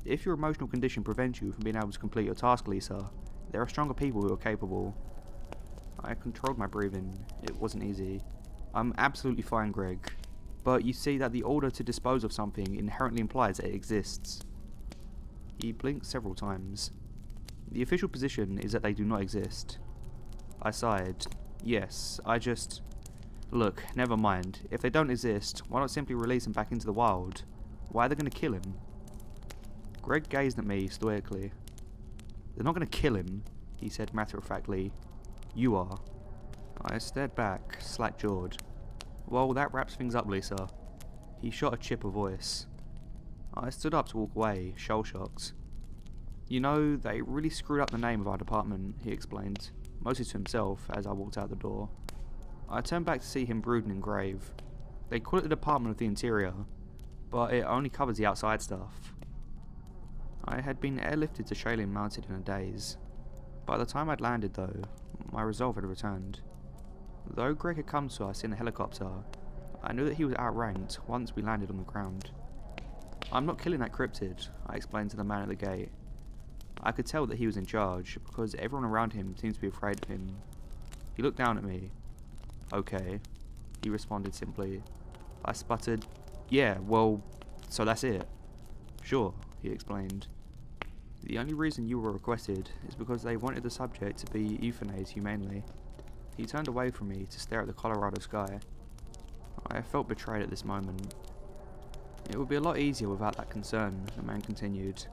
If your emotional condition prevents you from being able to complete your task, Lisa, there are stronger people who are capable. I controlled my breathing. It wasn't easy. I'm absolutely fine, Greg. But you see that the order to dispose of something inherently implies that it exists. He blinked several times. The official position is that they do not exist. I sighed. Yes, Look, never mind. If they don't exist, why not simply release him back into the wild? Why are they going to kill him? Greg gazed at me stoically. They're not going to kill him, he said matter-of-factly. You are. I stared back, slack-jawed. Well, that wraps things up, Lisa. He shot a chip of voice. I stood up to walk away, shell-shocked. You know, they really screwed up the name of our department, he explained, mostly to himself as I walked out the door. I turned back to see him brooding and grave. They call it the Department of the Interior, but it only covers the outside stuff. I had been airlifted to Shaolin Mountain in a daze. By the time I'd landed, though, my resolve had returned. Though Greg had come to us in a helicopter, I knew that he was outranked once we landed on the ground. I'm not killing that cryptid, I explained to the man at the gate. I could tell that he was in charge, because everyone around him seemed to be afraid of him. He looked down at me. Okay, he responded simply. I sputtered, yeah, well, so that's it. Sure, he explained. The only reason you were requested is because they wanted the subject to be euthanized humanely. He turned away from me to stare at the Colorado sky. I felt betrayed at this moment. It would be a lot easier without that concern, the man continued,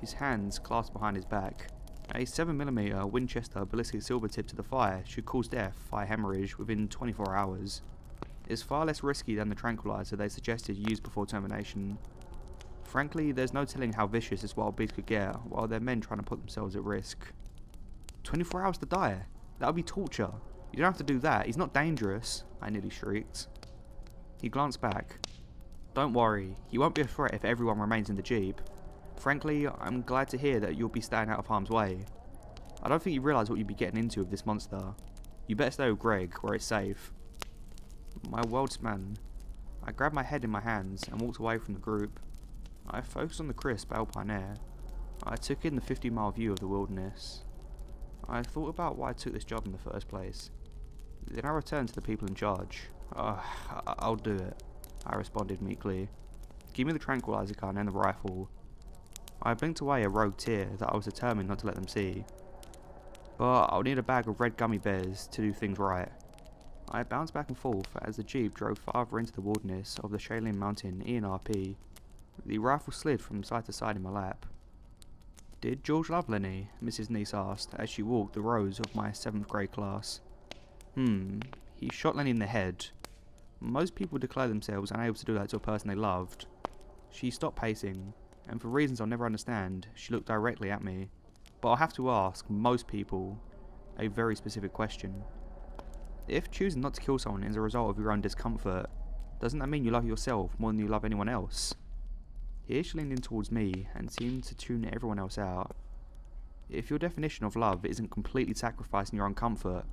his hands clasped behind his back. A 7mm Winchester ballistic silver tip to the fire should cause death via hemorrhage within 24 hours. It's far less risky than the tranquilizer they suggested used before termination. Frankly, there's no telling how vicious this wild beast could get while they're men trying to put themselves at risk. 24 hours to die? That would be torture. You don't have to do that. He's not dangerous, I nearly shrieked. He glanced back. Don't worry, he won't be a threat if everyone remains in the Jeep. Frankly, I'm glad to hear that you'll be staying out of harm's way. I don't think you realise what you'd be getting into with this monster. You better stay with Greg, where it's safe. My world span. I grabbed my head in my hands and walked away from the group. I focused on the crisp alpine air. I took in the 50-mile view of the wilderness. I thought about why I took this job in the first place. Then I returned to the people in charge. I'll do it, I responded meekly. Give me the tranquilizer gun and the rifle. I blinked away a rogue tear that I was determined not to let them see. But I'll need a bag of red gummy bears to do things right. I bounced back and forth as the jeep drove farther into the wilderness of the Shaolin Mountain ENRP. The rifle slid from side to side in my lap. "Did George love Lenny?" Mrs. Neese asked as she walked the rows of my 7th grade class. He shot Lenny in the head. Most people declare themselves unable to do that to a person they loved. She stopped pacing, and for reasons I'll never understand, she looked directly at me. But I'll have to ask most people a very specific question. If choosing not to kill someone is a result of your own discomfort, doesn't that mean you love yourself more than you love anyone else? Here she leaned in towards me and seemed to tune everyone else out. If your definition of love isn't completely sacrificing your own comfort,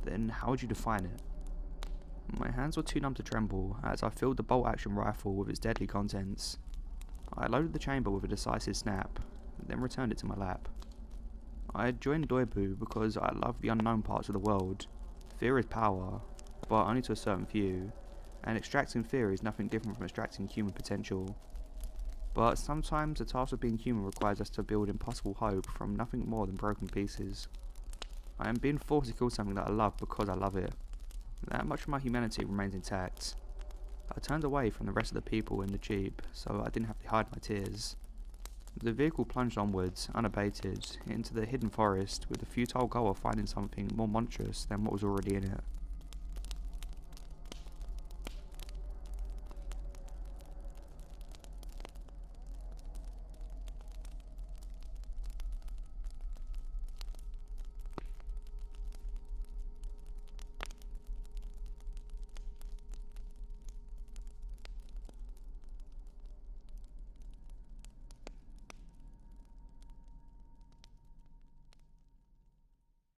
then how would you define it? My hands were too numb to tremble as I filled the bolt-action rifle with its deadly contents. I loaded the chamber with a decisive snap, then returned it to my lap. I had joined Doibu because I love the unknown parts of the world. Fear is power, but only to a certain few, and extracting fear is nothing different from extracting human potential. But sometimes the task of being human requires us to build impossible hope from nothing more than broken pieces. I am being forced to kill something that I love because I love it. That much of my humanity remains intact. I turned away from the rest of the people in the jeep, so I didn't have to hide my tears. The vehicle plunged onwards, unabated, into the hidden forest with the futile goal of finding something more monstrous than what was already in it.